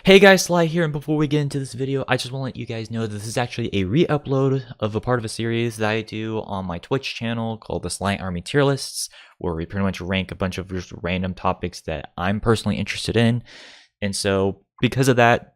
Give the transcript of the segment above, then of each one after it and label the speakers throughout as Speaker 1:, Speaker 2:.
Speaker 1: Hey guys, Sly here, and before we get into this video, I just want to let you guys know that this is actually a re-upload of a part of a series that I do on my Twitch channel called the SlytheWarrior Tierlists, where we pretty much rank a bunch of just random topics that I'm personally interested in. And so, because of that,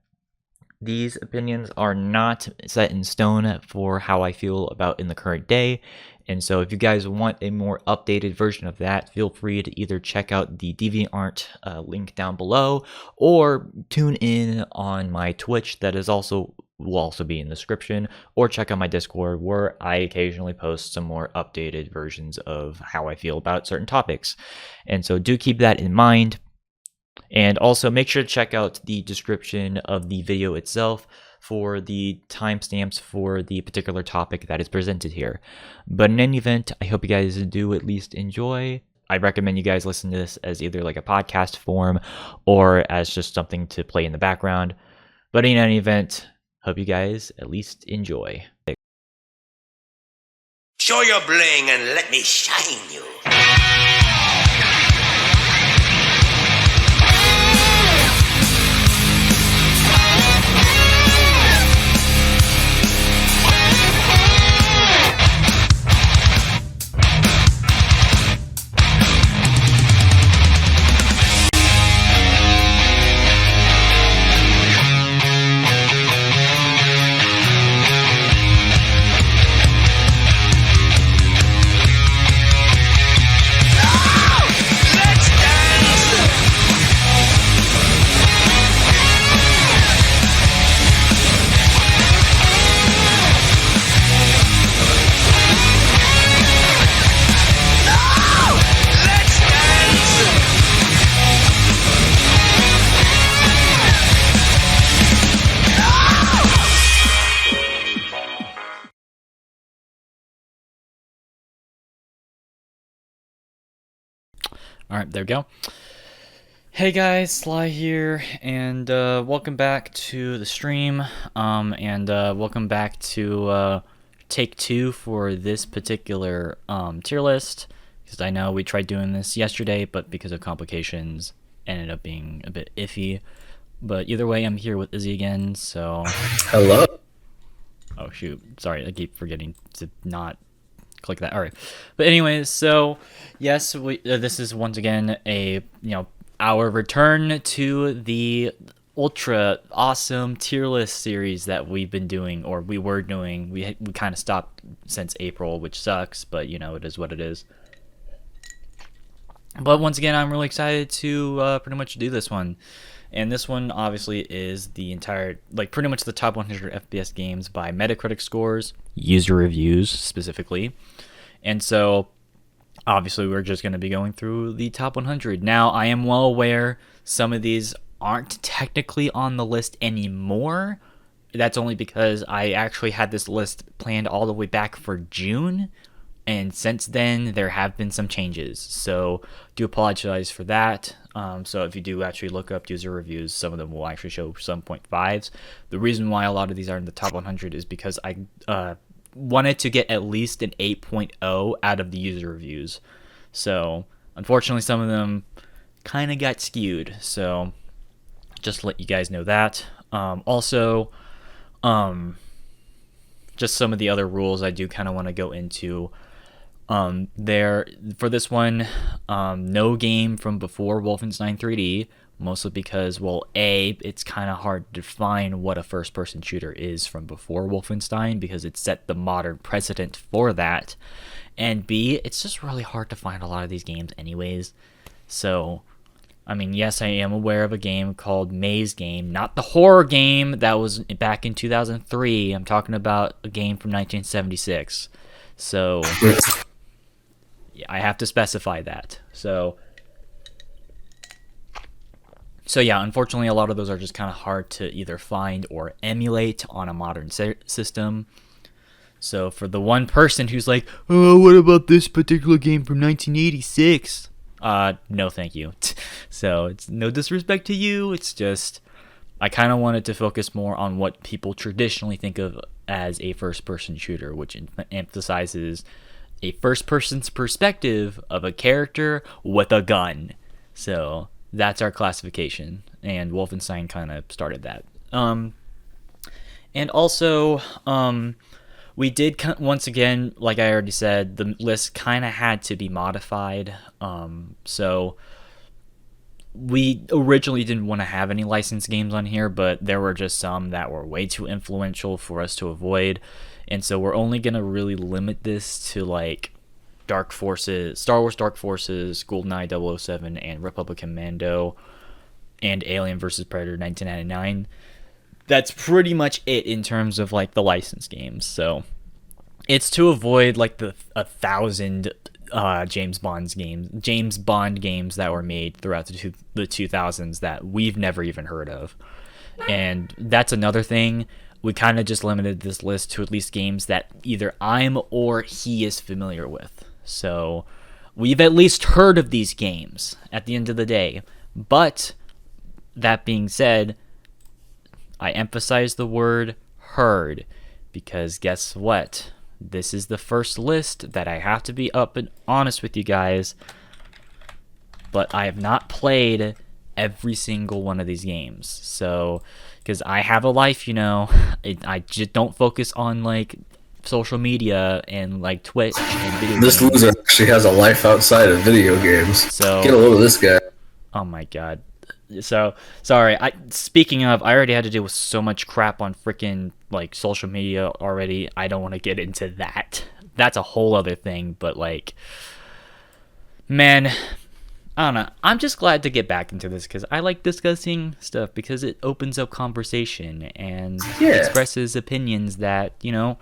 Speaker 1: these opinions are not set in stone for how I feel about in the current day. And so if you guys want a more updated version of that, feel free to either check out the DeviantArt link down below or tune in on my Twitch that will also be in the description, or check out my Discord where I occasionally post some more updated versions of how I feel about certain topics. And so do keep that in mind. And also make sure to check out the description of the video itself for the timestamps for the particular topic that is presented here. But in any event, I hope you guys do at least enjoy. I recommend you guys listen to this as either like a podcast form or as just something to play in the background. But in any event, hope you guys at least enjoy.
Speaker 2: Show your bling and let me shine you.
Speaker 1: Alright, there we go. Hey guys, Sly here, and welcome back to the stream, and welcome back to take 2 for this particular tier list, because I know we tried doing this yesterday, but because of complications, ended up being a bit iffy. But either way, I'm here with Izzy again, so...
Speaker 3: Hello.
Speaker 1: Oh shoot, sorry, I keep forgetting to not click that. All right, but anyways, so yes, this is once again our return to the ultra awesome tier list series that we've been doing, or we were doing. We kind of stopped since April, which sucks, but it is what it is. But once again, I'm really excited to pretty much do this one. And this one obviously is the entire, pretty much the top 100 FPS games by Metacritic scores, user reviews specifically. And so obviously we're just going to be going through the top 100. Now, I am well aware some of these aren't technically on the list anymore. That's only because I actually had this list planned all the way back for June. And since then, there have been some changes. So do apologize for that. So if you do actually look up user reviews, some of them will actually show some 0.5s. The reason why a lot of these are in the top 100 is because I wanted to get at least an 8.0 out of the user reviews. So unfortunately, some of them kind of got skewed. So just to let you guys know that. Also, just some of the other rules I do kind of want to go into. For this one, no game from before Wolfenstein 3D, mostly because, well, A, it's kind of hard to define what a first-person shooter is from before Wolfenstein, because it set the modern precedent for that, and B, it's just really hard to find a lot of these games anyways. So, I mean, yes, I am aware of a game called Maze Game, not the horror game that was back in 2003. I'm talking about a game from 1976. So I have to specify that. So yeah, unfortunately, a lot of those are just kind of hard to either find or emulate on a modern system. So for the one person who's like, oh, what about this particular game from 1986? No, thank you. So it's no disrespect to you. It's just I kind of wanted to focus more on what people traditionally think of as a first-person shooter, which emphasizes a first person's perspective of a character with a gun. So That's our classification, and Wolfenstein kind of started that. And also, we did once again, like I already said, the list kind of had to be modified. So we originally didn't want to have any licensed games on here, but there were just some that were way too influential for us to avoid, and so we're only gonna really limit this to like Dark Forces, Star Wars Dark Forces, GoldenEye 007, and Republic Commando, and Alien vs. Predator 1999. That's pretty much it in terms of like the licensed games. So it's to avoid like the 1,000 James Bond games that were made throughout the 2000s that we've never even heard of. And that's another thing. We kind of just limited this list to at least games that either I'm or he is familiar with. So we've at least heard of these games at the end of the day. But that being said, I emphasize the word heard, because guess what? This is the first list that I have to be up and honest with you guys, but I have not played every single one of these games. So, because I have a life, you know, I just don't focus on like social media and like Twitch and video
Speaker 3: This
Speaker 1: games.
Speaker 3: loser actually has a life outside of video games.
Speaker 1: So
Speaker 3: Get a load of this guy.
Speaker 1: oh my god. So sorry. Speaking of, I already had to deal with so much crap on freaking like social media already. I don't want to get into that. That's a whole other thing. But like, man, I don't know. I'm just glad to get back into this because I like discussing stuff because it opens up conversation and expresses opinions that, you know,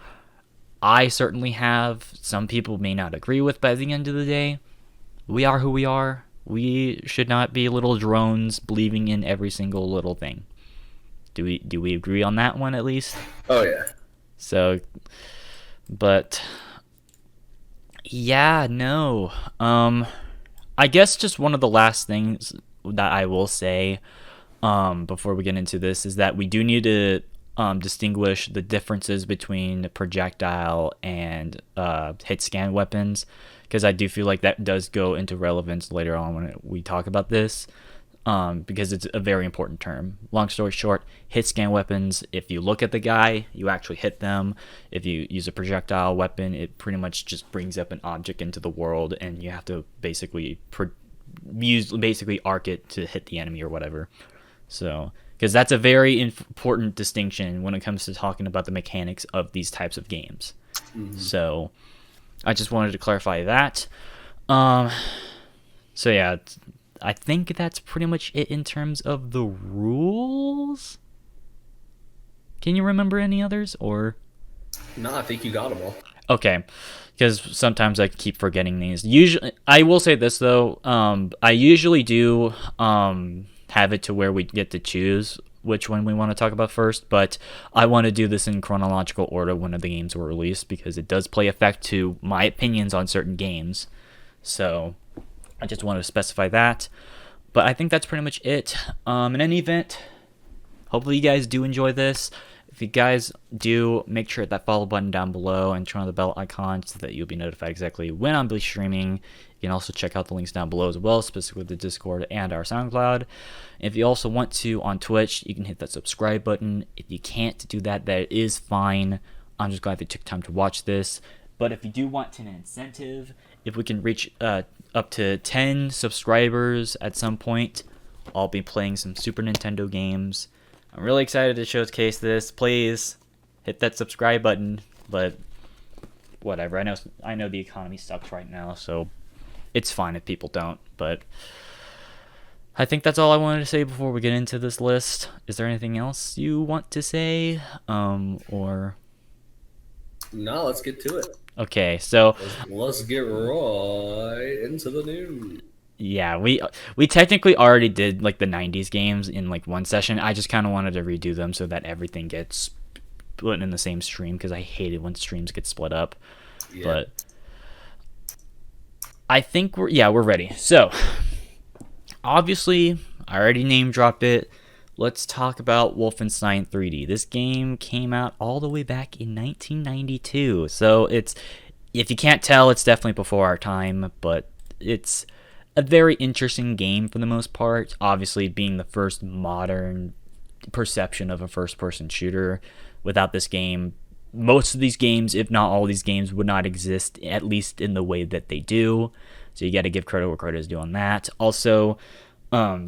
Speaker 1: I certainly have. Some people may not agree with, but at the end of the day, we are who we are. We should not be little drones believing in every single little thing. Do we agree on that one at least?
Speaker 3: Oh yeah.
Speaker 1: So, but yeah, no. I guess just one of the last things that I will say before we get into this is that we do need to distinguish the differences between projectile and hit scan weapons, because I do feel like that does go into relevance later on when we talk about this, because it's a very important term. Long story short, hit scan weapons, if you look at the guy, you actually hit them. If you use a projectile weapon, it pretty much just brings up an object into the world, and you have to basically arc it to hit the enemy or whatever. So, because that's a very important distinction when it comes to talking about the mechanics of these types of games. Mm-hmm. So I just wanted to clarify that. So yeah, I think that's pretty much it in terms of the rules. Can you remember any others, or?
Speaker 3: No, I think you got them all.
Speaker 1: Okay, because sometimes I keep forgetting these. Usually, I will say this though. I usually do have it to where we get to choose which one we want to talk about first, but I want to do this in chronological order when the games were released, because it does play effect to my opinions on certain games. So I just want to specify that. But I think that's pretty much it. In any event, hopefully you guys do enjoy this. If you guys do, make sure to hit that follow button down below and turn on the bell icon so that you'll be notified exactly when I'm streaming. You can also check out the links down below as well, specifically the Discord and our SoundCloud. If you also want to on Twitch, you can hit that subscribe button. If you can't do that, that is fine. I'm just glad they took time to watch this. But if you do want an incentive, if we can reach up to 10 subscribers at some point, I'll be playing some Super Nintendo games. I'm really excited to showcase this. Please hit that subscribe button. But whatever. I know the economy sucks right now, so it's fine if people don't. But I think that's all I wanted to say before we get into this list. Is there anything else you want to say? Or
Speaker 3: no, let's get to it.
Speaker 1: Okay, so
Speaker 3: let's get right into the news.
Speaker 1: Yeah, we technically already did like the 90s games in like one session. I just kind of wanted to redo them so that everything gets put in the same stream, because I hate it when streams get split up. Yeah. But I think we're ready. So obviously I already name dropped it. Let's talk about Wolfenstein 3D. This game came out all the way back in 1992. So it's, if you can't tell, it's definitely before our time, but it's a very interesting game for the most part. Obviously, being the first modern perception of a first-person shooter. Without this game, most of these games, if not all these games, would not exist, at least in the way that they do. So you got to give credit where credit is due on that. Also,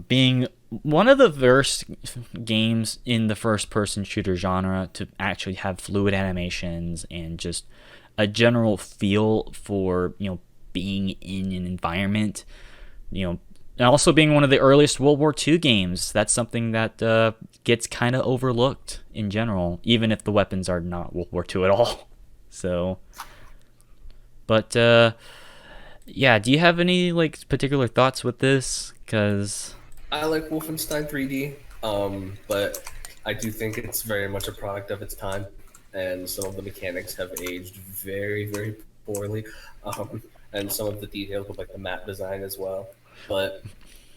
Speaker 1: being one of the first games in the first-person shooter genre to actually have fluid animations and just a general feel for, being in an environment, and also being one of the earliest World War II games. That's something that gets kind of overlooked in general, even if the weapons are not World War II at all. So, but yeah, do you have any particular thoughts with this? Because
Speaker 3: I like Wolfenstein 3D, but I do think it's very much a product of its time, and some of the mechanics have aged very, very poorly, and some of the details with the map design as well. But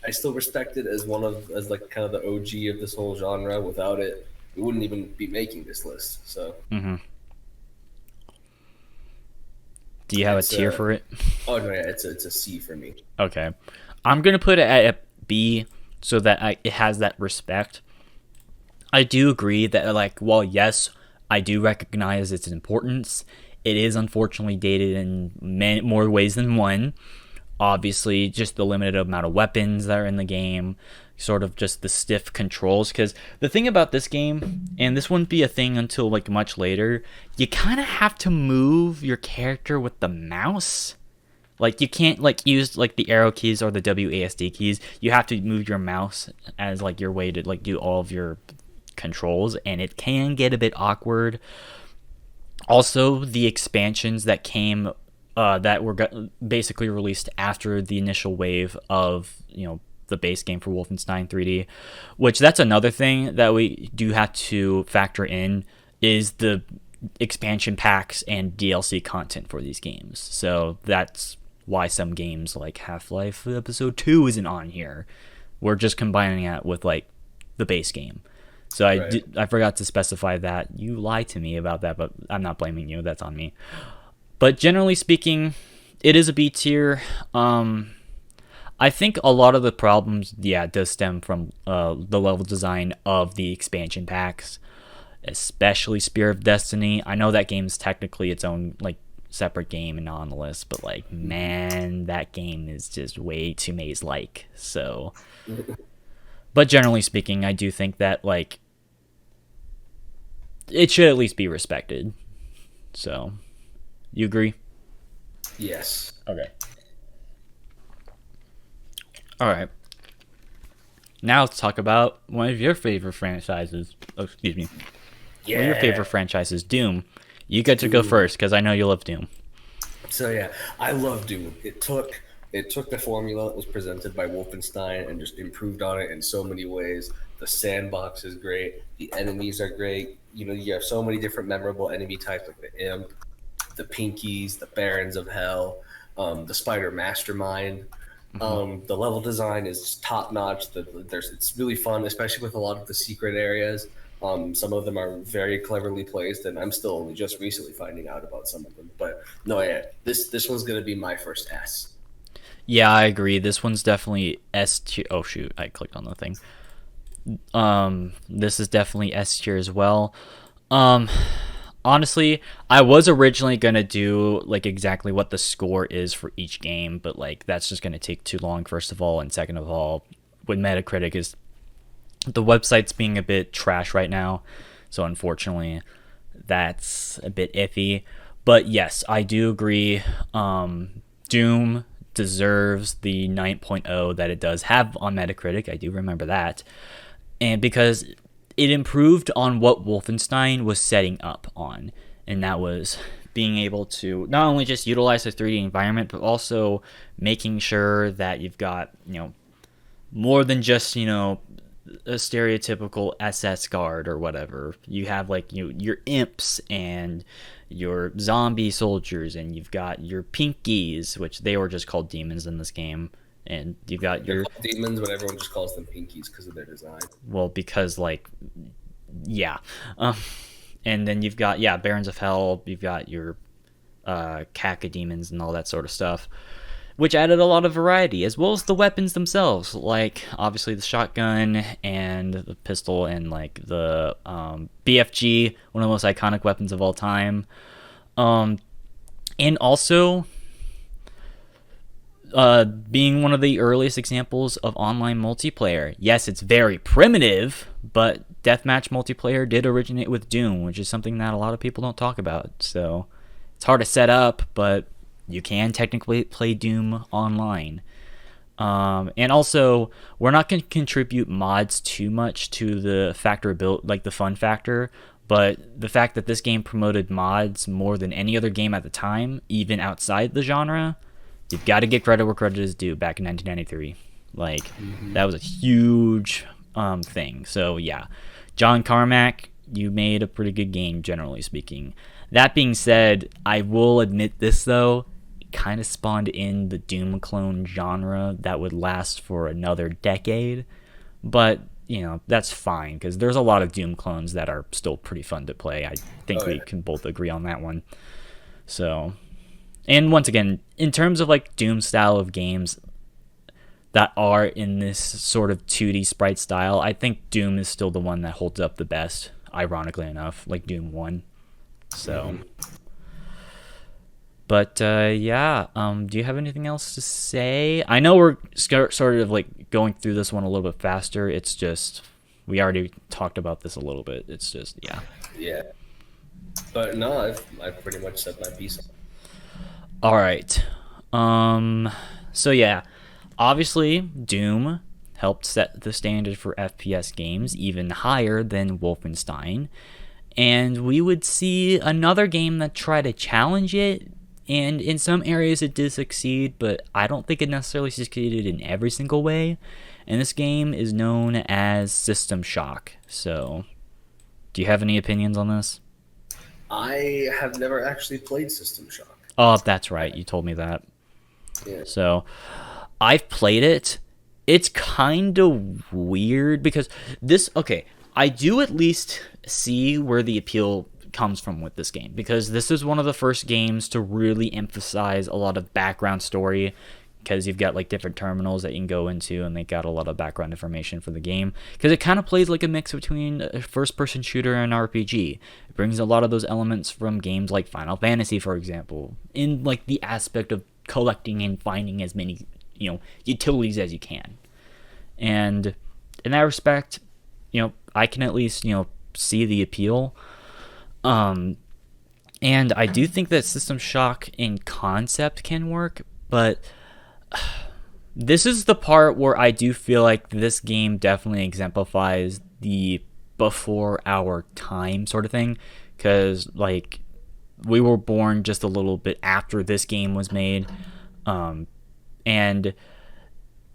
Speaker 3: I still respect it as kind of the OG of this whole genre. Without it, we wouldn't even be making this list. So.
Speaker 1: Mm-hmm. Do you have a tier for it?
Speaker 3: Oh no, yeah, it's a C for me.
Speaker 1: Okay, I'm gonna put it at a B so that it has that respect. I do agree that while yes, I do recognize its importance, it is unfortunately dated in more ways than one. Obviously, just the limited amount of weapons that are in the game, sort of just the stiff controls. Because the thing about this game, and this wouldn't be a thing until much later, you kind of have to move your character with the mouse. You can't use the arrow keys or the WASD keys. You have to move your mouse as your way to do all of your controls, and it can get a bit awkward. Also, the expansions that came that were basically released after the initial wave of the base game for Wolfenstein 3D, which that's another thing that we do have to factor in, is the expansion packs and DLC content for these games. So that's why some games like Half-Life Episode 2 isn't on here. We're just combining it with the base game. So I forgot to specify that. You lied to me about that, but I'm not blaming you. That's on me. But generally speaking, it is a B tier. I think a lot of the problems, does stem from the level design of the expansion packs, especially Spear of Destiny. I know that game's technically its own separate game and not on the list, but man, that game is just way too maze-like. So, but generally speaking, I do think that it should at least be respected. So. You agree?
Speaker 3: Yes.
Speaker 1: Okay. All right. Now let's talk about one of your favorite franchises. Oh, excuse me.
Speaker 3: Yeah.
Speaker 1: One of your favorite franchises, Doom. You get to go first because I know you love Doom.
Speaker 3: So yeah, I love Doom. It took the formula that was presented by Wolfenstein and just improved on it in so many ways. The sandbox is great. The enemies are great. You have so many different memorable enemy types like the Imp, the Pinkies, the Barons of Hell, the Spider Mastermind. The level design is top notch. It's really fun, especially with a lot of the secret areas. Some of them are very cleverly placed, and I'm still only just recently finding out about some of them. But no, yeah, this one's gonna be my first S.
Speaker 1: Yeah, I agree. This one's definitely S tier. Oh shoot, I clicked on the thing. This is definitely S tier as well. Honestly, I was originally gonna do exactly what the score is for each game, but that's just gonna take too long, first of all, and second of all, with Metacritic is the website's being a bit trash right now, so unfortunately that's a bit iffy. But yes, I do agree. Doom deserves the 9.0 that it does have on Metacritic. I do remember that, and because it improved on what Wolfenstein was setting up on, and that was being able to not only just utilize the 3D environment, but also making sure that you've got more than just a stereotypical SS guard or whatever. You have your imps and your zombie soldiers, and you've got your pinkies, which they were just called demons in this game. And you got your
Speaker 3: demons, but everyone just calls them pinkies because of their design.
Speaker 1: Well, because yeah, and then you've got Barons of Hell. You've got your cacodemons and all that sort of stuff, which added a lot of variety, as well as the weapons themselves, like obviously the shotgun and the pistol and like the BFG, one of the most iconic weapons of all time. And also being one of the earliest examples of online multiplayer. Yes, it's very primitive, but deathmatch multiplayer did originate with Doom, which is something that a lot of people don't talk about. So it's hard to set up, but you can technically play Doom online. And also, we're not going to contribute mods too much to the factor build, like the fun factor, but the fact that this game promoted mods more than any other game at the time, even outside the genre, you've got to give credit where credit is due. Back in 1993, like that was a huge thing. So yeah, John Carmack, you made a pretty good game, generally speaking. That being said, I will admit this though, it kind of spawned in the Doom clone genre that would last for another decade, but you know, that's fine because there's a lot of Doom clones that are still pretty fun to play. I think we can both agree on that one. So, and once again, in terms of like Doom style of games that are in this sort of 2D sprite style, I think Doom is still the one that holds up the best, ironically enough, like Doom 1. So, but yeah, do you have anything else to say? I know we're sort of like going through this one a little bit faster. It's just, we already talked about this a little bit. It's just, yeah.
Speaker 3: Yeah. But no, I've pretty much said my piece.
Speaker 1: All right. So yeah, obviously Doom helped set the standard for FPS games even higher than Wolfenstein. And we would see another game that tried to challenge it, and in some areas it did succeed, but I don't think it necessarily succeeded in every single way. And this game is known as System Shock. So, do you have any opinions on this?
Speaker 3: I have never actually played System Shock.
Speaker 1: Oh, that's right. You told me that.
Speaker 3: Yeah.
Speaker 1: So, I've played it. It's kind of weird because this, okay, I do at least see where the appeal comes from with this game, because this is one of the first games to really emphasize a lot of background story, because you've got like different terminals that you can go into and they got a lot of background information for the game, because it kind of plays like a mix between a first person shooter and RPG. It brings a lot of those elements from games like Final Fantasy, for example, in like the aspect of collecting and finding as many, you know, utilities as you can. And in that respect, you know, I can at least, you know, see the appeal. And I do think that System Shock in concept can work, but this is the part where I do feel like this game definitely exemplifies the before our time sort of thing, because like we were born just a little bit after this game was made, and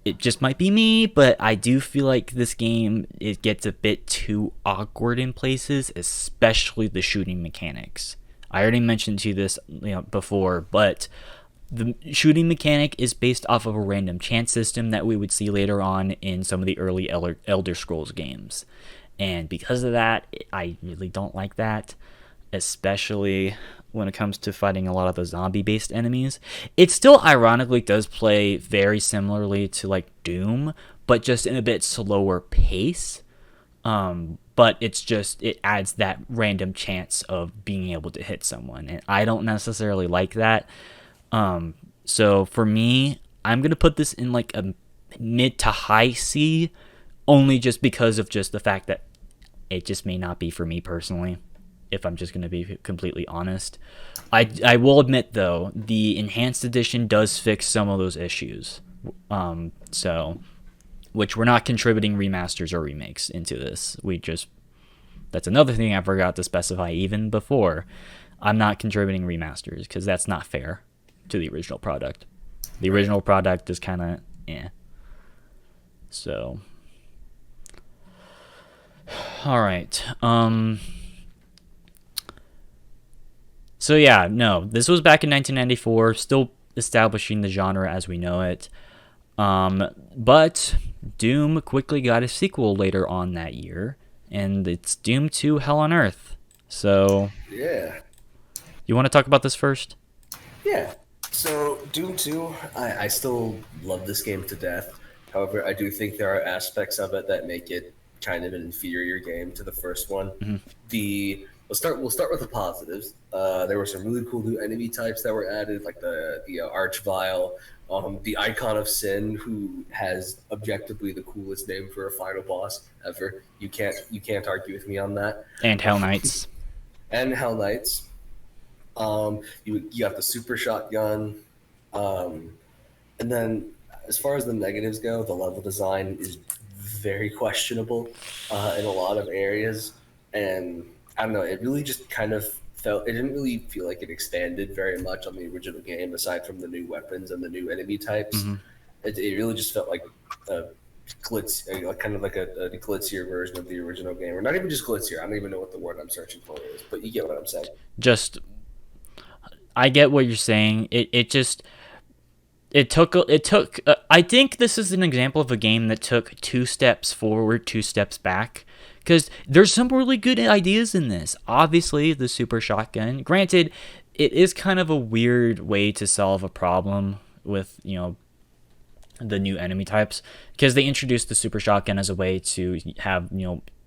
Speaker 1: it just might be me, but I do feel like this game, it gets a bit too awkward in places, especially the shooting mechanics. I already mentioned to you this, you know, before, but the shooting mechanic is based off of a random chance system that we would see later on in some of the early Elder Scrolls games. And because of that, I really don't like that, especially when it comes to fighting a lot of the zombie-based enemies. It still ironically does play very similarly to like Doom, but just in a bit slower pace. But it's just, it adds that random chance of being able to hit someone, and I don't necessarily like that. So for me, I'm gonna put this in like a mid to high C, only just because of just the fact that it just may not be for me personally, if I'm just going to be completely honest. I will admit, though, the Enhanced Edition does fix some of those issues. So, which we're not contributing remasters or remakes into this. That's another thing I forgot to specify even before. I'm not contributing remasters, because that's not fair to the original product. The original product is kind of, So, alright, so yeah, no, this was back in 1994, still establishing the genre as we know it. But Doom quickly got a sequel later on that year, and it's Doom 2 Hell on Earth. So,
Speaker 3: Yeah.
Speaker 1: you want to talk about this first?
Speaker 3: Yeah. So Doom 2, I still love this game to death. However, I do think there are aspects of it that make it kind of an inferior game to the first one.
Speaker 1: Mhm.
Speaker 3: We'll start with the positives. There were some really cool new enemy types that were added, like the Archvile, the Icon of Sin, who has objectively the coolest name for a final boss ever. You can't argue with me on that.
Speaker 1: And Hell Knights.
Speaker 3: And Hell Knights. You got the super shotgun, and then as far as the negatives go, the level design is very questionable in a lot of areas, and I don't know. It really just kind of felt. It didn't really feel like it expanded very much on the original game, aside from the new weapons and the new enemy types.
Speaker 1: Mhm.
Speaker 3: It really just felt like a kind of like a glitzier version of the original game, or not even just glitzier. I don't even know what the word I'm searching for is, but you get what I'm saying.
Speaker 1: Just, I get what you're saying. It took I think this is an example of a game that took 2 steps forward, 2 steps back, because there's some really good ideas in this. Obviously, the super shotgun, granted, it is kind of a weird way to solve a problem with, the new enemy types, because they introduced the super shotgun as a way to have,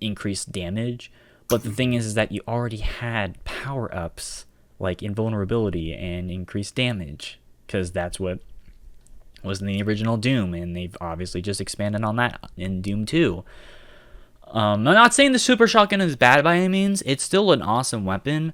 Speaker 1: increased damage. But the thing is that you already had power ups like invulnerability and increased damage, because that's what was in the original Doom, and they've obviously just expanded on that in Doom 2. I'm not saying the super shotgun is bad by any means. It's still an awesome weapon.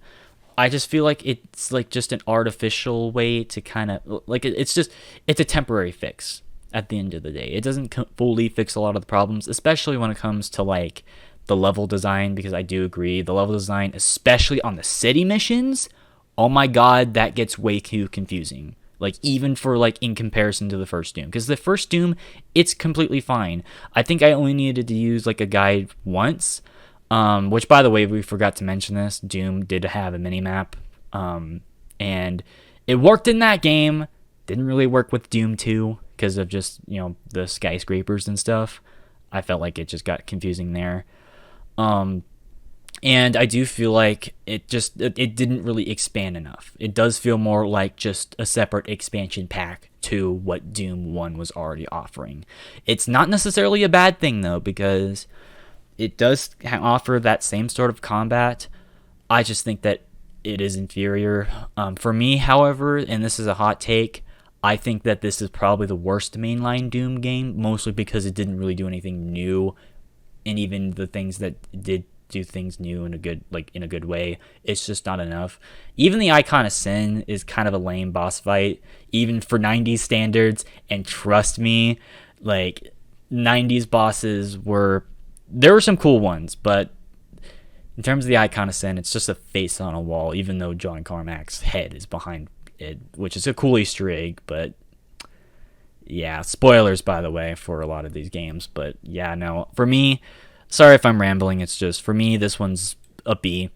Speaker 1: I just feel like it's like just an artificial way to kind of like it's a temporary fix at the end of the day. It doesn't fully fix a lot of the problems, especially when it comes to like the level design, because I do agree the level design, especially on the city missions, oh my god, that gets way too confusing. Like, even for like in comparison to the first Doom, because the first Doom, it's completely fine. I think I only needed to use like a guide once, which, by the way, we forgot to mention this. Doom did have a mini map, and it worked in that game. Didn't really work with Doom 2 because of just the skyscrapers and stuff. I felt like it just got confusing there. And I do feel like it didn't really expand enough. It does feel more like just a separate expansion pack to what Doom 1 was already offering. It's not necessarily a bad thing, though, because it does offer that same sort of combat. I just think that it is inferior. For me, however, and this is a hot take, I think that this is probably the worst mainline Doom game, mostly because it didn't really do anything new, and even the things that did do things new in a good way, it's just not enough. Even the Icon of Sin is kind of a lame boss fight, even for 90s standards, and trust me, like 90s bosses there were some cool ones, but in terms of the Icon of Sin, it's just a face on a wall, even though John Carmack's head is behind it, which is a cool Easter egg. But yeah, spoilers, by the way, for a lot of these games. But yeah, no, for me, sorry if I'm rambling, it's just, for me, this one's a B.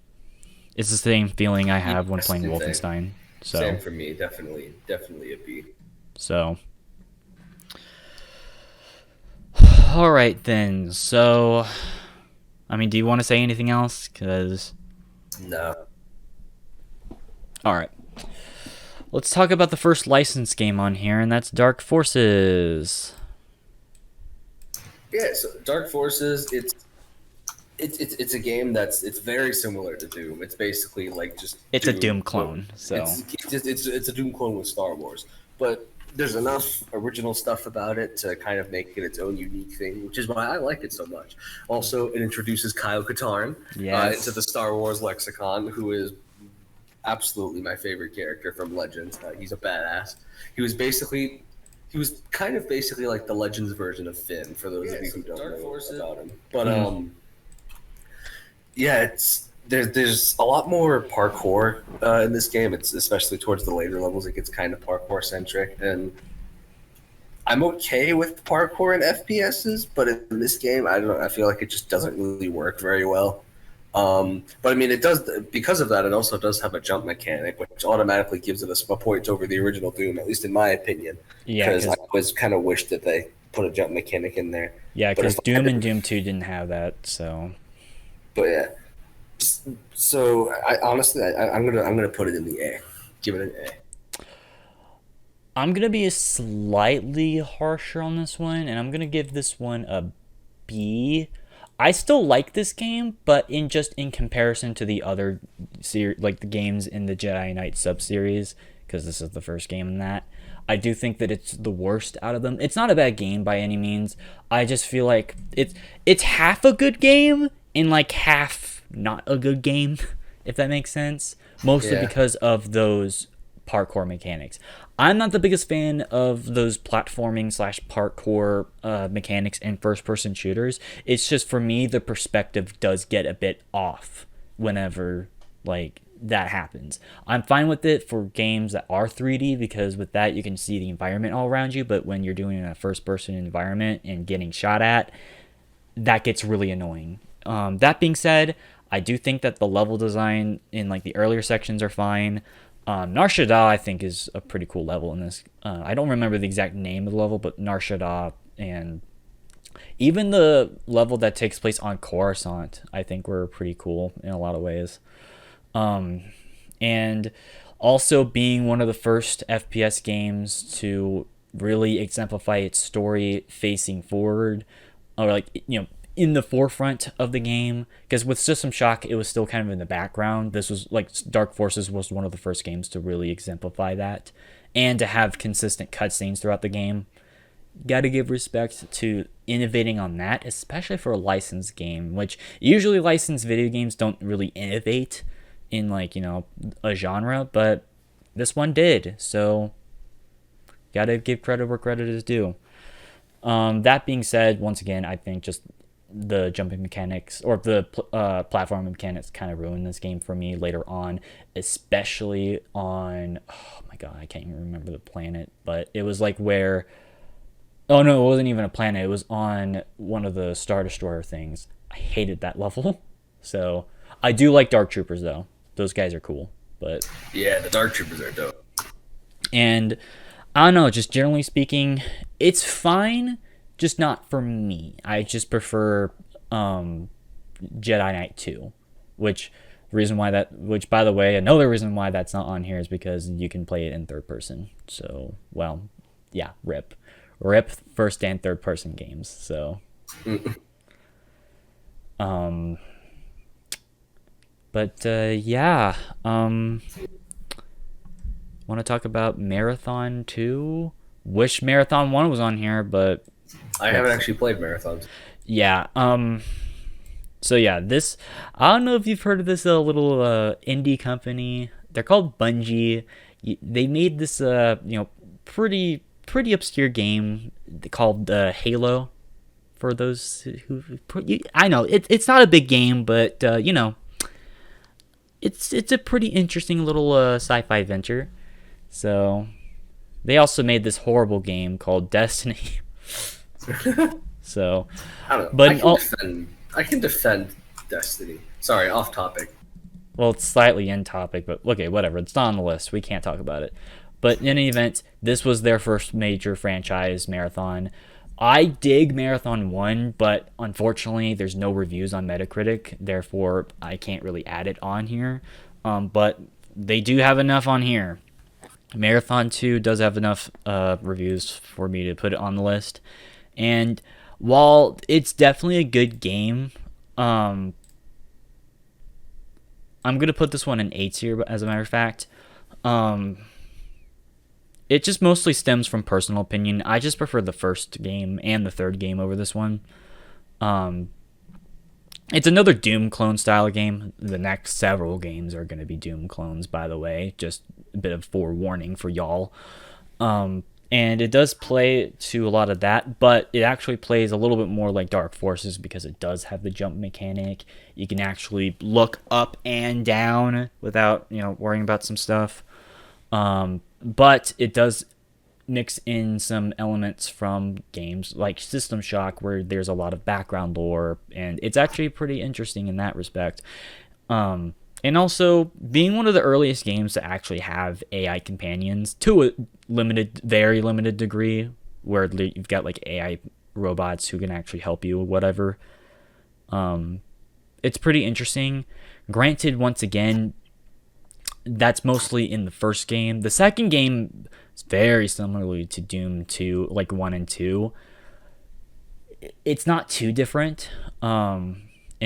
Speaker 1: It's the same feeling I have when playing Wolfenstein. So
Speaker 3: Same for me, definitely a B.
Speaker 1: So, all right then. So, I mean, do you want to say anything else? Because
Speaker 3: No.
Speaker 1: all right, let's talk about the first licensed game on here, and that's Dark Forces.
Speaker 3: Yeah, so Dark Forces, it's a game it's very similar to Doom. It's basically like just
Speaker 1: It's a Doom clone. So
Speaker 3: it's a Doom clone with Star Wars, but there's enough original stuff about it to kind of make it its own unique thing, which is why I like it so much. Also, it introduces Kyle Katarn into the Star Wars lexicon, who is absolutely my favorite character from Legends. He's a badass. He was kind of basically like the Legends version of Finn, for those of you who don't know about him. But yeah, there's a lot more parkour in this game. It's especially towards the later levels, it gets kind of parkour centric, and I'm okay with parkour in FPSs, but in this game, I don't know. I feel like it just doesn't really work very well. But I mean, it does, because of that. It also does have a jump mechanic, which automatically gives it a point over the original Doom, at least in my opinion.
Speaker 1: Yeah,
Speaker 3: because I always kind of wish that they put a jump mechanic in there.
Speaker 1: Yeah, because Doom and Doom 2 didn't have that. So,
Speaker 3: but yeah, so I honestly, I'm gonna put it in the A. Give it an A.
Speaker 1: I'm gonna be slightly harsher on this one, and I'm gonna give this one a B. I still like this game, but in comparison to the other like the games in the Jedi Knight sub-series, because this is the first game in that, I do think that it's the worst out of them. It's not a bad game by any means. I just feel like it's half a good game and like half not a good game, if that makes sense. Mostly because of those parkour mechanics. I'm not the biggest fan of those platforming / parkour mechanics in first-person shooters. It's just, for me, the perspective does get a bit off whenever like that happens. I'm fine with it for games that are 3D, because with that you can see the environment all around you, but when you're doing a first-person environment and getting shot at, that gets really annoying. That being said, I do think that the level design in like the earlier sections are fine. Nar Shaddaa, I think, is a pretty cool level in this. I don't remember the exact name of the level, but Nar Shaddaa, and even the level that takes place on Coruscant, I think, were pretty cool in a lot of ways. And also being one of the first FPS games to really exemplify its story facing forward, or like, in the forefront of the game, because with System Shock it was still kind of in the background. This was like Dark Forces was one of the first games to really exemplify that, and to have consistent cutscenes throughout the game. Got to give respect to innovating on that, especially for a licensed game, which usually licensed video games don't really innovate in like, a genre, but this one did. So got to give credit where credit is due. That being said, once again, I think just the jumping mechanics, or the platform mechanics, kind of ruined this game for me later on, especially on, oh my god, I can't even remember the planet, but it was like where, oh no, it wasn't even a planet, it was on one of the Star Destroyer things. I hated that level. So I do like Dark Troopers though, those guys are cool. But
Speaker 3: yeah, the Dark Troopers are dope.
Speaker 1: And I don't know, just generally speaking, it's fine, just not for me. I just prefer Jedi Knight 2, which by the way, another reason why that's not on here is because you can play it in third person. So, well, yeah, rip first and third person games. So, yeah, want to talk about Marathon 2? Wish Marathon 1 was on here, but
Speaker 3: I haven't actually played marathons.
Speaker 1: Yeah. So yeah, this, I don't know if you've heard of this little indie company. They're called Bungie. They made this pretty obscure game called Halo. For those who, I know it's not a big game, but it's a pretty interesting little sci-fi adventure. So they also made this horrible game called Destiny. So,
Speaker 3: I don't know.
Speaker 1: But
Speaker 3: I can defend Destiny. Sorry, off topic.
Speaker 1: Well, it's slightly in topic, but okay, whatever. It's not on the list. We can't talk about it. But in any event, this was their first major franchise marathon. I dig Marathon 1, but unfortunately, there's no reviews on Metacritic. Therefore, I can't really add it on here. But they do have enough on here. Marathon 2 does have enough reviews for me to put it on the list. And while it's definitely a good game, I'm going to put this one in 8 here, as a matter of fact. It just mostly stems from personal opinion. I just prefer the first game and the third game over this one. It's another Doom clone style game. The next several games are going to be Doom clones, by the way. Just a bit of forewarning for y'all. And it does play to a lot of that, but it actually plays a little bit more like Dark Forces because it does have the jump mechanic. You can actually look up and down without, worrying about some stuff. But it does mix in some elements from games like System Shock, where there's a lot of background lore, and it's actually pretty interesting in that respect. And also, being one of the earliest games to actually have AI companions, to a very limited degree, where you've got like AI robots who can actually help you or whatever. It's pretty interesting. Granted, once again,
Speaker 4: that's mostly in the first game. The second game is very similarly to Doom 2, like 1 and 2. It's not too different. And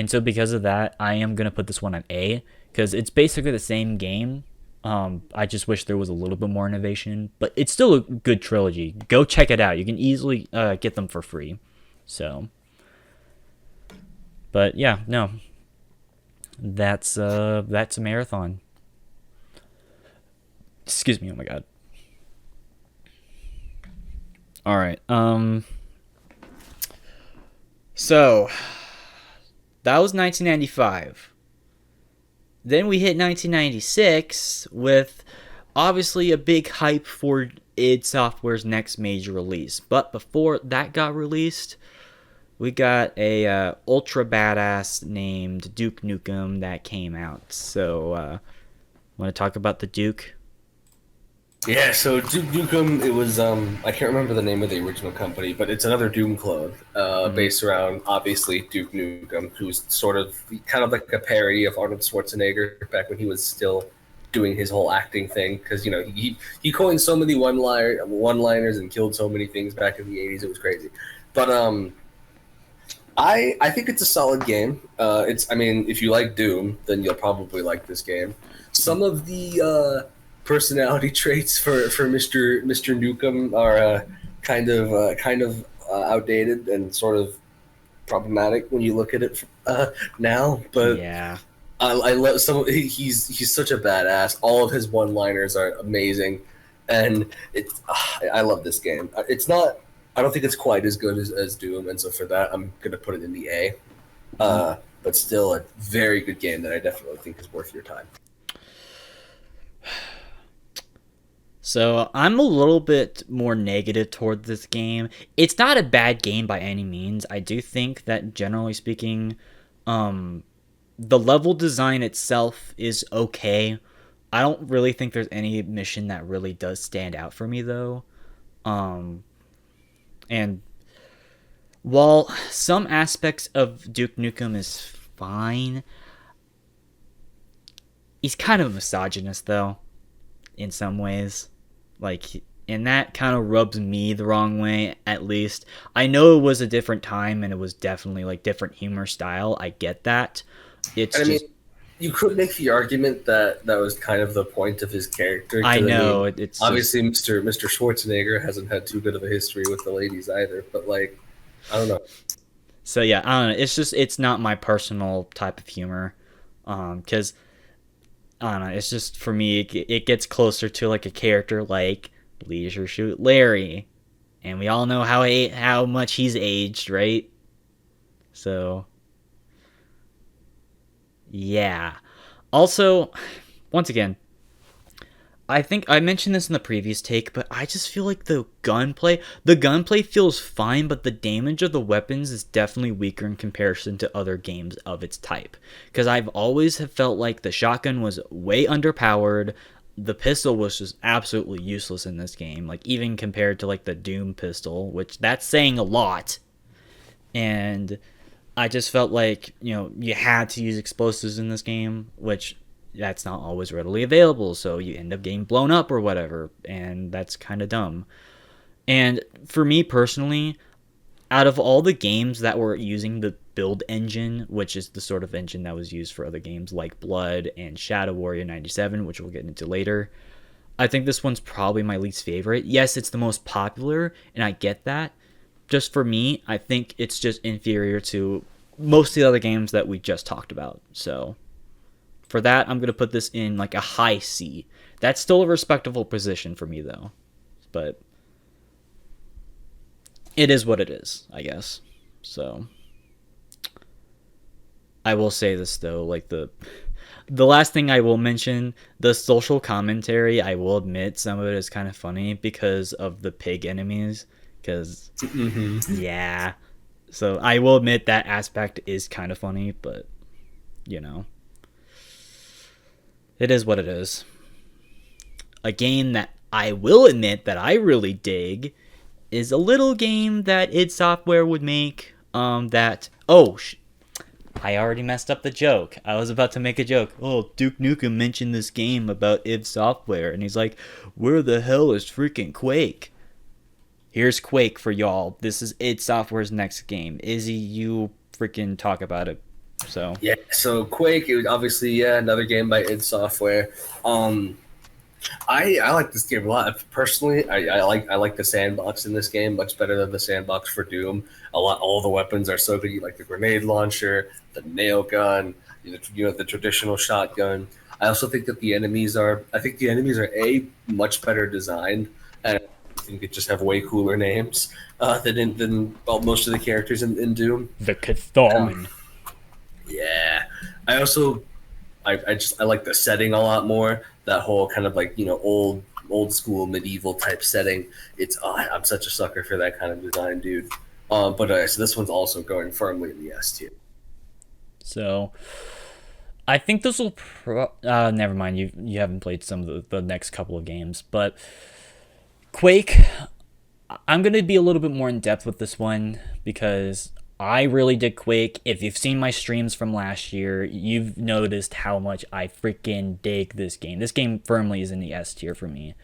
Speaker 4: so because of that, I am going to put this one on A, because it's basically the same game. I just wish there was a little bit more innovation, but it's still a good trilogy. Go check it out. You can easily get them for free. So, but yeah, no, that's a marathon. Excuse me. Oh my god. All right. So that was 1995. Then we hit 1996 with obviously a big hype for id Software's next major release. But before that got released, we got a ultra badass named Duke Nukem that came out. So, want to talk about the Duke?
Speaker 3: Yeah, so Duke Nukem, it was, I can't remember the name of the original company, but it's another Doom clone, based around, obviously, Duke Nukem, who's sort of, kind of like a parody of Arnold Schwarzenegger back when he was still doing his whole acting thing, because, you know, he coined so many one-liners and killed so many things back in the 80s, it was crazy. But, I think it's a solid game. I mean, if you like Doom, then you'll probably like this game. Some of the, personality traits for Mr. Nukem are kind of outdated and sort of problematic when you look at it now. But
Speaker 4: Yeah.
Speaker 3: I love he's such a badass. All of his one-liners are amazing, and I love this game. It's not. I don't think it's quite as good as Doom, and so for that, I'm gonna put it in the A. But still, a very good game that I definitely think is worth your time.
Speaker 4: So I'm a little bit more negative toward this game. It's not a bad game by any means. I do think that generally speaking, the level design itself is okay. I don't really think there's any mission that really does stand out for me though. And while some aspects of Duke Nukem is fine, he's kind of a misogynist though, in some ways. Like, and that kind of rubs me the wrong way, at least. I know it was a different time and it was definitely like different humor style. I get that. It's
Speaker 3: mean, you could make the argument that was kind of the point of his character.
Speaker 4: I know.
Speaker 3: I mean, it's obviously just... Mr. Schwarzenegger hasn't had too good of a history with the ladies either, but like, I don't know.
Speaker 4: So yeah, I don't know. It's not my personal type of humor. 'Cause I don't know, it's just, for me, it gets closer to like a character like Leisure Suit Larry, and we all know how much he's aged, right? So yeah. Also, once again, I think I mentioned this in the previous take, but I just feel like the gunplay feels fine, but the damage of the weapons is definitely weaker in comparison to other games of its type. Because I've always have felt like the shotgun was way underpowered, the pistol was just absolutely useless in this game, like even compared to like the Doom pistol, which that's saying a lot. And I just felt like, you know, you had to use explosives in this game, which that's not always readily available, so you end up getting blown up or whatever, and that's kind of dumb. And for me personally, out of all the games that were using the build engine, which is the sort of engine that was used for other games like Blood and SlytheWarrior 97, which we'll get into later, I think this one's probably my least favorite. Yes, it's the most popular, and I get that. Just for me, I think it's just inferior to most of the other games that we just talked about, so... For that, I'm going to put this in like a high C. That's still a respectable position for me, though. But it is what it is, I guess. So I will say this, though. Like the last thing I will mention, the social commentary, I will admit some of it is kind of funny because of the pig enemies. Because, yeah. So I will admit that aspect is kind of funny, but, you know. It is what it is. A game that I will admit that I really dig is a little game that id Software would make. I I already messed up the joke. I was about to make a joke. Oh, Duke Nukem mentioned this game about id Software, and he's like, where the hell is freaking Quake? Here's Quake for y'all. This is id Software's next game. Izzy, you freaking talk about it. So
Speaker 3: Yeah, so Quake, it was obviously, another game by id Software. I like this game a lot. Personally, I like the sandbox in this game much better than the sandbox for Doom. All the weapons are so good. You like the grenade launcher, the nail gun, the traditional shotgun. I also think that the enemies are a much better designed, and I think they just have way cooler names than most of the characters in Doom.
Speaker 4: the Chthon.
Speaker 3: Yeah, I also I like the setting a lot more. That whole kind of like old school medieval type setting. I'm such a sucker for that kind of design, dude. But so this one's also going firmly in the S tier.
Speaker 4: So I think this will. Never mind. You haven't played some of the next couple of games, but Quake. I'm gonna be a little bit more in depth with this one because I really did Quake. If you've seen my streams from last year, you've noticed how much I freaking dig this game. This game firmly is in the S tier for me.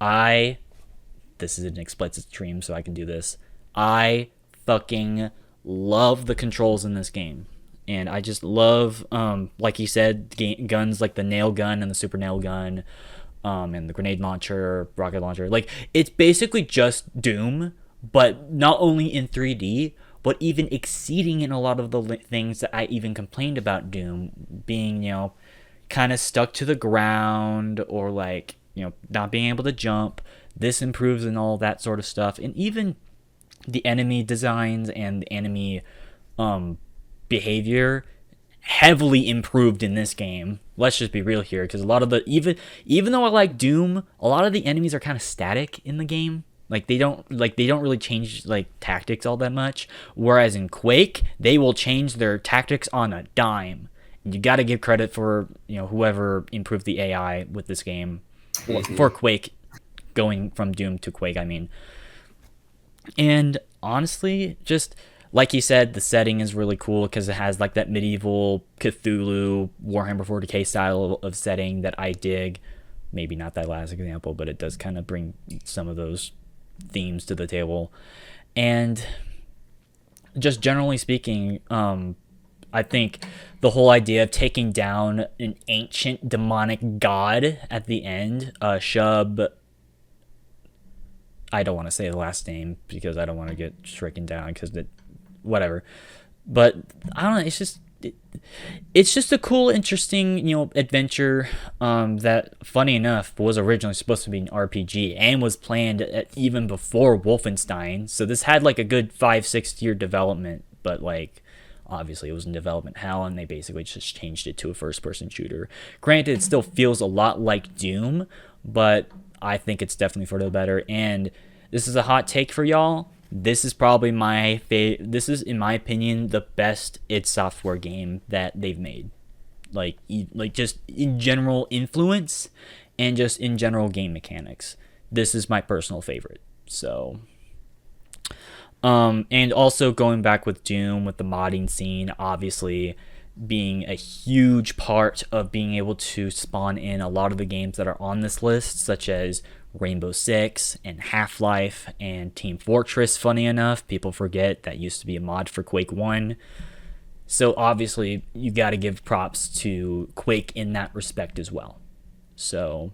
Speaker 4: This is an explicit stream, so I can do this. I fucking love the controls in this game. And I just love, like you said, guns like the nail gun and the super nail gun, and the grenade launcher, rocket launcher. Like, it's basically just Doom, but not only in 3D, but even exceeding in a lot of the things that I even complained about Doom being, kind of stuck to the ground or like, not being able to jump. This improves and all that sort of stuff. And even the enemy designs and the enemy behavior heavily improved in this game. Let's just be real here, because a lot of the even though I like Doom, a lot of the enemies are kind of static in the game. Like they don't really change like tactics all that much. Whereas in Quake, they will change their tactics on a dime. And you got to give credit for whoever improved the AI with this game for Quake, going from Doom to Quake. I mean, and honestly, just like you said, the setting is really cool because it has like that medieval Cthulhu Warhammer 40k style of setting that I dig. Maybe not that last example, but it does kind of bring some of those themes to the table. And just generally speaking, I think the whole idea of taking down an ancient demonic god at the end, Shub, I don't want to say the last name because I don't want to get stricken down because whatever. But I don't know, it's just a cool, interesting, adventure that, funny enough, was originally supposed to be an RPG and was planned even before Wolfenstein. So this had like a good 5-6 year development, but like obviously it was in development hell, and they basically just changed it to a first-person shooter. Granted, it still feels a lot like Doom, but I think it's definitely for the better. And this is a hot take for y'all. This is probably this is, in my opinion, the best id Software game that they've made. Like just in general influence and just in general game mechanics. This is my personal favorite. So, and also going back with Doom, with the modding scene, obviously being a huge part of being able to spawn in a lot of the games that are on this list, such as Rainbow Six and Half-Life and Team Fortress. Funny enough, people forget that used to be a mod for Quake 1. So obviously you got to give props to Quake in that respect as well. So,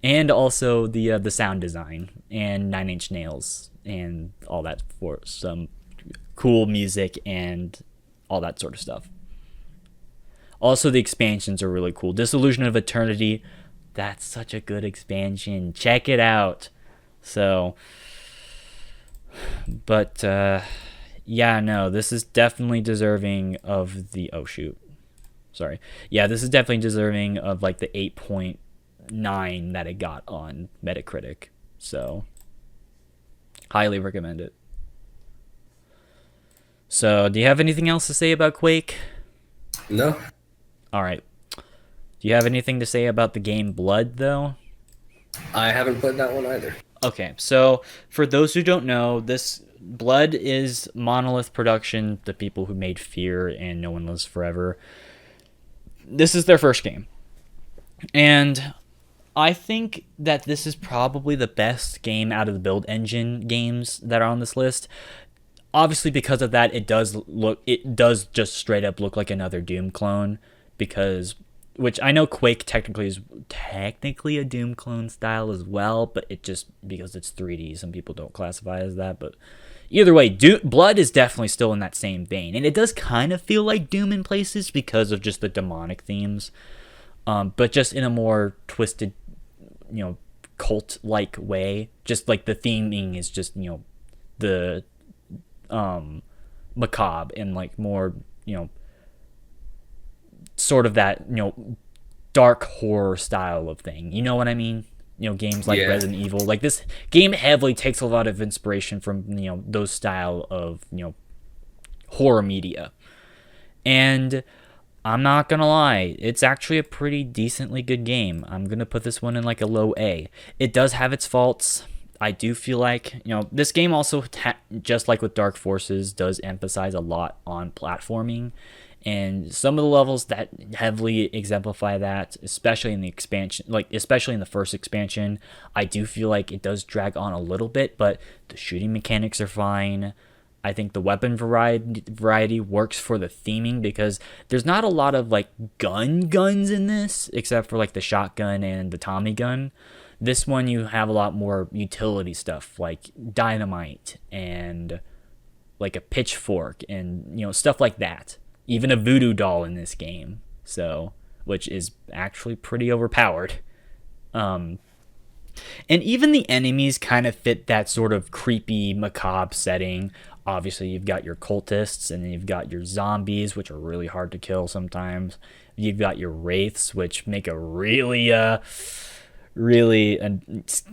Speaker 4: and also the sound design and 9 Inch Nails and all that for some cool music and all that sort of stuff. Also, the expansions are really cool. Disillusion of Eternity, that's such a good expansion. Check it out. So, but yeah, no, this is definitely deserving of the this is definitely deserving of like the 8.9 that it got on Metacritic. So, highly recommend it. So, do you have anything else to say about Quake?
Speaker 3: No.
Speaker 4: All right. Do you have anything to say about the game Blood, though?
Speaker 3: I haven't played that one either.
Speaker 4: Okay, so for those who don't know, this Blood is Monolith Production, the people who made Fear and No One Lives Forever. This is their first game. And I think that this is probably the best game out of the Build Engine games that are on this list. Obviously, because of that, it does just straight up look like another Doom clone, which I know Quake technically is a Doom clone style as well, but it just, because it's 3D, some people don't classify as that. But either way, Blood is definitely still in that same vein, and it does kind of feel like Doom in places because of just the demonic themes, but just in a more twisted, cult-like way. Just like the theming is just, the macabre and like more, sort of that, dark horror style of thing. You know what I mean? Games like Resident Evil. Like, this game heavily takes a lot of inspiration from, those style of, horror media. And I'm not gonna lie, it's actually a pretty decently good game. I'm gonna put this one in like a low A. It does have its faults. I do feel like, this game also, just like with Dark Forces, does emphasize a lot on platforming. And some of the levels that heavily exemplify that, especially in the expansion, especially in the first expansion, I do feel like it does drag on a little bit, but the shooting mechanics are fine. I think the weapon variety works for the theming, because there's not a lot of like guns in this, except for like the shotgun and the Tommy gun. This one, you have a lot more utility stuff like dynamite and like a pitchfork and, stuff like that. Even a voodoo doll in this game, which is actually pretty overpowered. And even the enemies kind of fit that sort of creepy, macabre setting. Obviously, you've got your cultists, and then you've got your zombies, which are really hard to kill sometimes. You've got your wraiths, which make a really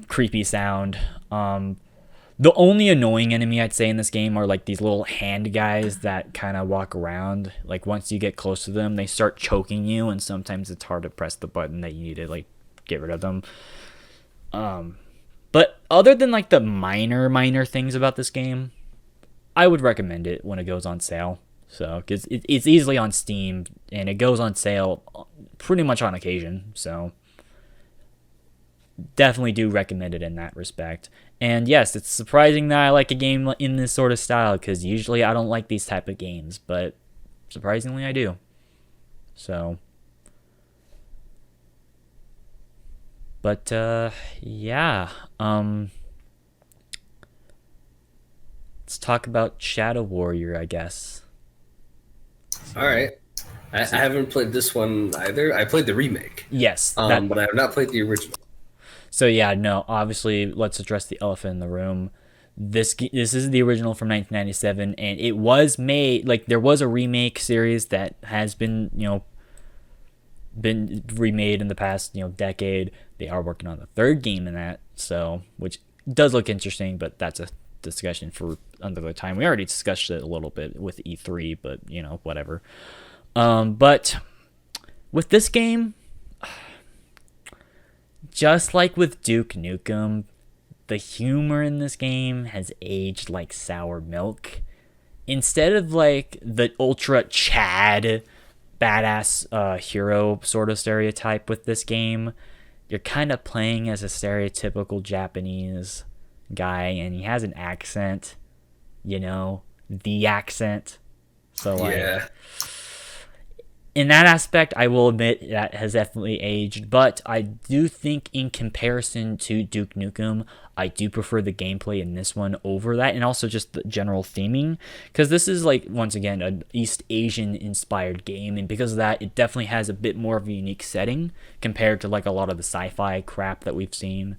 Speaker 4: creepy sound. The only annoying enemy I'd say in this game are like these little hand guys that kind of walk around. Like, once you get close to them, they start choking you, and sometimes it's hard to press the button that you need to like get rid of them. But other than like the minor things about this game, I would recommend it when it goes on sale. So, because it's easily on Steam, and it goes on sale pretty much on occasion. So, definitely do recommend it in that respect. And yes, it's surprising that I like a game in this sort of style, because usually I don't like these type of games, but surprisingly I do. So, but yeah, let's talk about SlytheWarrior, I guess.
Speaker 3: All right. I haven't played this one either. I played the remake.
Speaker 4: Yes,
Speaker 3: but I have not played the original.
Speaker 4: So yeah, no, obviously, let's address the elephant in the room. This is the original from 1997, and it was made, like, there was a remake series that has been, been remade in the past, decade. They are working on the third game in that, so, which does look interesting, but that's a discussion for another time. We already discussed it a little bit with E3, but, whatever. But with this game, just like with Duke Nukem, the humor in this game has aged like sour milk. Instead of like the ultra Chad badass hero sort of stereotype with this game, you're kind of playing as a stereotypical Japanese guy, and he has an accent, the accent. So like, yeah. In that aspect, I will admit that has definitely aged, but I do think in comparison to Duke Nukem, I do prefer the gameplay in this one over that, and also just the general theming, because this is, like, once again, an East Asian inspired game, and because of that, it definitely has a bit more of a unique setting compared to, like, a lot of the sci-fi crap that we've seen.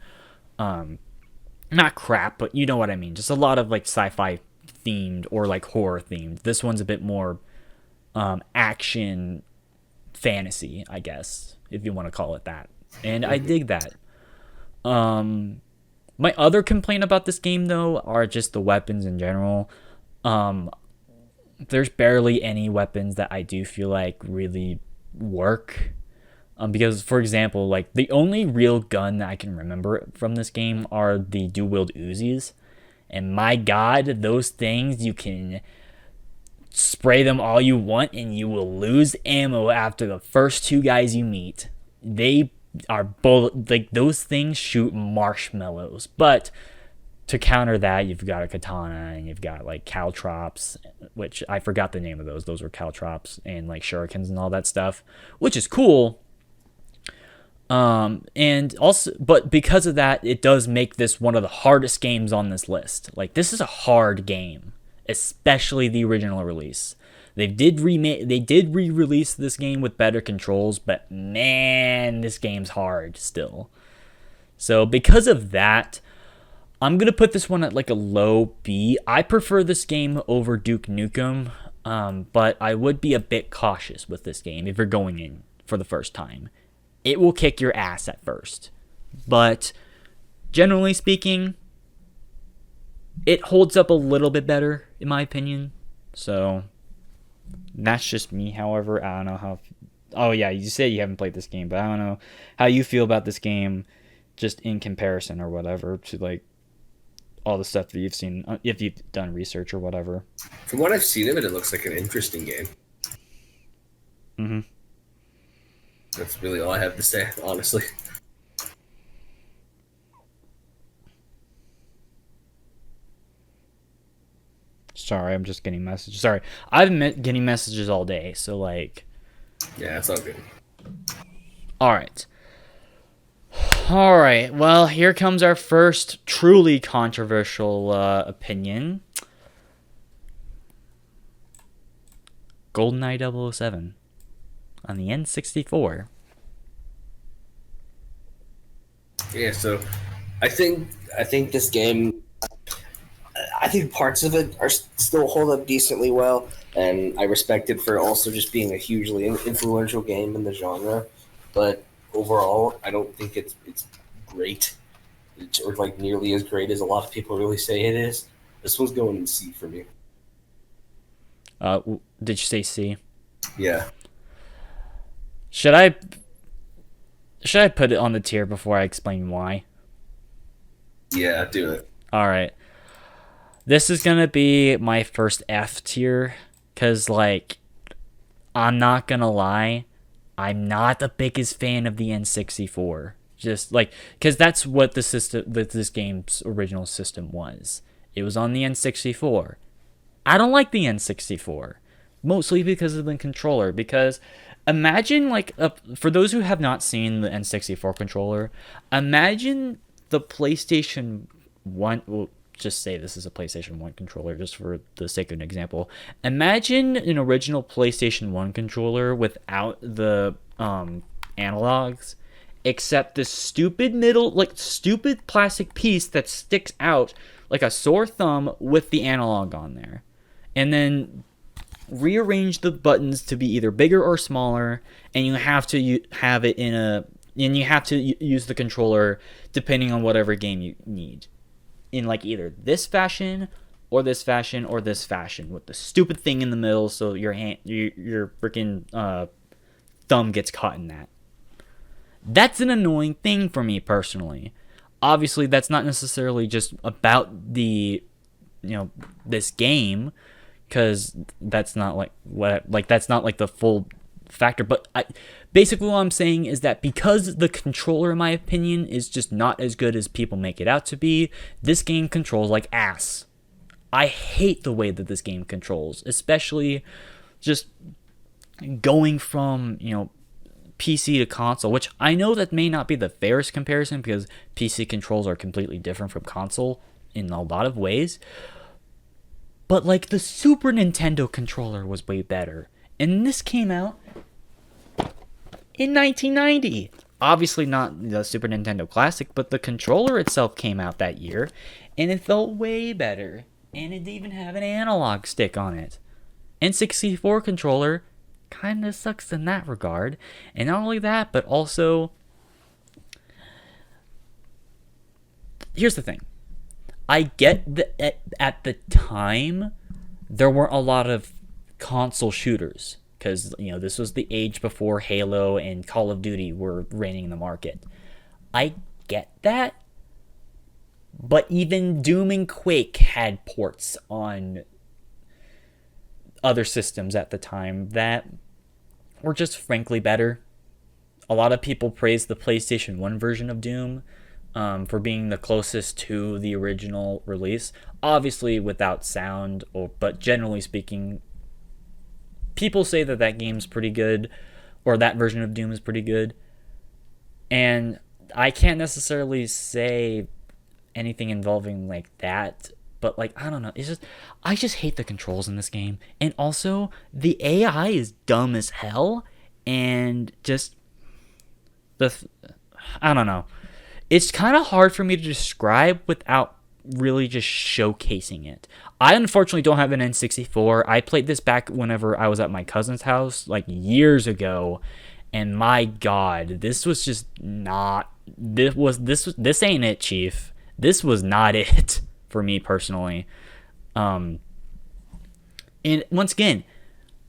Speaker 4: Not crap, but you know what I mean, just a lot of, like, sci-fi themed or, like, horror themed. This one's a bit more action fantasy, I guess, if you want to call it that, and I dig that. My other complaint about this game, though, are just the weapons in general. There's barely any weapons that I do feel like really work, because, for example, like, the only real gun that I can remember from this game are the dual-wield Uzis, And my god, those things, you can spray them all you want and you will lose ammo after the first 2 guys you meet. They are bullet, like those things shoot marshmallows. But to counter that, you've got a katana and you've got like caltrops, which I forgot the name of those. Those were caltrops, and like shurikens and all that stuff, which is cool. And also, but because of that, it does make this one of the hardest games on this list. Like, this is a hard game, especially the original release. They did re-release this game with better controls, but man, this game's hard still. So because of that, I'm gonna put this one at like a low B. I prefer this game over Duke Nukem, but I would be a bit cautious with this game if you're going in for the first time. It will kick your ass at first, but generally speaking, it holds up a little bit better in my opinion. So that's just me. However, I don't know how. Oh yeah, you say you haven't played this game, but I don't know how you feel about this game, just in comparison or whatever to like all the stuff that you've seen, if you've done research or whatever.
Speaker 3: From what I've seen of it, it looks like an interesting game.
Speaker 4: Mm-hmm.
Speaker 3: That's really all I have to say, honestly.
Speaker 4: Sorry, I'm just getting messages. Sorry, I've been getting messages all day, so like.
Speaker 3: Yeah, it's all good.
Speaker 4: All right. All right. Well, here comes our first truly controversial opinion. GoldenEye 007 on the N64.
Speaker 3: Yeah, so I think this game, I think parts of it are still hold up decently well, and I respect it for also just being a hugely influential game in the genre. But overall, I don't think it's great, or like nearly as great as a lot of people really say it is. This one's going in C for me.
Speaker 4: Did you say C?
Speaker 3: Yeah.
Speaker 4: Should I put it on the tier before I explain why?
Speaker 3: Yeah, do it.
Speaker 4: All right. This is going to be my first F tier cuz like I'm not going to lie, I'm not the biggest fan of the N64. Just like cuz that's what the system that this game's original system was. It was on the N64. I don't like the N64, mostly because of the controller. Because imagine, like, for those who have not seen the N64 controller, imagine the PlayStation 1. We'll just say this is a PlayStation 1 controller, just for the sake of an example. Imagine an original PlayStation 1 controller without the analogs, except this stupid stupid plastic piece that sticks out like a sore thumb with the analog on there. And then rearrange the buttons to be either bigger or smaller, and you have to have it and you have to use the controller depending on whatever game you need, in like either this fashion or this fashion or this fashion, with the stupid thing in the middle so your freaking thumb gets caught in that. That's an annoying thing for me personally. Obviously, that's not necessarily just about the this game, because that's not that's not like the full factor. But basically what I'm saying is that because the controller, in my opinion, is just not as good as people make it out to be, this game controls like ass. I hate the way that this game controls, especially just going from PC to console, which I know that may not be the fairest comparison because PC controls are completely different from console in a lot of ways. But like the Super Nintendo controller was way better. And this came out in 1990. Obviously not the Super Nintendo Classic, but the controller itself came out that year. And it felt way better. And it didn't even have an analog stick on it. N64 controller kind of sucks in that regard. And not only that, but also, here's the thing. I get that at the time, there weren't a lot of console shooters. Because, this was the age before Halo and Call of Duty were reigning in the market. I get that. But even Doom and Quake had ports on other systems at the time that were just frankly better. A lot of people praise the PlayStation 1 version of Doom for being the closest to the original release. Obviously without sound, but generally speaking, people say that that game's pretty good, or that version of Doom is pretty good. And I can't necessarily say anything involving like that, but like, I don't know, I just hate the controls in this game. And also the AI is dumb as hell, and just I don't know. It's kind of hard for me to describe without really just showcasing it. I unfortunately don't have an N64. I played this back whenever I was at my cousin's house like years ago, and my god, this was just not this ain't it, Chief. This was not it for me personally. And once again,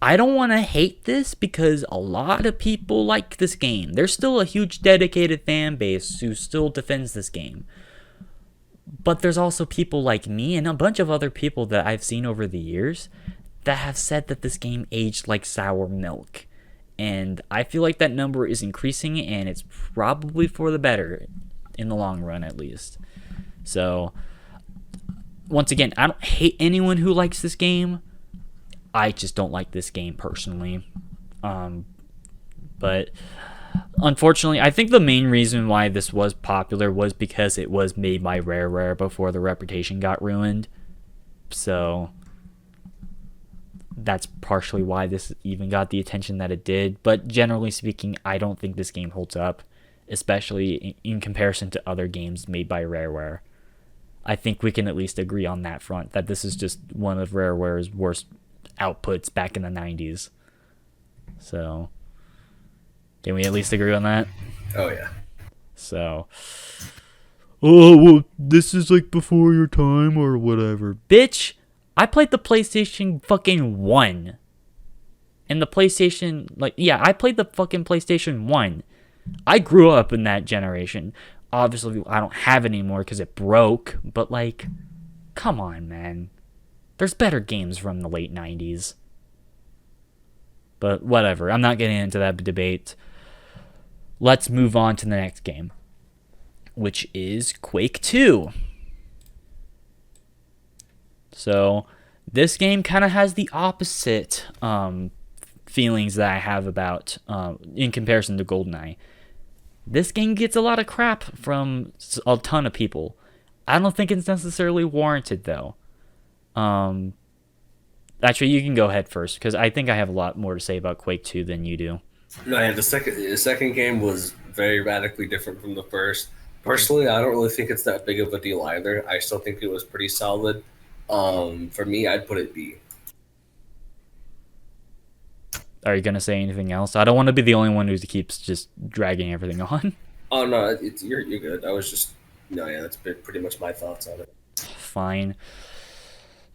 Speaker 4: I don't want to hate this because a lot of people like this game. There's still a huge dedicated fan base who still defends this game. But there's also people like me and a bunch of other people that I've seen over the years that have said that this game aged like sour milk. And I feel like that number is increasing, and it's probably for the better in the long run, at least. So, once again, I don't hate anyone who likes this game. I just don't like this game personally. But unfortunately, I think the main reason why this was popular was because it was made by Rare before the reputation got ruined. So that's partially why this even got the attention that it did. But generally speaking, I don't think this game holds up, especially in comparison to other games made by Rareware. I think we can at least agree on that front, that this is just one of Rareware's worst outputs back in the 90s. So, can we at least agree on that?
Speaker 3: Oh, yeah.
Speaker 4: So, oh, well, this is like before your time or whatever. Bitch, I played the PlayStation fucking 1. And the PlayStation, I played the fucking PlayStation 1. I grew up in that generation. Obviously, I don't have it anymore because it broke. But, come on, man. There's better games from the late 90s. But whatever. I'm not getting into that debate. Let's move on to the next game, which is Quake 2. So, this game kind of has the opposite feelings that I have about, in comparison to GoldenEye. This game gets a lot of crap from a ton of people. I don't think it's necessarily warranted, though. Actually, you can go ahead first, because I think I have a lot more to say about Quake 2 than you do.
Speaker 3: No, yeah, the second game was very radically different from the first. Personally, I don't really think it's that big of a deal either. I still think it was pretty solid. For me, I'd put it B.
Speaker 4: Are you gonna say anything else? I don't want to be the only one who keeps just dragging everything on.
Speaker 3: Oh no, you're good. I was just that's pretty much my thoughts on it.
Speaker 4: Fine.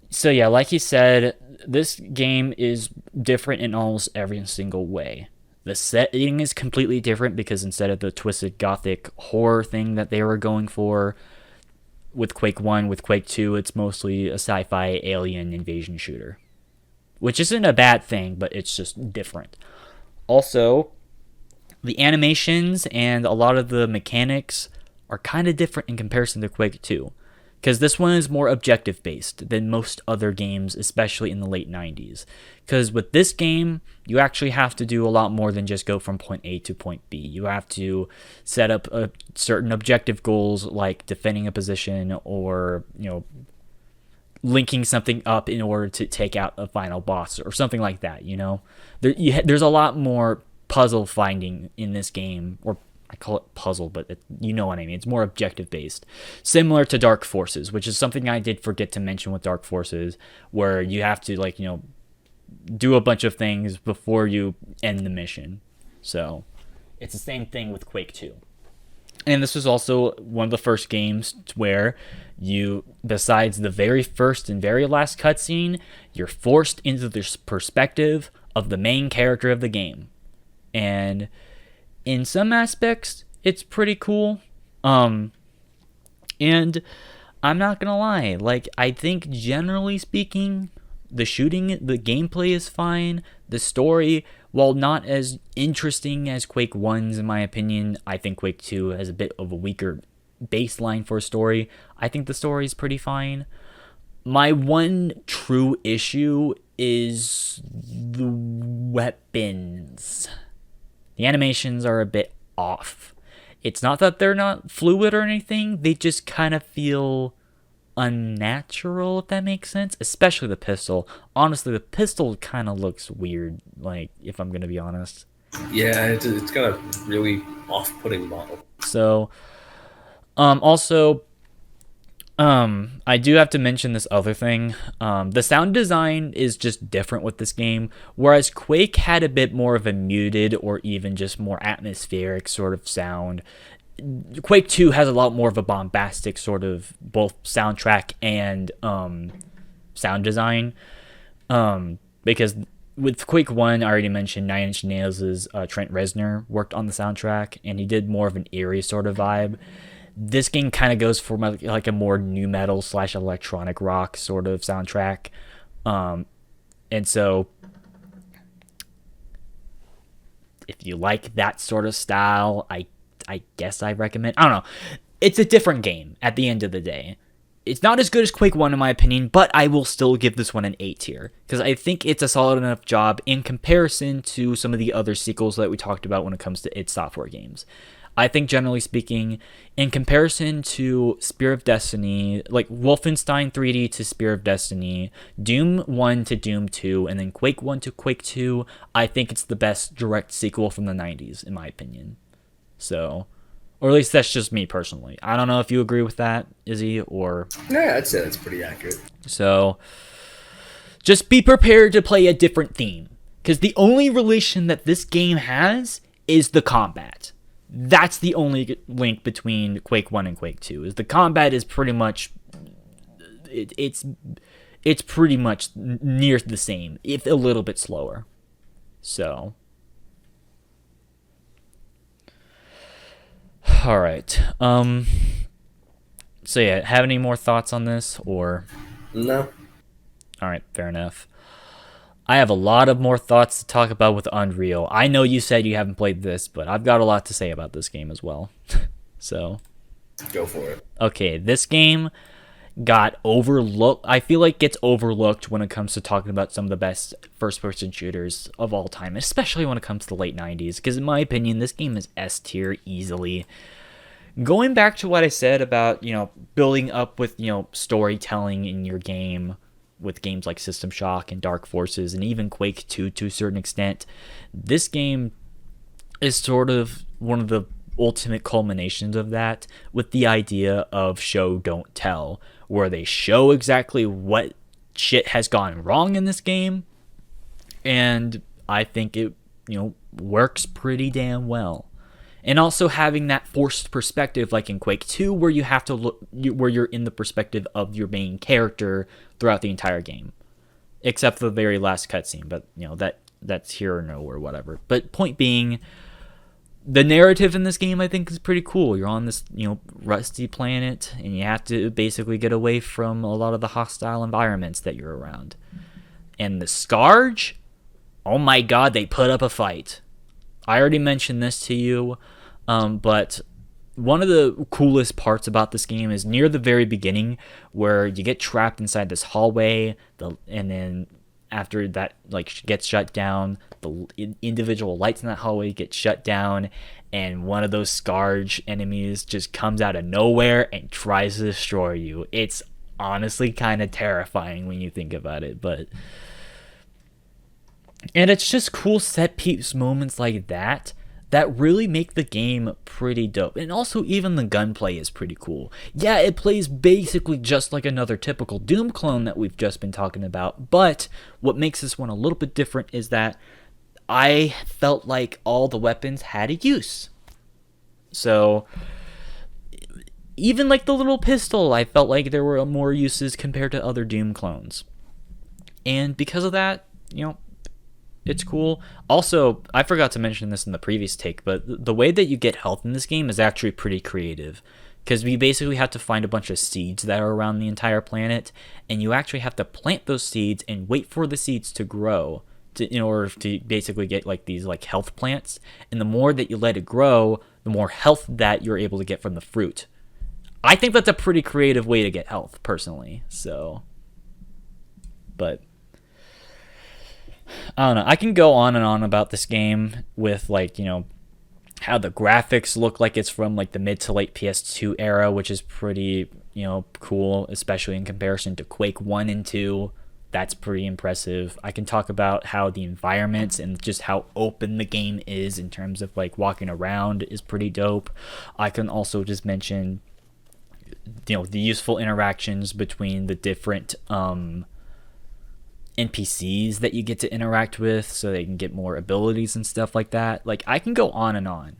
Speaker 4: So yeah, like he said, this game is different in almost every single way. The setting is completely different because instead of the twisted gothic horror thing that they were going for with Quake 1, with Quake 2, it's mostly a sci-fi alien invasion shooter. Which isn't a bad thing, but it's just different. Also, the animations and a lot of the mechanics are kind of different in comparison to Quake 2. Because this one is more objective-based than most other games, especially in the late 90s. Because with this game, you actually have to do a lot more than just go from point A to point B. You have to set up certain objective goals, like defending a position or, linking something up in order to take out a final boss or something like that, There's a lot more puzzle finding in this game, or I call it puzzle, but you know what I mean. It's more objective-based. Similar to Dark Forces, which is something I did forget to mention with Dark Forces, where you have to, do a bunch of things before you end the mission. So, it's the same thing with Quake 2. And this was also one of the first games where you, besides the very first and very last cutscene, you're forced into the perspective of the main character of the game. And in some aspects, it's pretty cool. And I'm not gonna lie. Like, I think generally speaking, the shooting, the gameplay is fine. The story, while not as interesting as Quake 1's, in my opinion, I think Quake 2 has a bit of a weaker baseline for a story. I think the story is pretty fine. My one true issue is the weapons. The animations are a bit off. It's not that they're not fluid or anything, they just kind of feel unnatural, if that makes sense. Especially the pistol. Honestly, the pistol kind of looks weird, like, if I'm going to be honest.
Speaker 3: Yeah, it's got a really off-putting model.
Speaker 4: So, also, I do have to mention this other thing. The sound design is just different with this game, whereas Quake had a bit more of a muted or even just more atmospheric sort of sound. Quake 2 has a lot more of a bombastic sort of both soundtrack and sound design. Because with Quake 1, I already mentioned 9 Inch Nails' Trent Reznor worked on the soundtrack, and he did more of an eerie sort of vibe. This game kind of goes for like a more nu metal / electronic rock sort of soundtrack. And so if you like that sort of style, I guess I recommend. I don't know. It's a different game at the end of the day. It's not as good as Quake 1 in my opinion, but I will still give this one an A tier because I think it's a solid enough job in comparison to some of the other sequels that we talked about when it comes to id Software games. I think generally speaking, in comparison to Spear of Destiny, like Wolfenstein 3D to Spear of Destiny, Doom 1 to Doom 2, and then Quake 1 to Quake 2, I think it's the best direct sequel from the 90s, in my opinion. So, or at least that's just me personally. I don't know if you agree with that, Izzy, or...
Speaker 3: Yeah, I'd say that's pretty accurate.
Speaker 4: So, just be prepared to play a different theme. Because the only relation that this game has is the combat. That's the only link between Quake 1 and Quake 2. Is the combat is pretty much... It's pretty much near the same, if a little bit slower. So... All right. So yeah, have any more thoughts on this or?
Speaker 3: No.
Speaker 4: All right, fair enough. I have a lot of more thoughts to talk about with Unreal. I know you said you haven't played this, but I've got a lot to say about this game as well. So,
Speaker 3: go for it.
Speaker 4: Okay, this game got overlooked. I feel like gets overlooked when it comes to talking about some of the best first-person shooters of all time, especially when it comes to the late 90s, because in my opinion, this game is S tier easily. Going back to what I said about, building up with, storytelling in your game with games like System Shock and Dark Forces and even Quake 2 to a certain extent, this game is sort of one of the ultimate culminations of that with the idea of show, don't tell, where they show exactly what shit has gone wrong in this game, and I think it, works pretty damn well. And also having that forced perspective, like in Quake 2, where you have to look, where you're in the perspective of your main character throughout the entire game, except for the very last cutscene. But that's here or nowhere, whatever. But point being, the narrative in this game, I think, is pretty cool. You're on this, rusty planet, and you have to basically get away from a lot of the hostile environments that you're around. And the Scourge, oh my god, they put up a fight. I already mentioned this to you, but one of the coolest parts about this game is near the very beginning, where you get trapped inside this hallway, and then after that gets shut down, the individual lights in that hallway get shut down, and one of those Scourge enemies just comes out of nowhere and tries to destroy you. It's honestly kind of terrifying when you think about it, and it's just cool set piece moments like that really make the game pretty dope. And also even the gunplay is pretty cool. Yeah, it plays basically just like another typical Doom clone that we've just been talking about, but what makes this one a little bit different is that I felt like all the weapons had a use. So even like the little pistol, I felt like there were more uses compared to other Doom clones. And because of that, it's cool. Also, I forgot to mention this in the previous take, but the way that you get health in this game is actually pretty creative. because we basically have to find a bunch of seeds that are around the entire planet, and you actually have to plant those seeds and wait for the seeds to grow in order to basically get like these like health plants. And the more that you let it grow, the more health that you're able to get from the fruit. I think that's a pretty creative way to get health, personally. So, but I don't know. I can go on and on about this game with like, how the graphics look like it's from like the mid to late PS2 era, which is pretty, cool, especially in comparison to Quake 1 and 2. That's pretty impressive. I can talk about how the environments and just how open the game is in terms of like walking around is pretty dope. I can also just mention, the useful interactions between the different NPCs that you get to interact with so they can get more abilities and stuff like that. Like, I can go on and on.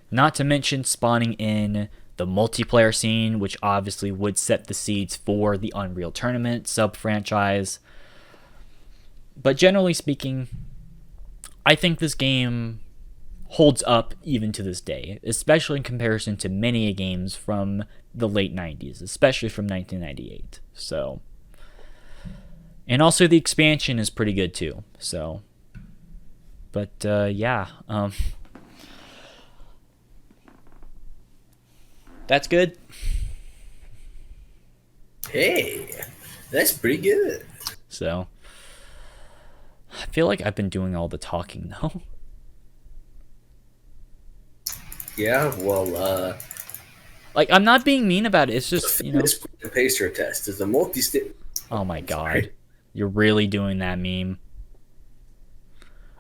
Speaker 4: Not to mention spawning in the multiplayer scene, which obviously would set the seeds for the Unreal Tournament sub-franchise. But generally speaking, I think this game holds up even to this day, especially in comparison to many games from the late 90s, especially from 1998. So, and also the expansion is pretty good too. So, but yeah, that's good.
Speaker 3: Hey, that's pretty good.
Speaker 4: So, I feel like I've been doing all the talking though.
Speaker 3: Yeah, well,
Speaker 4: like, I'm not being mean about it. It's just,
Speaker 3: this pacer test is a multi-state.
Speaker 4: Oh my god. You're really doing that meme.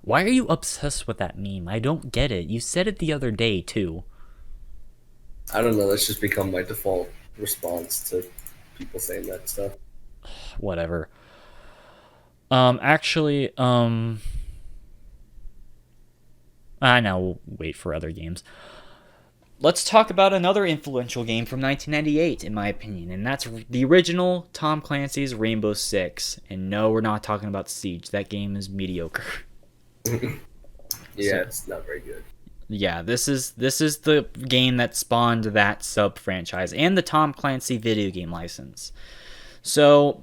Speaker 4: Why are you obsessed with that meme? I don't get it. You said it the other day, too.
Speaker 3: I don't know. That's just become my default response to people saying that stuff.
Speaker 4: Whatever. Actually, I know. We'll wait for other games. Let's talk about another influential game from 1998, in my opinion, and that's the original Tom Clancy's Rainbow Six. And no, we're not talking about Siege. That game is mediocre.
Speaker 3: It's not very good.
Speaker 4: Yeah, this is the game that spawned that sub-franchise and the Tom Clancy video game license. So,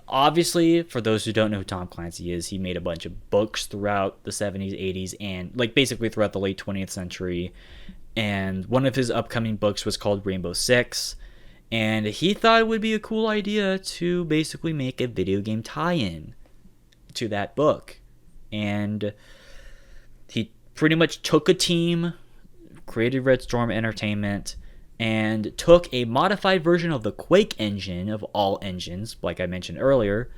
Speaker 4: obviously, for those who don't know who Tom Clancy is, he made a bunch of books throughout the 70s, 80s, and like basically throughout the late 20th century. And one of his upcoming books was called Rainbow Six, and he thought it would be a cool idea to basically make a video game tie-in to that book. And he pretty much took a team, created Red Storm Entertainment, and took a modified version of the Quake engine of all engines, like I mentioned earlier,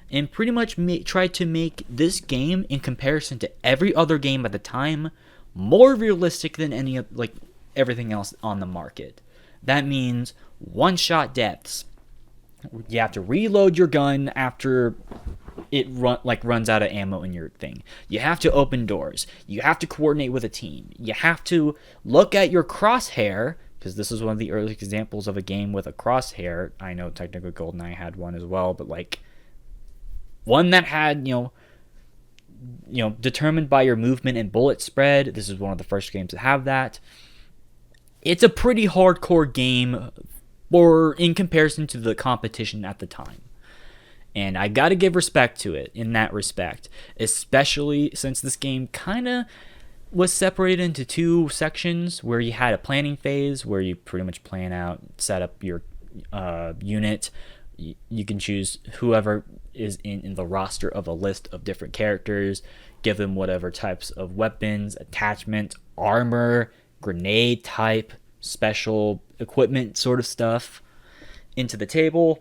Speaker 4: and pretty much tried to make this game, in comparison to every other game at the time, more realistic than everything else on the market. That means one-shot deaths. You have to reload your gun after it runs out of ammo in your thing. You have to open doors. You have to coordinate with a team. You have to look at your crosshair, because this is one of the early examples of a game with a crosshair. I know technically GoldenEye had one as well, but like one that had, determined by your movement and bullet spread. This is one of the first games to have that. It's a pretty hardcore game in comparison to the competition at the time. And I gotta give respect to it in that respect, especially since this game kind of was separated into two sections, where you had a planning phase where you pretty much plan out, set up your unit. You can choose whoever is in the roster of a list of different characters, give them whatever types of weapons, attachment, armor, grenade type, special equipment sort of stuff into the table.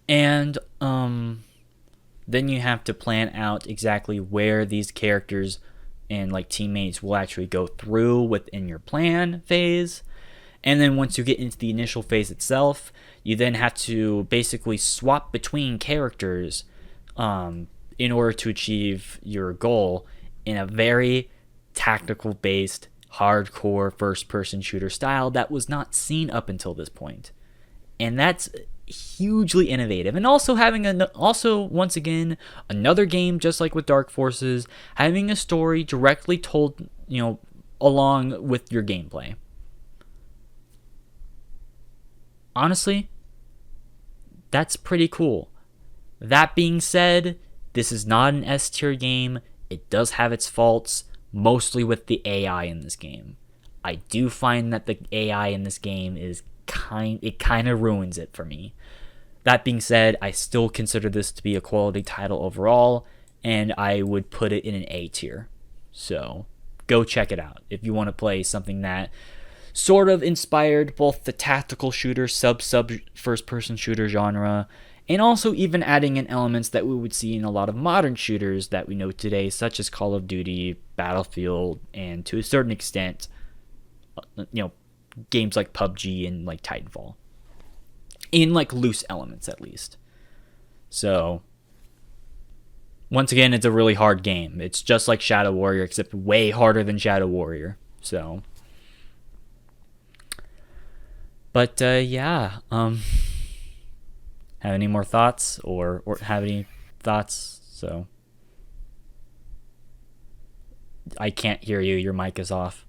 Speaker 4: And then you have to plan out exactly where these characters and like teammates will actually go through within your plan phase. And then once you get into the initial phase itself, you then have to basically swap between characters in order to achieve your goal in a very tactical-based, hardcore first-person shooter style that was not seen up until this point. And that's hugely innovative. And also once again, another game just like with Dark Forces, having a story directly told, along with your gameplay. honestly, that's pretty cool. That being said, this is not an S tier game. It does have its faults, mostly with the AI in this game. I do find that the AI in this game is kind of ruins it for me. That being said, I still consider this to be a quality title overall, and I would put it in an A tier. So go check it out if you want to play something that sort of inspired both the tactical shooter, sub first person shooter genre, and also even adding in elements that we would see in a lot of modern shooters that we know today, such as Call of Duty, Battlefield, and to a certain extent, games like PUBG and like Titanfall. In like loose elements at least. So once again, it's a really hard game. It's just like SlytheWarrior, except way harder than SlytheWarrior. So but yeah, have any more thoughts or have any thoughts? So I can't hear you. Your mic is off.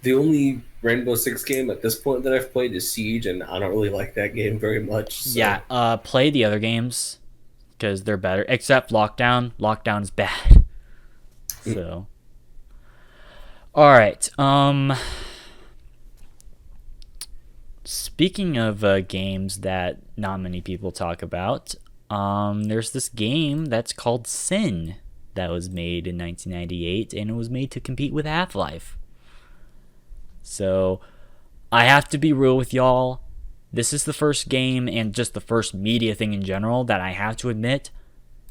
Speaker 3: The only Rainbow Six game at this point that I've played is Siege, and I don't really like that game very much. So.
Speaker 4: Yeah, play the other games because they're better. Except Lockdown. Lockdown's bad. So, all right. Speaking of games that not many people talk about, there's this game that's called Sin that was made in 1998, and it was made to compete with Half-Life. So, I have to be real with y'all. This is the first game and just the first media thing in general that I have to admit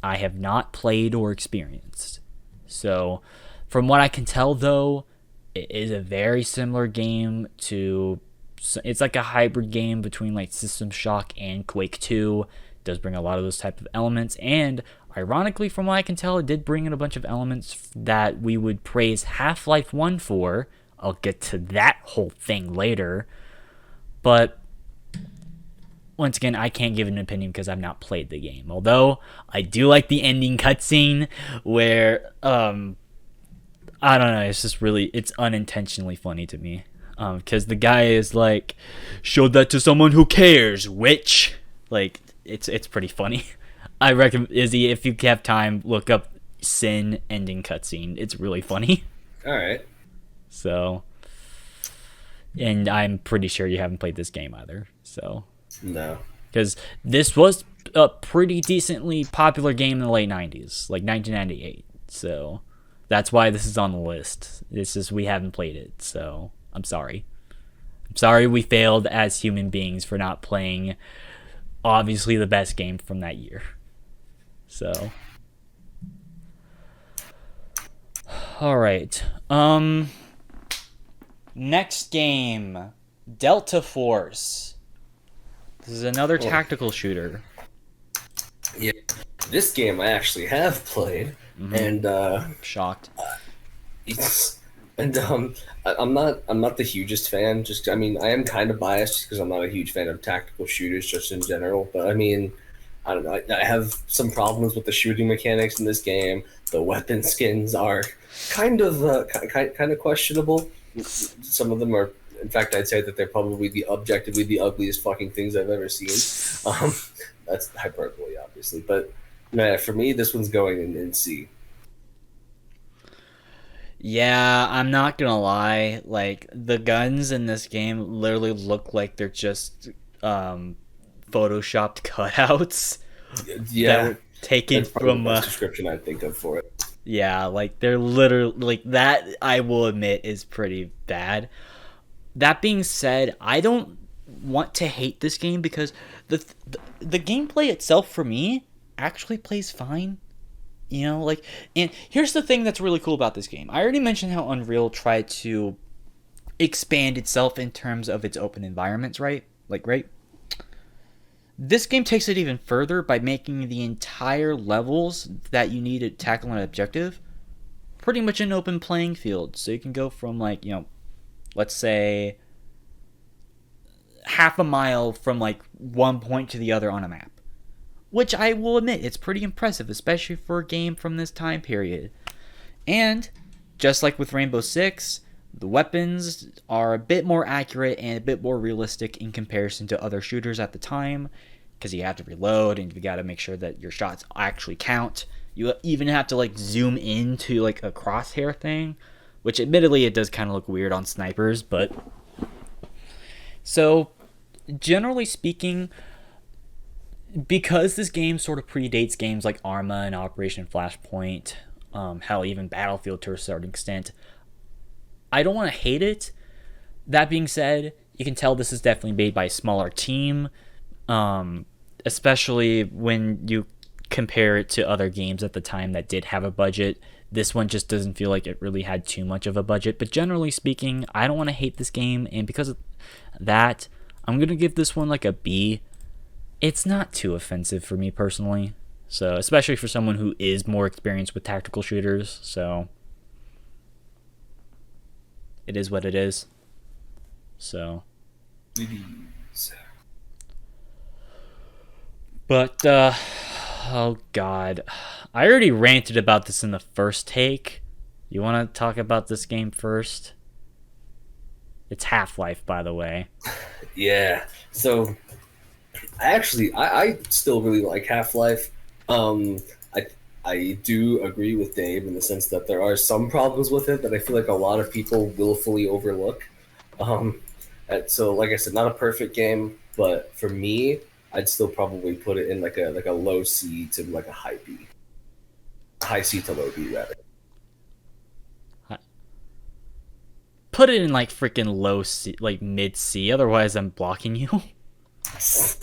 Speaker 4: I have not played or experienced. So, from what I can tell though, it is a very similar game to... It's like a hybrid game between like System Shock and Quake 2. It does bring a lot of those type of elements, and ironically, from what I can tell, it did bring in a bunch of elements that we would praise Half-Life 1 for. I'll get to that whole thing later. But once again, I can't give an opinion because I've not played the game. Although I do like the ending cutscene where I don't know, it's just really, it's unintentionally funny to me. Because the guy is like, showed that to someone who cares, witch. Like, it's pretty funny. I recommend, Izzy, if you have time, look up Sin ending cutscene. It's really funny.
Speaker 3: All right.
Speaker 4: So, and I'm pretty sure you haven't played this game either. So,
Speaker 3: no.
Speaker 4: Because this was a pretty decently popular game in the late 90s, like 1998. So, that's why this is on the list. It's just we haven't played it, so... I'm sorry. I'm sorry we failed as human beings for not playing obviously the best game from that year. So. Alright. Next game. Delta Force. This is another tactical shooter.
Speaker 3: Yeah. This game I actually have played. Mm-hmm. And
Speaker 4: shocked.
Speaker 3: And I'm not the hugest fan. I am kind of biased because I'm not a huge fan of tactical shooters just in general. But I mean, I don't know. I have some problems with the shooting mechanics in this game. The weapon skins are kind of questionable. Some of them are. In fact, I'd say that they're probably objectively the ugliest fucking things I've ever seen. That's hyperbole, obviously, but for me, this one's going in C.
Speaker 4: Yeah, I'm not gonna lie. Like, the guns in this game literally look like they're just photoshopped cutouts.
Speaker 3: Yeah,
Speaker 4: that were taken from
Speaker 3: the best description I think of for it.
Speaker 4: Yeah, like they're literally like that. I will admit is pretty bad. That being said, I don't want to hate this game because the gameplay itself for me actually plays fine. You know, like, and here's the thing that's really cool about this game. I already mentioned how Unreal tried to expand itself in terms of its open environments, right? Like, right? This game takes it even further by making the entire levels that you need to tackle an objective pretty much an open playing field. So you can go from, like, you know, let's say half a mile from, like, one point to the other on a map. Which I will admit, it's pretty impressive, especially for a game from this time period. And, just like with Rainbow Six, The weapons are a bit more accurate and a bit more realistic in comparison to other shooters at the time, because you have to reload and you got to make sure that your shots actually count. You even have to like zoom into like a crosshair thing, which admittedly it does kind of look weird on snipers, but so generally speaking, because this game sort of predates games like Arma and Operation Flashpoint, hell, even Battlefield to a certain extent, I don't want to hate it. That being said, you can tell this is definitely made by a smaller team, especially when you compare it to other games at the time that did have a budget. This one just doesn't feel like it really had too much of a budget. But generally speaking, I don't want to hate this game, and because of that, I'm going to give this one like a B. It's not too offensive for me personally, so especially for someone who is more experienced with tactical shooters, so it is what it is. So but oh god, I already ranted about this in the first take. You want to talk about this game first? It's Half-Life, by the way.
Speaker 3: Yeah. So I still really like Half-Life. I do agree with Dave in the sense that there are some problems with it that I feel like a lot of people willfully overlook. So like I said, not a perfect game, but for me, I'd still probably put it in like a low C to like a high B. High C to low B rather.
Speaker 4: Put it in like freaking low C, like mid C, otherwise I'm blocking you. Is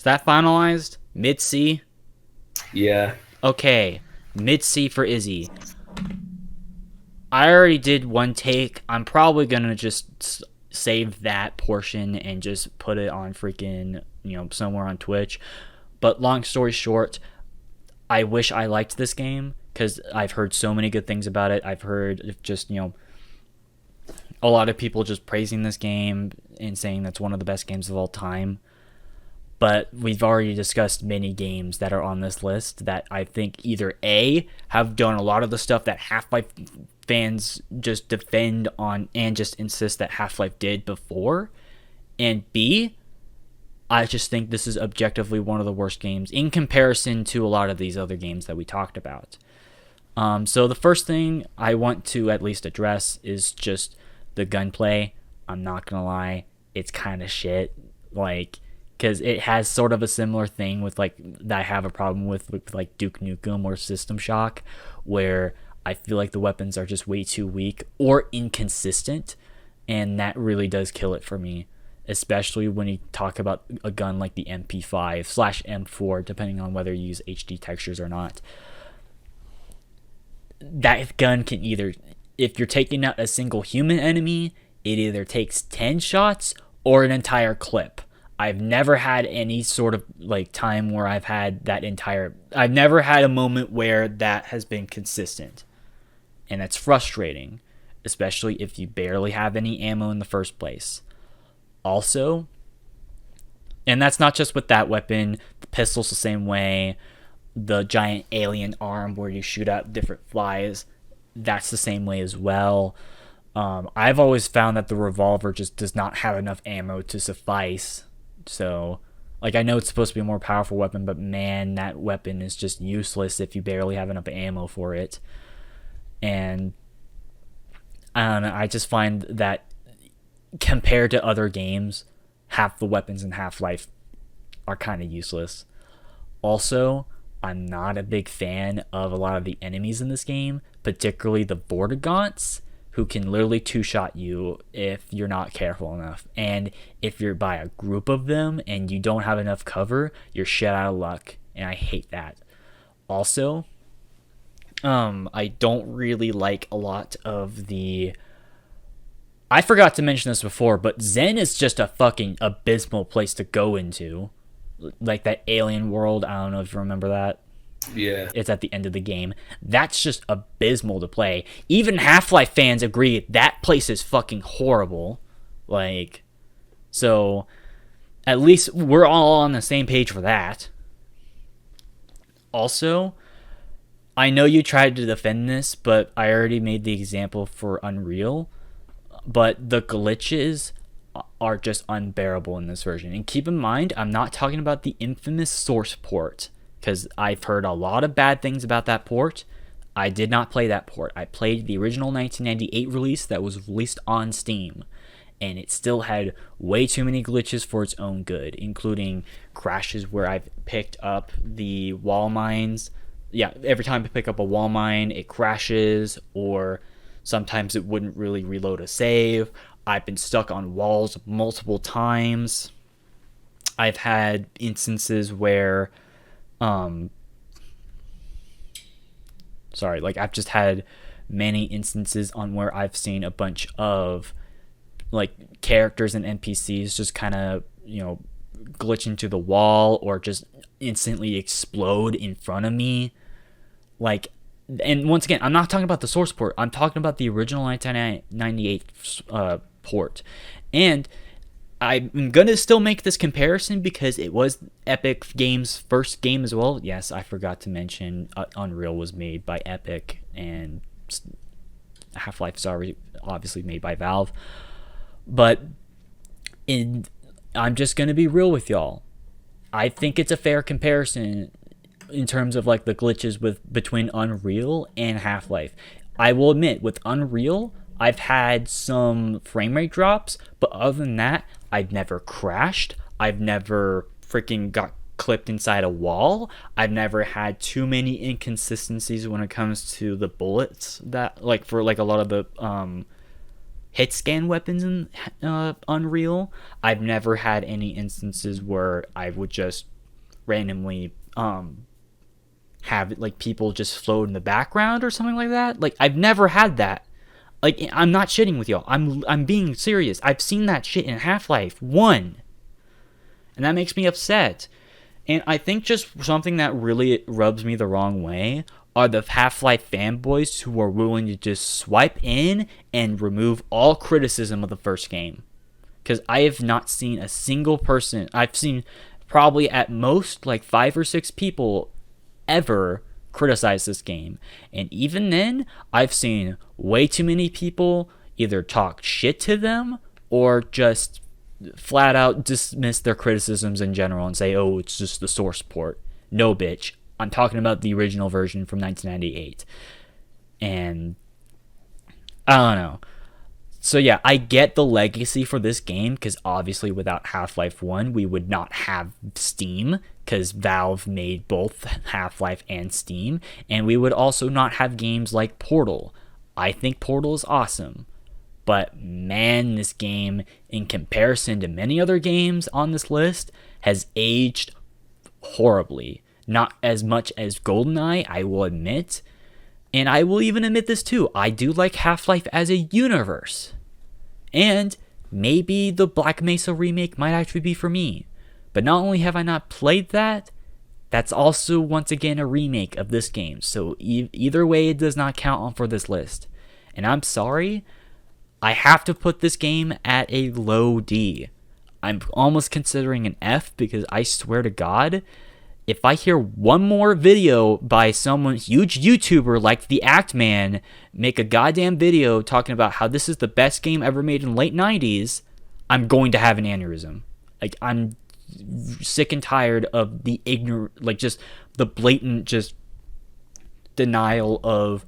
Speaker 4: that finalized? Mid C?
Speaker 3: Yeah.
Speaker 4: Okay, mid C for Izzy. I already did one take. I'm probably gonna just save that portion and just put it on freaking, somewhere on Twitch. But long story short, I wish I liked this game because I've heard so many good things about it. I've heard just, a lot of people just praising this game and saying that's one of the best games of all time. But we've already discussed many games that are on this list that I think either A, have done a lot of the stuff that Half-Life fans just defend on and just insist that Half-Life did before, and B, I just think this is objectively one of the worst games in comparison to a lot of these other games that we talked about. So the first thing I want to at least address is just the gunplay. I'm not gonna lie, it's kind of shit. Like, because it has sort of a similar thing with like that I have a problem with like Duke Nukem or System Shock, where I feel like the weapons are just way too weak or inconsistent, and that really does kill it for me, especially when you talk about a gun like the MP5/M4, depending on whether you use HD textures or not. That gun can either, if you're taking out a single human enemy, it either takes 10 shots or an entire clip. I've never had any sort of like time where I've never had a moment where that has been consistent. And that's frustrating, especially if you barely have any ammo in the first place. Also, and that's not just with that weapon, the pistol's the same way, the giant alien arm where you shoot out different flies, that's the same way as well. I've always found that the revolver just does not have enough ammo to suffice. So, like, I know it's supposed to be a more powerful weapon, but man, that weapon is just useless if you barely have enough ammo for it. And I don't know, I just find that compared to other games, half the weapons in Half-Life are kind of useless. Also, I'm not a big fan of a lot of the enemies in this game, particularly the Vortigaunts, who can literally two-shot you if you're not careful enough. And if you're by a group of them and you don't have enough cover, you're shit out of luck, and I hate that. Also, I don't really like a lot of the... I forgot to mention this before, but Zen is just a fucking abysmal place to go into. Like that alien world, I don't know if you remember that.
Speaker 3: Yeah.
Speaker 4: It's at the end of the game. That's just abysmal to play. Even Half-Life fans agree that place is fucking horrible. Like, so at least we're all on the same page for that. Also, I know you tried to defend this, but I already made the example for Unreal. But the glitches are just unbearable in this version. And keep in mind, I'm not talking about the infamous source port, because I've heard a lot of bad things about that port. I did not play that port. I played the original 1998 release that was released on Steam, and it still had way too many glitches for its own good, including crashes where I've picked up the wall mines. Yeah, every time I pick up a wall mine, it crashes, or sometimes it wouldn't really reload a save. I've been stuck on walls multiple times. I've had instances where, I've just had many instances on where I've seen a bunch of, like, characters and NPCs just kind of, glitch into the wall or just instantly explode in front of me. Like, and once again, I'm not talking about the source port. I'm talking about the original 1998 port. And I'm going to still make this comparison because it was Epic Games' first game as well. Yes, I forgot to mention Unreal was made by Epic, and Half-Life is obviously made by Valve. But I'm just going to be real with y'all. I think it's a fair comparison in terms of like the glitches between Unreal and Half-Life. I will admit, with Unreal, I've had some frame rate drops, but other than that, I've never crashed. I've never freaking got clipped inside a wall. I've never had too many inconsistencies when it comes to the bullets that, like, for like a lot of the hit scan weapons in Unreal. I've never had any instances where I would just randomly have like people just float in the background or something like that. Like, I've never had that. Like, I'm not shitting with y'all. I'm being serious. I've seen that shit in Half-Life 1. And that makes me upset. And I think just something that really rubs me the wrong way are the Half-Life fanboys who are willing to just swipe in and remove all criticism of the first game. Because I have not seen a single person. I've seen probably at most like 5 or 6 people ever criticize this game, and even then I've seen way too many people either talk shit to them or just flat out dismiss their criticisms in general and say, oh, it's just the source port. No, bitch, I'm talking about the original version from 1998. And I don't know. So yeah, I get the legacy for this game, because obviously without Half-Life 1 we would not have Steam, because Valve made both Half-Life and Steam, and we would also not have games like Portal. I think Portal is awesome, but man, this game, in comparison to many other games on this list, has aged horribly. Not as much as GoldenEye, I will admit, and I will even admit this too, I do like Half-Life as a universe. And maybe the Black Mesa remake might actually be for me. But not only have I not played that, that's also once again a remake of this game. So either way, it does not count on for this list. And I'm sorry, I have to put this game at a low D. I'm almost considering an F, because I swear to God, if I hear one more video by someone, huge YouTuber like the Act Man, make a goddamn video talking about how this is the best game ever made in the late 90s, I'm going to have an aneurysm. Like, I'm sick and tired of the just the blatant just denial of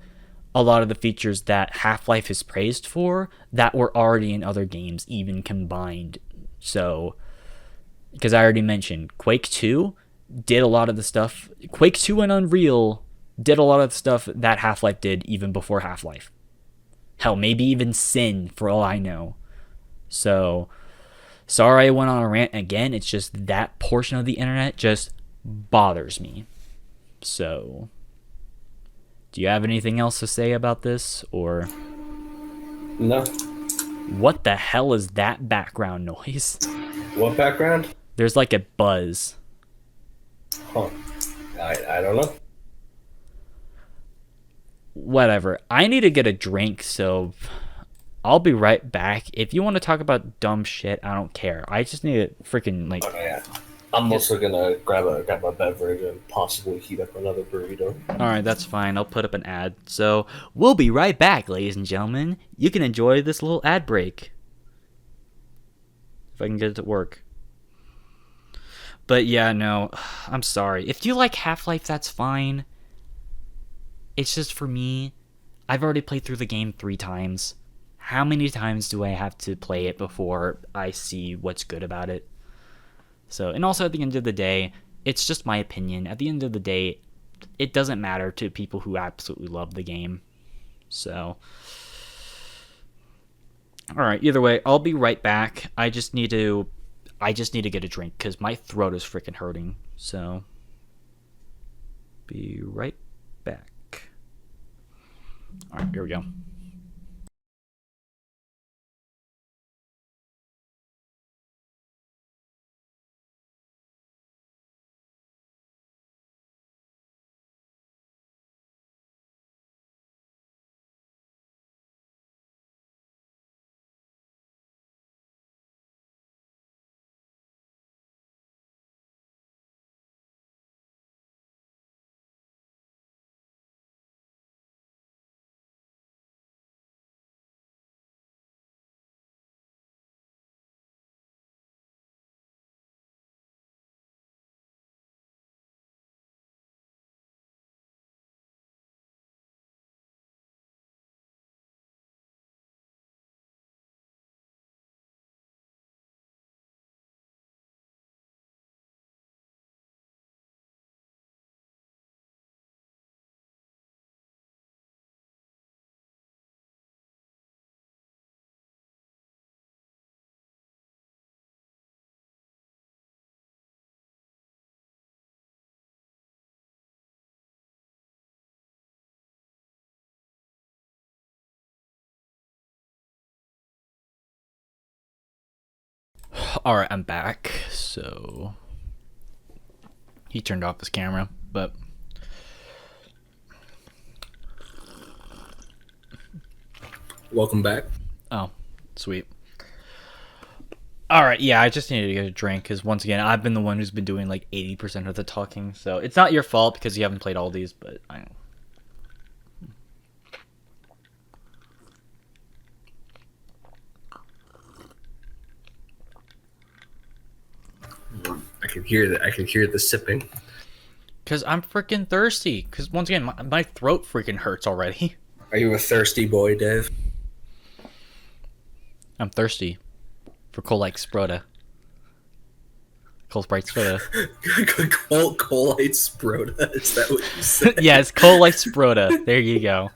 Speaker 4: a lot of the features that Half-Life is praised for that were already in other games, even combined. So, because I already mentioned, Quake 2 did a lot of the stuff. Quake 2 and Unreal did a lot of the stuff that Half-Life did even before Half-Life. Hell, maybe even Sin, for all I know. So, sorry I went on a rant again. It's just that portion of the internet just bothers me. So, do you have anything else to say about this, or?
Speaker 3: No.
Speaker 4: What the hell is that background noise?
Speaker 3: What background?
Speaker 4: There's like a buzz.
Speaker 3: Huh. I don't know.
Speaker 4: Whatever. I need to get a drink, so I'll be right back. If you want to talk about dumb shit, I don't care. I just need to freaking, like...
Speaker 3: Oh, yeah. I'm also gonna grab a beverage and possibly heat up another burrito.
Speaker 4: Alright, that's fine. I'll put up an ad. So, we'll be right back, ladies and gentlemen. You can enjoy this little ad break. If I can get it to work. But yeah, no, I'm sorry. If you like Half-Life, that's fine. It's just for me, I've already played through the game 3 times. How many times do I have to play it before I see what's good about it? So, and also at the end of the day, it's just my opinion. At the end of the day, it doesn't matter to people who absolutely love the game. So, alright, either way, I'll be right back. I just need to get a drink because my throat is freaking hurting. So, be right back. Alright, here we go. Alright, I'm back. So, he turned off his camera, but
Speaker 3: Welcome back.
Speaker 4: oh, sweet. Alright, yeah, I just needed to get a drink because once again, I've been the one who's been doing like 80% of the talking. So, it's not your fault because you haven't played all these, but I know.
Speaker 3: I can hear that. I can hear the sipping.
Speaker 4: Because I'm freaking thirsty. Because once again, my throat freaking hurts already.
Speaker 3: Are you a thirsty boy, Dave?
Speaker 4: I'm thirsty for Colite Sprota. Cold Sprite Soda.
Speaker 3: Colite Sprota. Is that what you said?
Speaker 4: Yes, Colite Sprota. There you go.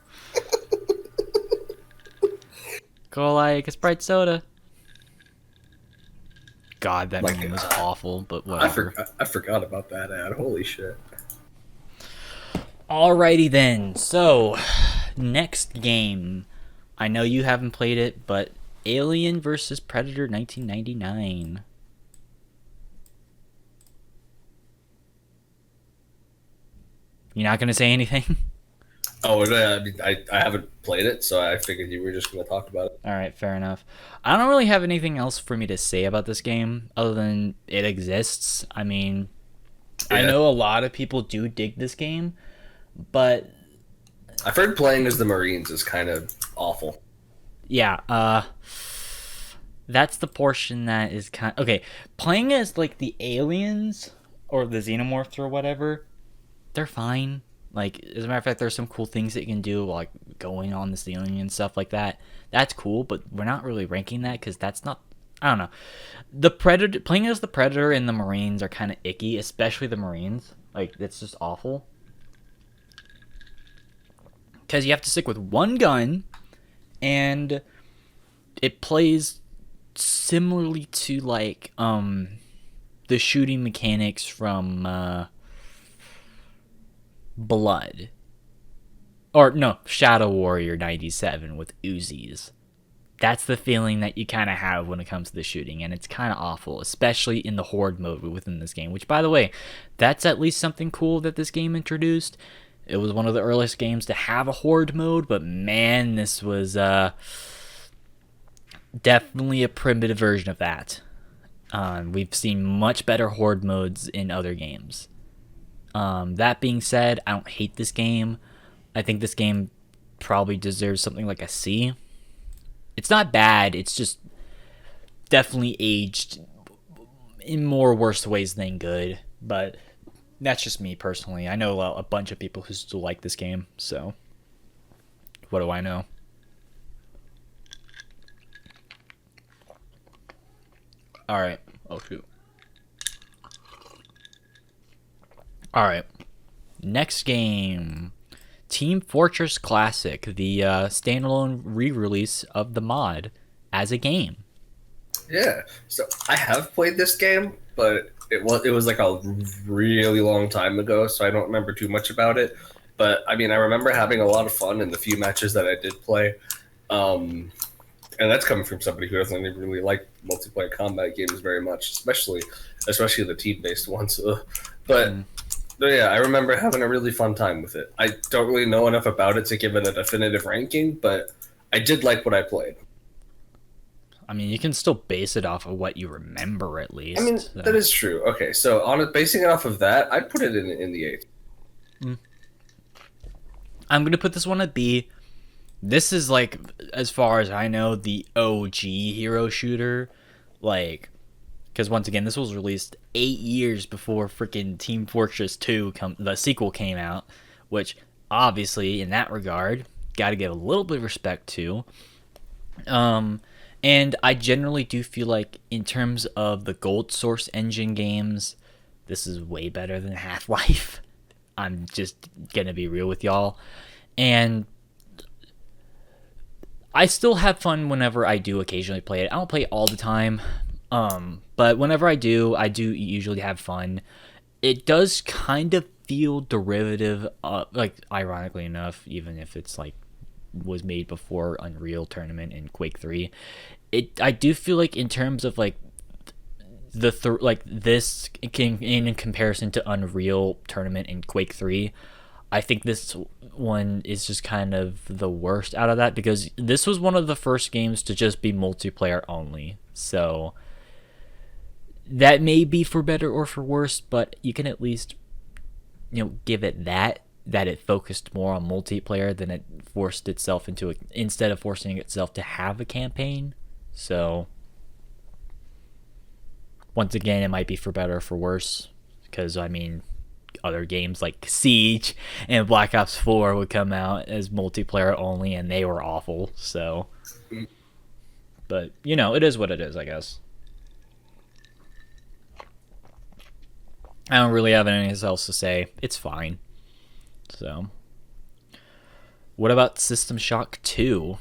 Speaker 4: Colite Sprite Soda. God, that meme was awful, but whatever.
Speaker 3: I forgot about that ad. Holy shit.
Speaker 4: Alrighty then. So, next game. I know you haven't played it, but Alien vs. Predator 1999. You're not going to say anything?
Speaker 3: Oh, I mean, I haven't played it, so I figured you were just going to talk about it.
Speaker 4: Alright, fair enough. I don't really have anything else for me to say about this game, other than it exists. I mean, yeah. I know a lot of people do dig this game, but
Speaker 3: I've heard playing as the Marines is kind of awful.
Speaker 4: Yeah, that's the portion that is kind of... Okay, playing as, like, the aliens, or the xenomorphs or whatever, they're fine. Like, as a matter of fact, there's some cool things that you can do, like going on this alien and stuff like that. That's cool, but we're not really ranking that because that's not... I don't know. The Predator... Playing as the Predator and the Marines are kind of icky, especially the Marines. Like, it's just awful. Because you have to stick with one gun, and it plays similarly to, like, the shooting mechanics from, Blood. Or, no, SlytheWarrior 97 with Uzis. That's the feeling that you kind of have when it comes to the shooting, and it's kind of awful, especially in the Horde mode within this game, which, by the way, that's at least something cool that this game introduced. It was one of the earliest games to have a Horde mode, but man, this was definitely a primitive version of that. We've seen much better horde modes in other games. That being said, I don't hate this game. I think this game probably deserves something like a C. It's not bad. It's just definitely aged in more worse ways than good. But that's just me personally. I know a bunch of people who still like this game. So what do I know? All right. Oh, shoot. All right. Next game. Team Fortress Classic, the standalone re-release of the mod as a game.
Speaker 3: Yeah. So I have played this game, but it was like a really long time ago, so I don't remember too much about it. But I mean, I remember having a lot of fun in the few matches that I did play. And that's coming from somebody who doesn't even really like multiplayer combat games very much, especially the team-based ones. But yeah, I remember having a really fun time with it. I don't really know enough about it to give it a definitive ranking, but I did like what I played.
Speaker 4: I mean, you can still base it off of what you remember, at least.
Speaker 3: I mean,
Speaker 4: so.
Speaker 3: that is true. Okay, so basing it off of that, I'd put it in the 8.
Speaker 4: I'm going to put this one at B. This is, like, as far as I know, the OG hero shooter. Like, because once again, this was released 8 years before freaking Team Fortress 2, the sequel, came out. Which, obviously, in that regard, got to give a little bit of respect to. And I generally do feel like, in terms of the Gold Source engine games, this is way better than Half-Life. I'm just going to be real with y'all. And I still have fun whenever I do occasionally play it. I don't play it all the time, but whenever I do usually have fun. It does kind of feel derivative, like, ironically enough, even if it's like was made before Unreal Tournament and Quake 3. I do feel like, in terms of like this in comparison to Unreal Tournament and Quake 3, I think this one is just kind of the worst out of that, because this was one of the first games to just be multiplayer only. So that may be for better or for worse, but you can at least, give it that it focused more on multiplayer than it forced itself into instead of forcing itself to have a campaign. So once again, it might be for better or for worse, because I mean, other games like Siege and Black Ops 4 would come out as multiplayer only, and they were awful. So, but it is what it is, I guess. I don't really have anything else to say. It's fine. So, what about System Shock 2?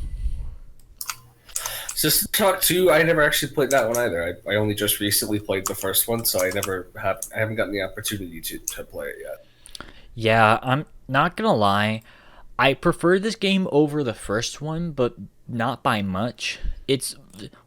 Speaker 3: System Shock 2, I never actually played that one either. I only just recently played the first one, so I haven't gotten the opportunity to play it yet.
Speaker 4: Yeah, I'm not gonna lie. I prefer this game over the first one, but not by much.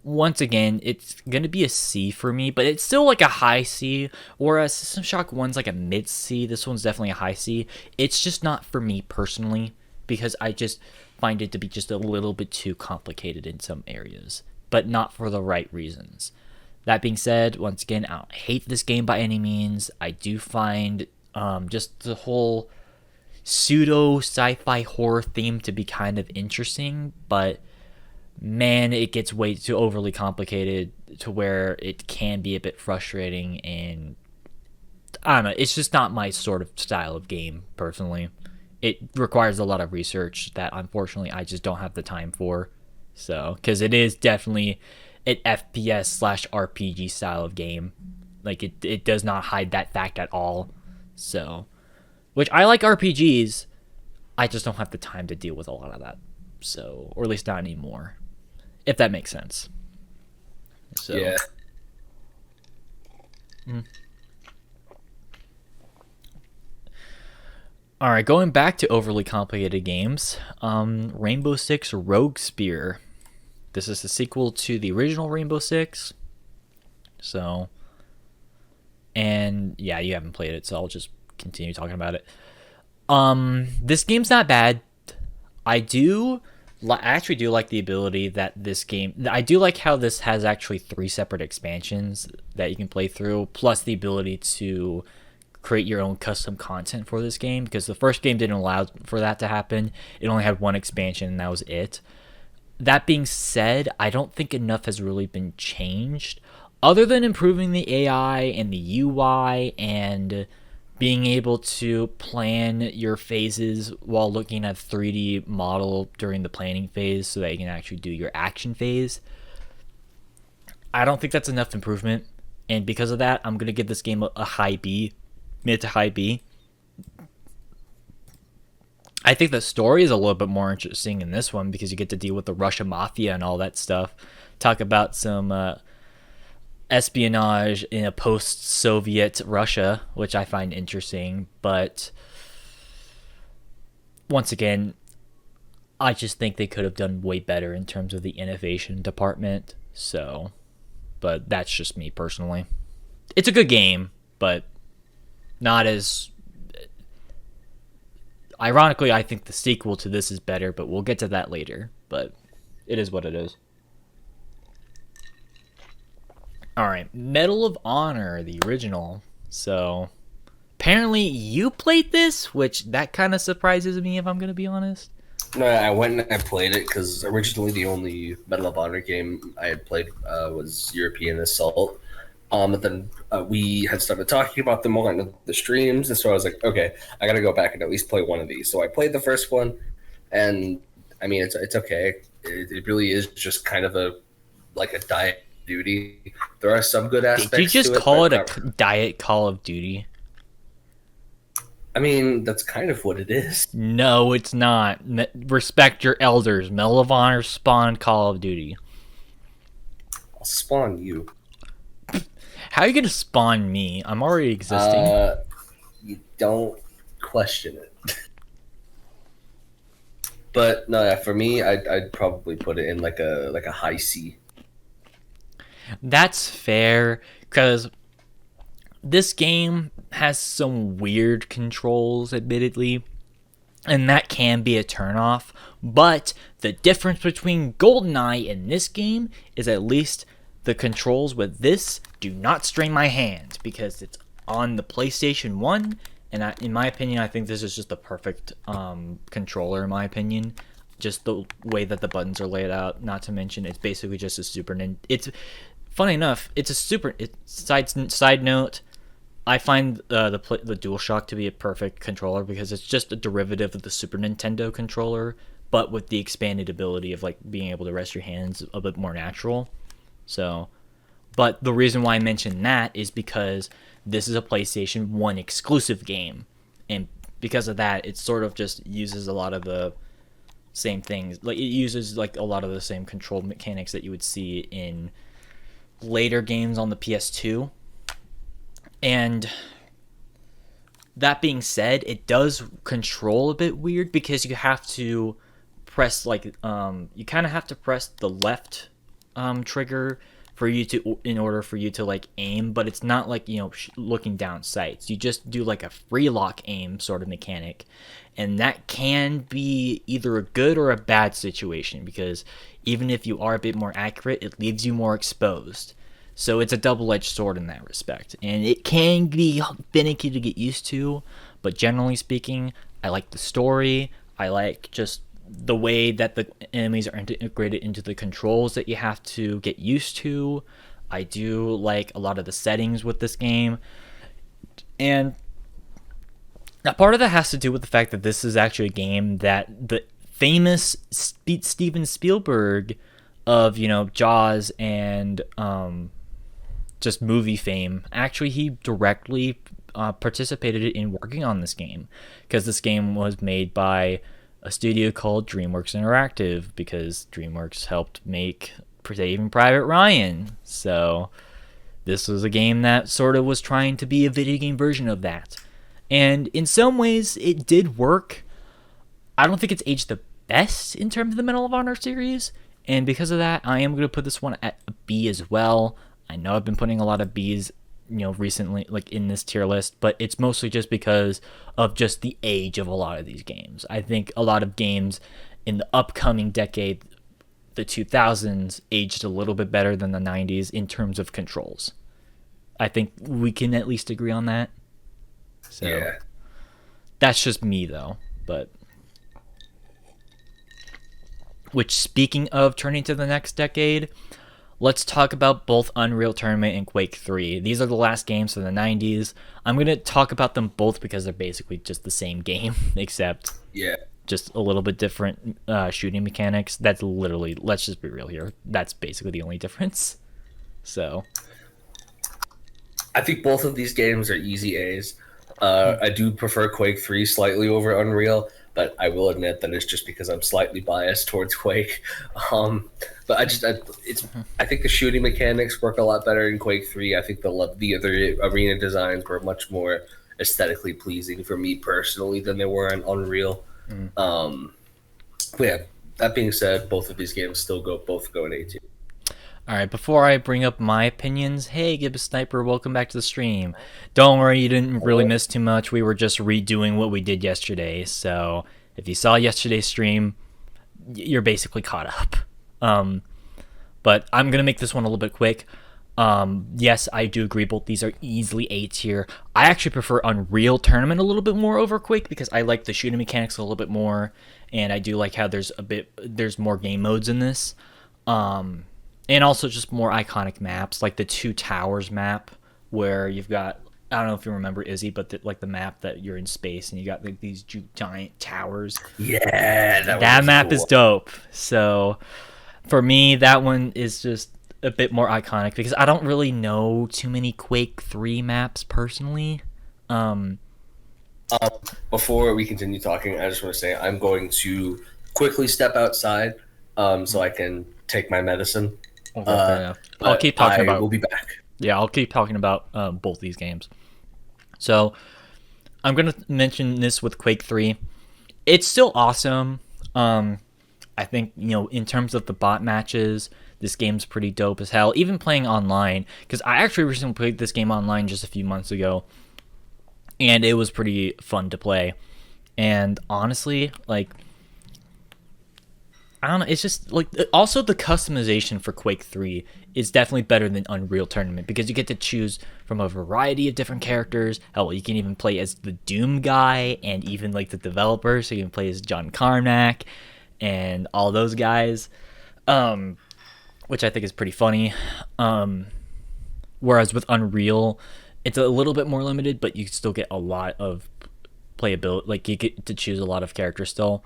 Speaker 4: Once again, it's gonna be a C for me, but it's still like a high C, whereas System Shock 1's like a mid C. This one's definitely a high C. It's just not for me personally, because I just find it to be just a little bit too complicated in some areas, but not for the right reasons. That being said, once again, I don't hate this game by any means. I do find just the whole pseudo sci-fi horror theme to be kind of interesting, but man, it gets way too overly complicated to where it can be a bit frustrating, and I don't know, it's just not my sort of style of game personally. It requires a lot of research that unfortunately I just don't have the time for. So, because it is definitely an FPS/RPG style of game. Like, it does not hide that fact at all. So, which I like RPGs, I just don't have the time to deal with a lot of that. So, or at least not anymore, if that makes sense. So,
Speaker 3: yeah.
Speaker 4: All right, going back to overly complicated games, Rainbow Six Rogue Spear. This is the sequel to the original Rainbow Six. So, and yeah, you haven't played it, so I'll just continue talking about it. This game's not bad. I do I actually do like the ability that this game. I do like how this has actually 3 separate expansions that you can play through, plus the ability to create your own custom content for this game, because the first game didn't allow for that to happen. It only had 1 expansion, and that was it. That being said, I don't think enough has really been changed, other than improving the AI and the UI and being able to plan your phases while looking at 3D model during the planning phase so that you can actually do your action phase. I don't think that's enough improvement, and because of that, I'm going to give this game a high B, mid to high B. I think the story is a little bit more interesting in this one because you get to deal with the Russian mafia and all that stuff. Talk about some espionage in a post-Soviet Russia, which I find interesting. But once again, I just think they could have done way better in terms of the innovation department. So, but that's just me personally. It's a good game, but not as... Ironically, I think the sequel to this is better, but we'll get to that later. But it is what it is. Alright, Medal of Honor, the original. So, apparently you played this, which that kind of surprises me if I'm going to be honest.
Speaker 3: No, I went and I played it because originally the only Medal of Honor game I had played was European Assault. But then we had started talking about them on the streams, and so I was like, okay, I got to go back and at least play one of these. So I played the first one, and I mean, it's okay. It really is just kind of a Diet Duty. There are some good aspects.
Speaker 4: Did you just
Speaker 3: to
Speaker 4: call it a Diet Call of Duty?
Speaker 3: I mean, that's kind of what it is.
Speaker 4: No, it's not. Respect your elders. Medal of Honor spawned Call of Duty.
Speaker 3: I'll spawn you.
Speaker 4: How are you gonna spawn me? I'm already existing.
Speaker 3: You don't question it. But no, yeah, for me, I'd probably put it in like a high C.
Speaker 4: That's fair, because this game has some weird controls, admittedly, and that can be a turnoff. But the difference between GoldenEye and this game is at least the controls with this do not strain my hands because it's on the PlayStation 1, and in my opinion, I think this is just the perfect controller, in my opinion. Just the way that the buttons are laid out, not to mention it's basically just a Super Nintendo. It's funny enough, it's a Super. Side note, I find the DualShock to be a perfect controller because it's just a derivative of the Super Nintendo controller, but with the expanded ability of like being able to rest your hands a bit more natural. So, but the reason why I mention that is because this is a PlayStation 1 exclusive game, and because of that, it sort of just uses a lot of the same things. Like, it uses like a lot of the same control mechanics that you would see in later games on the PS2. And that being said, it does control a bit weird because you have to press like you kind of have to press the left trigger for you to, in order for you to like aim, but it's not like, you know, looking down sights. You just do like a free lock aim sort of mechanic, and that can be either a good or a bad situation because even if you are a bit more accurate, it leaves you more exposed. So it's a double-edged sword in that respect, and it can be finicky to get used to, but generally speaking, I like the story. I like just the way that the enemies are integrated into the controls that you have to get used to. I do like a lot of the settings with this game, and a part of that has to do with the fact that this is actually a game that the famous Steven Spielberg of, you know, Jaws and just movie fame, actually he directly participated in working on this game, because this game was made by a studio called DreamWorks Interactive, because DreamWorks helped make Saving Private Ryan. So this was a game that sort of was trying to be a video game version of that, and in some ways it did work. I don't think it's aged the best in terms of the Medal of Honor series, and because of that, I am going to put this one at a B as well. I know I've been putting a lot of Bs, you know, recently, like in this tier list, but it's mostly just because of just the age of a lot of these games. I think a lot of games
Speaker 1: in the upcoming decade, the 2000s aged a little bit better than the 90s in terms of controls. I think we can at least agree on that. So
Speaker 3: Yeah.
Speaker 1: that's just me though. But which, speaking of turning to the next decade, let's talk about both Unreal Tournament and Quake 3. These are the last games from the 90s. I'm going to talk about them both because they're basically just the same game, except
Speaker 3: Yeah.
Speaker 1: just a little bit different shooting mechanics. That's literally, let's just be real here, that's basically the only difference. So
Speaker 3: I think both of these games are easy A's. I do prefer Quake 3 slightly over Unreal, but I will admit that it's just because I'm slightly biased towards Quake. But I think the shooting mechanics work a lot better in Quake 3. I think the other arena designs were much more aesthetically pleasing for me personally than they were in Unreal. But yeah, that being said, both of these games still both go in 18.
Speaker 1: all right, before I bring up my opinions, hey, Gibbs Sniper, welcome back to the stream. Don't worry, you didn't really miss too much. We were just redoing what we did yesterday. So if you saw yesterday's stream, you're basically caught up. But I'm going to make this one a little bit quick. Yes, I do agree. Both these are easily A tier. I actually prefer Unreal Tournament a little bit more over Quake because I like the shooting mechanics a little bit more. And I do like how there's more game modes in this. And also just more iconic maps, like the Two Towers map, where you've got, I don't know if you remember Izzy, but like the map that you're in space and you got like these giant towers.
Speaker 3: Yeah,
Speaker 1: that map is dope. So for me, that one is just a bit more iconic because I don't really know too many Quake 3 maps personally.
Speaker 3: Before we continue talking, I just want to say I'm going to quickly step outside so I can take my medicine.
Speaker 1: I'll keep talking about.
Speaker 3: We'll be back.
Speaker 1: Yeah, I'll keep talking about both these games. So I'm gonna mention this with Quake 3. It's still awesome. I think, in terms of the bot matches, this game's pretty dope as hell. Even playing online, because I actually recently played this game online just a few months ago, and it was pretty fun to play. And honestly, like, I don't know, it's just like, also the customization for Quake 3 is definitely better than Unreal Tournament because you get to choose from a variety of different characters. Hell, you can even play as the Doom guy and even like the developer, so you can play as John Carmack and all those guys, which I think is pretty funny. Whereas with Unreal, it's a little bit more limited, but you still get a lot of playability. Like, you get to choose a lot of characters still.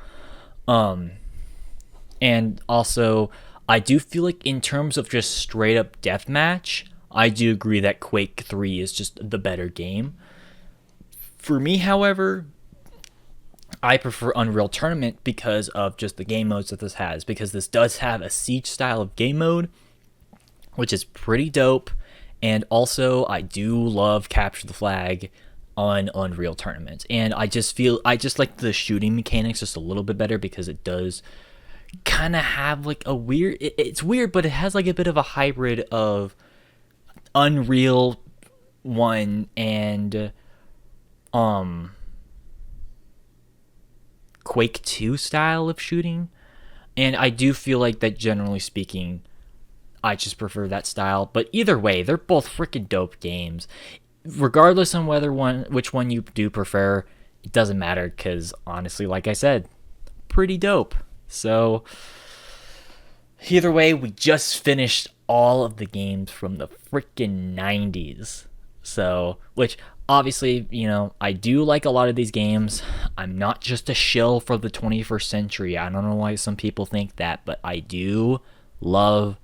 Speaker 1: And also, I do feel like in terms of just straight up deathmatch, I do agree that Quake 3 is just the better game. For me, however, I prefer Unreal Tournament because of just the game modes that this has. Because this does have a siege style of game mode, which is pretty dope. And also, I do love Capture the Flag on Unreal Tournament. And I just like the shooting mechanics just a little bit better because it does kind of have like a weird, it's weird, but it has like a bit of a hybrid of Unreal 1 and Quake 2 style of shooting. And I do feel like that, generally speaking, I just prefer that style. But either way, they're both freaking dope games. Regardless on which one you do prefer, it doesn't matter because honestly, like I said, pretty dope. So either way, we just finished all of the games from the freaking 90s. So, which obviously, I do like a lot of these games. I'm not just a shill for the 21st century. I don't know why some people think that, but I do love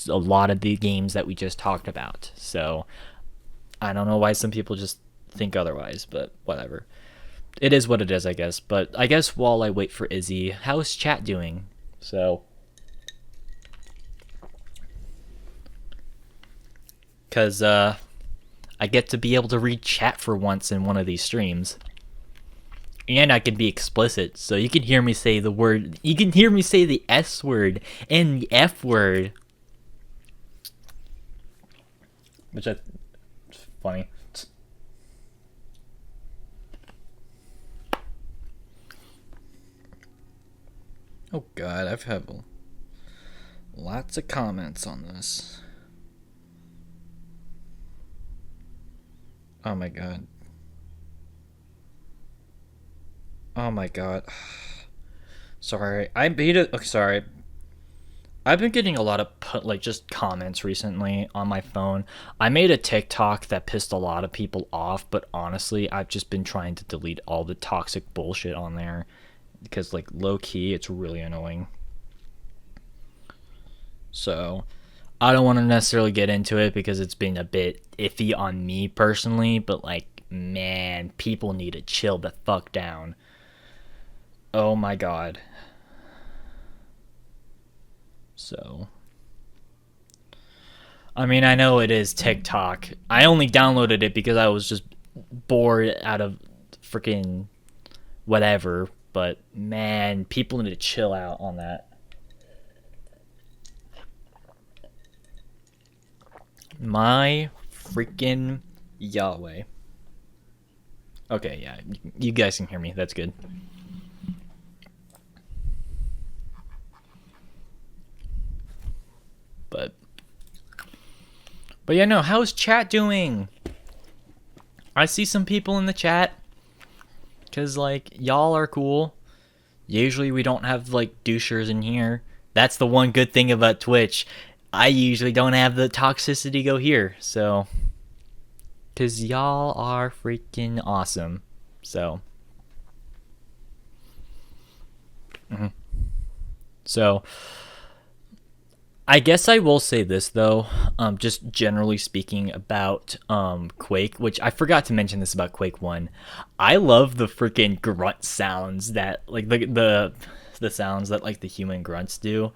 Speaker 1: a lot of the games that we just talked about. So I don't know why some people just think otherwise, but whatever. It is what it is, I guess. But I guess while I wait for Izzy, how is chat doing? So, because I get to be able to read chat for once in one of these streams. And I can be explicit, so you can hear me say the word, you can hear me say the S word and the F word. Which is funny.
Speaker 4: Oh god, I've had lots of comments on this. Oh my god. Oh my god. Sorry, I made it. Okay, sorry. I've been getting a lot of just comments recently on my phone. I made a TikTok that pissed a lot of people off, but honestly, I've just been trying to delete all the toxic bullshit on there because, like, low key, it's really annoying. So, I don't want to necessarily get into it because it's been a bit iffy on me personally, but, like, man, people need to chill the fuck down. Oh my god. So, I mean, I know it is TikTok. I only downloaded it because I was just bored out of freaking whatever. But man, people need to chill out on that. My freaking Yahweh. Okay, yeah, you guys can hear me. That's good. But yeah, no, how's chat doing? I see some people in the chat. Because, like, y'all are cool. Usually we don't have, like, douchers in here. That's the one good thing about Twitch. I usually don't have the toxicity go here, so. Because y'all are freaking awesome. So. So. I guess I will say this though, just generally speaking about Quake, which I forgot to mention this about Quake 1. I love the freaking grunt sounds that like the sounds that like the human grunts do.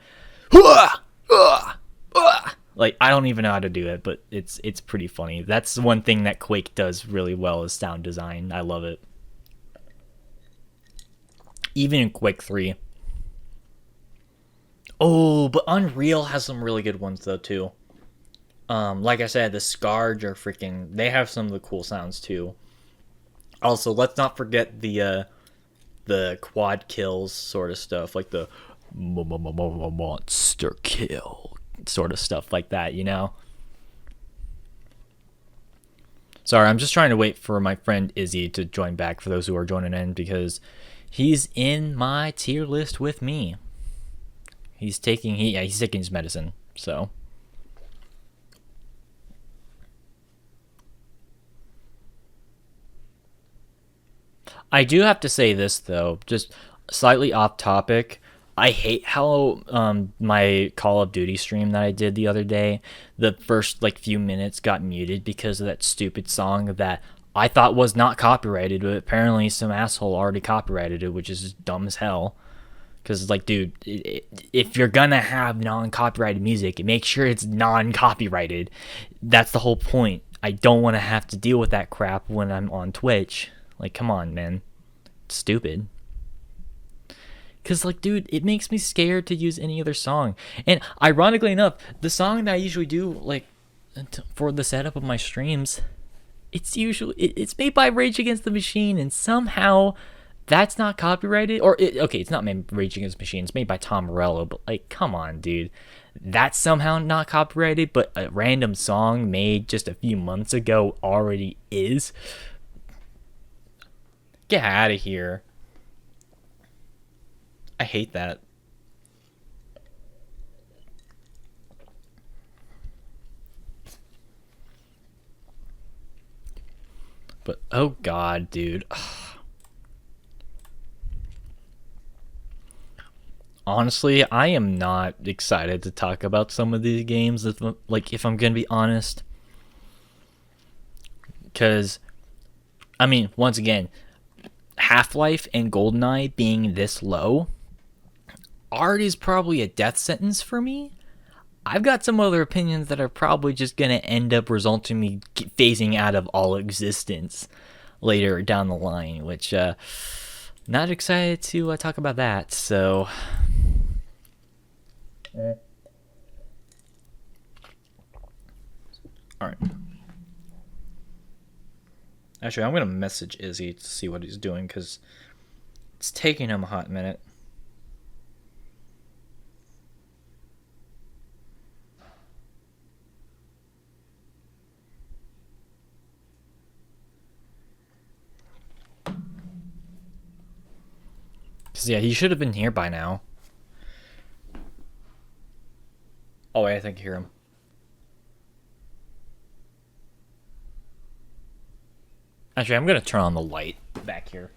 Speaker 4: Like I don't even know how to do it, but it's pretty funny. That's one thing that Quake does really well is sound design. I love it. Even in Quake 3. Oh, but Unreal has some really good ones though too. Like I said, the Scarge are freaking. They have some of the cool sounds too. Also, let's not forget the quad kills sort of stuff, like the monster kill sort of stuff like that. You know. Sorry, I'm just trying to wait for my friend Izzy to join back. For those who are joining in, because he's in my tier list with me. He's taking his medicine, so. I do have to say this though, just slightly off topic. I hate how my Call of Duty stream that I did the other day, the first like few minutes got muted because of that stupid song that I thought was not copyrighted, but apparently some asshole already copyrighted it, which is just dumb as hell. Because, like, dude, if you're gonna have non-copyrighted music, make sure it's non-copyrighted. That's the whole point. I don't want to have to deal with that crap when I'm on Twitch. Like, come on, man. It's stupid. Because, like, dude, it makes me scared to use any other song. And, ironically enough, the song that I usually do, like, for the setup of my streams, it's made by Rage Against the Machine, and somehow that's not copyrighted. Or okay, it's not made by Rage Against the Machine, it's made by Tom Morello, but like, come on, dude, that's somehow not copyrighted, but a random song made just a few months ago already is. Get out of here. I hate that. But oh god, dude. Honestly, I am not excited to talk about some of these games, if I'm gonna be honest. Because, I mean, once again, Half-Life and GoldenEye being this low already is probably a death sentence for me. I've got some other opinions that are probably just gonna end up resulting in me phasing out of all existence later down the line, which, not excited to talk about that, so. Alright. Actually, I'm going to message Izzy to see what he's doing, because it's taking him a hot minute. because yeah, he should have been here by now. Oh wait, I think I hear him. Actually, I'm gonna turn on the light back here.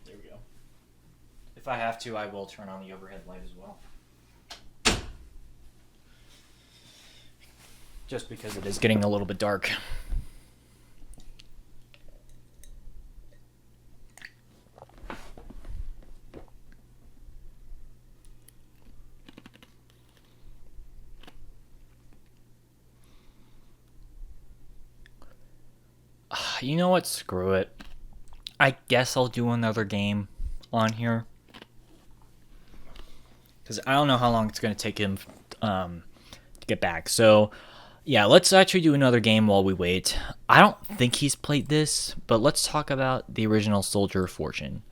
Speaker 4: There we go. If I have to, I will turn on the overhead light as well. Just because it is getting a little bit dark. You know what? Screw it. I guess I'll do another game on here. Because I don't know how long it's going to take him to get back. So, yeah, let's actually do another game while we wait. I don't think he's played this, but let's talk about the original Soldier of Fortune.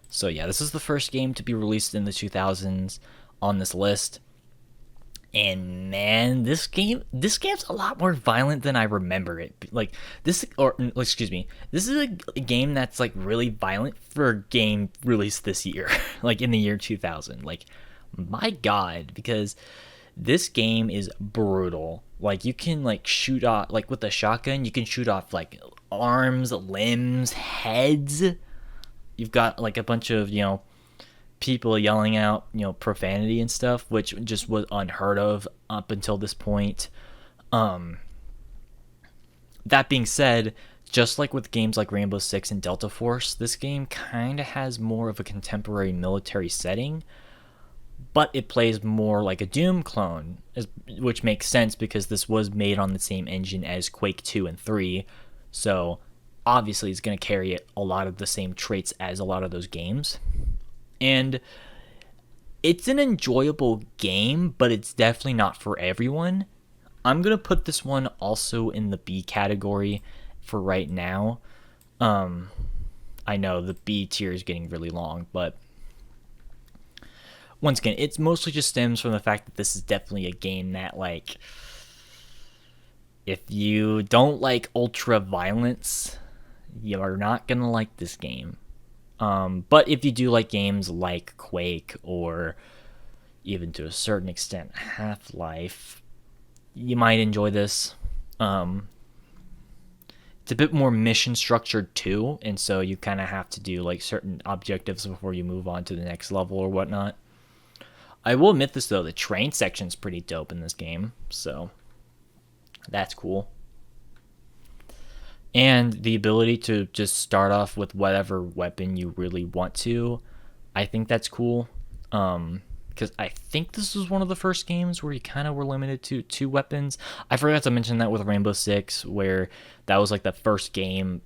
Speaker 4: So, yeah, this is the first game to be released in the 2000s on this list. And man, this game's a lot more violent than I remember it. Like this, or excuse me, this is a game that's like really violent for a game released this year, like in the year 2000. Like, my God, because this game is brutal. Like, you can like shoot off, like with a shotgun, you can shoot off like arms, limbs, heads. You've got like a bunch of, people yelling out, profanity and stuff, which just was unheard of up until this point. That being said, just like with games like Rainbow Six and Delta Force, this game kind of has more of a contemporary military setting, but it plays more like a Doom clone, which makes sense because this was made on the same engine as Quake 2 and 3, so obviously it's going to carry a lot of the same traits as a lot of those games. And it's an enjoyable game, but it's definitely not for everyone. I'm going to put this one also in the B category for right now. I know the B tier is getting really long, but once again, it's mostly just stems from the fact that this is definitely a game that, like, if you don't like ultra violence, you are not going to like this game. But if you do like games like Quake or even to a certain extent Half-Life, you might enjoy this. It's a bit more mission structured too, and so you kind of have to do like certain objectives before you move on to the next level or whatnot. I will admit this though, the train section's pretty dope in this game, so that's cool. And the ability to just start off with whatever weapon you really want to, I think that's cool. Because I think this was one of the first games where you kind of were limited to 2 weapons. I forgot to mention that with Rainbow Six, where that was like the first game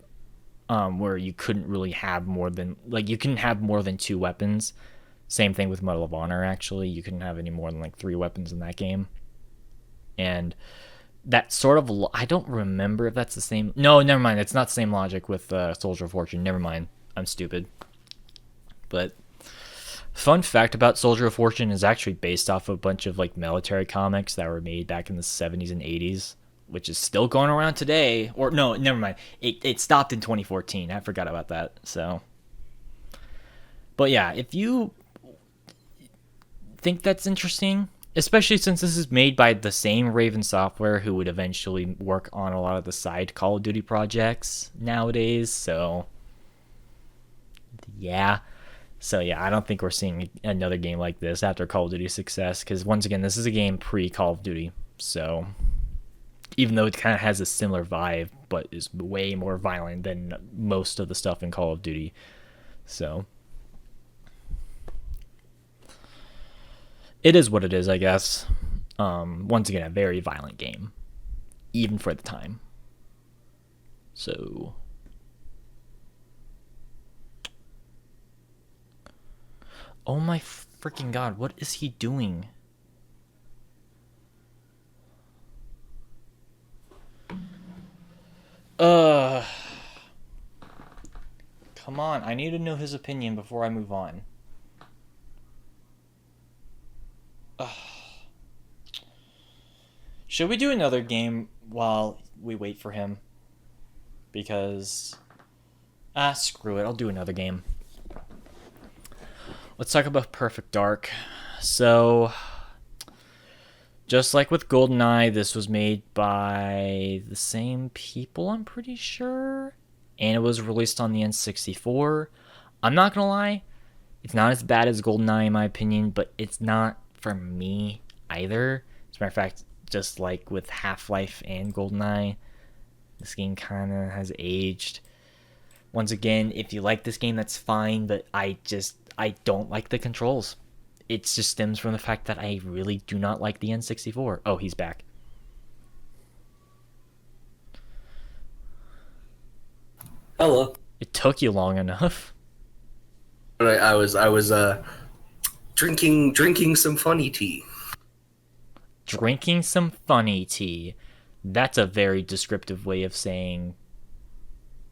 Speaker 4: where you couldn't really have more than, like, you couldn't have more than 2 weapons. Same thing with Medal of Honor, actually. You couldn't have any more than like 3 weapons in that game. And that sort of, I don't remember if that's the same. No, never mind. It's not the same logic with Soldier of Fortune. Never mind. I'm stupid. But fun fact about Soldier of Fortune is actually based off a bunch of like military comics that were made back in the 70s and 80s, which is still going around today. Or no, never mind. It stopped in 2014. I forgot about that. So, but yeah, if you think that's interesting, especially since this is made by the same Raven Software who would eventually work on a lot of the side Call of Duty projects nowadays. So, yeah. I don't think we're seeing another game like this after Call of Duty's success, because once again, this is a game pre-Call of Duty. So, even though it kind of has a similar vibe, but is way more violent than most of the stuff in Call of Duty. So, it is what it is, I guess. Once again, a very violent game, even for the time. So, oh my freaking God, what is he doing? Come on, I need to know his opinion before I move on. Should we do another game while we wait for him? Because Screw it. I'll do another game. Let's talk about Perfect Dark. So, just like with GoldenEye, this was made by the same people, I'm pretty sure. And it was released on the N64. I'm not gonna lie, it's not as bad as GoldenEye in my opinion, but it's not for me either. As a matter of fact, just like with Half-Life and GoldenEye, this game kind of has aged. Once again, if you like this game, that's fine, but I don't like the controls. It just stems from the fact that I really do not like the N64. Oh, he's back.
Speaker 3: Hello.
Speaker 4: It took you long enough.
Speaker 3: I was drinking some funny tea.
Speaker 4: Drinking some funny tea. That's a very descriptive way of saying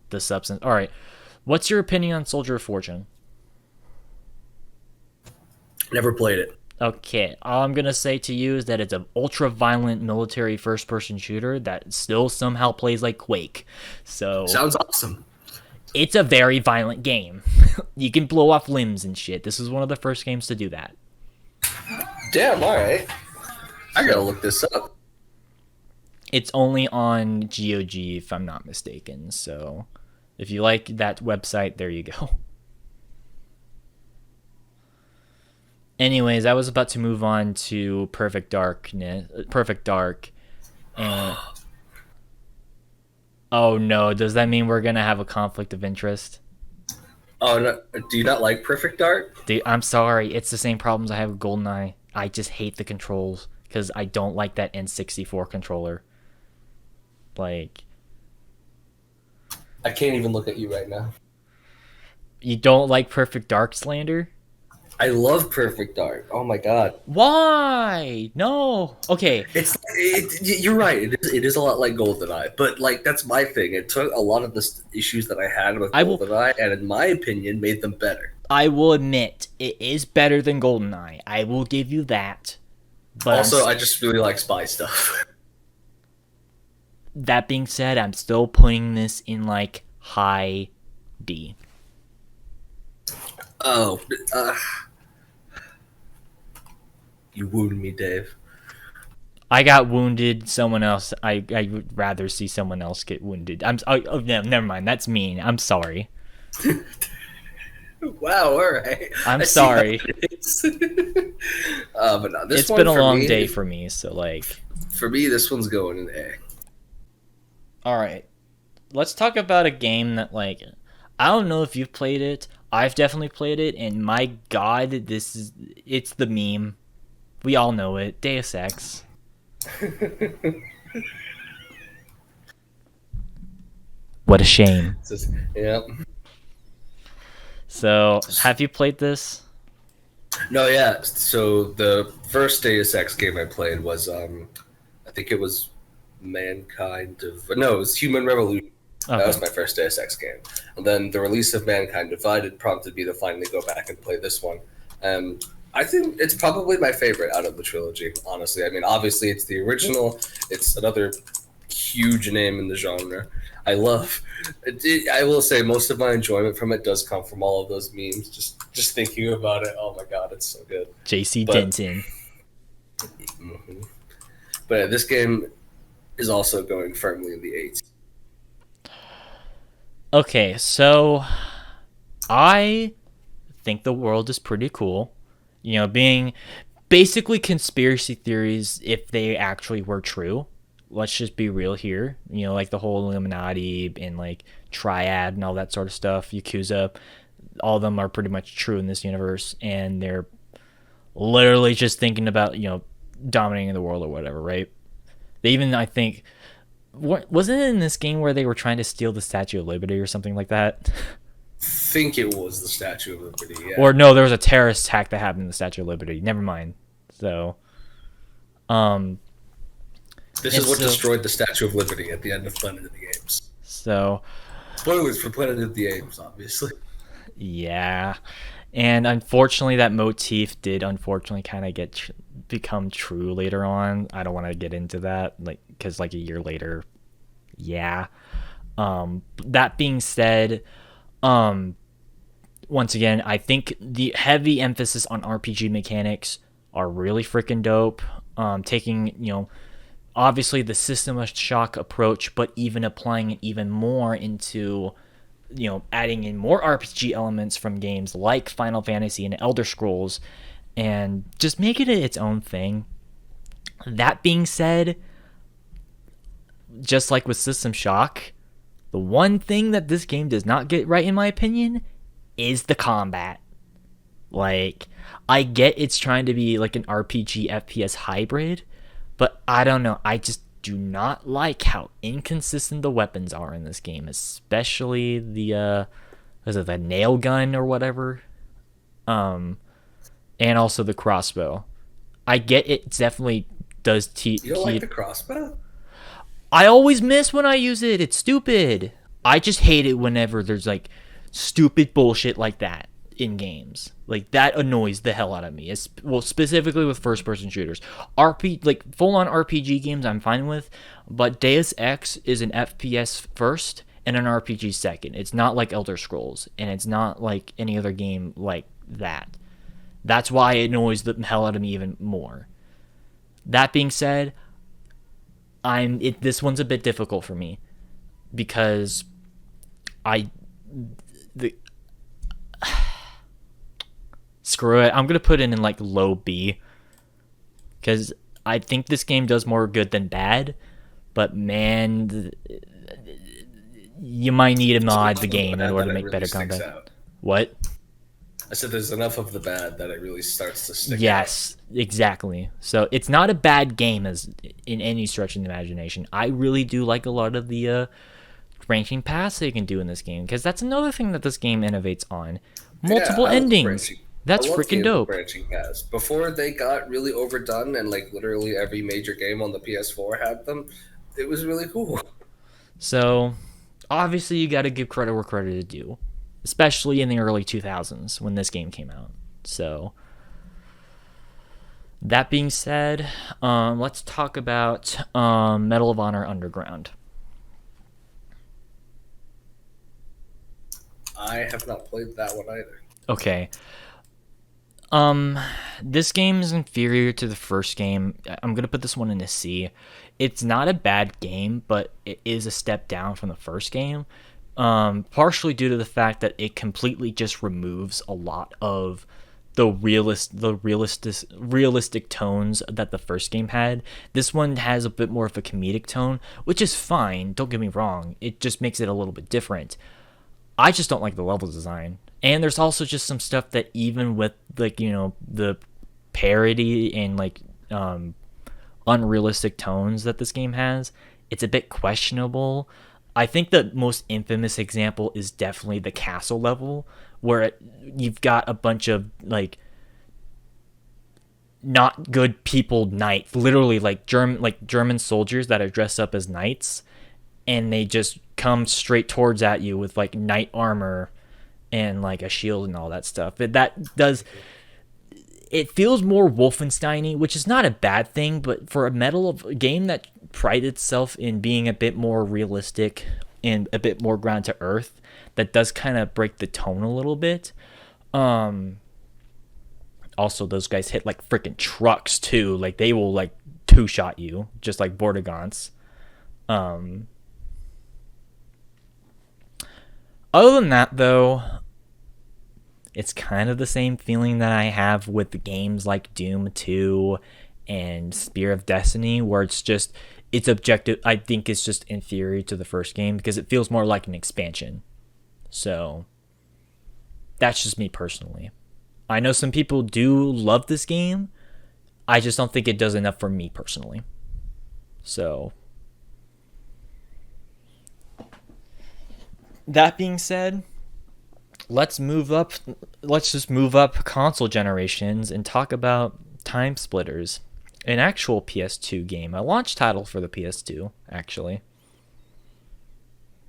Speaker 4: the substance. All right. What's your opinion on Soldier of Fortune?
Speaker 3: Never played it.
Speaker 4: Okay, all I'm gonna say to you is that it's an ultra-violent military first-person shooter that still somehow plays like Quake. So
Speaker 3: Sounds awesome.
Speaker 4: it's a very violent game. You can blow off limbs and shit. This is one of the first games to do that.
Speaker 3: Damn, alright. I gotta look this up.
Speaker 4: It's only on GOG, if I'm not mistaken. So if you like that website, there you go. Anyways, I was about to move on to Perfect Dark. And oh no, does that mean we're gonna have a conflict of interest?
Speaker 3: Oh, no, do you not like Perfect Dark?
Speaker 4: Dude, I'm sorry, it's the same problems I have with GoldenEye. I just hate the controls because I don't like that N64 controller. Like,
Speaker 3: I can't even look at you right now.
Speaker 4: you don't like Perfect Dark, Slander?
Speaker 3: I love Perfect Dark. Oh my god.
Speaker 4: Why? No. Okay.
Speaker 3: You're right. It is a lot like GoldenEye, but like that's my thing. It took a lot of the issues that I had with GoldenEye, and in my opinion, made them better.
Speaker 4: I will admit it is better than GoldenEye. I will give you that. But
Speaker 3: also, I just really like spy stuff.
Speaker 4: That being said, I'm still putting this in like high D.
Speaker 3: Oh, you wound me, Dave.
Speaker 4: I got wounded. Someone else. I would rather see someone else get wounded. Oh, no, never mind. That's mean. I'm sorry.
Speaker 3: Wow. All right.
Speaker 4: I'm sorry.
Speaker 3: But no,
Speaker 4: It's been a long day for me. So like,
Speaker 3: for me, this one's going in A.
Speaker 4: All right. Let's talk about a game that like, I don't know if you've played it. I've definitely played it, and my God, it's the meme. We all know it. Deus Ex. What a shame.
Speaker 3: Yep.
Speaker 4: So, have you played this?
Speaker 3: No, yeah. So the first Deus Ex game I played was, I think it was it was Human Revolution.
Speaker 4: Okay.
Speaker 3: That was my first Deus Ex game. And then the release of Mankind Divided prompted me to finally go back and play this one. I think it's probably my favorite out of the trilogy, honestly. I mean, obviously it's the original. It's another huge name in the genre. I will say most of my enjoyment from it does come from all of those memes. Just thinking about it, oh my god, it's so good.
Speaker 4: JC Denton.
Speaker 3: Mm-hmm. But this game is also going firmly in the 8s.
Speaker 4: Okay, so I think the world is pretty cool. You know, being basically conspiracy theories if they actually were true. Let's just be real here. You know, like the whole Illuminati and like Triad and all that sort of stuff, Yakuza, all of them are pretty much true in this universe, and they're literally just thinking about, you know, dominating the world or whatever, right? They even, I think, wasn't it in this game where they were trying to steal the Statue of Liberty or something like that?
Speaker 3: I think it was the Statue of Liberty, yeah.
Speaker 4: Or no, there was a terrorist attack that happened in the Statue of Liberty. Never mind. So,
Speaker 3: this is what destroyed the Statue of Liberty at the end of Planet of the Apes.
Speaker 4: So,
Speaker 3: spoilers for Planet of the Apes, obviously.
Speaker 4: Yeah, and unfortunately, that motif did unfortunately kind of become true later on. I don't want to get into that, like, because like a year later, yeah. That being said,
Speaker 1: Once again, I think the heavy emphasis on RPG mechanics are really freaking dope. Taking, obviously the system of shock approach, but even applying it even more into, adding in more RPG elements from games like Final Fantasy and Elder Scrolls, and just making it its own thing. That being said, just like with System Shock, the one thing that this game does not get right, in my opinion, is the combat. Like, I get it's trying to be like an RPG FPS hybrid, but I don't know. I just do not like how inconsistent the weapons are in this game, especially the the nail gun or whatever, and also the crossbow. I get it definitely does.
Speaker 3: You don't like the crossbow?
Speaker 1: I always miss when I use it. It's stupid. I just hate it whenever there's like stupid bullshit like that in games. Like, that annoys the hell out of me. Well, specifically with first-person shooters. Like full-on RPG games I'm fine with, but Deus Ex is an FPS first and an RPG second. It's not like Elder Scrolls, and it's not like any other game like that. That's why it annoys the hell out of me even more. That being said, this one's a bit difficult for me because screw it. I'm gonna put it in like low B because I think this game does more good than bad. But man, you might need to mod the game in order to make better combat. What?
Speaker 3: I said there's enough of the bad that it really starts to stick.
Speaker 1: Yes, exactly. So it's not a bad game as in any stretch of the imagination. I really do like a lot of the branching paths that you can do in this game, because that's another thing that this game innovates on. Multiple endings. That's freaking dope.
Speaker 3: Branching paths. Before they got really overdone and like literally every major game on the PS4 had them, it was really cool.
Speaker 1: So obviously you got to give credit where credit is due, especially in the early 2000s when this game came out. So that being said, let's talk about Medal of Honor Underground.
Speaker 3: I have not played that one either.
Speaker 1: Okay. This game is inferior to the first game. I'm gonna put this one in a C. It's not a bad game, but it is a step down from the first game. Partially due to the fact that it completely just removes a lot of the realistic tones that the first game had. This one has a bit more of a comedic tone, which is fine. Don't get me wrong. It just makes it a little bit different. I just don't like the level design. And there's also just some stuff that even with like, the parody and like unrealistic tones that this game has, it's a bit questionable. I think the most infamous example is definitely the castle level, where you've got a bunch of like not good people knights, literally like German soldiers that are dressed up as knights, and they just come straight towards at you with like knight armor and like a shield and all that stuff. It feels more Wolfenstein-y, which is not a bad thing, but for a game that prided itself in being a bit more realistic and a bit more ground to earth, that does kind of break the tone a little bit. Also, those guys hit like freaking trucks too. Like, they will like two-shot you, just like Bordergons. Other than that, though, it's kind of the same feeling that I have with the games like Doom 2 and Spear of Destiny, where it's objective. I think it's just inferior to the first game because it feels more like an expansion. So that's just me personally. I know some people do love this game. I just don't think it does enough for me personally. So that being said, let's just move up console generations and talk about Time Splitters, an actual PS2 game, a launch title for the PS2, actually.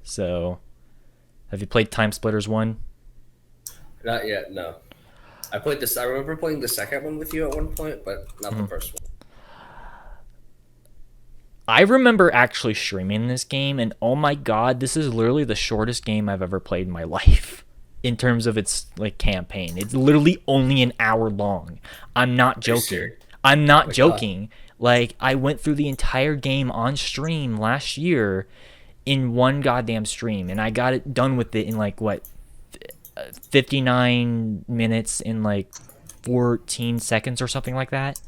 Speaker 1: So, have you played Time Splitters 1?
Speaker 3: Not yet, no. I remember playing the second one with you at one point, but not the first one.
Speaker 1: I remember actually streaming this game, and oh my god, this is literally the shortest game I've ever played in my life in terms of its like campaign. It's literally only an hour long. I'm not joking. I'm not joking. Like, I went through the entire game on stream last year in one goddamn stream, and I got it done with it in like what, 59 minutes in like 14 seconds or something like that.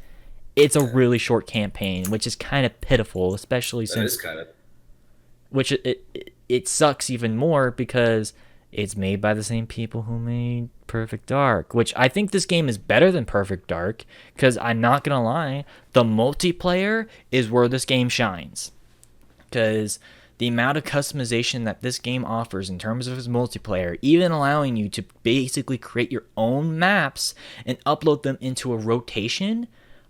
Speaker 1: It's a really short campaign, which is kind of pitiful, especially since which it sucks even more because it's made by the same people who made Perfect Dark, which I think this game is better than Perfect Dark because I'm not gonna lie, the multiplayer is where this game shines, because the amount of customization that this game offers in terms of its multiplayer, even allowing you to basically create your own maps and upload them into a rotation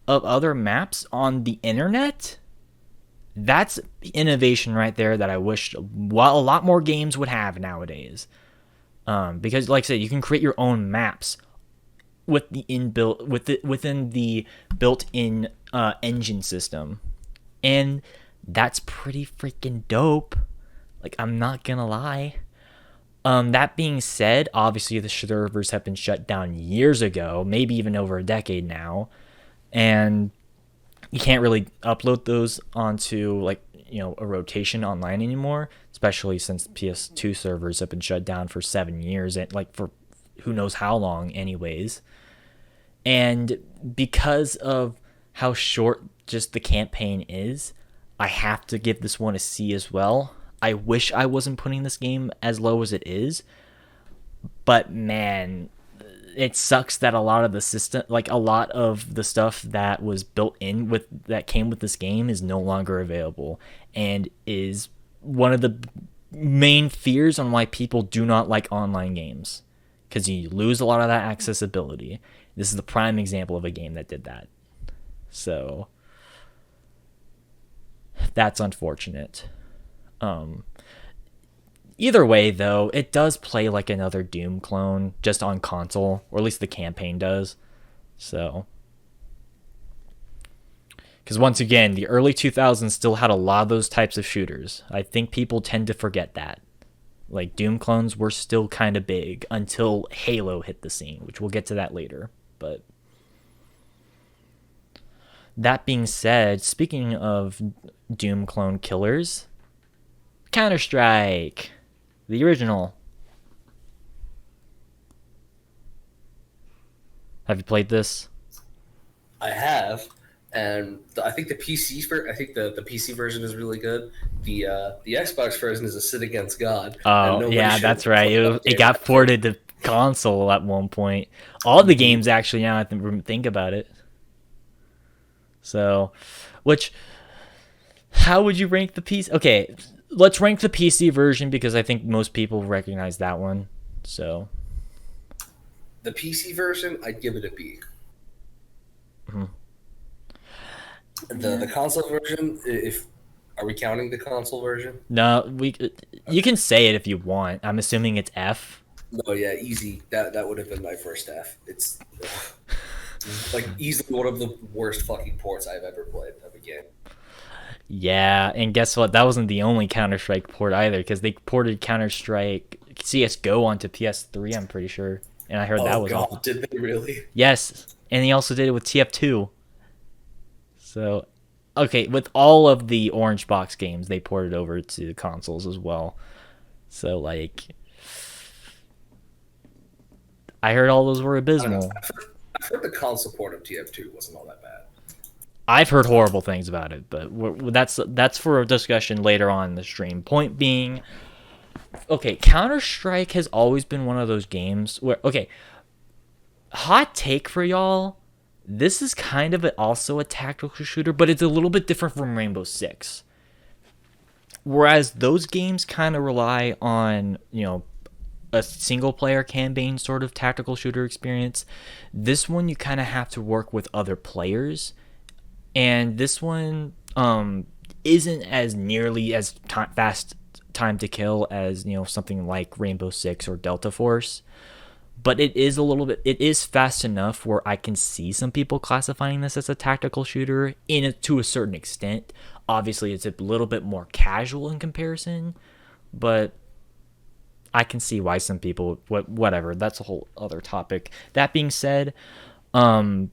Speaker 1: of other maps on the internet, that's innovation right there that I wish a lot more games would have nowadays. Because, like I said, you can create your own maps with the within the built-in engine system, and that's pretty freaking dope. Like, I'm not gonna lie. That being said, obviously the servers have been shut down years ago, maybe even over a decade now, and you can't really upload those onto like, you know, a rotation online anymore, especially since PS2 servers have been shut down for 7 years and like for who knows how long anyways. And because of how short just the campaign is, I have to give this one a C as well. I wish I wasn't putting this game as low as it is, but man, it sucks that a lot of the system, like a lot of the stuff that was built in with that came with this game is no longer available, and is one of the main fears on why people do not like online games, because you lose a lot of that accessibility. This is the prime example of a game that did that. So that's unfortunate. Either way, though, it does play like another Doom clone, just on console, or at least the campaign does. So, because once again, the early 2000s still had a lot of those types of shooters. I think people tend to forget that. Like, Doom clones were still kind of big until Halo hit the scene, which we'll get to that later. But that being said, speaking of Doom clone killers, Counter-Strike, the original. Have you played this?
Speaker 3: I have, and I think the PC version is really good. The Xbox version is a sin against God.
Speaker 1: Oh yeah, that's right. It got ported to console at one point. All the games actually, now I think about it. So, how would you rank the PC? Okay, let's rank the PC version because I think most people recognize that one. So,
Speaker 3: the PC version, I'd give it a B.
Speaker 1: Mm-hmm.
Speaker 3: The console version, are we counting the console version?
Speaker 1: No, you can say it if you want. I'm assuming it's F.
Speaker 3: No, yeah, easy. That would have been my first F. It's like easily one of the worst fucking ports I've ever played of a game.
Speaker 1: Yeah, and guess what? That wasn't the only Counter-Strike port either, because they ported Counter-Strike CS:GO onto PS3, I'm pretty sure. And I heard that was awful.
Speaker 3: Did they really?
Speaker 1: Yes, and they also did it with TF2. So, okay, with all of the Orange Box games, they ported over to consoles as well. So, like, I heard all those were abysmal.
Speaker 3: I've heard the console port of TF2 wasn't all that bad.
Speaker 1: I've heard horrible things about it, but that's for a discussion later on in the stream. Point being, okay, Counter-Strike has always been one of those games where, okay, hot take for y'all, this is kind of also a tactical shooter, but it's a little bit different from Rainbow Six. Whereas those games kind of rely on, you know, a single-player campaign sort of tactical shooter experience, this one you kind of have to work with other players. And this one isn't as nearly as fast time to kill as, you know, something like Rainbow Six or Delta Force, but it is fast enough where I can see some people classifying this as a tactical shooter to a certain extent. obviously it's a little bit more casual in comparison, but I can see why some people, whatever, that's a whole other topic. That being said, it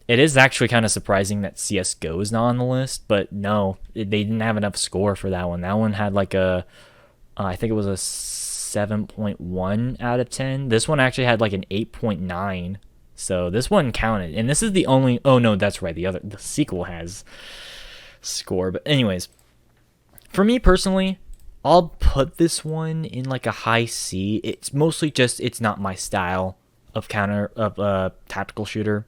Speaker 1: is actually kind of surprising that CSGO is not on the list, but no, they didn't have enough score for that one. That one had like I think it was a 7.1 out of 10. This one actually had like an 8.9. So this one counted. And this is the only, oh no, that's right. The sequel has score. But anyways, for me personally, I'll put this one in like a high C. It's mostly just, it's not my style of tactical shooter.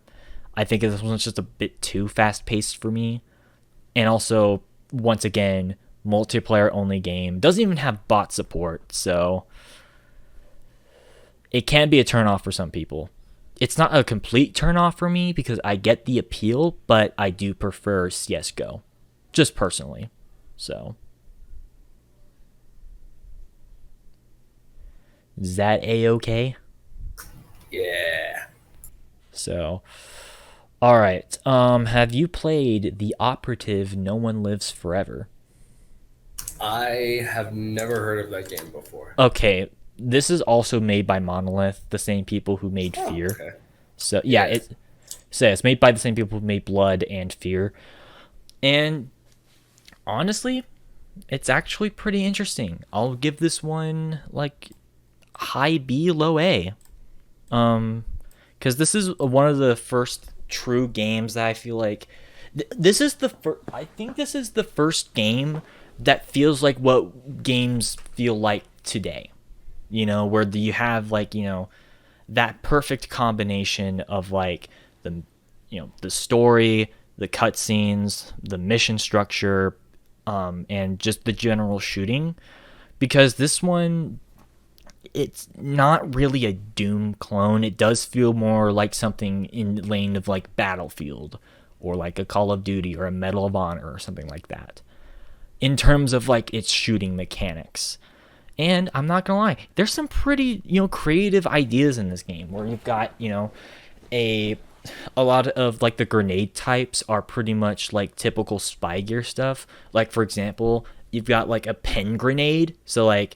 Speaker 1: I think this one's just a bit too fast paced for me. And also, once again, multiplayer only game. Doesn't even have bot support, so it can be a turnoff for some people. It's not a complete turnoff for me because I get the appeal, but I do prefer CSGO, just personally. So, is that a-okay?
Speaker 3: Yeah.
Speaker 1: So, all right. Have you played the operative No One Lives Forever?
Speaker 3: I have never heard of that game before.
Speaker 1: Okay, this is also made by Monolith, the same people who made Fear.
Speaker 3: Okay.
Speaker 1: So yeah, it's made by the same people who made Blood and Fear. And honestly, it's actually pretty interesting. I'll give this one like high B, low A. Because this is one of the first true games that I feel like this is the first. I think this is the first game that feels like what games feel like today. You know, where you have like, you know, that perfect combination of like the story, the cutscenes, the mission structure, and just the general shooting. Because this one, it's not really a Doom clone. It does feel more like something in the lane of like Battlefield or like a Call of Duty or a Medal of Honor or something like that, in terms of like its shooting mechanics. And I'm not gonna lie, there's some pretty, creative ideas in this game where you've got, a lot of like the grenade types are pretty much like typical Spy Gear stuff. Like, for example, you've got like a pen grenade, so like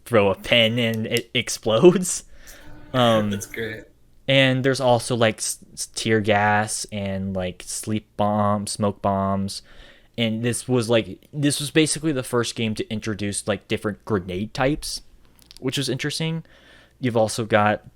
Speaker 1: throw a pen and it explodes.
Speaker 3: That's great.
Speaker 1: And there's also like tear gas and like sleep bombs, smoke bombs. And this was basically the first game to introduce like different grenade types, which was interesting. You've also got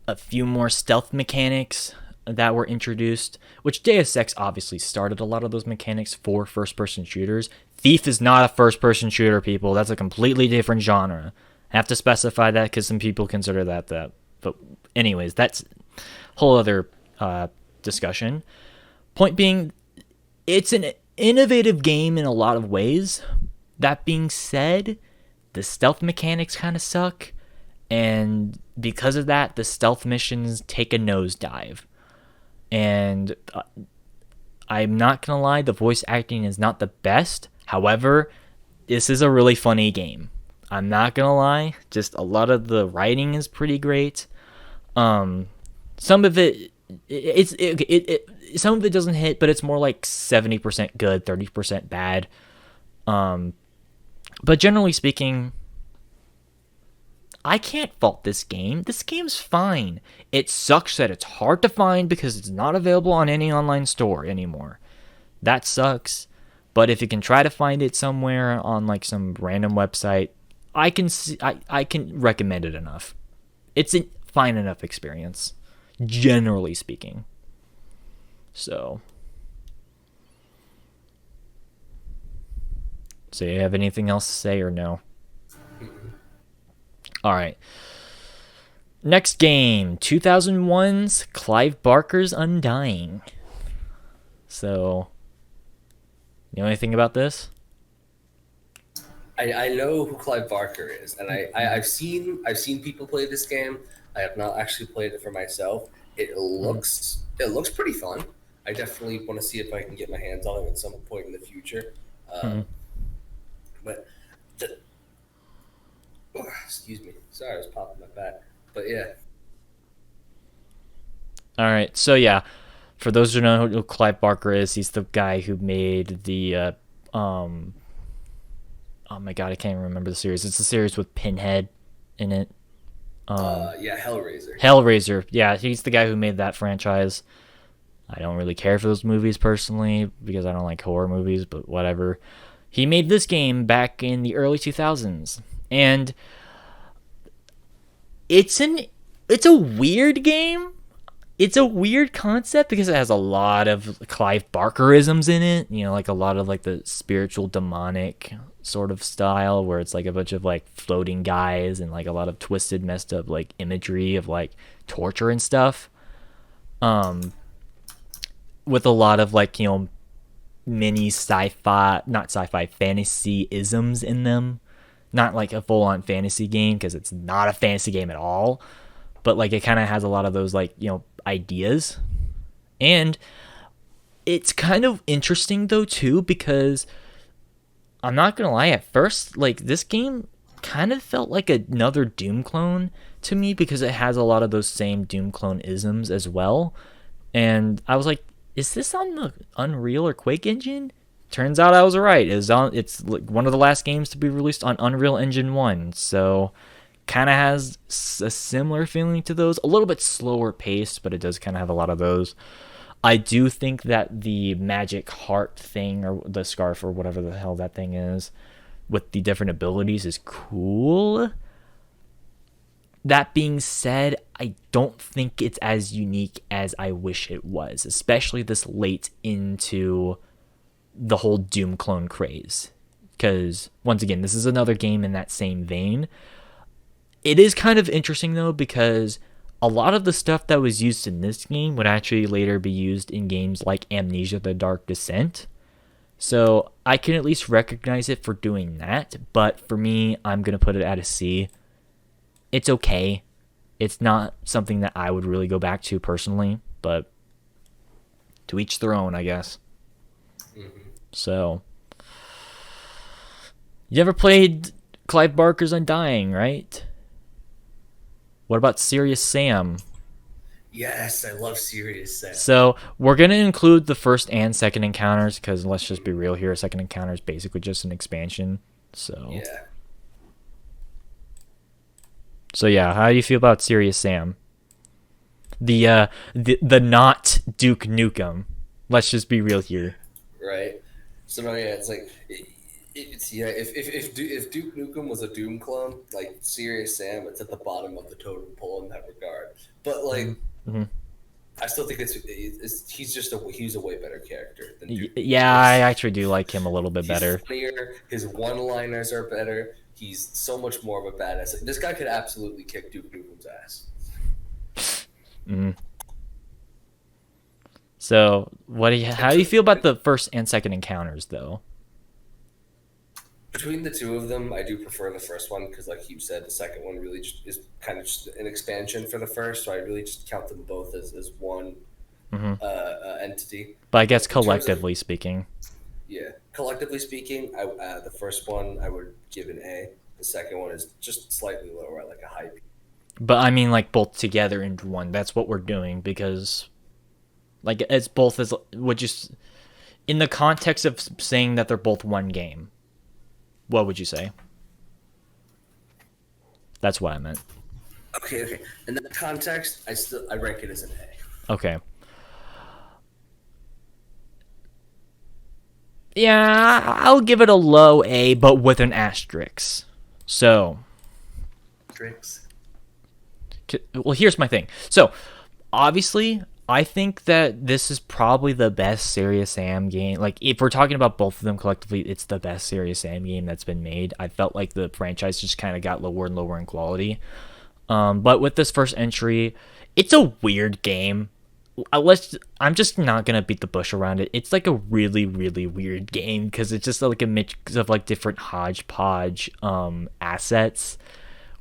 Speaker 1: a few more stealth mechanics that were introduced, which Deus Ex obviously started a lot of those mechanics for first-person shooters. Thief is not a first-person shooter, people. That's a completely different genre. I have to specify that because some people consider that. But anyways, that's a whole other discussion. Point being, it's an innovative game in a lot of ways. That being said, the stealth mechanics kind of suck, and because of that, the stealth missions take a nosedive. And I'm not gonna lie, the voice acting is not the best. However, this is a really funny game. I'm not gonna lie, just a lot of the writing is pretty great. Some of it some of it doesn't hit, but it's more like 70% good, 30% bad. But generally speaking, I can't fault this game. This game's fine. It sucks that it's hard to find because it's not available on any online store anymore. That sucks. But if you can try to find it somewhere on like some random website, I can recommend it enough. It's a fine enough experience, generally speaking. So you have anything else to say or no? All right. Next game, 2001's Clive Barker's Undying. So, you know anything about this?
Speaker 3: I know who Clive Barker is, and I've seen people play this game. I have not actually played it for myself. It looks pretty fun. I definitely want to see if I can get my hands on it at some point in the future. But excuse me, sorry, I was popping my back. But yeah.
Speaker 1: All right. So yeah,
Speaker 4: For those who don't know who Clive Barker is, he's the guy who made the oh my god, I can't even remember the series. It's a series with Pinhead in it.
Speaker 3: Yeah, Hellraiser.
Speaker 4: Hellraiser. Yeah, he's the guy who made that franchise. I don't really care for those movies personally because I don't like horror movies, but whatever. He made this game back in the early 2000s, and it's a weird game. It's a weird concept because it has a lot of Clive Barkerisms in it, you know, like a lot of like the spiritual demonic sort of style where it's like a bunch of like floating guys and like a lot of twisted, messed up like imagery of like torture and stuff. With a lot of like, you know, mini not sci-fi, fantasy isms in them. Not like a full-on fantasy game because it's not a fantasy game at all, but like it kind of has a lot of those like, you know, ideas. And it's kind of interesting though too because I'm not gonna lie, at first like this game kind of felt like another Doom clone to me because it has a lot of those same Doom clone isms as well. And I was like, is this on the Unreal or Quake engine? Turns out I was right. It's like one of the last games to be released on Unreal Engine 1, so kind of has a similar feeling to those. A little bit slower paced, but it does kind of have a lot of those. I do think that the magic heart thing, or the scarf, or whatever the hell that thing is, with the different abilities is cool. That being said, I don't think it's as unique as I wish it was, especially this late into the whole Doom clone craze. Because, once again, this is another game in that same vein. It is kind of interesting, though, because a lot of the stuff that was used in this game would actually later be used in games like Amnesia: The Dark Descent. So, I can at least recognize it for doing that, but for me, I'm going to put it at a C. It's okay. It's not something that I would really go back to personally, but to each their own, I guess. So, you ever played Clive Barker's Undying, right? What about Serious Sam?
Speaker 3: Yes, I love Serious Sam.
Speaker 4: So, we're going to include the first and second encounters, because let's just be real here, second encounter is basically just an expansion. So, yeah, how do you feel about Serious Sam? The not Duke Nukem. Let's just be real here.
Speaker 3: Right. So no, yeah, it's like it's yeah. If Duke Nukem was a Doom clone, like Serious Sam, it's at the bottom of the totem pole in that regard. But like, I still think he's a way better character than Duke.
Speaker 4: Yeah, I actually do like him a little bit better.
Speaker 3: Funnier, his one-liners are better. He's so much more of a badass. Like, this guy could absolutely kick Duke Nukem's ass.
Speaker 4: So, how do you feel about the first and second encounters, though?
Speaker 3: Between the two of them, I do prefer the first one because, like you said, the second one really just is kind of just an expansion for the first. So I really just count them both as one entity.
Speaker 4: But I guess collectively speaking.
Speaker 3: Yeah, collectively speaking, the first one I would give an A. The second one is just slightly lower, like a high B.
Speaker 4: But I mean, like both together into one. That's what we're doing because, like, it's both as would you, in the context of saying that they're both one game. What would you say? That's what I meant.
Speaker 3: Okay. In that context, I rank it as an A.
Speaker 4: Okay. Yeah, I'll give it a low A, but with an asterisk. So. Well, here's my thing. So, obviously, I think that this is probably the best Serious Sam game. Like, if we're talking about both of them collectively, it's the best Serious Sam game that's been made. I felt like the franchise just kind of got lower and lower in quality. But with this first entry, it's a weird game. I'm just not gonna beat the bush around it. It's like a really, really weird game because it's just like a mix of like different hodgepodge assets,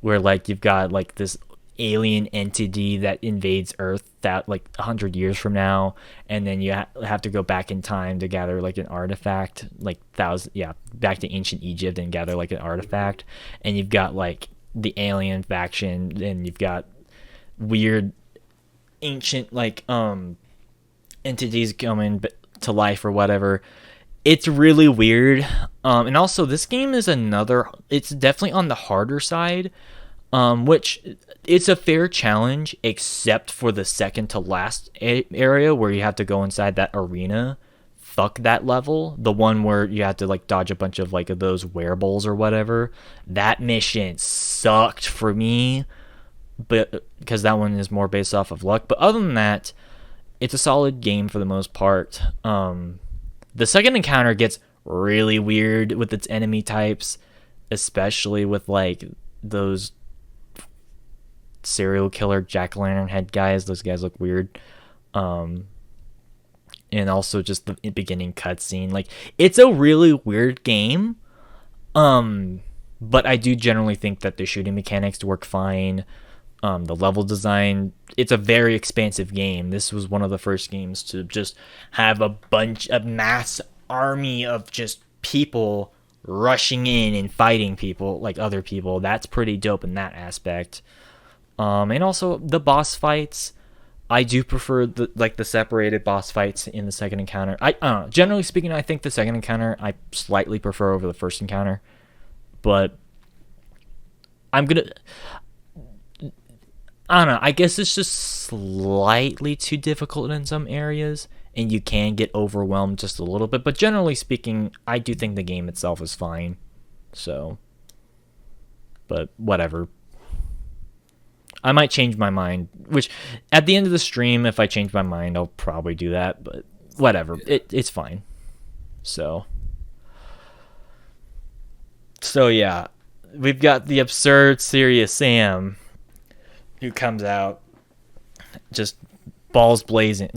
Speaker 4: where like you've got like this alien entity that invades Earth that like 100 years from now, and then you have to go back in time to gather like an artifact, like back to ancient Egypt and gather like an artifact, and you've got like the alien faction, and you've got weird ancient like
Speaker 1: entities coming to life or whatever. It's really weird. And also, this game is it's definitely on the harder side, which it's a fair challenge, except for the second to last area where you have to go inside that arena. Fuck that level. The one where you have to like dodge a bunch of like those wereballs or whatever. That mission sucked for me, but because that one is more based off of luck. But other than that, it's a solid game for the most part. The second encounter gets really weird with its enemy types, especially with like those serial killer jack-o'-lantern head guys. Those guys look weird. And also just the beginning cutscene. Like, it's a really weird game. But I do generally think that the shooting mechanics work fine. The level design, it's a very expansive game. This was one of the first games to just have a mass army of just people rushing in and fighting people, like other people. That's pretty dope in that aspect. And also the boss fights, I do prefer the separated boss fights in the second encounter. I don't know. Generally speaking, I think the second encounter I slightly prefer over the first encounter, but I don't know. I guess it's just slightly too difficult in some areas, and you can get overwhelmed just a little bit. But generally speaking, I do think the game itself is fine. So, but whatever. I might change my mind, which at the end of the stream, if I change my mind, I'll probably do that. But whatever. It's fine. So yeah. We've got the absurd Serious Sam, who comes out just balls blazing,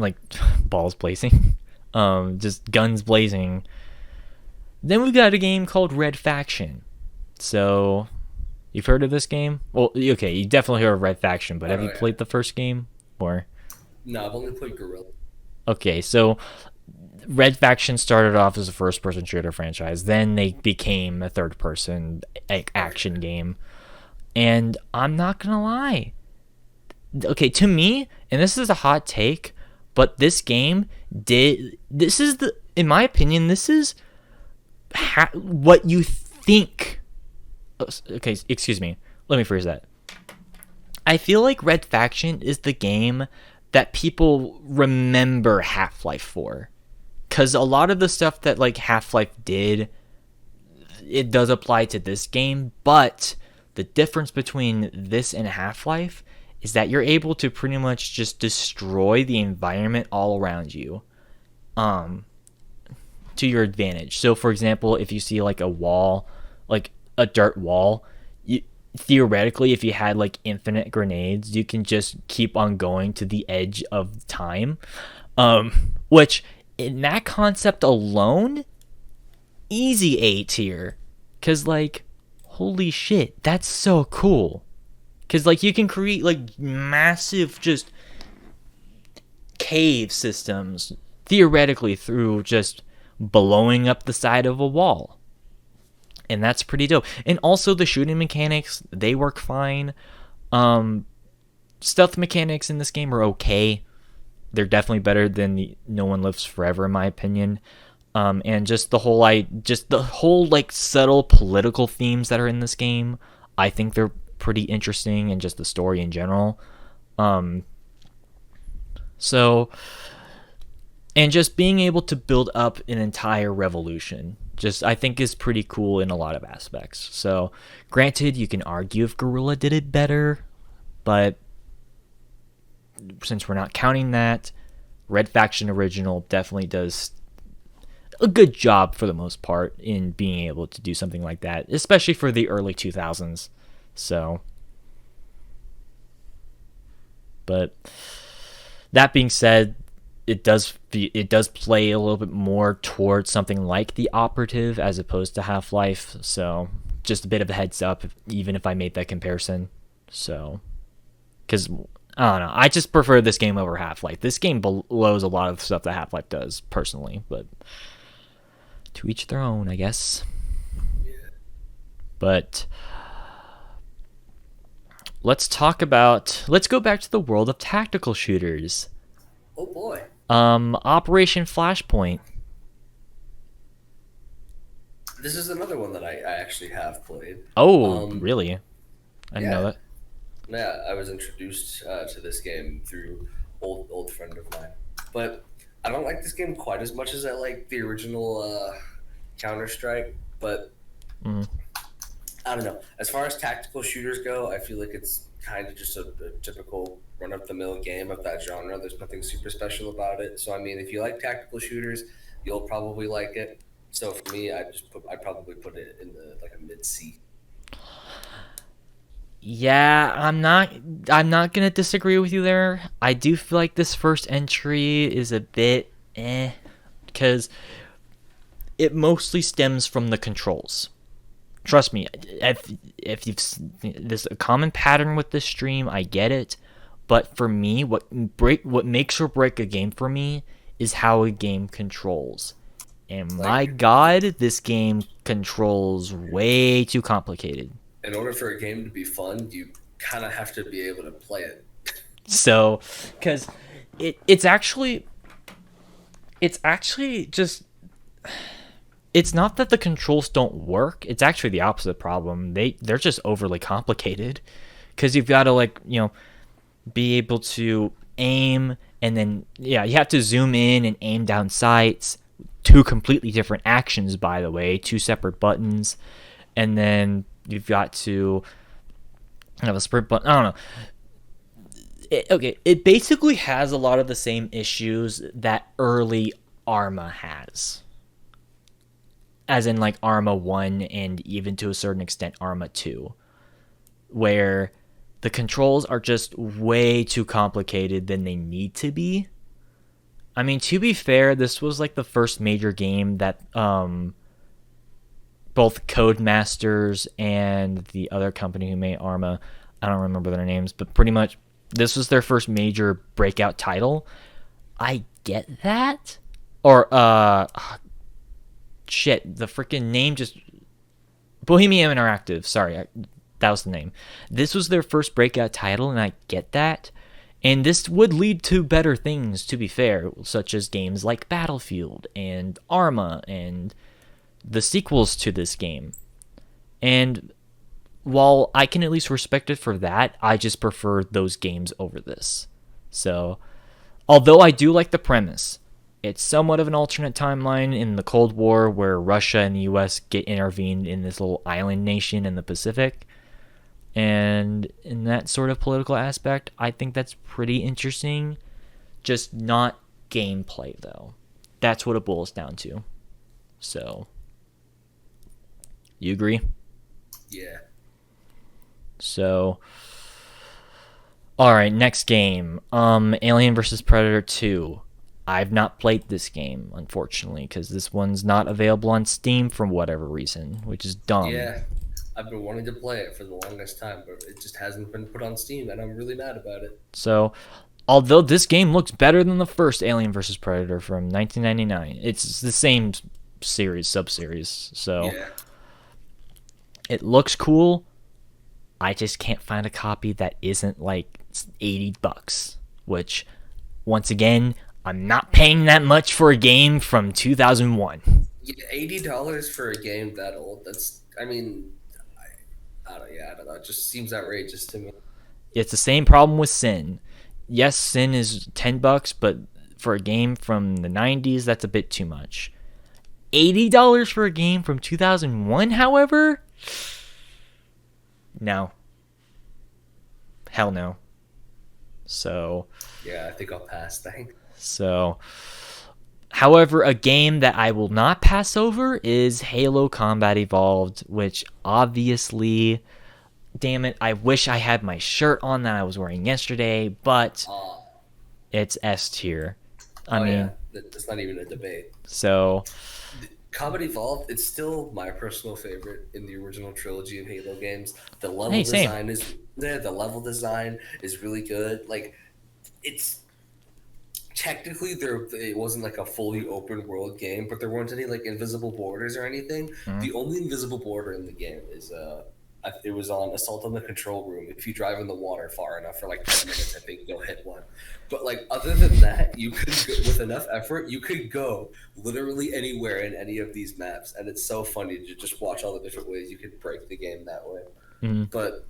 Speaker 1: just guns blazing. Then we got a game called Red Faction. So, you've heard of this game? Well, okay, you definitely heard of Red Faction, but have you played the first game? Or
Speaker 3: no, I've only played Guerrilla.
Speaker 1: Okay, so Red Faction started off as a first-person shooter franchise. Then they became a third-person action game. And I'm not gonna lie. Okay, to me, and this is a hot take, but this game in my opinion, this is what you think. Okay, excuse me. Let me phrase that. I feel like Red Faction is the game that people remember Half-Life for. Because a lot of the stuff that like Half-Life did, it does apply to this game, but the difference between this and Half-Life is that you're able to pretty much just destroy the environment all around you to your advantage. So, for example, if you see like a wall, like a dirt wall, theoretically, if you had like infinite grenades, you can just keep on going to the edge of time. Which, in that concept alone, easy A tier. Because, like, holy shit, that's so cool. Because, like, you can create, like, massive just cave systems, theoretically, through just blowing up the side of a wall. And that's pretty dope. And also the shooting mechanics, they work fine. Stealth mechanics in this game are okay. They're definitely better than the No One Lives Forever, in my opinion. And just the whole like subtle political themes that are in this game, I think they're pretty interesting, and just the story in general. So, and just being able to build up an entire revolution, I think is pretty cool in a lot of aspects. So, granted, you can argue if Guerrilla did it better, but since we're not counting that, Red Faction Original definitely does a good job for the most part in being able to do something like that, especially for the early 2000s. So, but that being said, it does play a little bit more towards something like The Operative as opposed to Half-Life. So, just a bit of a heads up, even if I made that comparison. So, because I don't know, I just prefer this game over Half-Life. This game blows a lot of stuff that Half-Life does, personally, but to each their own, I guess. But let's go back to the world of tactical shooters.
Speaker 3: Oh boy.
Speaker 1: Operation Flashpoint.
Speaker 3: This is another one that I actually have played.
Speaker 1: Oh, really? I didn't know
Speaker 3: Yeah,
Speaker 1: that.
Speaker 3: yeah. I was introduced to this game through old friend of mine, but I don't like this game quite as much as I like the original Counter Strike. But
Speaker 1: Mm.
Speaker 3: I don't know. As far as tactical shooters go, I feel like it's kind of just a typical run of the mill game of that genre. There's nothing super special about it. So I mean, if you like tactical shooters, you'll probably like it. So for me, I probably put it in the like a mid C.
Speaker 1: Yeah, I'm not gonna disagree with you there. I do feel like this first entry is a bit because it mostly stems from the controls. Trust me, if there's a common pattern with this stream, I get it. But for me, what makes or break a game for me is how a game controls. And my
Speaker 3: Like,
Speaker 1: God, this game controls way too complicated.
Speaker 3: in order for a game to be fun, you kind of have to be able to play it.
Speaker 1: So, because it's actually just it's not that the controls don't work. It's actually the opposite problem. They're just overly complicated because you've got to be able to aim, and then yeah, you have to zoom in and aim down sights. Two completely different actions, by the way, two separate buttons, and then you've got to have a sprint button. I don't know. It basically has a lot of the same issues that early Arma has, as in like Arma 1 and even to a certain extent Arma 2, where the controls are just way too complicated than they need to be. I mean, to be fair, this was like the first major game that both Codemasters and the other company who made Arma, I don't remember their names, but pretty much this was their first major breakout title. I get that. Or shit, the freaking name just Bohemian Interactive. Sorry, that was the name. This was their first breakout title, and I get that. And this would lead to better things, to be fair, such as games like Battlefield and Arma and the sequels to this game. And while I can at least respect it for that, I just prefer those games over this. So, although I do like the premise, it's somewhat of an alternate timeline in the Cold War where Russia and the US get intervened in this little island nation in the Pacific. And in that sort of political aspect, I think that's pretty interesting. Just not gameplay, though. That's what it boils down to. So, you agree?
Speaker 3: Yeah.
Speaker 1: So, all right, next game. Alien vs. Predator 2. I've not played this game, unfortunately, because this one's not available on Steam for whatever reason, which is dumb.
Speaker 3: Yeah. I've been wanting to play it for the longest time, but it just hasn't been put on Steam, and I'm really mad about it.
Speaker 1: So, although this game looks better than the first Alien vs. Predator from 1999, it's the same series, sub-series, so
Speaker 3: Yeah.
Speaker 1: it looks cool. I just can't find a copy that isn't like $80, which, once again, I'm not paying that much for a game from 2001.
Speaker 3: Yeah, $80 for a game that old. That's, I mean, I don't know. It just seems outrageous to me.
Speaker 1: It's the same problem with Sin. Yes, Sin is $10, but for a game from the 90s, that's a bit too much. $80 for a game from 2001, however? No. Hell no. So,
Speaker 3: Yeah, I think I'll pass. Thanks.
Speaker 1: however, a game that I will not pass over is Halo Combat Evolved, which obviously, damn it, I wish I had my shirt on that I was wearing yesterday, but it's S tier. I mean,
Speaker 3: yeah, that's not even a debate.
Speaker 1: so
Speaker 3: Combat Evolved, it's still my personal favorite in the original trilogy of Halo games. The level
Speaker 1: Hey, same.
Speaker 3: design is there. The level design is really good. Like, it's technically it wasn't like a fully open world game, but there weren't any like invisible borders or anything. The only invisible border in the game is it was on Assault on the Control Room. If you drive in the water far enough for like 10 minutes, I think you'll hit one. But like other than that, you could with enough effort, you could go literally anywhere in any of these maps, and it's so funny to just watch all the different ways you could break the game that way.
Speaker 1: Mm-hmm.
Speaker 3: But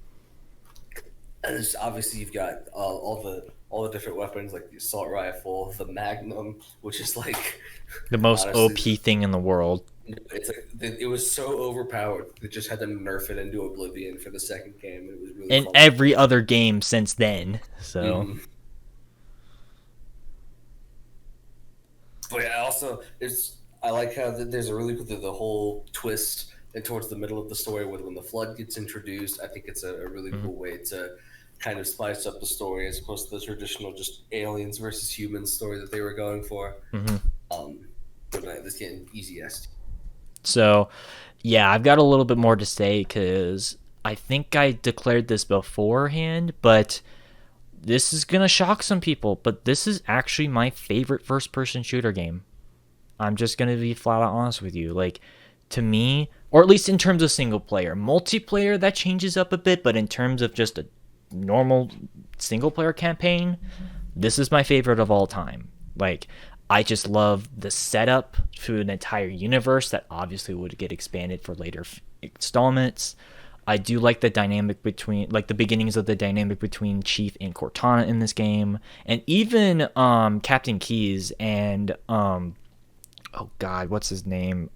Speaker 3: and obviously you've got all the different weapons like the assault rifle, the Magnum, which is like
Speaker 1: The most
Speaker 3: honestly,
Speaker 1: OP thing in the world.
Speaker 3: it's like it was so overpowered. They just had to nerf it into oblivion for the second game. It was really
Speaker 1: In
Speaker 3: fun.
Speaker 1: every other game since then. So
Speaker 3: Mhm. But yeah, also I like how there's a really the whole twist and towards the middle of the story when the flood gets introduced. I think it's a really cool way to kind of spice up the story as opposed to the traditional just aliens versus humans story that they were going for.
Speaker 1: mhm.
Speaker 3: But this game easiest.
Speaker 1: So, yeah, I've got a little bit more to say because I think I declared this beforehand, but this is going to shock some people. But this is actually my favorite first person shooter game. I'm just going to be flat out honest with you. Like, to me, or at least in terms of single player, multiplayer, that changes up a bit, but in terms of just a normal single player campaign, this is my favorite of all time. Like, I just love the setup to an entire universe that obviously would get expanded for later installments. I do like the dynamic between, like the beginnings of the dynamic between Chief and Cortana in this game, and even Captain Keyes and oh god, what's his name?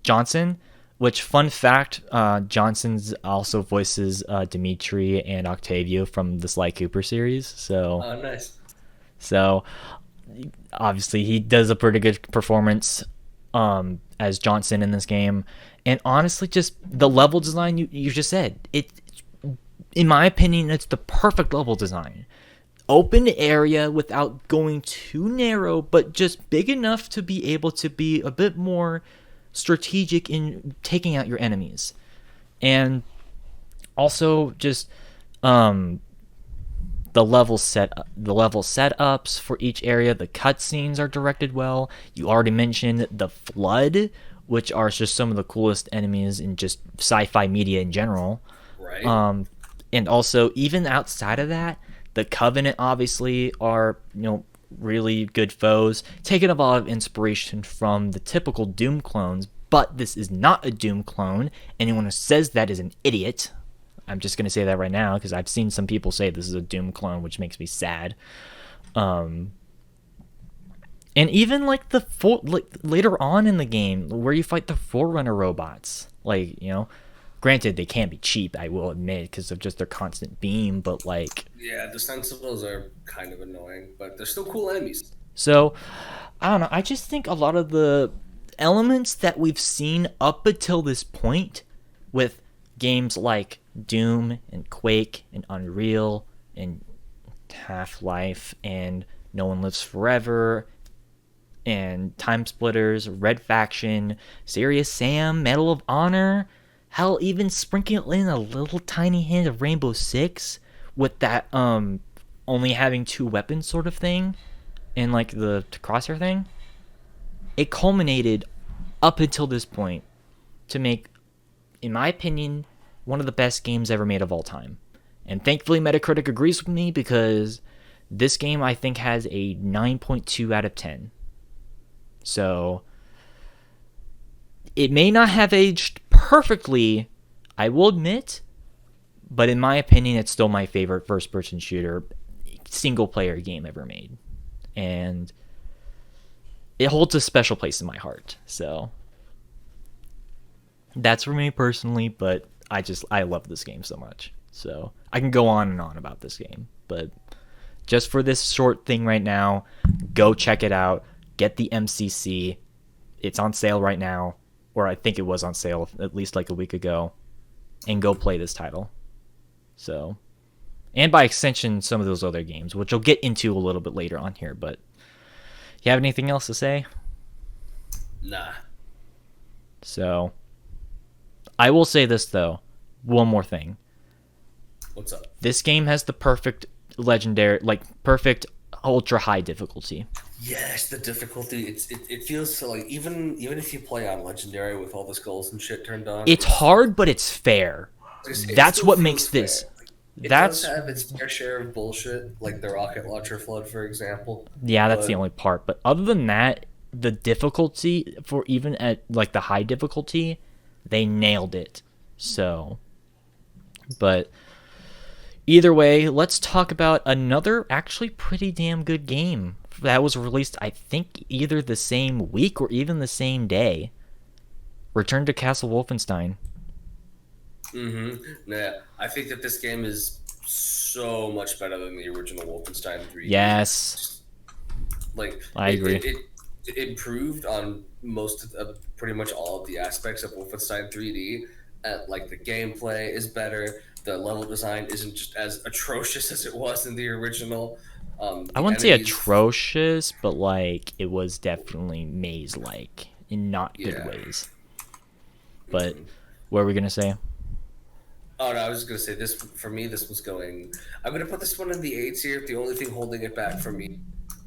Speaker 1: Johnson. Which, fun fact, Johnson's also voices Dimitri and Octavio from the Sly Cooper series. So,
Speaker 3: Oh, nice.
Speaker 1: so obviously he does a pretty good performance as Johnson in this game. And honestly, just the level design you just said, it, in my opinion, it's the perfect level design. Open area without going too narrow, but just big enough to be able to be a bit more strategic in taking out your enemies. And also just the level setups for each area, the cutscenes are directed well. You already mentioned the Flood, which are just some of the coolest enemies in just sci-fi media in general.
Speaker 3: Right.
Speaker 1: And also, even outside of that, the Covenant obviously are, really good foes, taking a lot of inspiration from the typical Doom clones, but this is not a Doom clone. Anyone who says that is an idiot. I'm just going to say that right now because I've seen some people say this is a Doom clone, which makes me sad. And even like later on in the game where you fight the Forerunner robots, granted they can be cheap, I will admit, because of just their constant beam, but
Speaker 3: Yeah, the Sensibles are kind of annoying, but they're still cool enemies.
Speaker 1: so I don't know. I just think a lot of the elements that we've seen up until this point with games like Doom and Quake and Unreal and Half-Life and No One Lives Forever and Time Splitters, Red Faction, Serious Sam, Medal of Honor, hell, even sprinkle in a little tiny hint of Rainbow Six with that only having two weapons sort of thing and like the crosshair thing. It culminated up until this point to make, in my opinion, one of the best games ever made of all time. And thankfully Metacritic agrees with me because this game I think has a 9.2 out of 10. So it may not have aged perfectly, I will admit, but in my opinion it's still my favorite first person shooter single player game ever made. And it holds a special place in my heart. So that's for me personally, but I love this game so much. So I can go on and on about this game, but just for this short thing right now, go check it out. Get the MCC. It's on sale right now, or I think it was on sale at least like a week ago, and go play this title. So, and by extension, some of those other games, which I'll get into a little bit later on here, but you have anything else to say?
Speaker 3: Nah.
Speaker 1: So, I will say this though, one more thing.
Speaker 3: What's up?
Speaker 1: This game has the perfect legendary, perfect ultra high difficulty.
Speaker 3: Yes, the difficulty. It feels so like even if you play on legendary with all the skulls and shit turned on,
Speaker 1: It's hard, but it's fair. That's what makes this.
Speaker 3: It
Speaker 1: That's
Speaker 3: does have its fair share of bullshit, like the rocket launcher flood, for example.
Speaker 1: yeah, that's the
Speaker 3: But
Speaker 1: only part. But other than that, the difficulty for even at like the high difficulty, they nailed it. So, but either way, let's talk about another actually pretty damn good game that was released, I think, either the same week or even the same day. Return to Castle Wolfenstein.
Speaker 3: yeah, I think that this game is so much better than the original Wolfenstein 3D.
Speaker 1: Yes,
Speaker 3: Like
Speaker 1: I agree.
Speaker 3: It improved on pretty much all of the aspects of Wolfenstein 3D. Like the gameplay is better. The level design isn't just as atrocious as it was in the original.
Speaker 1: I
Speaker 3: The
Speaker 1: wouldn't say
Speaker 3: enemies,
Speaker 1: atrocious, but like it was definitely maze-like in not good
Speaker 3: yeah.
Speaker 1: ways. But what are we gonna say?
Speaker 3: Oh no, I was just gonna say this for me. This was going. I'm gonna put this one in the A tier. The only thing holding it back for me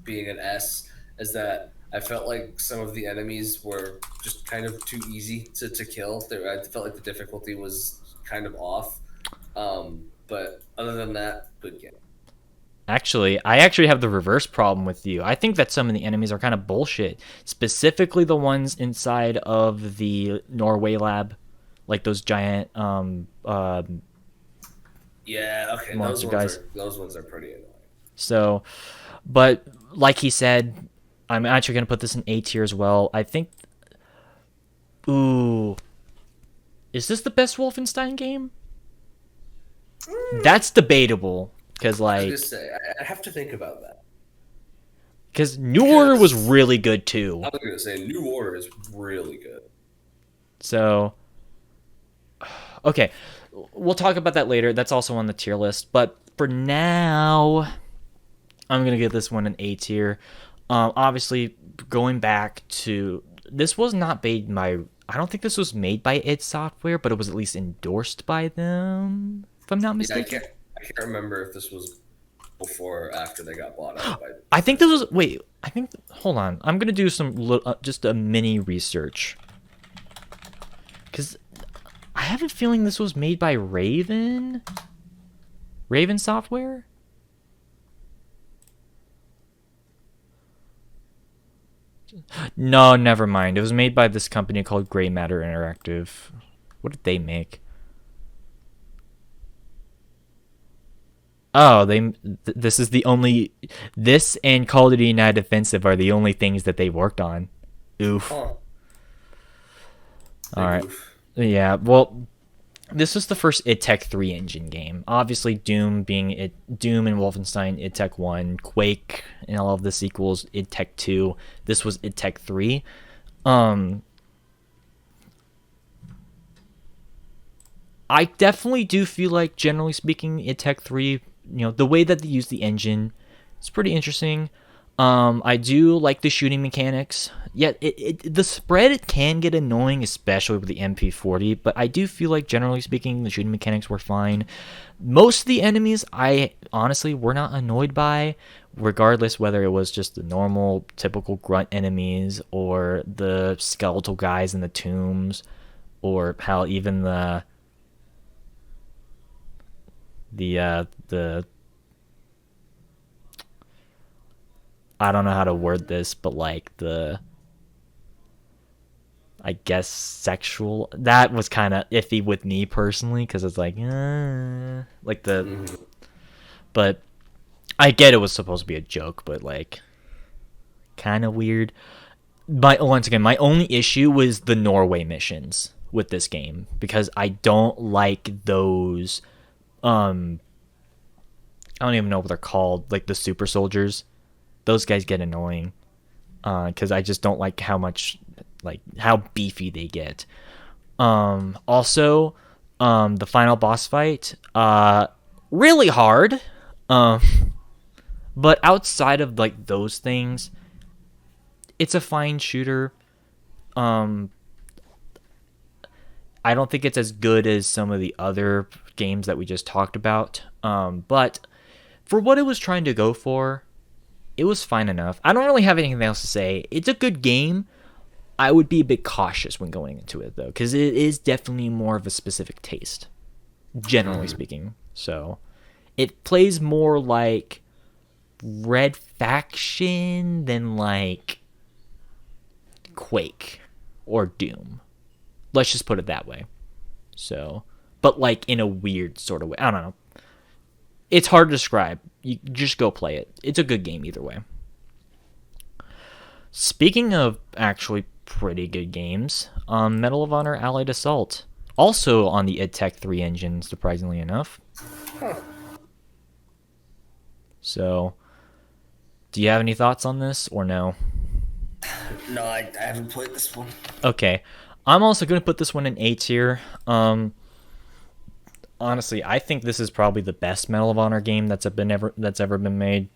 Speaker 3: being an S is that I felt like some of the enemies were just kind of too easy to kill. I felt like the difficulty was kind of off. But other than that, good game.
Speaker 1: Actually, I actually have the reverse problem with you. I think that some of the enemies are kind of bullshit. Specifically the ones inside of the Norway lab, like those giant
Speaker 3: Yeah, okay,
Speaker 1: monster guys.
Speaker 3: those ones are pretty annoying.
Speaker 1: So, but like he said, I'm actually gonna put this in A tier as well. I think. Ooh, is this the best Wolfenstein game? That's debatable because
Speaker 3: I was gonna
Speaker 1: like
Speaker 3: say I have to think about that.
Speaker 1: because New Order was
Speaker 3: Because
Speaker 1: really good too.
Speaker 3: I was gonna say New Order is really good.
Speaker 1: So okay, we'll talk about that later. That's also on the tier list. But for now, I'm gonna give this one an A tier. Obviously, going back to this was not made by. I don't think this was made by id Software, but it was at least endorsed by them, if I'm not
Speaker 3: Yeah,
Speaker 1: mistaken.
Speaker 3: I can't remember if this was before or after they got bought out by.
Speaker 1: I think this was. Wait, I think. Hold on. I'm gonna do some just a mini research because I have a feeling this was made by Raven Software. No, never mind. It was made by this company called Gray Matter Interactive. What did they make? Oh, this is the only. This and Call of Duty United Offensive are the only things that they worked on. Oof.
Speaker 3: Huh.
Speaker 1: All right.
Speaker 3: Oof.
Speaker 1: Yeah. Well, this was the first id Tech 3 engine game. Obviously, Doom and Wolfenstein id Tech 1, Quake and all of the sequels id Tech 2. This was id Tech 3. I definitely do feel like, generally speaking, id Tech 3, the way that they use the engine, it's pretty interesting. I do like the shooting mechanics. Yet the spread can get annoying, especially with the MP40. But I do feel like, generally speaking, the shooting mechanics were fine. Most of the enemies, I honestly were not annoyed by, regardless whether it was just the normal, typical grunt enemies or the skeletal guys in the tombs, or how even the I don't know how to word this, but like I guess sexual, that was kind of iffy with me personally, because it's like but I get it was supposed to be a joke, but like kind of weird. Once again, my only issue was the Norway missions with this game, because I don't like those I don't even know what they're called, like the super soldiers. Those guys get annoying because I just don't like how beefy they get. Also, the final boss fight, really hard. But outside of like those things, it's a fine shooter. I don't think it's as good as some of the other games that we just talked about. But for what it was trying to go for, it was fine enough. I don't really have anything else to say. It's a good game. I would be a bit cautious when going into it, though, because it is definitely more of a specific taste, generally speaking. So, it plays more like Red Faction than like Quake or Doom. Let's just put it that way. So, but like in a weird sort of way. I don't know. It's hard to describe. You just go play it. It's a good game either way. Speaking of actually pretty good games, Medal of Honor Allied Assault. Also on the id Tech 3 engine, surprisingly enough.
Speaker 3: Huh.
Speaker 1: So, do you have any thoughts on this or no?
Speaker 3: No, I haven't played this one.
Speaker 1: Okay. I'm also going to put this one in A tier. Honestly, I think this is probably the best Medal of Honor game that's ever been made.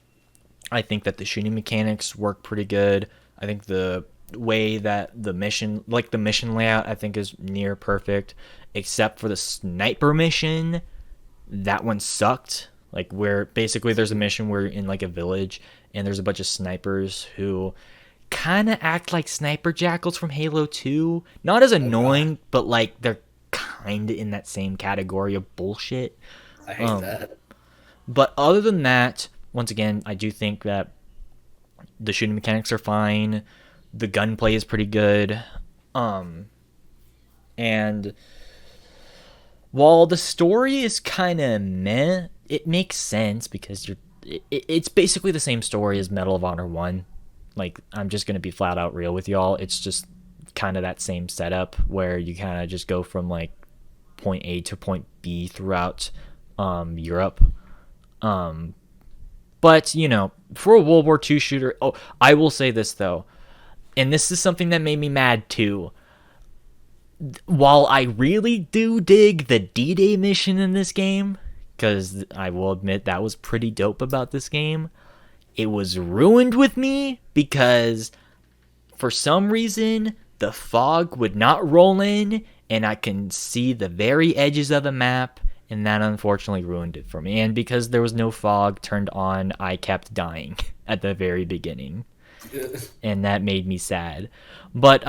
Speaker 1: I think that the shooting mechanics work pretty good. I think the way that the mission layout, I think is near perfect, except for the sniper mission. That one sucked. Like, where basically there's a mission where you're in like a village and there's a bunch of snipers who kind of act like sniper jackals from Halo 2. Not as annoying, but like they're kind of in that same category of bullshit.
Speaker 3: I hate that.
Speaker 1: But other than that, once again, I do think that the shooting mechanics are fine. The gunplay is pretty good. And while the story is kind of meh, it makes sense because it's basically the same story as Medal of Honor 1. Like, I'm just going to be flat out real with y'all. It's just kind of that same setup where you kind of just go from like point A to point B throughout Europe. But, you know, for a World War II shooter, I will say this though, and this is something that made me mad too. While I really do dig the D-Day mission in this game, because I will admit that was pretty dope about this game, it was ruined with me because for some reason the fog would not roll in and I can see the very edges of the map, and that unfortunately ruined it for me. And because there was no fog turned on, I kept dying at the very beginning. And that made me sad. But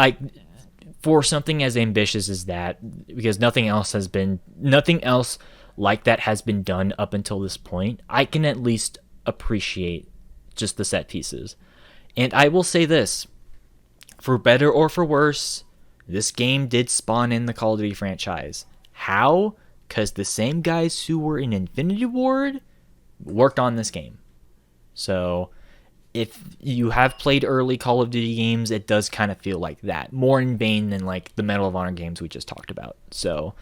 Speaker 1: for something as ambitious as that, because nothing else like that has been done up until this point, I can at least appreciate just the set pieces. And I will say this, for better or for worse, this game did spawn in the Call of Duty franchise. How? Because the same guys who were in Infinity Ward worked on this game. So if you have played early Call of Duty games, it does kind of feel like that. More in vain than like the Medal of Honor games we just talked about. So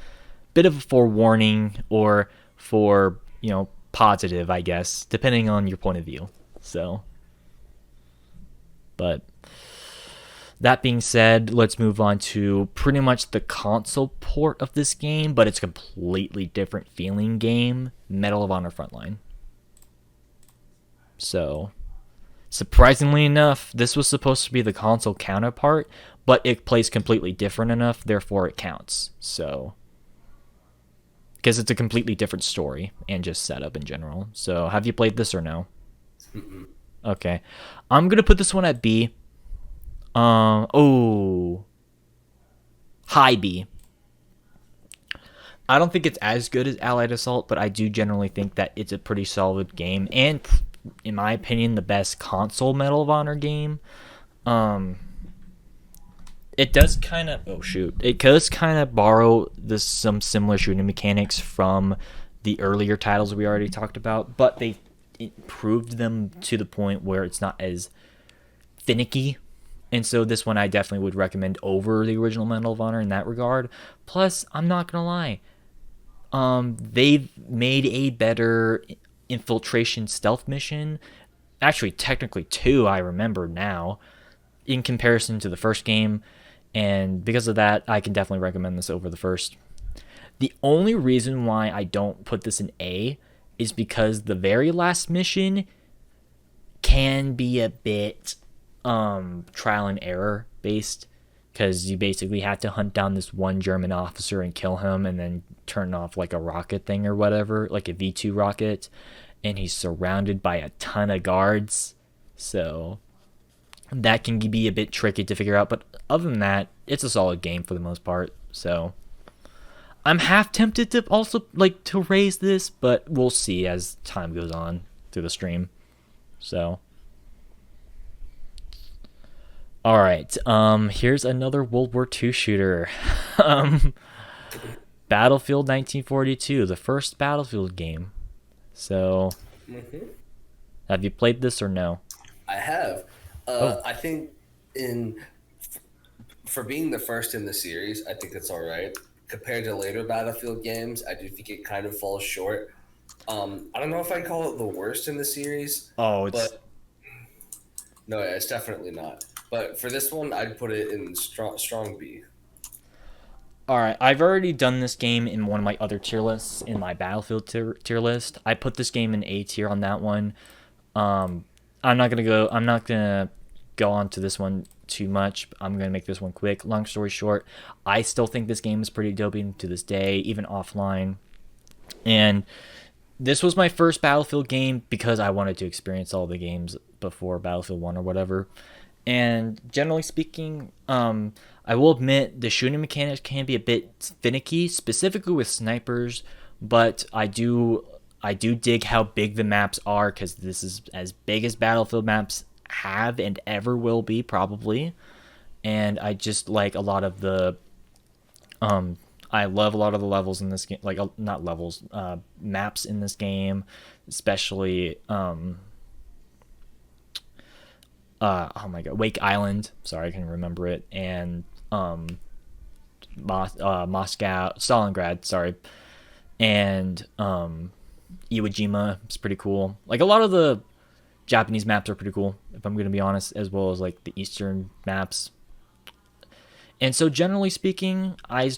Speaker 1: bit of a forewarning, or for, you know, positive, I guess, depending on your point of view. So, but that being said, let's move on to pretty much the console port of this game, but it's a completely different feeling game, Medal of Honor Frontline. So, surprisingly enough, this was supposed to be the console counterpart, but it plays completely different enough, therefore it counts. So, because it's a completely different story and just setup in general. So, have you played this or no?
Speaker 3: Mm-mm.
Speaker 1: Okay. I'm going to put this one at B. High B. I don't think it's as good as Allied Assault, but I do generally think that it's a pretty solid game, and in my opinion, the best console Medal of Honor game. It does kind of borrow some similar shooting mechanics from the earlier titles we already talked about, but they improved them to the point where it's not as finicky. And so this one I definitely would recommend over the original Medal of Honor in that regard. Plus, I'm not gonna lie, they've made a better infiltration stealth mission. Actually, technically two, I remember now, in comparison to the first game. And because of that, I can definitely recommend this over the first. The only reason why I don't put this in A is because the very last mission can be a bit trial and error based, because you basically have to hunt down this one German officer and kill him and then turn off like a rocket thing or whatever, like a V2 rocket, and he's surrounded by a ton of guards. So that can be a bit tricky to figure out, but other than that, it's a solid game for the most part. So I'm half tempted to also like to raise this, but we'll see as time goes on through the stream. So, all right. Here's another World War II shooter. Battlefield 1942, the first Battlefield game. So, have you played this or no?
Speaker 3: I have. I think for being the first in the series, I think it's all right. Compared to later Battlefield games, I do think it kind of falls short. I don't know if I'd call it the worst in the series.
Speaker 1: Oh,
Speaker 3: No, it's definitely not. But for this one, I'd put it in strong B.
Speaker 1: all right. I've already done this game in one of my other tier lists, in my Battlefield tier list. I put this game in A tier on that one. I'm not gonna go on to this one too much. I'm gonna make this one quick. Long story short, I still think this game is pretty dope to this day, even offline. And this was my first Battlefield game because I wanted to experience all the games before Battlefield 1 or whatever. And generally speaking, I will admit the shooting mechanics can be a bit finicky, specifically with snipers, but I do dig how big the maps are, because this is as big as Battlefield maps have and ever will be, probably. And I just like a lot of the I love a lot of the levels in this game, like not levels, maps in this game, especially oh my god, Wake Island. Sorry, I can remember it. And Moscow, Stalingrad. Sorry, and Iwo Jima is pretty cool. Like a lot of the Japanese maps are pretty cool, if I'm gonna be honest, as well as like the Eastern maps. And so generally speaking, I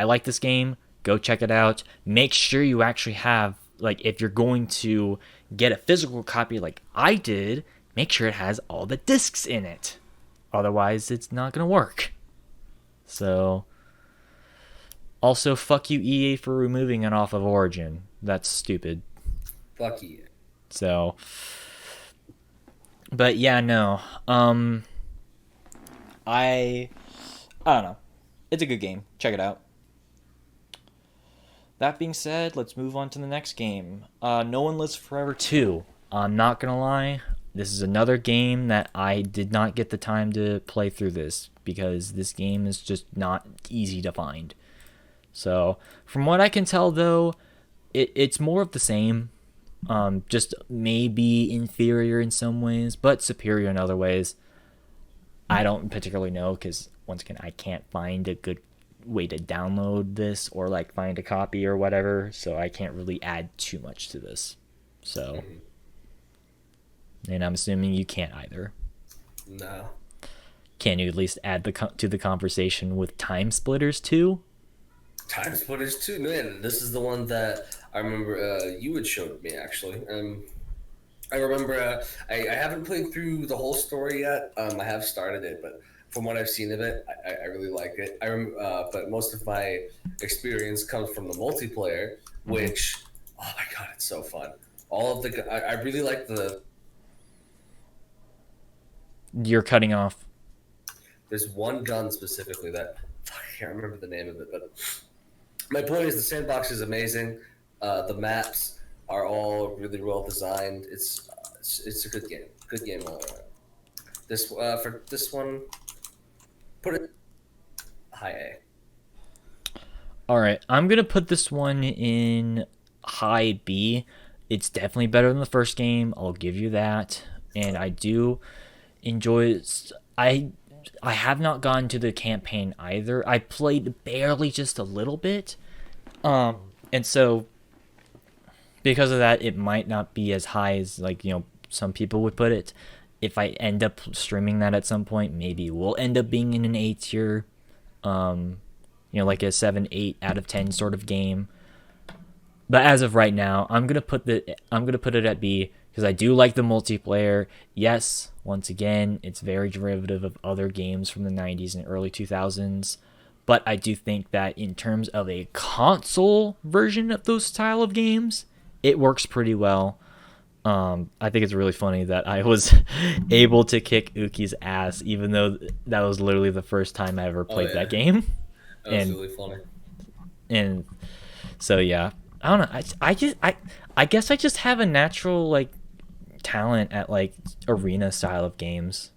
Speaker 1: like this game. Go check it out. Make sure you actually have, like, if you're going to get a physical copy like I did, make sure it has all the discs in it. Otherwise, it's not going to work. So, also, fuck you, EA, for removing it off of Origin. That's stupid.
Speaker 3: Fuck you.
Speaker 1: So, but yeah, no. I don't know. It's a good game. Check it out. That being said, let's move on to the next game. No One Lives Forever 2. I'm not gonna lie, this is another game that I did not get the time to play through this, because this game is just not easy to find. So, from what I can tell though, it's more of the same. Just maybe inferior in some ways, but superior in other ways. I don't particularly know, because once again, I can't find a good way to download this or like find a copy or whatever, so I can't really add too much to this. So, and I'm assuming you can't either.
Speaker 3: No.
Speaker 1: Can you at least add to the conversation with Time Splitters 2?
Speaker 3: Time Splitters 2, man. This is the one that I remember you had showed me, actually. I remember I haven't played through the whole story yet. I have started it, but from what I've seen of it, I really like it. But most of my experience comes from the multiplayer, which, oh my god, it's so fun. All of the, I really like the.
Speaker 1: You're cutting off.
Speaker 3: There's one gun specifically that I can't remember the name of it, but my point is the sandbox is amazing. The maps are all really well designed. It's a good game. Good game all around. This for this one, put it high A.
Speaker 1: All right, I'm gonna put this one in high B. It's definitely better than the first game. I'll give you that, and I do enjoy it. I have not gone to the campaign either. I played barely, just a little bit, and so because of that, it might not be as high as, like, you know, some people would put it. If I end up streaming that at some point, maybe we'll end up being in an A tier, you know, like a 7, 8 out of 10 sort of game. But as of right now, I'm gonna put it at B, because I do like the multiplayer. Yes, once again, it's very derivative of other games from the 90s and early 2000s. But I do think that in terms of a console version of those style of games, it works pretty well. I think it's really funny that I was able to kick Uki's ass, even though that was literally the first time I ever played that game.
Speaker 3: That was really funny.
Speaker 1: And so yeah, I don't know. I guess I just have a natural like talent at like arena style of games.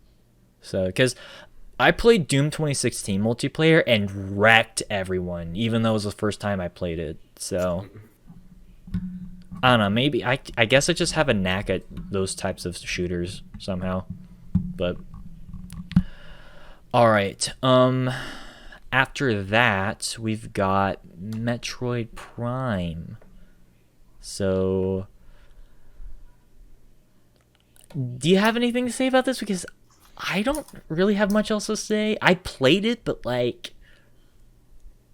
Speaker 1: So because I played Doom 2016 multiplayer and wrecked everyone, even though it was the first time I played it. So I don't know. Maybe I guess I just have a knack at those types of shooters somehow. But all right. After that, we've got Metroid Prime. So, do you have anything to say about this? Because I don't really have much else to say. I played it, but like,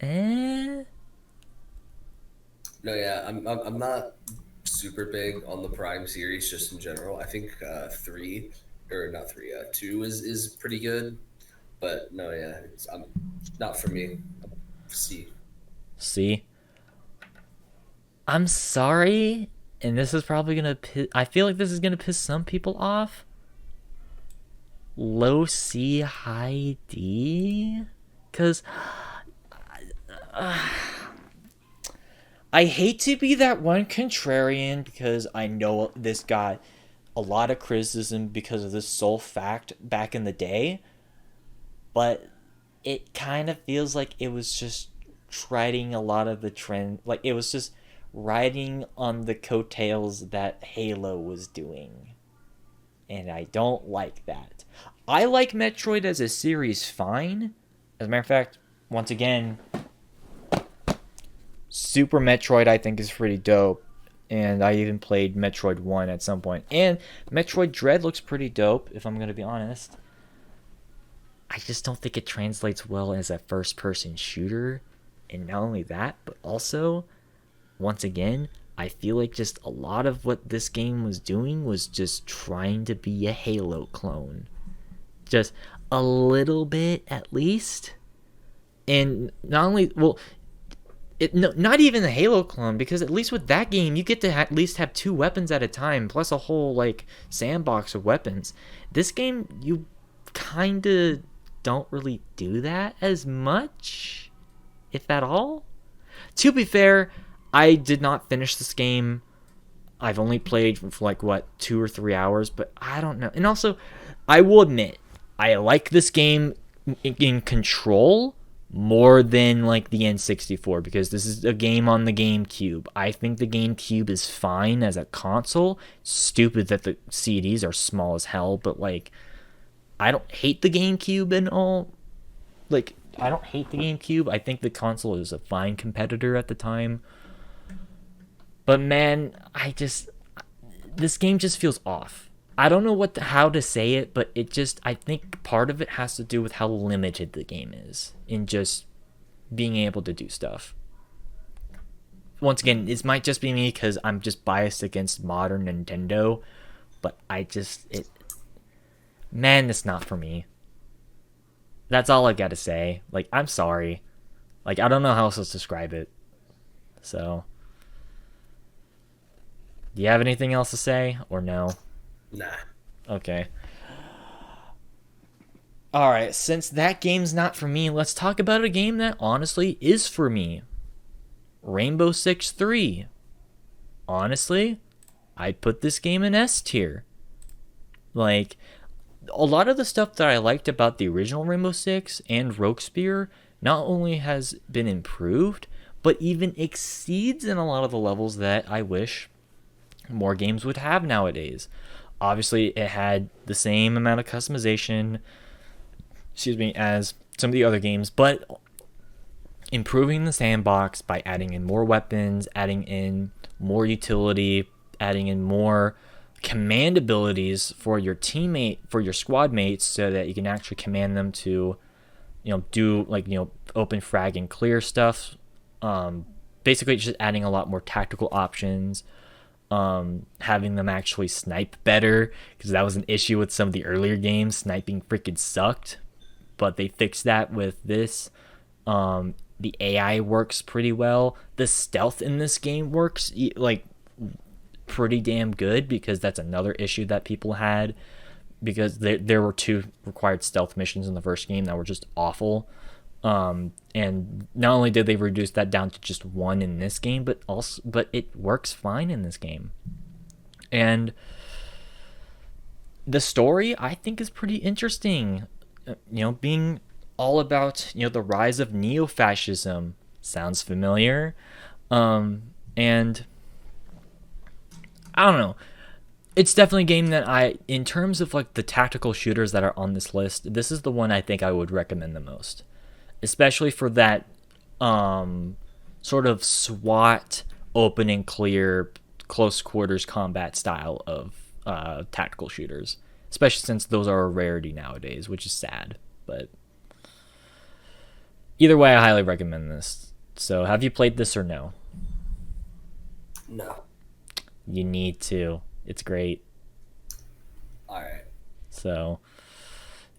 Speaker 3: No, yeah, I'm not super big on the Prime series just in general. I think two is pretty good, but no, yeah, it's not for me. C.
Speaker 1: See, I'm sorry, and this is probably gonna I feel like this is gonna piss some people off. Low C, high D, because I hate to be that one contrarian because I know this got a lot of criticism because of this sole fact back in the day, but it kind of feels like it was just riding a lot of the trend, like it was just riding on the coattails that Halo was doing, and I don't like that. I like Metroid as a series fine. As a matter of fact, once again, Super Metroid I think is pretty dope, and I even played Metroid 1 at some point, and Metroid Dread looks pretty dope if I'm going to be honest. I just don't think it translates well as a first-person shooter, and not only that, but also, once again, I feel like just a lot of what this game was doing was just trying to be a Halo clone. Just a little bit, at least. And not only, well, not even a Halo clone, because at least with that game, you get to at least have 2 weapons at a time, plus a whole, like, sandbox of weapons. This game, you kind of don't really do that as much, if at all. To be fair, I did not finish this game. I've only played for like, 2 or 3 hours, but I don't know. And also, I will admit, I like this game in Control more than like the N64, because this is a game on the GameCube. I think the GameCube is fine as a console. Stupid that the CDs are small as hell, but like, I don't hate the GameCube and all. Like, I don't hate the GameCube. I think the console is a fine competitor at the time. But man, this game just feels off. I don't know how to say it, but I think part of it has to do with how limited the game is in just being able to do stuff. Once again, this might just be me because I'm just biased against modern Nintendo, but man, it's not for me. That's all I gotta say. Like, I'm sorry. Like, I don't know how else to describe it. So, do you have anything else to say, or no?
Speaker 3: Nah.
Speaker 1: Okay. Alright, since that game's not for me, let's talk about a game that honestly is for me. Rainbow Six 3. Honestly, I'd put this game in S tier. Like, a lot of the stuff that I liked about the original Rainbow Six and Rogue Spear not only has been improved, but even exceeds in a lot of the levels that I wish more games would have nowadays. Obviously, it had the same amount of customization, as some of the other games, but improving the sandbox by adding in more weapons, adding in more utility, adding in more command abilities for your squad mates, so that you can actually command them to, do like, open frag and clear stuff. Basically just adding a lot more tactical options, having them actually snipe better, because that was an issue with some of the earlier games. Sniping freaking sucked, but they fixed that with this. The AI works pretty well. The stealth in this game works like pretty damn good, because that's another issue that people had, because there were 2 required stealth missions in the first game that were just awful. And not only did they reduce that down to just one in this game, but it works fine in this game. And the story I think is pretty interesting. Being all about the rise of neo-fascism sounds familiar, and I don't know. It's definitely a game that in terms of like the tactical shooters that are on this list, this is the one I think I would recommend the most, especially for that sort of SWAT open and clear close quarters combat style of tactical shooters, especially since those are a rarity nowadays, which is sad. But either way, I highly recommend this. So, have you played this or no?
Speaker 3: No.
Speaker 1: You need to. It's great.
Speaker 3: All right.
Speaker 1: So,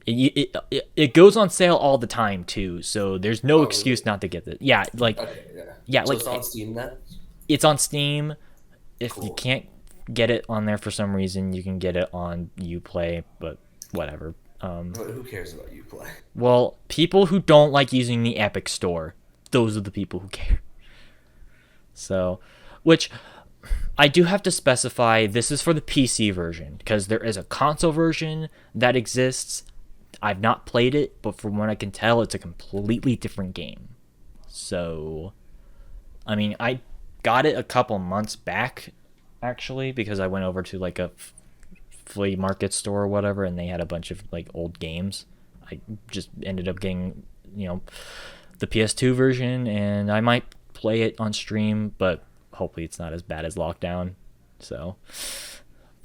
Speaker 1: it goes on sale all the time too. So there's no excuse not to get it. Yeah, like
Speaker 3: Okay, yeah.
Speaker 1: yeah,
Speaker 3: So
Speaker 1: like
Speaker 3: it's on Steam then?
Speaker 1: it's on Steam. If you
Speaker 3: Cool.
Speaker 1: can't get it on there for some reason, you can get it on Uplay, but whatever.
Speaker 3: But who cares about you play?
Speaker 1: Well, people who don't like using the Epic Store, those are the people who care. So, which I do have to specify, this is for the PC version, because there is a console version that exists. I've not played it, but from what I can tell, it's a completely different game. So, I mean, I got it a couple months back, actually, because I went over to like a flea market store or whatever, and they had a bunch of like old games. I just ended up getting, the PS2 version, and I might play it on stream, but hopefully it's not as bad as Lockdown. So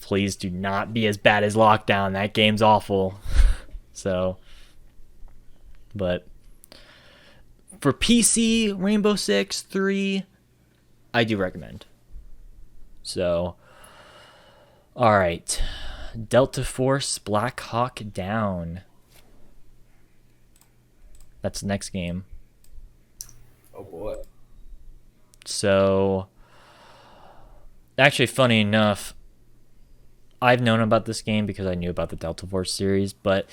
Speaker 1: please do not be as bad as Lockdown. That game's awful. So, but for PC, Rainbow Six 3, I do recommend. So, all right. Delta Force Black Hawk Down. That's the next game.
Speaker 3: Oh boy.
Speaker 1: So, actually, funny enough, I've known about this game because I knew about the Delta Force series, but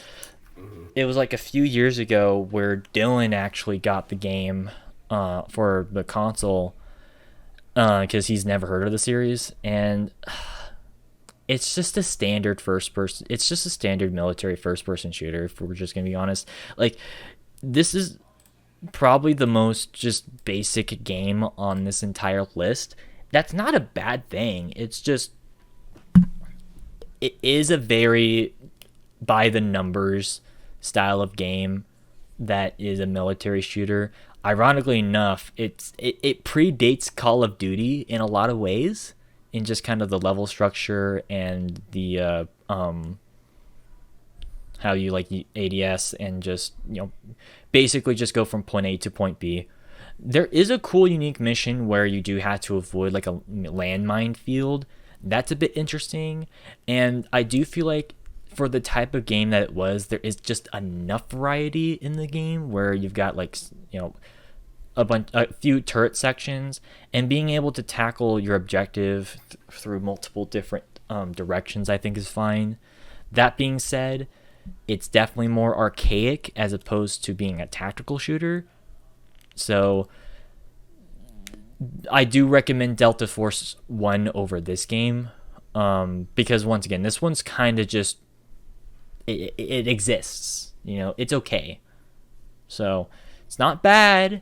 Speaker 1: it was like a few years ago where Dylan actually got the game for the console because he's never heard of the series, and it's just a standard it's just a standard military first person shooter, if we're just gonna be honest. Like, this is probably the most just basic game on this entire list. That's not a bad thing. It's just, it is a very by the numbers style of game that is a military shooter. Ironically enough, it predates Call of Duty in a lot of ways, in just kind of the level structure and the how you like ADS and just basically just go from point A to point B. There is a cool unique mission where you do have to avoid like a landmine field. That's a bit interesting, and I do feel like for the type of game that it was, there is just enough variety in the game where you've got like a few turret sections, and being able to tackle your objective through multiple different directions I think is fine. That being said, it's definitely more archaic as opposed to being a tactical shooter. So I do recommend Delta Force 1 over this game, because once again, this one's kind of just, it exists. It's okay. So it's not bad.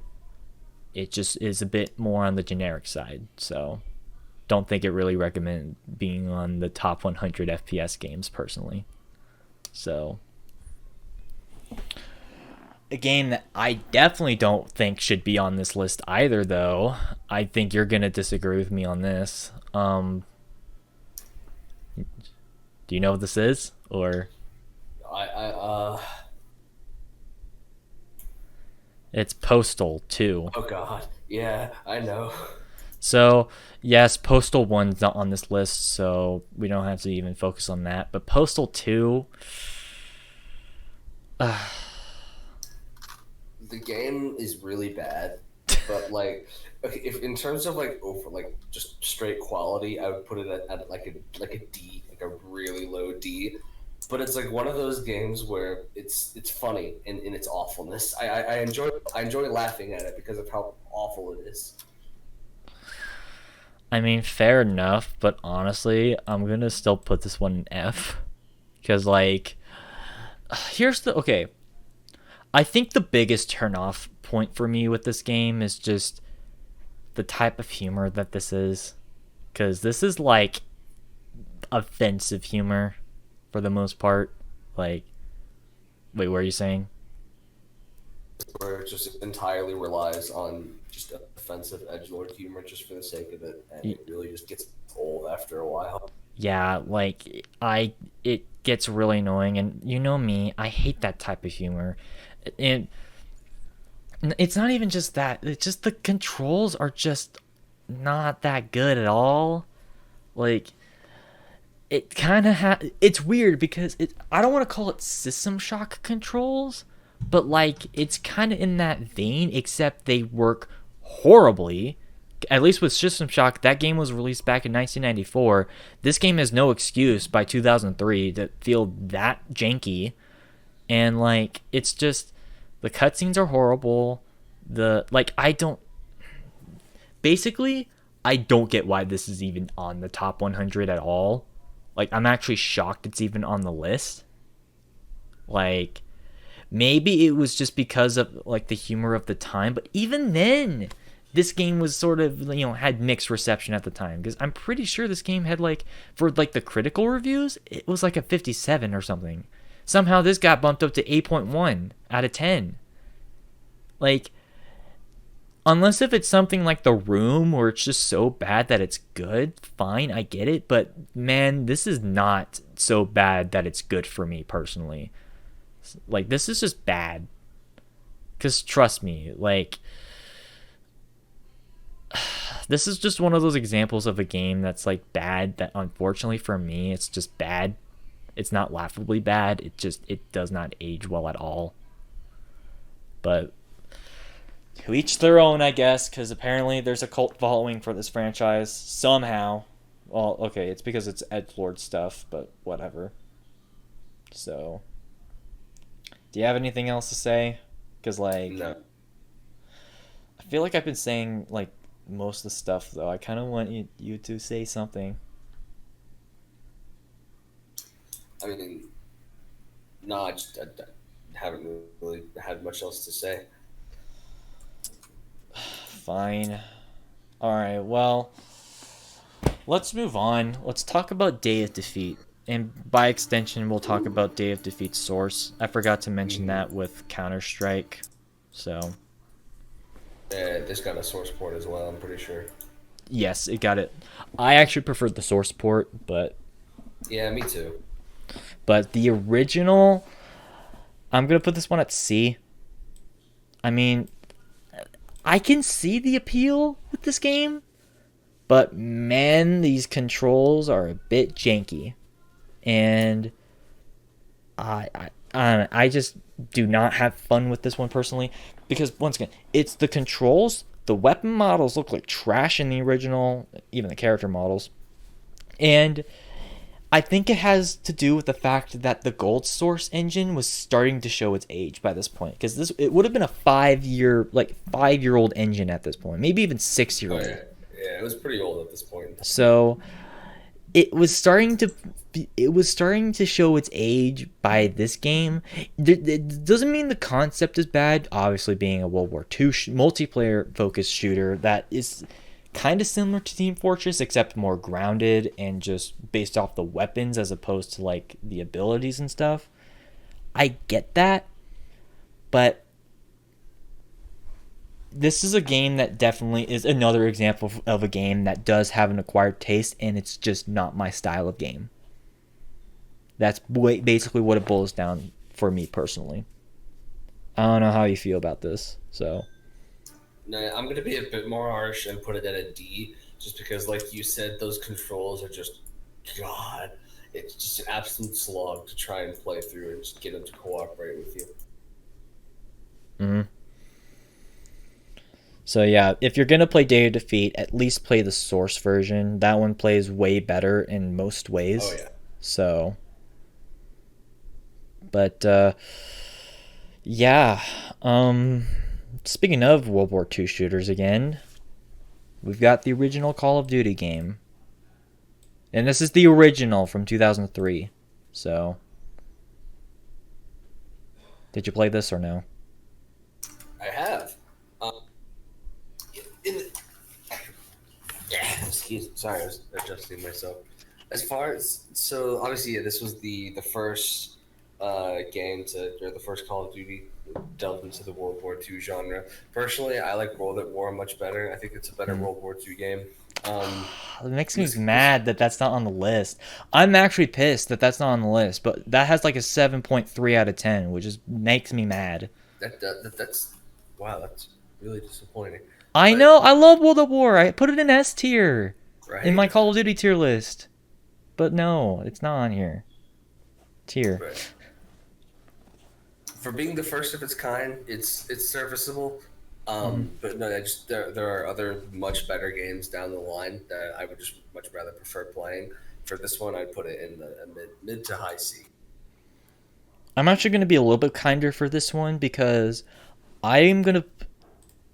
Speaker 1: It just is a bit more on the generic side. So don't think it really recommend being on the top 100 FPS games personally. So, a game that I definitely don't think should be on this list either, though. I think you're gonna disagree with me on this. Do you know what this is, or? It's Postal 2.
Speaker 3: Oh god. Yeah, I know.
Speaker 1: So, yes, Postal 1's not on this list, so we don't have to even focus on that. But Postal 2...
Speaker 3: The game is really bad, but like, okay, if in terms of like over like just straight quality, I would put it at like a D, like a really low D. but it's like one of those games where it's funny in its awfulness. I enjoy laughing at it because of how awful it is.
Speaker 1: I mean, fair enough, but honestly, I'm gonna still put this one in F. Because, like, okay. I think the biggest turnoff point for me with this game is just the type of humor that this is. Because this is, like, offensive humor for the most part. Like, wait, what are you saying?
Speaker 3: Where it just entirely relies on just offensive edgelord humor just for the sake of it, and it really just gets old after a while.
Speaker 1: Yeah, like, it gets really annoying, and you know me, I hate that type of humor. And it's not even just that, it's just the controls are just not that good at all. Like, it kind of it's weird because I don't want to call it system shock controls, but like it's kind of in that vein, except they work horribly. At least with System Shock, that game was released back in 1994. This game has no excuse by 2003 to feel that janky. And like it's just the cutscenes are horrible. I don't basically I don't get why this is even on the top 100 at all. Like, I'm actually shocked it's even on the list. Like, maybe it was just because of, like, the humor of the time. But even then, this game was sort of, had mixed reception at the time. Because I'm pretty sure this game had, like, for, like, the critical reviews, it was, like, a 57 or something. Somehow this got bumped up to 8.1 out of 10. Like, unless if it's something like The Room where it's just so bad that it's good, fine, I get it. But man, this is not so bad that it's good for me personally. Like, this is just bad. Because trust me, like, this is just one of those examples of a game that's like bad that unfortunately for me, it's just bad. It's not laughably bad. It does not age well at all. But to each their own, I guess, because apparently there's a cult following for this franchise somehow. Well, okay, it's because it's edgelord stuff, but whatever. So, do you have anything else to say? Because, like,
Speaker 3: No.
Speaker 1: I feel like I've been saying, like, most of the stuff, though. I kind of want you to say something.
Speaker 3: I mean, no, I haven't really had much else to say.
Speaker 1: Fine. Alright, well, let's move on. Let's talk about Day of Defeat. And by extension, we'll talk about Day of Defeat's source. I forgot to mention that with Counter-Strike. So,
Speaker 3: Yeah, this got a source port as well, I'm pretty sure.
Speaker 1: yes, it got it. I actually preferred the source port, but
Speaker 3: Yeah, me too.
Speaker 1: the original, I'm going to put this one at C. I mean, I can see the appeal with this game, but man, these controls are a bit janky. And I just do not have fun with this one personally, because once again, it's the controls. The weapon models look like trash in the original, even the character models. And I think it has to do with the fact that the Gold Source engine was starting to show its age by this point, because it would have been a 5-year-old engine at this point, maybe even 6-year-old.
Speaker 3: Oh, yeah, it was pretty old at this point.
Speaker 1: So it was starting to show its age by this game. It doesn't mean the concept is bad. Obviously, being a World War II multiplayer focused shooter that is kind of similar to Team Fortress, except more grounded and just based off the weapons as opposed to like the abilities and stuff. I get that, but this is a game that definitely is another example of a game that does have an acquired taste, and it's just not my style of game. That's basically what it boils down for me personally. I don't know how you feel about this, so.
Speaker 3: No, I'm going to be a bit more harsh and put it at a D, just because, like you said, those controls are just, God, it's just an absolute slog to try and play through and just get them to cooperate with you.
Speaker 1: Mm-hmm. So yeah, if you're going to play Day of Defeat, at least play the source version. That one plays way better in most ways.
Speaker 3: Oh, yeah.
Speaker 1: So, But yeah, speaking of World War II shooters again, we've got the original Call of Duty game. And this is the original from 2003. So, did you play this or no?
Speaker 3: I have. Sorry, I was adjusting myself. As far as obviously, yeah, this was the first game or the first Call of Duty delved into the World War II genre. Personally, I like World at War much better. I think it's a better World War II game.
Speaker 1: It makes me mad that that's not on the list. I'm actually pissed that that's not on the list, but that has like a 7.3 out of 10, which just makes me mad.
Speaker 3: That's wow, that's really disappointing.
Speaker 1: I know, I love World at War. I put it in S tier in my Call of Duty tier list. But no, it's not on here. Tier.
Speaker 3: Right. For being the first of its kind, it's serviceable. But no, there are other much better games down the line that I would just much rather prefer playing. For this one, I'd put it in the mid to high C.
Speaker 1: I'm actually going to be a little bit kinder for this one because I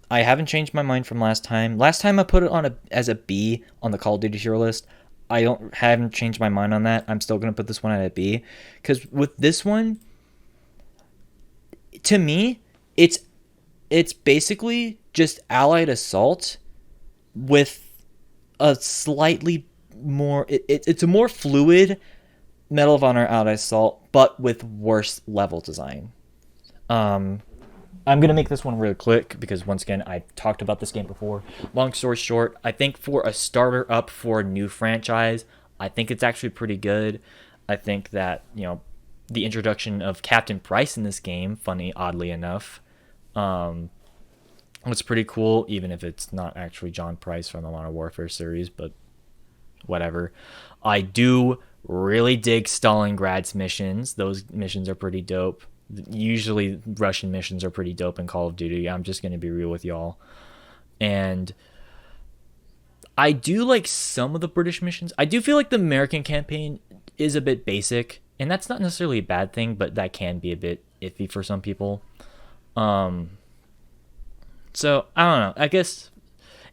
Speaker 1: haven't changed my mind from last time. Last time I put it as a B on the Call of Duty tier list. I haven't changed my mind on that. I'm still going to put this one at a B because with this one, to me, it's basically just Allied Assault with a slightly more... It's a more fluid Medal of Honor Allied Assault, but with worse level design. I'm going to make this one really quick because, once again, I talked about this game before. Long story short, I think for a starter up for a new franchise, I think it's actually pretty good. I think that, the introduction of Captain Price in this game, oddly enough, was pretty cool, even if it's not actually John Price from the Modern Warfare series, but whatever. I do really dig Stalingrad's missions. Those missions are pretty dope. Usually Russian missions are pretty dope in Call of Duty. I'm just going to be real with y'all. And I do like some of the British missions. I do feel like the American campaign is a bit basic, and that's not necessarily a bad thing, but that can be a bit iffy for some people. So, I don't know. I guess,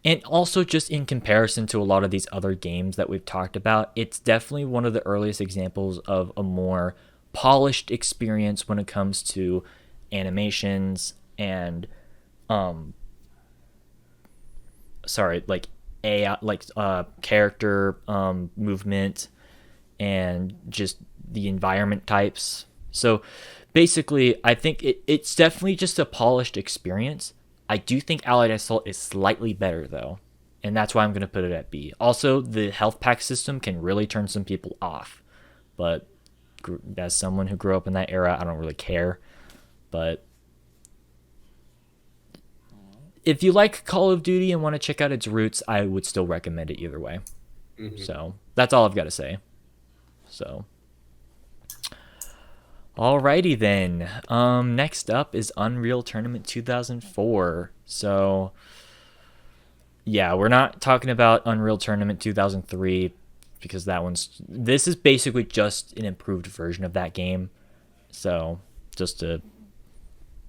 Speaker 1: and also just in comparison to a lot of these other games that we've talked about, it's definitely one of the earliest examples of a more polished experience when it comes to animations and AI, character movement and just the environment types. So basically, I think it's definitely just a polished experience. I do think Allied Assault is slightly better though, and that's why I'm going to put it at B. Also, the health pack system can really turn some people off, but as someone who grew up in that era, I don't really care. But if you like Call of Duty and want to check out its roots, I would still recommend it either way. So that's all I've got to say. So alrighty then. Next up is Unreal Tournament 2004. So yeah, we're not talking about Unreal Tournament 2003 because this is basically just an improved version of that game. So just to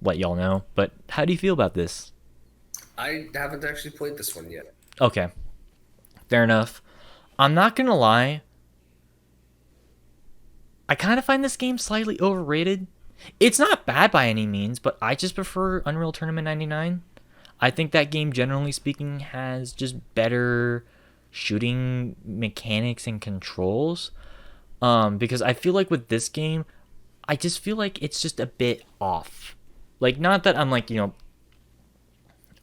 Speaker 1: let y'all know. But how do you feel about this?
Speaker 3: I haven't actually played this one yet.
Speaker 1: Okay, fair enough. I'm not gonna lie, I kind of find this game slightly overrated. It's not bad by any means, but I just prefer Unreal Tournament 99. I think that game, generally speaking, has just better shooting mechanics and controls. Because I feel like with this game, I just feel like it's just a bit off. Like, not that I'm like,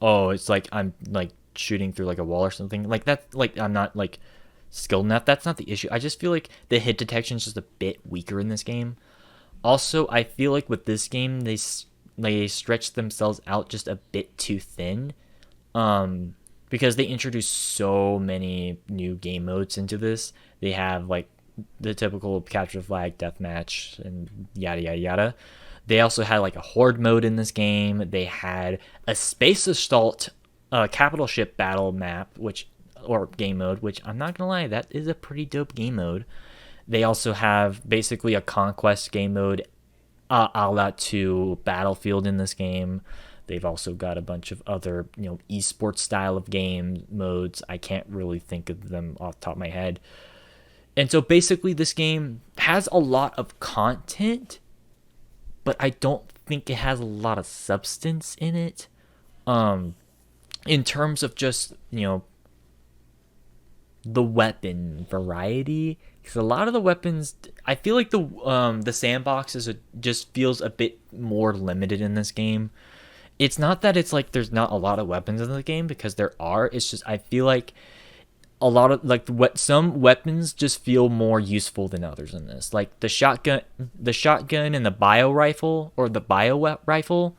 Speaker 1: oh, it's like I'm like shooting through like a wall or something. Like that's like I'm not like skilled enough. That's not the issue. I just feel like the hit detection is just a bit weaker in this game. Also, I feel like with this game they stretch themselves out just a bit too thin. Because they introduced so many new game modes into this. They have like the typical capture the flag, deathmatch, and yada yada yada. They also had like a horde mode in this game. They had a space assault capital ship battle map, or game mode, which I'm not gonna lie, that is a pretty dope game mode. They also have basically a conquest game mode
Speaker 4: a 2 Battlefield in this game. They've also got a bunch of other, esports style of game modes. I can't really think of them off the top of my head. And so basically this game has a lot of content, but I don't think it has a lot of substance in it. In terms of just, the weapon variety, because a lot of the weapons, I feel like the sandbox just feels a bit more limited in this game. It's not that it's like there's not a lot of weapons in the game, because there are. It's just I feel like a lot of some weapons just feel more useful than others in this. Like the shotgun and the bio rifle or the bio rifle,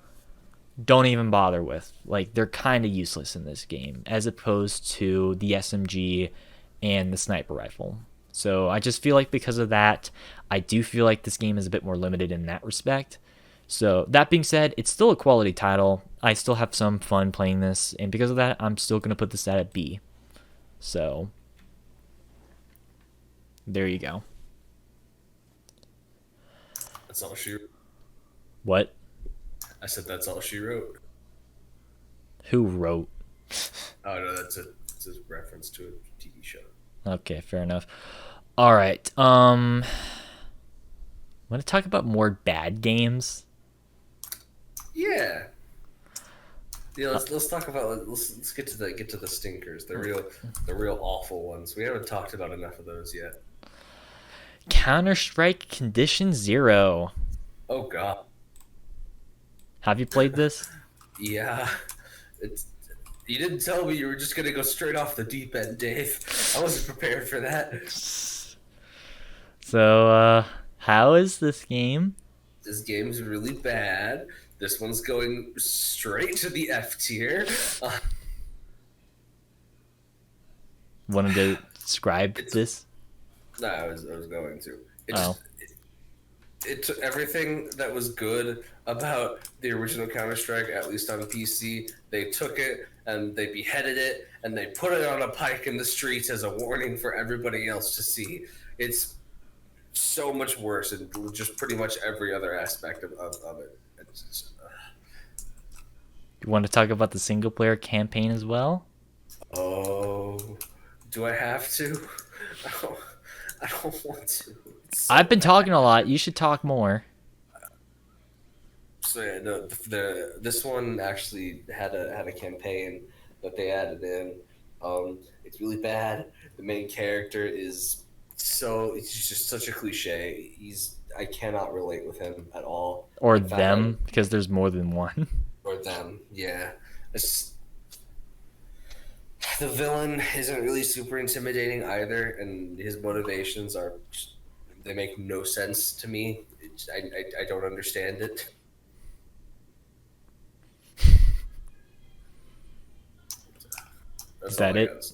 Speaker 4: don't even bother with. Like they're kind of useless in this game as opposed to the SMG and the sniper rifle. So I just feel like because of that, I do feel like this game is a bit more limited in that respect. So that being said, it's still a quality title. I still have some fun playing this, and because of that, I'm still going to put this at a B. So there you go.
Speaker 3: That's all she wrote.
Speaker 4: What?
Speaker 3: I said that's all she wrote.
Speaker 4: Who wrote?
Speaker 3: Oh no, it's a reference to a TV show.
Speaker 4: Okay, fair enough. All right. I'm going to talk about more bad games.
Speaker 3: Yeah. Yeah, let's talk about let's get to the stinkers, the real awful ones. We haven't talked about enough of those yet.
Speaker 4: Counter-Strike Condition Zero.
Speaker 3: Oh god.
Speaker 4: Have you played this?
Speaker 3: Yeah. You didn't tell me you were just gonna go straight off the deep end, Dave. I wasn't prepared for that.
Speaker 4: So, how is this game?
Speaker 3: This game's really bad. This one's going straight to the F tier.
Speaker 4: Wanted to describe this?
Speaker 3: No, I was going to. It took everything that was good about the original Counter-Strike, at least on PC. They took it and they beheaded it and they put it on a pike in the streets as a warning for everybody else to see. It's so much worse in just pretty much every other aspect of it. It's just,
Speaker 4: You want to talk about the single-player campaign as well?
Speaker 3: oh, do I have to? I don't want to.
Speaker 4: I've been talking a lot. You should talk more.
Speaker 3: So yeah, this one actually had a campaign that they added in. It's really bad. The main character he's just such a cliche. I cannot relate with him at all.
Speaker 4: Or them, because there's more than one.
Speaker 3: Or them, yeah. The villain isn't really super intimidating either, and his motivations they make no sense to me. I don't understand it.
Speaker 4: Is that it?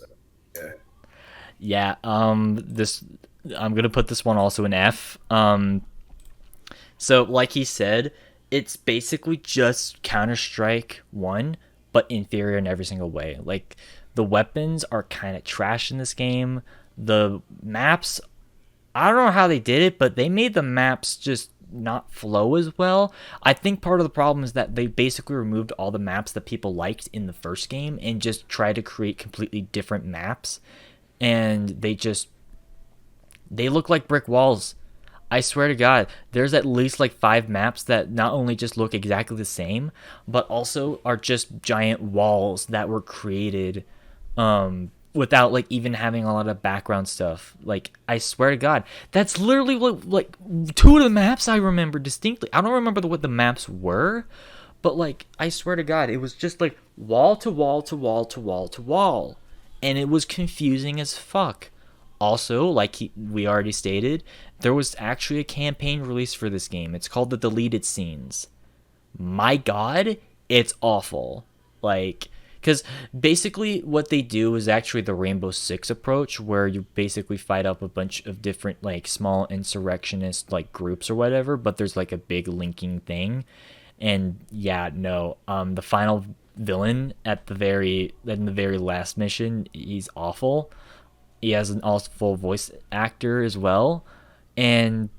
Speaker 3: Yeah.
Speaker 4: Yeah. This I'm gonna put this one also an F. So like he said, it's basically just Counter-Strike 1, but inferior in every single way. Like the weapons are kind of trash in this game. The maps, I don't know how they did it, but they made the maps just not flow as well. I think part of the problem is that they basically removed all the maps that people liked in the first game and just tried to create completely different maps, and they look like brick walls. I swear to God, there's at least like 5 maps that not only just look exactly the same, but also are just giant walls that were created without like even having a lot of background stuff. Like, I swear to God, that's literally like 2 of the maps I remember distinctly. I don't remember what the maps were, but like, I swear to God, it was just like wall to wall to wall to wall to wall, and it was confusing as fuck. Also, like we already stated, there was actually a campaign release for this game. It's called The Deleted Scenes. My God, it's awful. Like, because basically what they do is actually the Rainbow Six approach, where you basically fight up a bunch of different like small insurrectionist like groups or whatever, but there's like a big linking thing. And yeah, no, the final villain in the very last mission, he's awful. He has an awful voice actor as well, and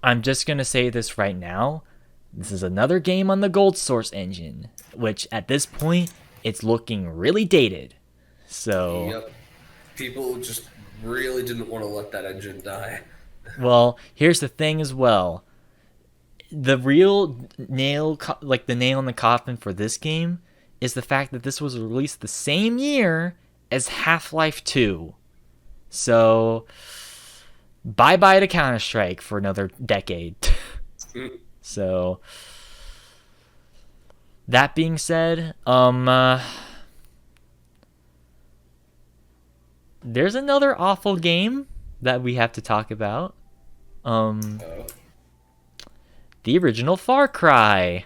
Speaker 1: I'm just gonna say this right now. This is another game on the Gold Source engine, which at this point it's looking really dated. So,
Speaker 3: Yep. People just really didn't want to let that engine die.
Speaker 1: well, here's the thing as well. The real nail, like the nail in the coffin for this game, is the fact that this was released the same year as Half-Life 2. So, bye bye to Counter-Strike for another decade. So, that being said, there's another awful game that we have to talk about.
Speaker 3: Oh.
Speaker 1: The original Far Cry.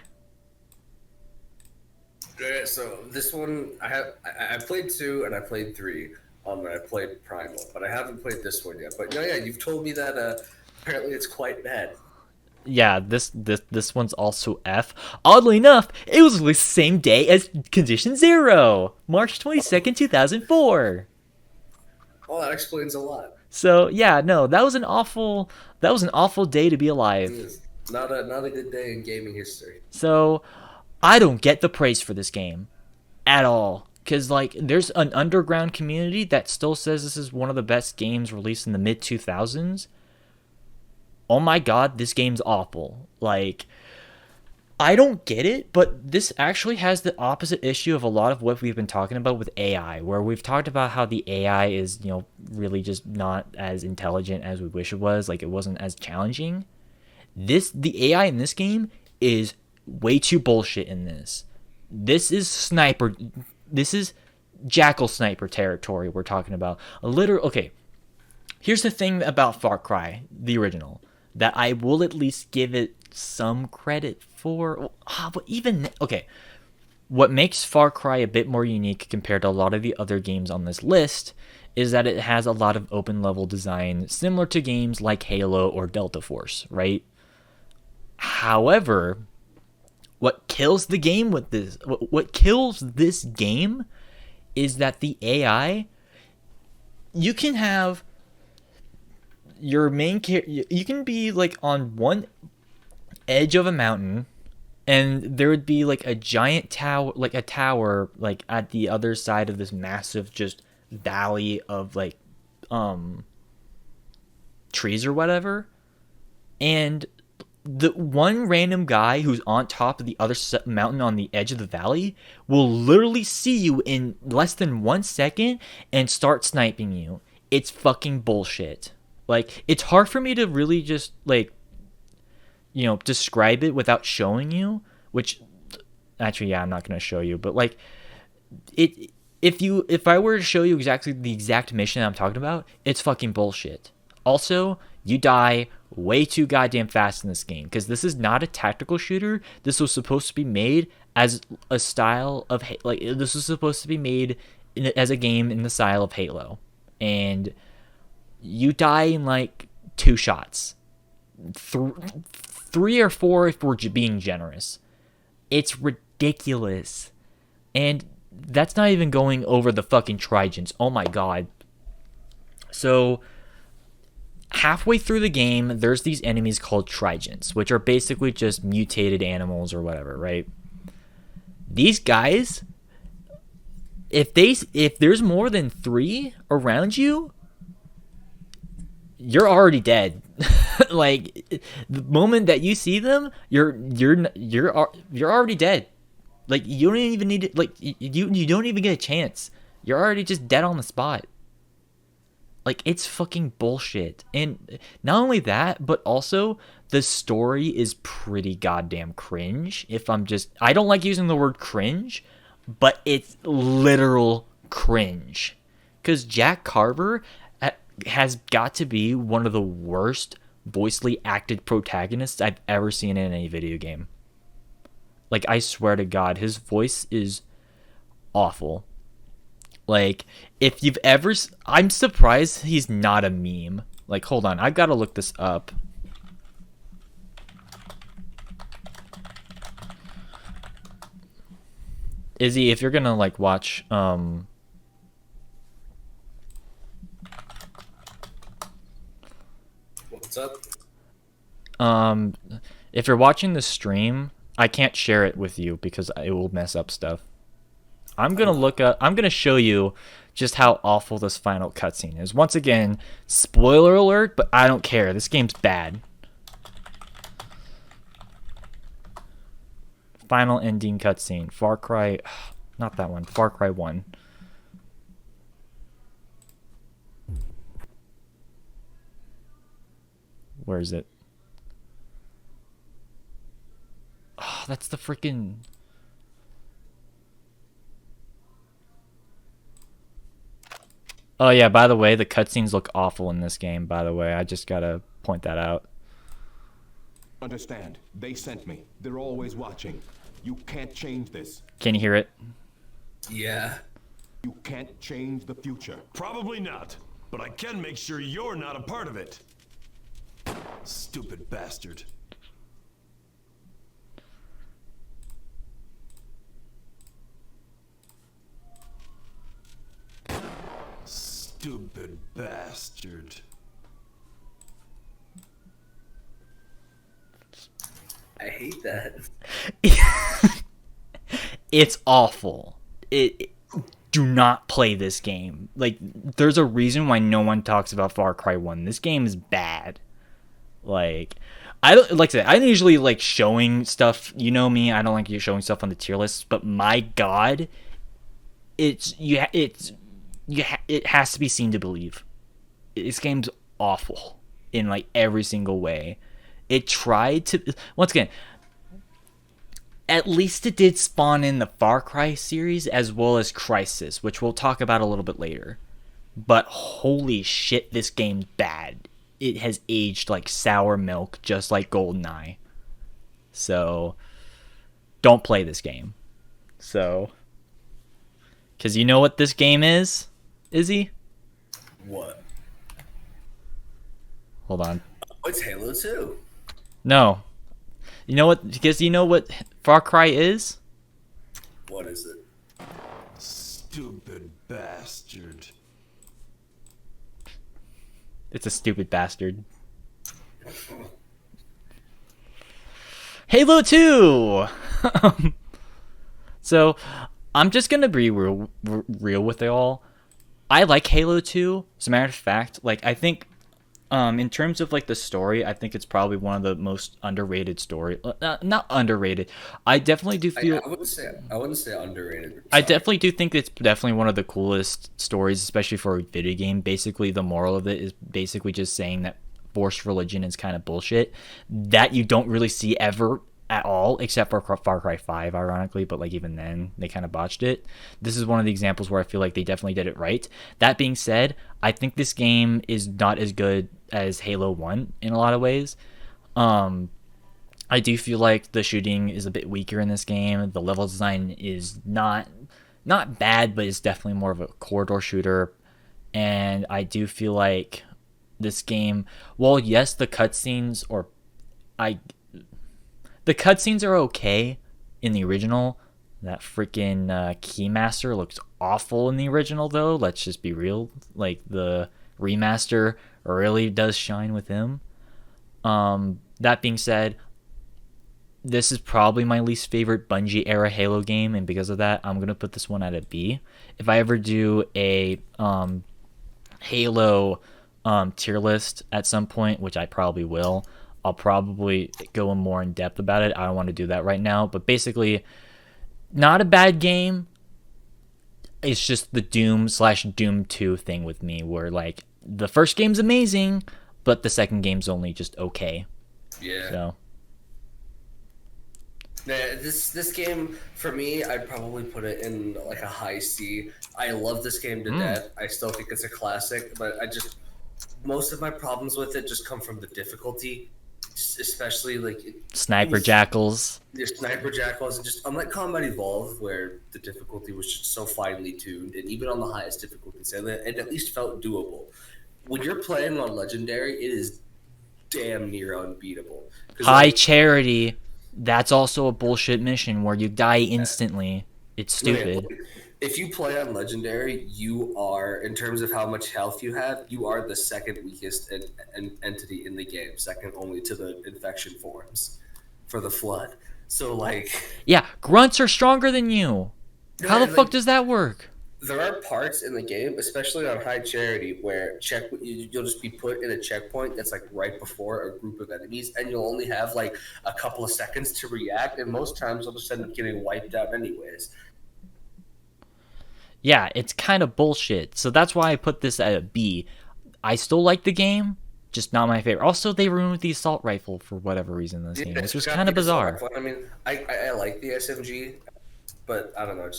Speaker 3: Yeah, so this one I played 2 and I played 3. And I played Primal, but I haven't played this one yet. But yeah, you've told me that apparently it's quite bad.
Speaker 1: Yeah, this one's also F. Oddly enough, it was released the same day as Condition Zero, March 22nd, 2004.
Speaker 3: Oh, that explains a lot.
Speaker 1: So yeah, no, that was an awful day to be
Speaker 3: It
Speaker 1: alive.
Speaker 3: is not a good day in gaming history.
Speaker 1: So I don't get the praise for this game at all. Because, like, there's an underground community that still says this is one of the best games released in the mid-2000s. Oh my god, this game's awful. Like, I don't get it, but this actually has the opposite issue of a lot of what we've been talking about with AI, where we've talked about how the AI is, really just not as intelligent as we wish it was. Like, it wasn't as challenging. The AI in this game is way too bullshit in this. This is Jackal Sniper territory we're talking about. Okay, here's the thing about Far Cry, the original, that I will at least give it some credit for. But even, okay, what makes Far Cry a bit more unique compared to a lot of the other games on this list is that it has a lot of open level design similar to games like Halo or Delta Force, right? However, what kills this game is that the AI, you can have your main character, you can be like on one edge of a mountain and there would be like a giant tower, like a tower, like at the other side of this massive just valley of like trees or whatever, and the one random guy who's on top of the other mountain on the edge of the valley will literally see you in less than 1 second and start sniping you. It's fucking bullshit. Like, it's hard for me to really just, like, describe it without showing you, which, actually, yeah, I'm not going to show you, but, like, if I were to show you exactly the exact mission I'm talking about, it's fucking bullshit. Also, you die way too goddamn fast in this game, because this is not a tactical shooter. This was supposed to be made as a style of, like, this was supposed to be made as a game in the style of Halo, and you die in like 2 shots, 3 or 4 if we're being generous. It's ridiculous, and that's not even going over the fucking Trigens. Oh my god. So halfway through the game, there's these enemies called Trigens, which are basically just mutated animals or whatever, right? These guys, if there's more than 3 around you, you're already dead. Like, the moment that you see them, you're already dead. Like, you don't even need it. Like, you don't even get a chance. You're already just dead on the spot. Like, it's fucking bullshit. And not only that, but also the story is pretty goddamn cringe. I don't like using the word cringe, but it's literal cringe. Because Jack Carver has got to be one of the worst voicely acted protagonists I've ever seen in any video game. Like, I swear to God, his voice is awful. Like, if you've ever... I'm surprised he's not a meme. Like, hold on. I gotta look this up. Izzy, if you're gonna, like, watch...
Speaker 3: What's up?
Speaker 1: If you're watching the stream, I can't share it with you because it will mess up stuff. I'm gonna show you just how awful this final cutscene is. Once again, spoiler alert, but I don't care. This game's bad. Final ending cutscene. Far Cry, not that one. Far Cry 1. Where is it? Oh, that's the freaking. Oh yeah, by the way, the cutscenes look awful in this game, by the way. I just gotta point that out.
Speaker 5: Understand. They sent me. They're always watching. You can't change this.
Speaker 1: Can you hear it?
Speaker 3: Yeah.
Speaker 5: You can't change the future.
Speaker 6: Probably not, but I can make sure you're not a part of it. Stupid bastard. Stupid bastard.
Speaker 3: I hate that.
Speaker 1: It's awful. Do not play this game. Like, there's a reason why no one talks about Far Cry 1. This game is bad. Like, I don't like I said, I don't usually like showing stuff. You know me, I don't like you showing stuff on the tier lists, but my god, it has to be seen to believe. This game's awful in like every single way. It tried to, once again, at least it did spawn in the Far Cry series as well as Crysis, which we'll talk about a little bit later. But holy shit, this game's bad. It has aged like sour milk, just like GoldenEye. So, don't play this game. So, because you know what this game is, Izzy?
Speaker 3: What?
Speaker 1: Hold on.
Speaker 3: Oh, it's Halo 2.
Speaker 1: No. You know what? Because you know what Far Cry is?
Speaker 3: What is it?
Speaker 6: Stupid bastard.
Speaker 1: It's a stupid bastard. Halo 2! So, I'm just gonna be real with it all. I like Halo 2. As a matter of fact, like, I think, in terms of, like, the story, I think it's probably one of the most underrated story. Not underrated. I definitely do feel...
Speaker 3: I wouldn't say underrated.
Speaker 1: I definitely do think it's definitely one of the coolest stories, especially for a video game. Basically, the moral of it is basically just saying that forced religion is kind of bullshit. That you don't really see ever at all, except for Far Cry 5, ironically. But like even then, they kind of botched it. This is one of the examples where I feel like they definitely did it right. That being said, I think this game is not as good as Halo 1 in a lot of ways. I do feel like the shooting is a bit weaker in this game. The level design is not bad, but it's definitely more of a corridor shooter. And I do feel like this game, well, yes, the cutscenes are okay in the original. That freaking Keymaster looks awful in the original, though. Let's just be real. Like, the remaster really does shine with him. That being said, this is probably my least favorite Bungie era Halo game, and because of that, I'm gonna put this one at a B. If I ever do a Halo tier list at some point, which I probably will, I'll probably go more in depth about it. I don't want to do that right now, but basically, not a bad game. It's just the Doom/Doom 2 thing with me, where like the first game's amazing, but the second game's only just okay.
Speaker 3: Yeah.
Speaker 1: So.
Speaker 3: Yeah, this game, for me, I'd probably put it in like a high C. I love this game to death. I still think it's a classic, but most of my problems with it just come from the difficulty, especially like
Speaker 1: Sniper Jackals.
Speaker 3: There's Sniper Jackals, and just unlike Combat Evolved, where the difficulty was just so finely tuned, and even on the highest difficulty, so it at least felt doable. When you're playing on Legendary, it is damn near unbeatable.
Speaker 1: High Charity. That's also a bullshit mission where you die instantly. It's stupid.
Speaker 3: if you play on Legendary, you are, in terms of how much health you have, you are the second weakest entity in the game, second only to the infection forms for the Flood. So, like...
Speaker 1: Yeah, grunts are stronger than you. How the fuck does that work?
Speaker 3: There are parts in the game, especially on High Charity, where you'll just be put in a checkpoint that's like right before a group of enemies, and you'll only have like a couple of seconds to react, and most times you'll just end up getting wiped out anyways.
Speaker 1: Yeah, it's kind of bullshit. So that's why I put this at a B. I still like the game, just not my favorite. Also, they removed the assault rifle for whatever reason in this game, which was kind of bizarre.
Speaker 3: I mean, I like the SMG, but I don't know.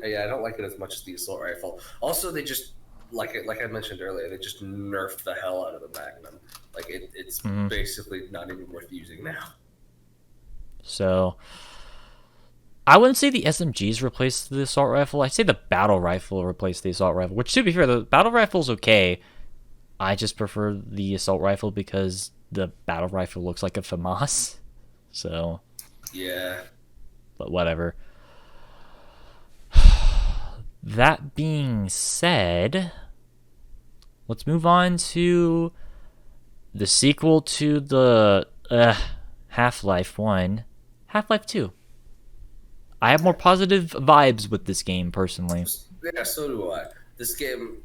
Speaker 3: Yeah, I don't like it as much as the assault rifle. Also, they just like I mentioned earlier, they just nerfed the hell out of the Magnum. Like it's basically not even worth using now.
Speaker 1: So I wouldn't say the SMGs replaced the assault rifle. I'd say the battle rifle replaced the assault rifle. Which, to be fair, the battle rifle's okay. I just prefer the assault rifle because the battle rifle looks like a FAMAS. So
Speaker 3: yeah,
Speaker 1: but whatever. That being said, let's move on to the sequel to the Half-Life 1, Half-Life 2. I have more positive vibes with this game, personally.
Speaker 3: Yeah, so do I. This game,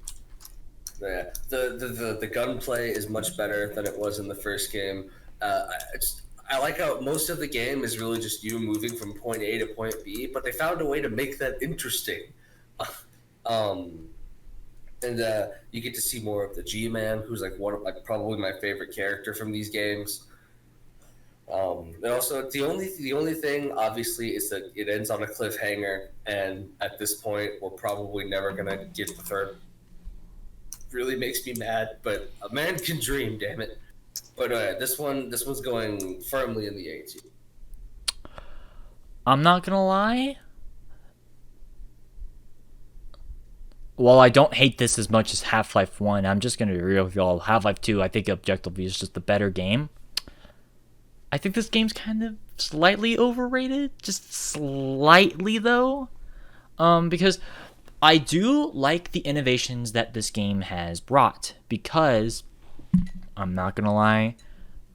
Speaker 3: yeah, the gunplay is much better than it was in the first game. I like how most of the game is really just you moving from point A to point B, but they found a way to make that interesting. And you get to see more of the G-Man, who's like probably my favorite character from these games. And also the only thing obviously is that it ends on a cliffhanger, and at this point we're probably never gonna get the third. Really makes me mad, but a man can dream, damn it. But this one's going firmly in the A tier.
Speaker 1: I'm not gonna lie. While I don't hate this as much as Half-Life 1, I'm just gonna be real with y'all. Half-Life 2, I think objectively is just the better game. I think this game's kind of slightly overrated, just slightly though, because I do like the innovations that this game has brought, because I'm not gonna lie,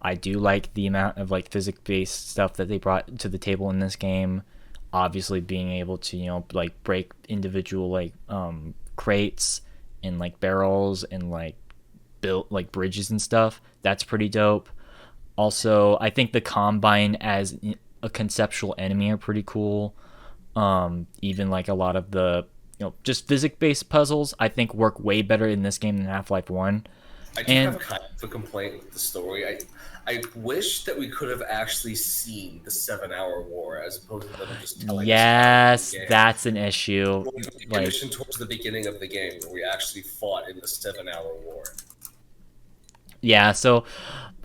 Speaker 1: I do like the amount of like physics-based stuff that they brought to the table in this game. Obviously being able to, you know, like break individual like crates and like barrels and like build like bridges and stuff. That's pretty dope. Also, I think the Combine as a conceptual enemy are pretty cool. Even like a lot of the, you know, just physics-based puzzles, I think work way better in this game than Half-Life 1.
Speaker 3: I do have kind of a complaint with the story. I wish that we could have actually seen the 7-hour war as opposed to them just telling
Speaker 1: yes,
Speaker 3: us
Speaker 1: that's an issue.
Speaker 3: Like, mission towards the beginning of the game where we actually fought in the 7-hour war.
Speaker 1: Yeah, so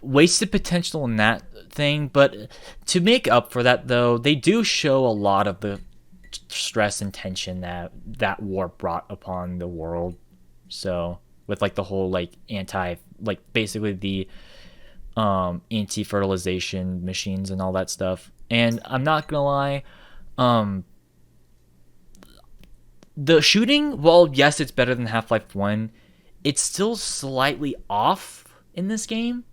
Speaker 1: wasted potential in that thing, but to make up for that though, they do show a lot of the stress and tension that war brought upon the world. So with like the whole like basically the anti-fertilization machines and all that stuff. And I'm not gonna lie, the shooting, well, yes, it's better than Half-Life 1, it's still slightly off in this game.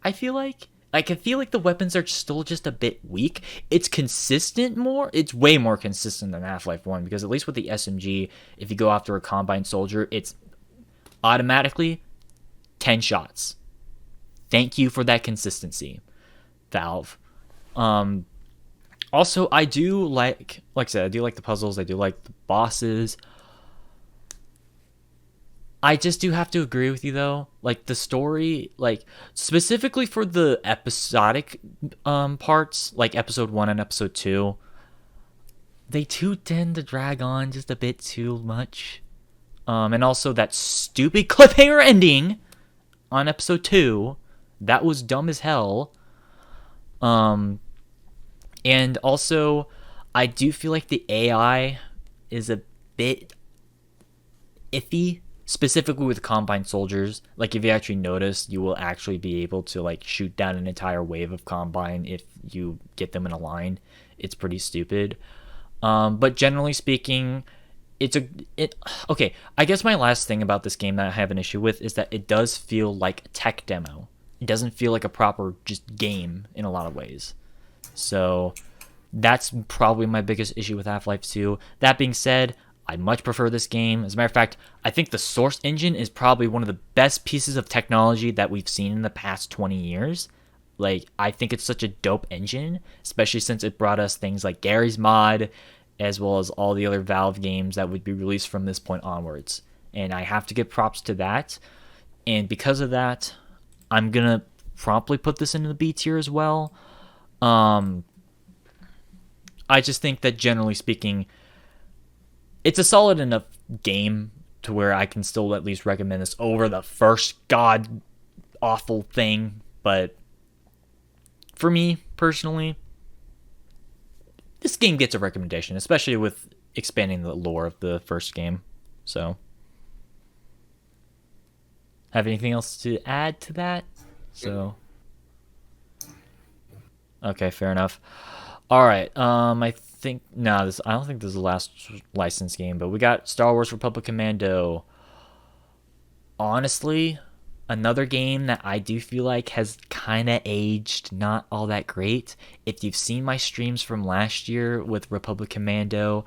Speaker 1: I feel like the weapons are still just a bit weak. It's consistent more. It's way more consistent than Half-Life 1, because at least with the SMG, if you go after a Combine soldier, it's automatically 10 shots. Thank you for that consistency, Valve. Also, I do like I said, I do like the puzzles. I do like the bosses. I just do have to agree with you though. Like the story, like specifically for the episodic parts, like episode 1 and episode 2, they do tend to drag on just a bit too much. And also that stupid cliffhanger ending on episode 2, that was dumb as hell. And also I do feel like the AI is a bit iffy, specifically with Combine soldiers. Like if you actually notice, you will actually be able to like shoot down an entire wave of Combine if you get them in a line. It's pretty stupid. But generally speaking, okay, I guess my last thing about this game that I have an issue with is that it does feel like a tech demo. It doesn't feel like a proper just game in a lot of ways. So that's probably my biggest issue with Half-Life 2. That being said, I much prefer this game. As a matter of fact, I think the Source engine is probably one of the best pieces of technology that we've seen in the past 20 years. Like, I think it's such a dope engine, especially since it brought us things like Gary's Mod, as well as all the other Valve games that would be released from this point onwards. And I have to give props to that. And because of that, I'm going to promptly put this into the B tier as well. I just think that generally speaking, it's a solid enough game to where I can still at least recommend this over the first god awful thing. But for me, personally, this game gets a recommendation, especially with expanding the lore of the first game. So, have anything else to add to that? So, okay, fair enough. All right, I think I don't think this is the last licensed game, but we got Star Wars Republic Commando. Honestly, another game that I do feel like has kind of aged not all that great. If you've seen my streams from last year with Republic Commando,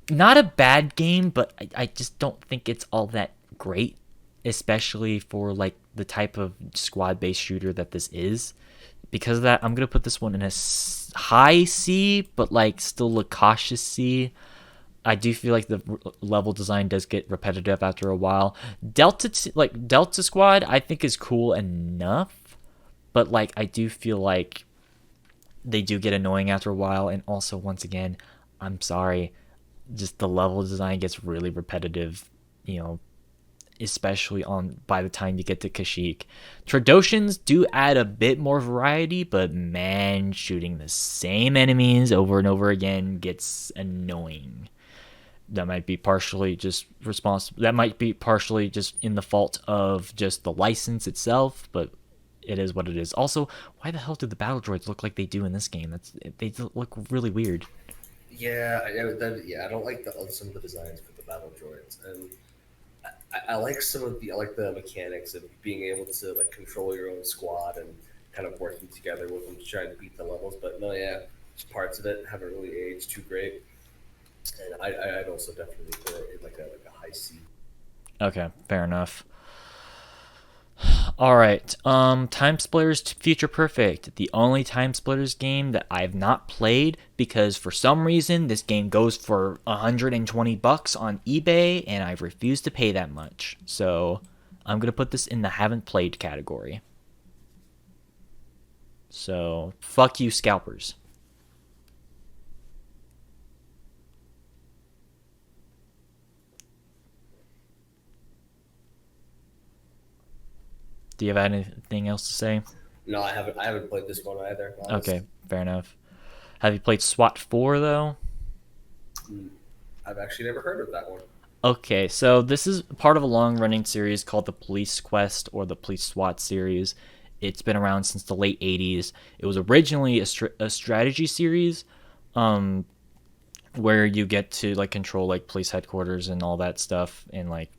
Speaker 1: not a bad game, but I just don't think it's all that great, especially for like the type of squad-based shooter that this is. Because of that, I'm going to put this one in a high C, but like still a cautious C. I do feel like the level design does get repetitive after a while. Delta Squad, I think is cool enough, but like I do feel like they do get annoying after a while. And also, once again, I'm sorry, just the level design gets really repetitive, especially by the time you get to Kashyyyk. Tradoshans do add a bit more variety, but man, shooting the same enemies over and over again gets annoying. That might be partially just That might be partially just in the fault of just the license itself, but it is what it is. Also, why the hell do the battle droids look like they do in this game? They look really weird.
Speaker 3: Yeah, I don't like some of the designs for the battle droids, and I like the mechanics of being able to like control your own squad and kind of working together with them to try to beat the levels. But no, yeah, just parts of it haven't really aged too great. And I'd also definitely put it in like a high C.
Speaker 1: Okay, fair enough. All right, Time Splitters Future Perfect, the only Time Splitters game that I've not played because for some reason this game goes for $120 on eBay and I refuse to pay that much. So I'm gonna put this in the haven't played category. So fuck you, scalpers. Do you have anything else to say?
Speaker 3: No, I haven't played this one either.
Speaker 1: Honestly. Okay, fair enough. Have you played SWAT 4 though?
Speaker 3: I've actually never heard of that one.
Speaker 1: Okay, so this is part of a long-running series called the Police Quest or the Police SWAT series. It's been around since the late 80s. It was originally a strategy series where you get to like control like police headquarters and all that stuff and like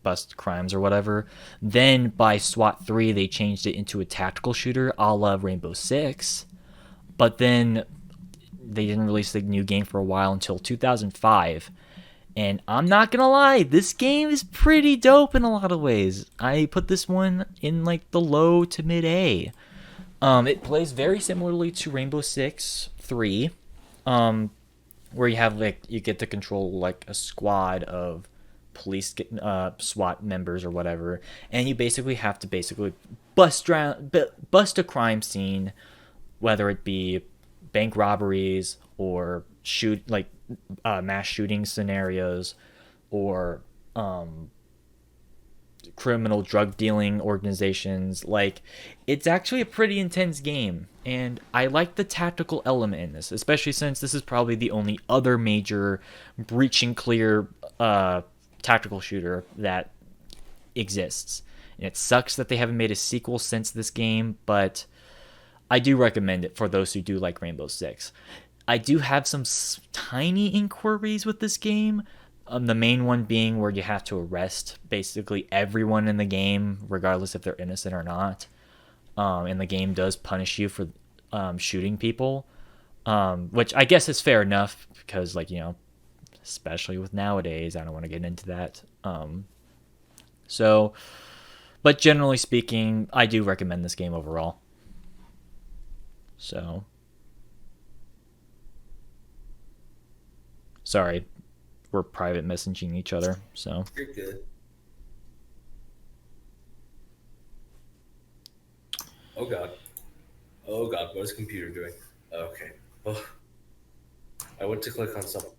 Speaker 1: bust crimes or whatever. Then by SWAT 3 they changed it into a tactical shooter a la Rainbow Six, but then they didn't release the new game for a while until 2005. And I'm not gonna lie, this game is pretty dope in a lot of ways. I put this one in like the low to mid A. It plays very similarly to Rainbow Six 3, where you have like you get to control like a squad of police SWAT members or whatever, and you basically have to bust a crime scene, whether it be bank robberies or mass shooting scenarios or criminal drug dealing organizations. Like, it's actually a pretty intense game, and I like the tactical element in this, especially since this is probably the only other major breach and clear tactical shooter that exists. And it sucks that they haven't made a sequel since this game, but I do recommend it for those who do like Rainbow Six. I do have some tiny inquiries with this game. The main one being where you have to arrest basically everyone in the game, regardless if they're innocent or not. And the game does punish you for shooting people, which I guess is fair enough because, like, you know, especially with nowadays, I don't want to get into that. But generally speaking, I do recommend this game overall. So, sorry, we're private messaging each other, so.
Speaker 3: You're good. Oh god. Oh god, what is computer doing? Okay. Oh. I went to click on something.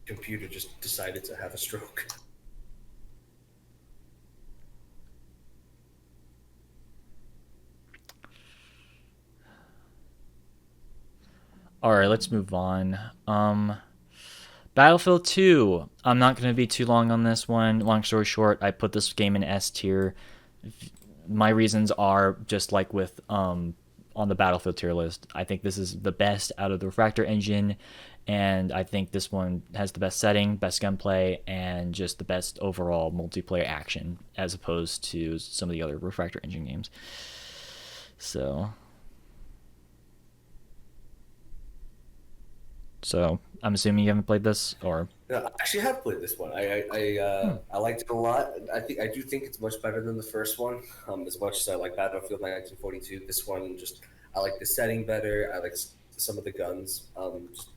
Speaker 3: Computer just decided to have a stroke.
Speaker 1: All right, let's move on. Battlefield 2. I'm not going to be too long on this one. Long story short, I put this game in S tier. My reasons are just like with on the Battlefield tier list. I think this is the best out of the Refractor engine, and I think this one has the best setting, best gunplay, and just the best overall multiplayer action as opposed to some of the other Refractor engine games. So I'm assuming you haven't played this, or
Speaker 3: No, I actually have played this one. I liked it a lot. I do think it's much better than the first one. As much as I like Battlefield 1942, this one just I like the setting better. I like some of the guns. Just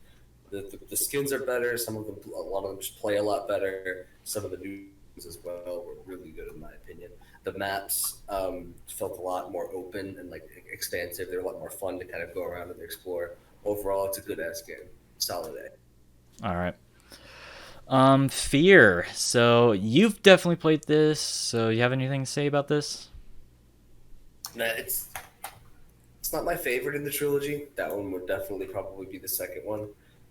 Speaker 3: the skins are better. Some of them, a lot of them, just play a lot better. Some of the new ones as well were really good in my opinion. The maps felt a lot more open and like expansive. They're a lot more fun to kind of go around and explore. Overall, it's a good ass game. Solid A.
Speaker 1: all right. Fear. So you've definitely played this. So you have anything to say about this?
Speaker 3: Nah, it's not my favorite in the trilogy. That one would definitely probably be the second one.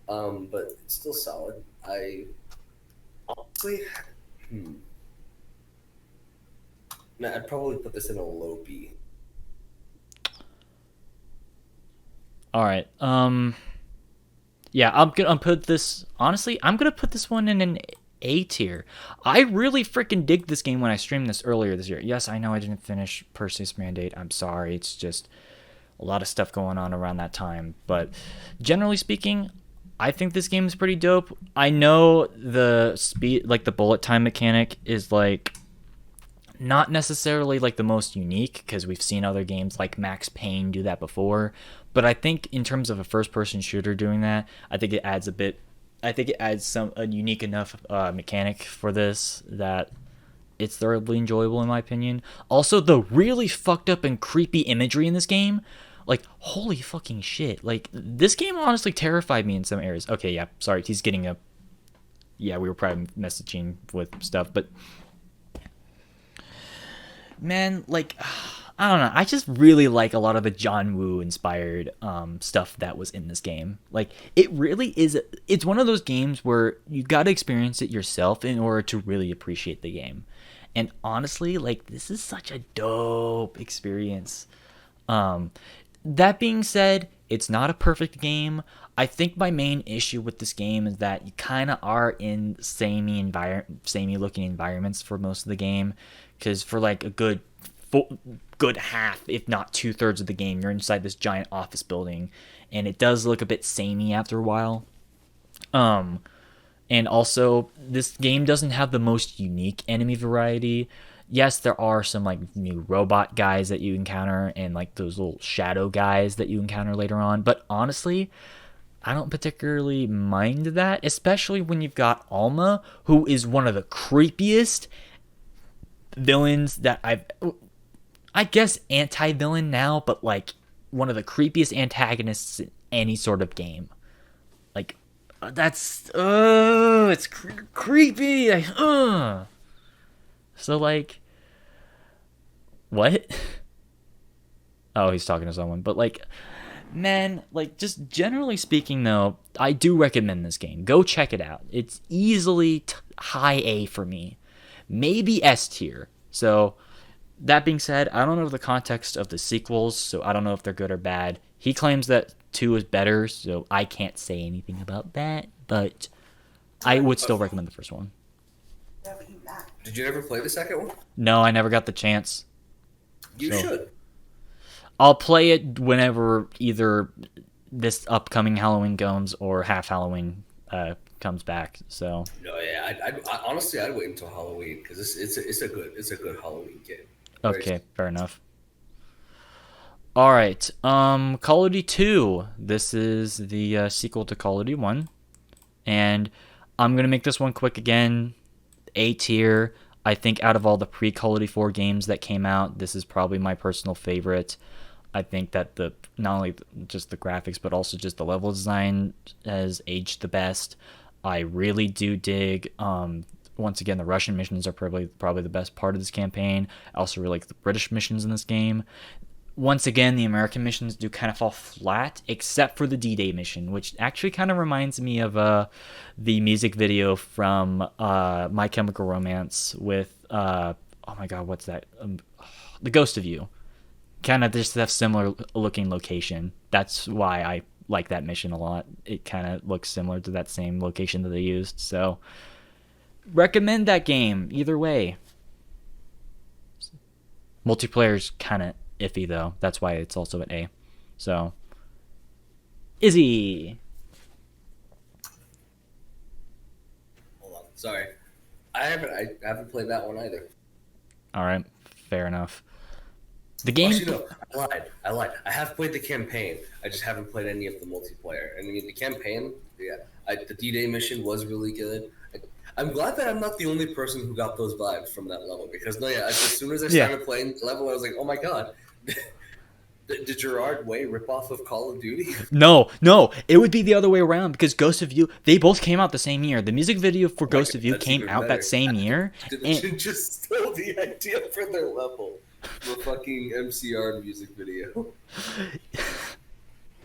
Speaker 3: But it's still solid. I honestly, I'd probably put this in a low B.
Speaker 1: All right. Yeah, I'm gonna put this. Honestly, I'm gonna put this one in an A tier. I really freaking digged this game when I streamed this earlier this year. Yes, I know I didn't finish Perseus Mandate. I'm sorry. It's just a lot of stuff going on around that time. But generally speaking, I think this game is pretty dope. I know the speed, like the bullet time mechanic, is like not necessarily like the most unique because we've seen other games like Max Payne do that before. But I think in terms of a first-person shooter doing that, I think it adds a unique enough mechanic for this that it's thoroughly enjoyable in my opinion. Also, the really fucked up and creepy imagery in this game, like holy fucking shit! Like this game honestly terrified me in some areas. Okay, yeah, sorry, he's getting a. Yeah, we were probably messaging with stuff, but man, like. I don't know. I just really like a lot of the John Woo inspired stuff that was in this game. Like, it really is. It's one of those games where you got to experience it yourself in order to really appreciate the game. And honestly, like, this is such a dope experience. That being said, it's not a perfect game. I think my main issue with this game is that you kind of are in samey looking environments for most of the game. Because for like a good half, if not 2/3 of the game, you're inside this giant office building, and it does look a bit samey after a while. And also, this game doesn't have the most unique enemy variety. Yes, there are some like new robot guys that you encounter, and like those little shadow guys that you encounter later on. But honestly, I don't particularly mind that, especially when you've got Alma, who is one of the creepiest villains that I guess anti-villain now, but like one of the creepiest antagonists in any sort of game. Like that's it's creepy. Like, So like what? Oh, he's talking to someone. But like man, like just generally speaking though, I do recommend this game. Go check it out. It's easily high A for me. Maybe S tier. So that being said, I don't know the context of the sequels, so I don't know if they're good or bad.
Speaker 4: He claims that 2 is better, so I can't say anything about that, but I would still recommend the first one.
Speaker 3: Did you ever play the second one?
Speaker 4: No, I never got the chance.
Speaker 3: You
Speaker 4: So-
Speaker 3: should.
Speaker 4: I'll play it whenever either this upcoming Halloween comes or half Halloween comes back. So
Speaker 3: No, yeah. I honestly, I'd wait until Halloween because it's a good Halloween game.
Speaker 4: okay, fair enough. All right, Call of Duty 2. This is the sequel to Call of Duty 1, and I'm gonna make this one quick again. A tier. I think out of all the pre-Call of Duty 4 games that came out, this is probably my personal favorite. I think that not only just the graphics, but also just the level design has aged the best. I really do dig. Once again, the Russian missions are probably the best part of this campaign. I also really like the British missions in this game. Once again, the American missions do kind of fall flat, except for the D-Day mission, which actually kind of reminds me of the music video from My Chemical Romance with, oh my god, what's that? The Ghost of You. Kind of just have similar looking location. That's why I like that mission a lot. It kind of looks similar to that same location that they used. So, recommend that game either way. Multiplayer's kind of iffy though. That's why it's also at A. So, Izzy.
Speaker 3: Hold on. Sorry. I haven't played that one either.
Speaker 4: All right, fair enough. The game.
Speaker 3: Actually, no, I lied. I have played the campaign. I just haven't played any of the multiplayer. And I mean, the campaign, yeah, the D-Day mission was really good. I'm glad that I'm not the only person who got those vibes from that level because, no, yeah, as soon as I started playing the level, I was like, oh my god, did Gerard Way rip off of Call of Duty?
Speaker 4: No, it would be the other way around because Ghost of You, they both came out the same year. The music video for Ghost of You came out that same year.
Speaker 3: Did just stole the idea for their level. The fucking MCR music video.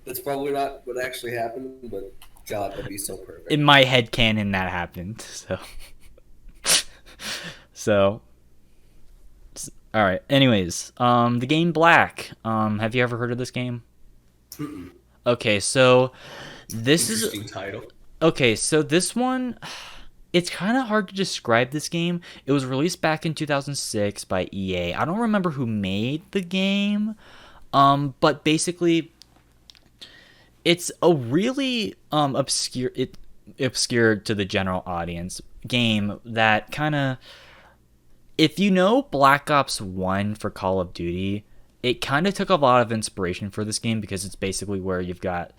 Speaker 3: That's probably not what actually happened, but God, that'd be so perfect.
Speaker 4: In my head canon, that happened. So, all right. Anyways, the game Black. Have you ever heard of this game?
Speaker 3: Mm-mm.
Speaker 4: Okay, so this
Speaker 3: Interesting title.
Speaker 4: Okay, so this one, it's kind of hard to describe this game. It was released back in 2006 by EA. I don't remember who made the game, but basically, it's a really obscure to the general audience game that kind of, if you know Black Ops 1 for Call of Duty, it kind of took a lot of inspiration for this game because it's basically where you've got,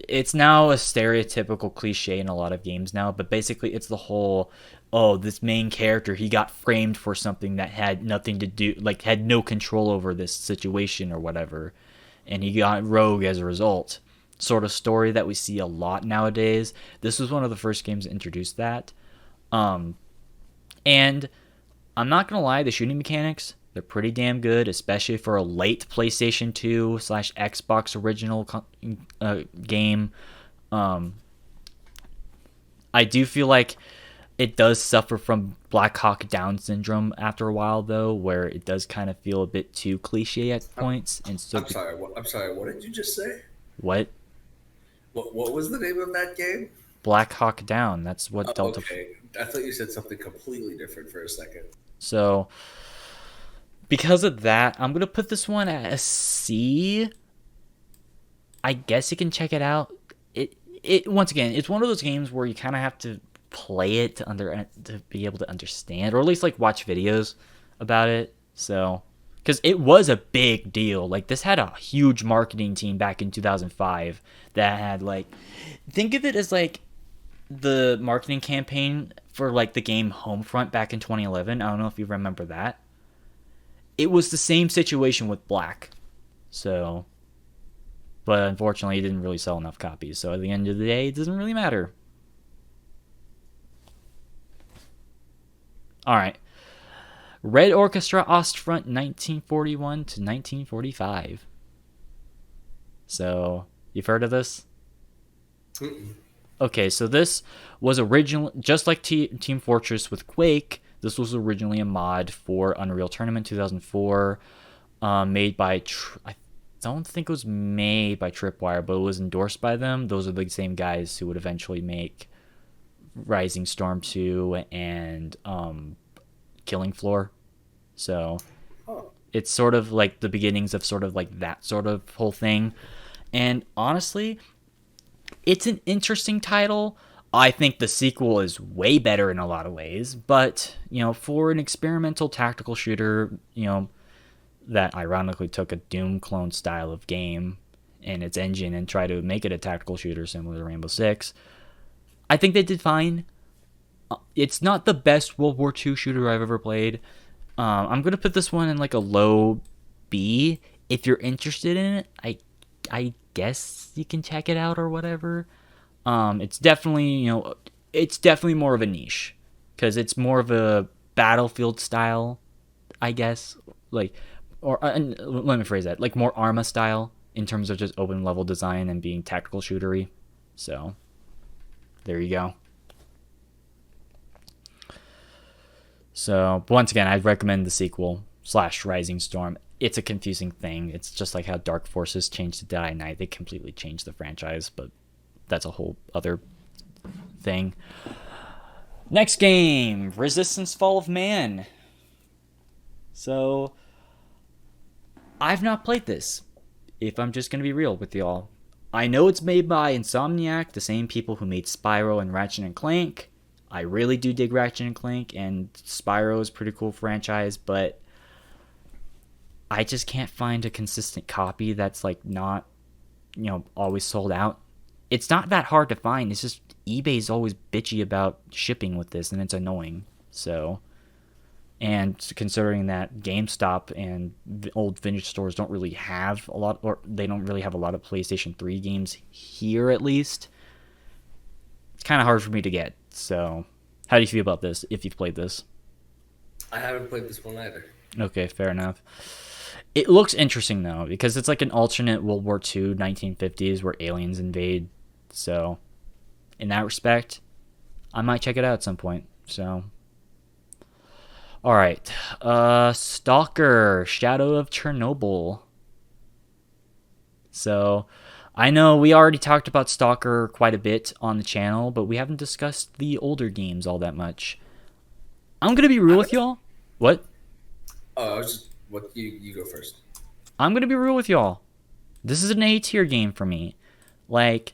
Speaker 4: it's now a stereotypical cliche in a lot of games now, but basically it's the whole, oh, this main character, he got framed for something that had nothing to do, like had no control over this situation or whatever, and he got rogue as a result. Sort of story that we see a lot nowadays. This was one of the first games that introduced that. And I'm not gonna lie, the shooting mechanics, they're pretty damn good, especially for a late PlayStation 2 / Xbox original game. I do feel like it does suffer from Black Hawk Down syndrome after a while, though, where it does kind of feel a bit too cliche at points. And so,
Speaker 3: I'm sorry. What did you just say?
Speaker 4: What?
Speaker 3: What was the name of that game?
Speaker 4: Black Hawk Down. That's what Delta.
Speaker 3: Okay, I thought you said something completely different for a second.
Speaker 4: So, because of that, I'm gonna put this one at a C. I guess you can check it out. It once again, it's one of those games where you kind of have to play it to be able to understand, or at least like watch videos about it. So, because it was a big deal. Like, this had a huge marketing team back in 2005 that had, like, think of it as like the marketing campaign for like the game Homefront back in 2011. I don't know if you remember that. It was the same situation with Black. So, but unfortunately it didn't really sell enough copies. So at the end of the day, it doesn't really matter. All right. Red Orchestra Ostfront 1941 to 1945. So, you've heard of this?
Speaker 3: Mm-mm.
Speaker 4: Okay, so this was originally, just like Team Fortress with Quake, this was originally a mod for Unreal Tournament 2004, made by, don't think it was made by Tripwire, but it was endorsed by them. Those are the same guys who would eventually make Rising Storm 2 and Killing Floor. So it's sort of like the beginnings of sort of like that sort of whole thing. And honestly, it's an interesting title. I think the sequel is way better in a lot of ways, but, you know, for an experimental tactical shooter, you know, that ironically took a Doom clone style of game and its engine and tried to make it a tactical shooter similar to Rainbow Six, I think they did fine. It's not the best World War II shooter I've ever played. I'm going to put this one in like a low B. If you're interested in it, I guess you can check it out or whatever. It's definitely, you know, it's definitely more of a niche because it's more of a Battlefield style, I guess. Like, or let me phrase that, like more Arma style in terms of just open level design and being tactical shootery. So, there you go. So, once again, I'd recommend the sequel / Rising Storm. It's a confusing thing. It's just like how Dark Forces changed to Dead Knight. They completely changed the franchise, but that's a whole other thing. Next game, Resistance Fall of Man. So, I've not played this, if I'm just going to be real with y'all. I know it's made by Insomniac, the same people who made Spyro and Ratchet & Clank. I really do dig Ratchet & Clank, and Spyro is a pretty cool franchise, but I just can't find a consistent copy that's like not, you know, always sold out. It's not that hard to find. It's just eBay's always bitchy about shipping with this, and it's annoying. So, and considering that GameStop and old vintage stores don't really have a lot, or they don't really have a lot of PlayStation 3 games here at least, it's kind of hard for me to get. So, how do you feel about this, if you've played this?
Speaker 3: I haven't played this one either.
Speaker 4: Okay, fair enough. It looks interesting, though, because it's like an alternate World War II, 1950s, where aliens invade. So, in that respect, I might check it out at some point. So, alright. Stalker, Shadow of Chernobyl. So, I know we already talked about Stalker quite a bit on the channel, but we haven't discussed the older games all that much. I'm going to be real with y'all. What?
Speaker 3: Oh, I was just... What? You go first.
Speaker 4: I'm going to be real with y'all. This is an A tier game for me. Like,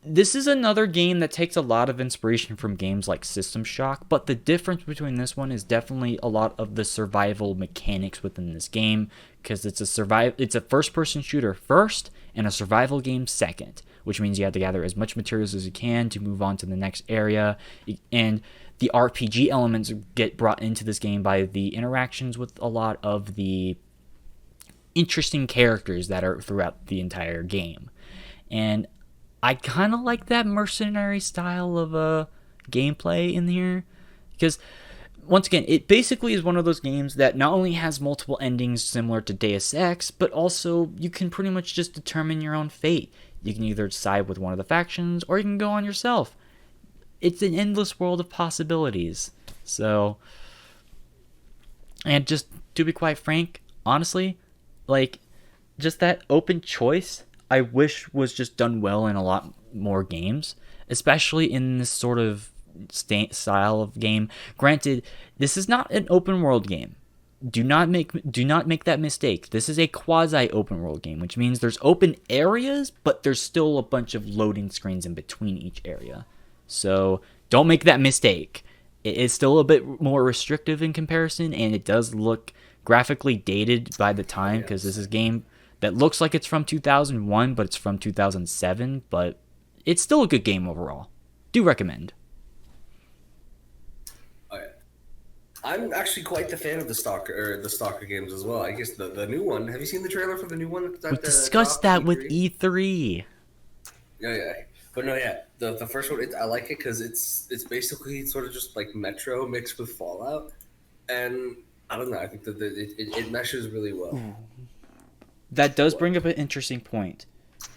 Speaker 4: this is another game that takes a lot of inspiration from games like System Shock, but the difference between this one is definitely a lot of the survival mechanics within this game, because it's a first-person shooter first and a survival game second, which means you have to gather as much materials as you can to move on to the next area, and the RPG elements get brought into this game by the interactions with a lot of the interesting characters that are throughout the entire game. And I kind of like that mercenary style of gameplay in here, because once again, it basically is one of those games that not only has multiple endings similar to Deus Ex, but also you can pretty much just determine your own fate. You can either side with one of the factions, or you can go on yourself. It's an endless world of possibilities. So, and just to be quite frank, honestly, like, just that open choice, I wish was just done well in a lot more games, especially in this sort of style of game. Granted, this is not an open world game. Do not make that mistake. This is a quasi open world game, which means there's open areas, but there's still a bunch of loading screens in between each area. So don't make that mistake. It is still a bit more restrictive in comparison, and it does look graphically dated by the time, because this is a game that looks like it's from 2001, but it's from 2007. But it's still a good game overall. Do recommend.
Speaker 3: I'm actually quite the fan of the Stalker games as well. I guess the new one. Have you seen the trailer for the new one?
Speaker 4: We discussed that with E3.
Speaker 3: Yeah. But no, yeah, the first one, I like it because it's basically sort of just like Metro mixed with Fallout, and I don't know, I think that it meshes really well.
Speaker 4: That does bring up an interesting point.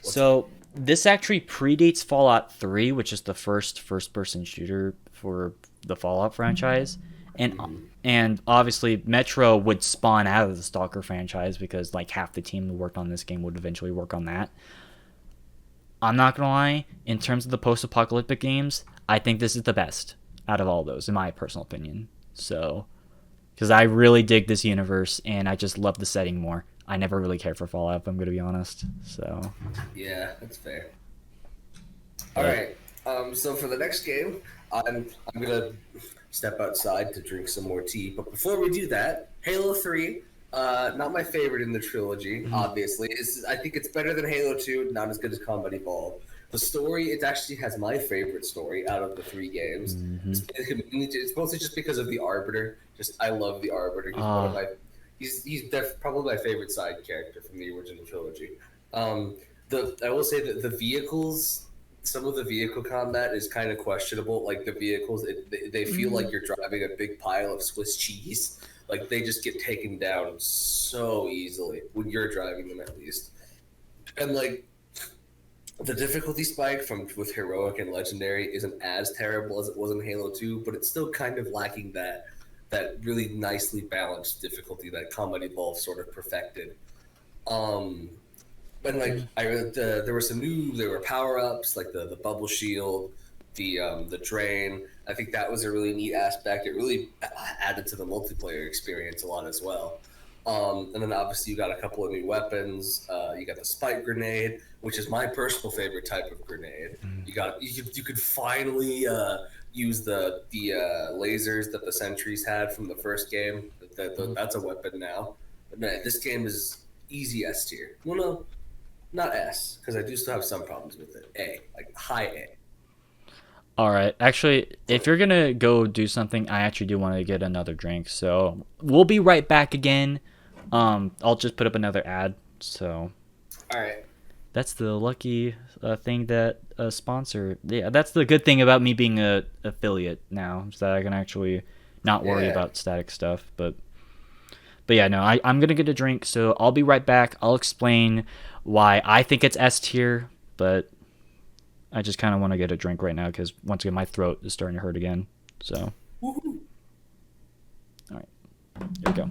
Speaker 4: So this actually predates Fallout 3, which is the first-person shooter for the Fallout franchise, and And obviously, Metro would spawn out of the Stalker franchise because like half the team who worked on this game would eventually work on that. I'm not gonna lie, in terms of the post-apocalyptic games, I think this is the best out of all those, in my personal opinion. So, because I really dig this universe and I just love the setting more. I never really cared for Fallout, if I'm gonna be honest. So,
Speaker 3: Yeah, that's fair. All right. So for the next game, I'm gonna step outside to drink some more tea. But before we do that, Halo 3, not my favorite in the trilogy, obviously. I think it's better than Halo 2, not as good as Combat Evolved. The story, it actually has my favorite story out of the 3 games. It's mostly just because of the Arbiter. I love the Arbiter. He's one of my, probably my favorite side character from the original trilogy. I will say that the vehicles, some of the vehicle combat is kind of questionable. Like the vehicles, they feel like you're driving a big pile of Swiss cheese. Like they just get taken down so easily when you're driving them, at least. And like the difficulty spike with heroic and legendary isn't as terrible as it was in Halo 2, but it's still kind of lacking that really nicely balanced difficulty that Combat Evolved sort of perfected. And like there were power ups like the bubble shield, the drain. I think that was a really neat aspect. It really added to the multiplayer experience a lot as well. And then obviously you got a couple of new weapons. You got the spike grenade, which is my personal favorite type of grenade. You could finally use the lasers that the sentries had from the first game. That's a weapon now. But man, this game is easy S tier. Well, no, not S, because I do still have some problems with it. A, like high A.
Speaker 4: all right. Actually, if you're gonna go do something, I actually do want to get another drink. So we'll be right back again. I'll just put up another ad. So,
Speaker 3: all right.
Speaker 4: That's the lucky thing that a sponsor. Yeah, that's the good thing about me being a affiliate now, is that I can actually not worry about static stuff. But yeah, no, I'm gonna get a drink. So I'll be right back. I'll explain why I think it's S tier, but I just kind of want to get a drink right now because once again my throat is starting to hurt again. So,
Speaker 3: Woo-hoo.
Speaker 4: all right, here we go.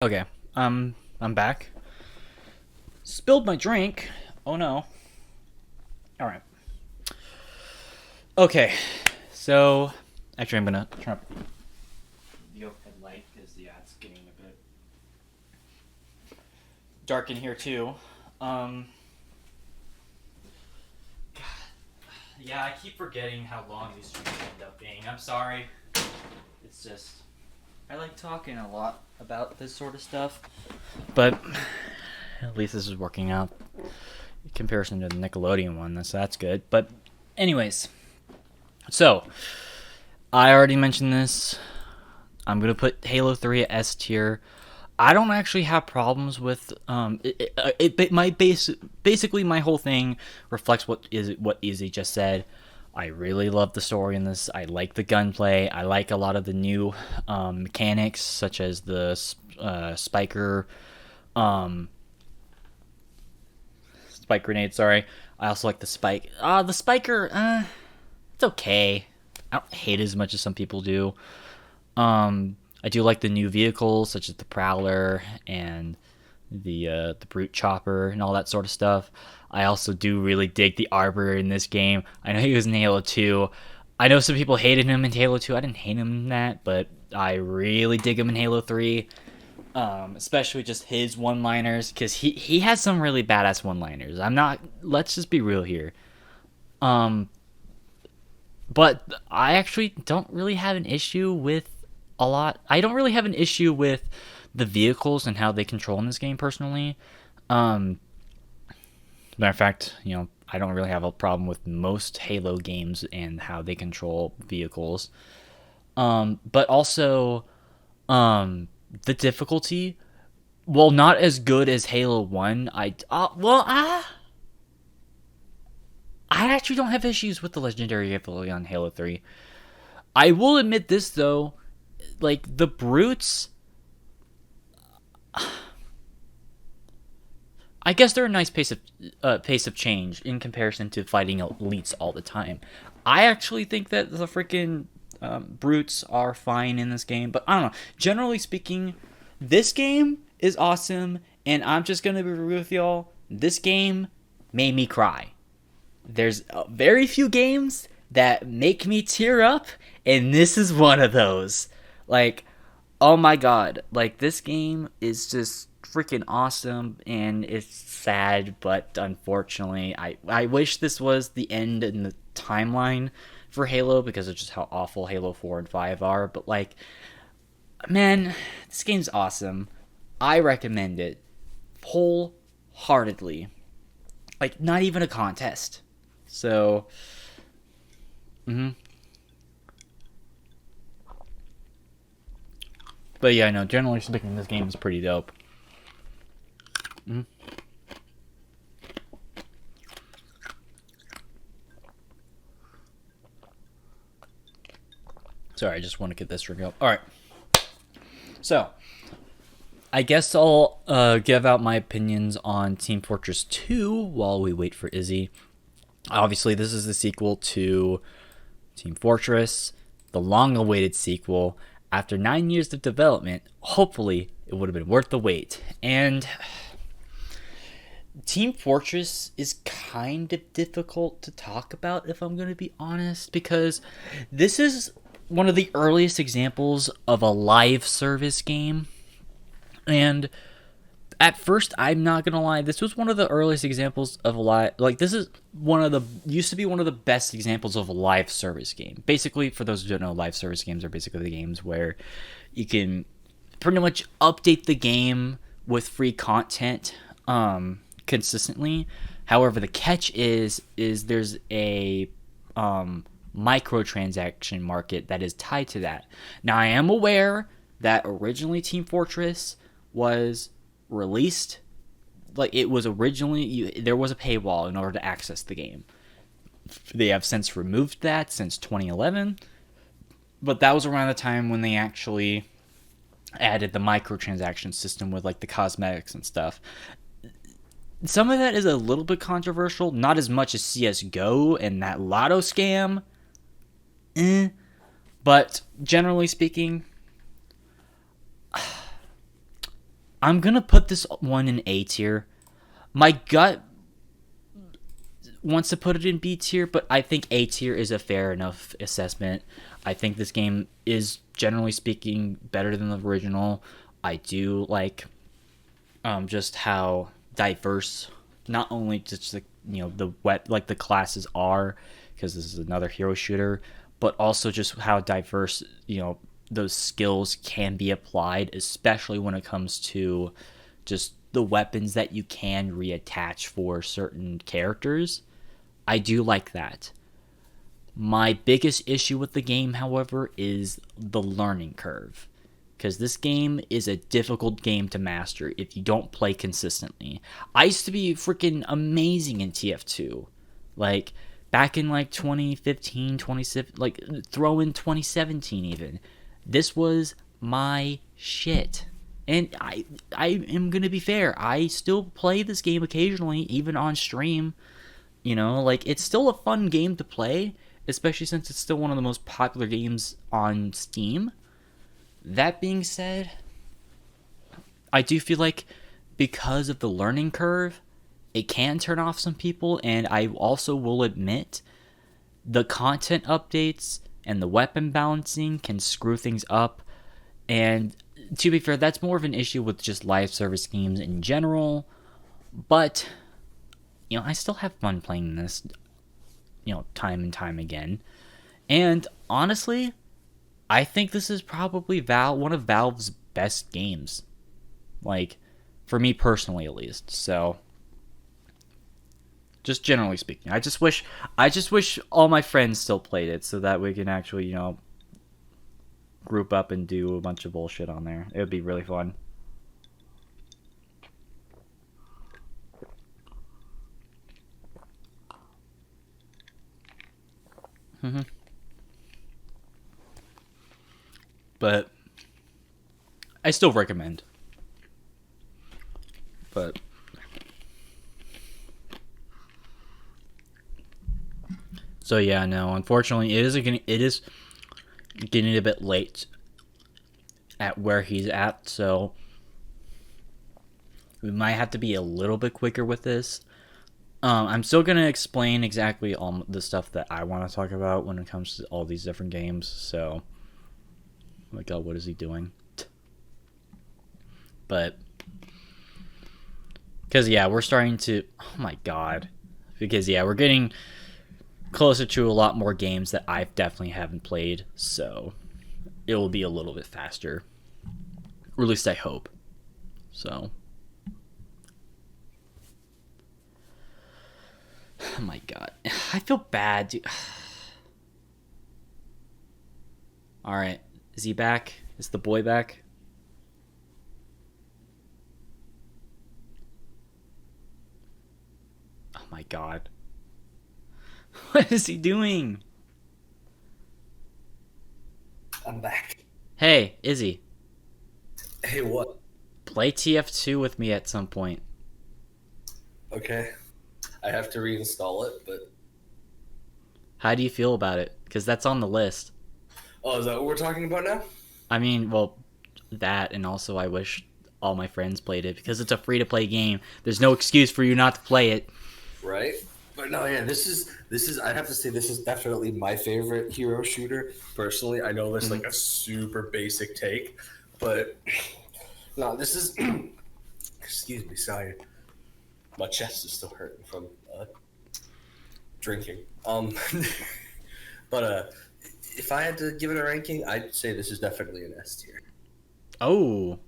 Speaker 4: Okay, I'm back. Spilled my drink. Oh no. All right. Okay, so actually I'm gonna turn up the overhead light because it's getting a bit dark in here too. God. Yeah, I keep forgetting how long these streams end up being. I'm sorry. It's just I like talking a lot about this sort of stuff, but at least this is working out in comparison to the Nickelodeon one, so that's good. But anyways, so I already mentioned this. I'm gonna put Halo 3 at S tier. I don't actually have problems with basically my whole thing reflects what Izzy just said. I really love the story in this. I like the gunplay. I like a lot of the new mechanics, such as the spiker spike grenade. Sorry, I also like the spike. The spiker. It's okay. I don't hate it as much as some people do. I do like the new vehicles, such as the Prowler and the Brute Chopper and all that sort of stuff. I also do really dig the Arbor in this game. I know he was in Halo 2. I know some people hated him in Halo 2. I didn't hate him in that, but I really dig him in Halo 3. Especially just his one-liners, because he has some really badass one-liners. Let's just be real here. But I actually don't really have an issue with I don't really have an issue with the vehicles and how they control in this game personally. Matter of fact, I don't really have a problem with most Halo games and how they control vehicles. But also, the difficulty, well, not as good as Halo 1. I actually don't have issues with the legendary difficulty on Halo 3. I will admit this, though. Like, the brutes, I guess they're a nice pace of change in comparison to fighting elites all the time. I actually think that the freaking brutes are fine in this game, but I don't know. Generally speaking, this game is awesome, and I'm just gonna be real with y'all. This game made me cry. There's very few games that make me tear up, and this is one of those. Like, oh my god, like, this game is just freaking awesome, and it's sad, but unfortunately, I wish this was the end in the timeline for Halo, because of just how awful Halo 4 and 5 are, but, like, man, this game's awesome. I recommend it wholeheartedly. Like, not even a contest. So, But yeah, no, generally speaking, this game is pretty dope. Sorry, I just want to get this drink up. Alright. So, I guess I'll give out my opinions on Team Fortress 2 while we wait for Izzy. Obviously, this is the sequel to Team Fortress, the long-awaited sequel. After 9 years of development, hopefully it would have been worth the wait. And Team Fortress is kind of difficult to talk about, if I'm going to be honest, because this is one of the earliest examples of a live service game. And at first, I'm not going to lie, this was one of the earliest examples of a live... Like, this is used to be one of the best examples of a live service game. Basically, for those who don't know, live service games are basically the games where you can pretty much update the game with free content consistently. However, the catch is there's a microtransaction market that is tied to that. Now, I am aware that originally Team Fortress was released, like, it was originally, there was a paywall in order to access the game. They have since removed that since 2011, but that was around the time when they actually added the microtransaction system with, like, the cosmetics and stuff. Some of that is a little bit controversial, not as much as CSGO and that lotto scam, but generally speaking, I'm going to put this one in A tier. My gut wants to put it in B tier, but I think A tier is a fair enough assessment. I think this game is, generally speaking, better than the original. I do like just how diverse, not only just the classes are, because this is another hero shooter, but also just how diverse, those skills can be applied, especially when it comes to just the weapons that you can reattach for certain characters. I do like that. My biggest issue with the game, however, is the learning curve. because this game is a difficult game to master if you don't play consistently. I used to be freaking amazing in TF2. Like, back in, like, 2015, 2017, like, throw in 2017 even. This was my shit. And I am going to be fair. I still play this game occasionally, even on stream. You know, like, it's still a fun game to play, especially since it's still one of the most popular games on Steam. That being said, I do feel like because of the learning curve, it can turn off some people, and I also will admit the content updates and the weapon balancing can screw things up. And to be fair, that's more of an issue with just live service games in general. But, you know, I still have fun playing this, you know, time and time again. And honestly, I think this is probably one of Valve's best games. Like, for me personally at least. So, just generally speaking, I just wish all my friends still played it so that we can actually, you know, group up and do a bunch of bullshit on there. It would be really fun. But I still recommend. But so yeah, no, unfortunately it is getting a bit late at where he's at, so we might have to be a little bit quicker with this. I'm still gonna explain exactly all the stuff that I want to talk about when it comes to all these different games. So, oh my god, what is he doing? But because yeah, we're starting to. Oh my god, because yeah, we're getting closer to a lot more games that I definitely haven't played. So it will be a little bit faster, or at least I hope. So. Oh my god. I feel bad, dude. Alright. Is he back? Is the boy back? Oh my god. What is he doing?
Speaker 3: I'm back.
Speaker 4: Hey, Izzy.
Speaker 3: Hey, what?
Speaker 4: Play TF2 with me at some point.
Speaker 3: Okay. I have to reinstall it, but...
Speaker 4: How do you feel about it? Because that's on the list.
Speaker 3: Oh, is that what we're talking about now?
Speaker 4: I mean, well, that, and also I wish all my friends played it, because it's a free-to-play game. There's no excuse for you not to play it.
Speaker 3: Right? But no, yeah, this is I have to say, this is definitely my favorite hero shooter. Personally, I know this is like a super basic take, but no, this is... Excuse me, sorry. My chest is still hurting from drinking. But if I had to give it a ranking, I'd say this is definitely an S tier.
Speaker 4: Oh.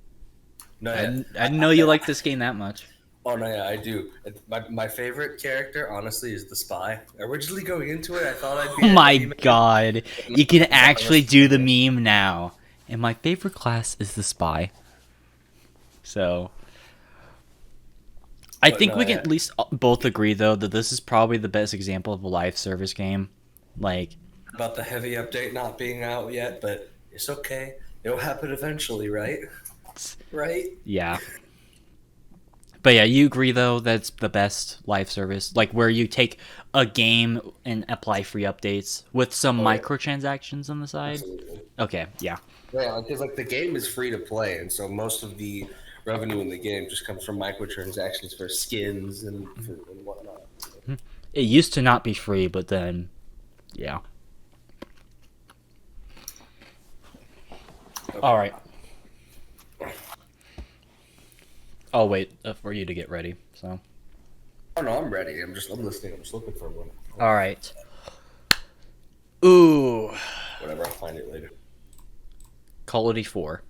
Speaker 3: No,
Speaker 4: I didn't know you liked this game that much.
Speaker 3: Oh no, yeah, I do. My favorite character, honestly, is the spy. Originally going into it, I thought I'd be.
Speaker 4: Oh my god, you can actually do the meme now. And my favorite class is the spy. So. I think we can at least both agree, though, that this is probably the best example of a live service game. Like,
Speaker 3: about the heavy update not being out yet, but it's okay. It'll happen eventually, right? Right?
Speaker 4: Yeah. But yeah, you agree, though, that's the best live service? Like, where you take a game and apply free updates with some microtransactions on the side?
Speaker 3: Absolutely.
Speaker 4: Okay, yeah.
Speaker 3: Yeah, because like the game is free to play, and so most of the revenue in the game just comes from microtransactions for skins and whatnot.
Speaker 4: It used to not be free, but then, yeah. Okay. All right. I'll wait for you to get ready. So.
Speaker 3: Oh no, I'm ready. I'm listening. I'm just looking for one.
Speaker 4: All right. Ooh.
Speaker 3: Whatever. I'll find it later.
Speaker 4: Call of Duty 4.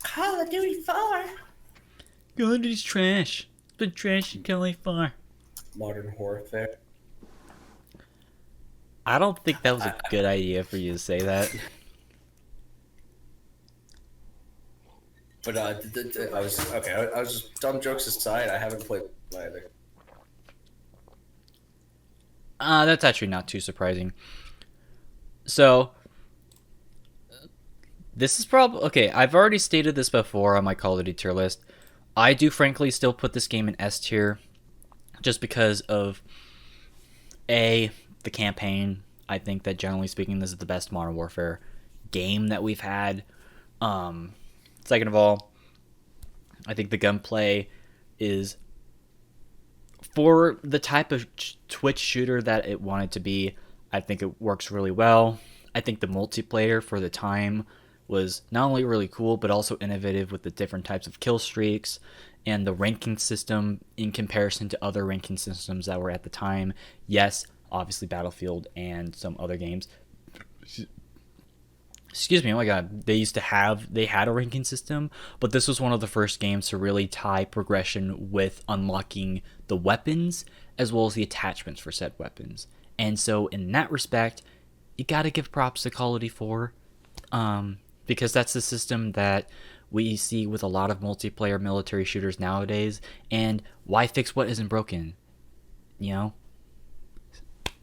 Speaker 3: Call of Duty 4.
Speaker 4: Call of Duty's trash. It's been trash in Call of Duty 4.
Speaker 3: Modern Warfare.
Speaker 4: I don't think that was a good idea for you to say that.
Speaker 3: But I was okay. I was just dumb jokes aside. I haven't played either.
Speaker 4: That's actually not too surprising. So, this is probably... Okay, I've already stated this before on my Call of Duty tier list. I do frankly still put this game in S tier just because of, A, the campaign. I think that generally speaking, this is the best Modern Warfare game that we've had. Second of all, I think the gunplay is, for the type of Twitch shooter that it wanted to be, I think it works really well. I think the multiplayer for the time was not only really cool, but also innovative with the different types of kill streaks and the ranking system in comparison to other ranking systems that were at the time. Yes, obviously Battlefield and some other games. Excuse me, oh my god, they had a ranking system, but this was one of the first games to really tie progression with unlocking the weapons as well as the attachments for said weapons. And so in that respect, you gotta give props to Call of Duty 4, because that's the system that we see with a lot of multiplayer military shooters nowadays, and why fix what isn't broken, you know?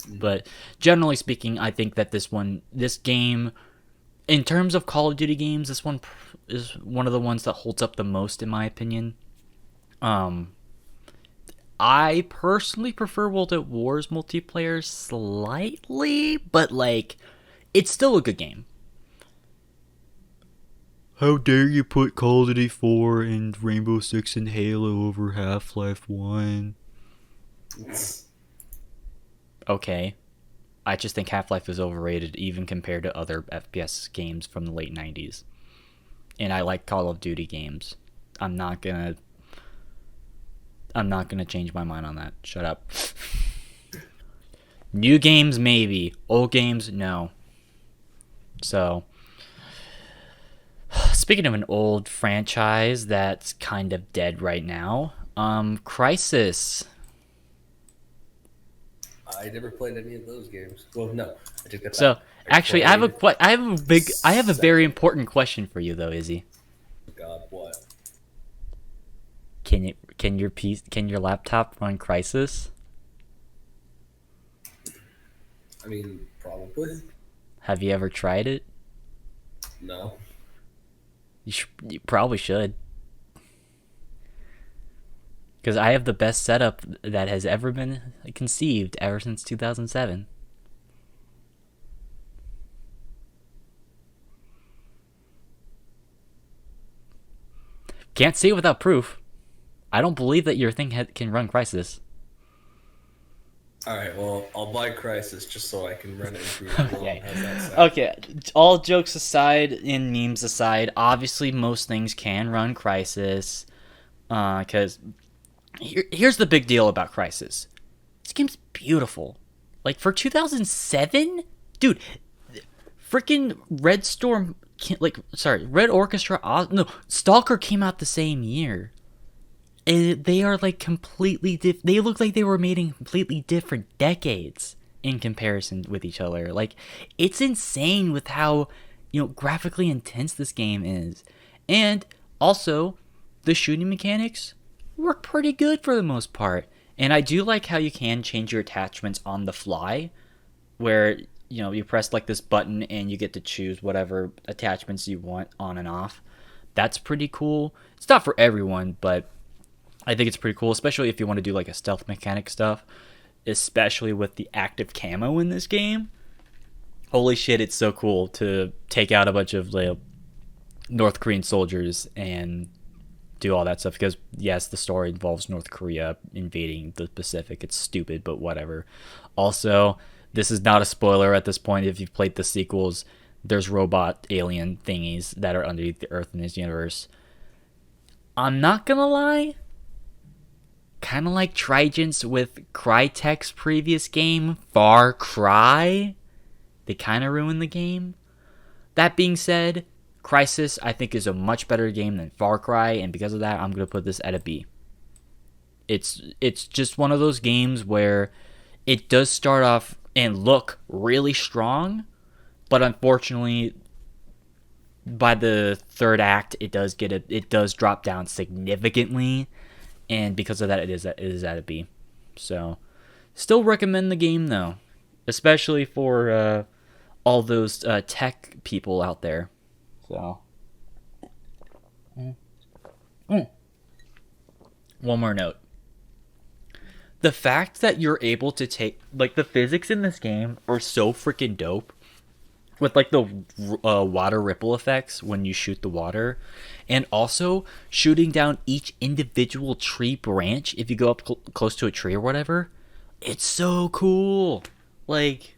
Speaker 4: But generally speaking, I think that this game, in terms of Call of Duty games, this one is one of the ones that holds up the most, in my opinion. I personally prefer World at War's multiplayer slightly, but, like, it's still a good game. How dare you put Call of Duty 4 and Rainbow Six and Halo over Half-Life 1? Okay. I just think Half-Life is overrated, even compared to other FPS games from the late 90s. And I like Call of Duty games. I'm not gonna change my mind on that. Shut up. New games, maybe. Old games, no. So, speaking of an old franchise that's kind of dead right now, Crysis.
Speaker 3: I never played any of those games. Well, no, I take that back.
Speaker 4: So, actually, I have a very important question for you, though, Izzy.
Speaker 3: God, what?
Speaker 4: Can your laptop run Crysis?
Speaker 3: I mean, probably.
Speaker 4: Have you ever tried it?
Speaker 3: No.
Speaker 4: You probably should. Because I have the best setup that has ever been conceived ever since 2007. Can't see it without proof. I don't believe that your thing can run Crysis.
Speaker 3: Alright, well, I'll buy Crysis just so I can run it through.
Speaker 4: Okay.
Speaker 3: How's that sound?
Speaker 4: Okay, all jokes aside and memes aside, obviously most things can run Crysis. Because here's the big deal about Crysis. This game's beautiful. Like, for 2007? Dude, freaking Red Orchestra, no, Stalker came out the same year. And they are, like, completely they look like they were made in completely different decades in comparison with each other. Like, it's insane with how, graphically intense this game is. And also, the shooting mechanics work pretty good for the most part. And I do like how you can change your attachments on the fly, where, you press, like, this button and you get to choose whatever attachments you want on and off. That's pretty cool. It's not for everyone, but I think it's pretty cool, especially if you want to do, like, a stealth mechanic stuff, especially with the active camo in this game. Holy shit, it's so cool to take out a bunch of, like, North Korean soldiers and do all that stuff, because, yes, the story involves North Korea invading the Pacific. It's stupid, but whatever. Also, this is not a spoiler at this point. If you've played the sequels, there's robot alien thingies that are underneath the Earth in this universe. I'm not gonna lie, kind of like Trigens with Crytek's previous game, Far Cry. They kind of ruined the game. That being said, Crysis, I think, is a much better game than Far Cry, and because of that, I'm going to put this at a B. It's just one of those games where it does start off and look really strong, but unfortunately, by the third act, it does drop down significantly, and because of that, it is at a B. So, still recommend the game though, especially for all those tech people out there. So, one more note. The fact that you're able to take, like, the physics in this game are so freaking dope. With, like, the water ripple effects when you shoot the water. And also shooting down each individual tree branch if you go up close to a tree or whatever. It's so cool. Like,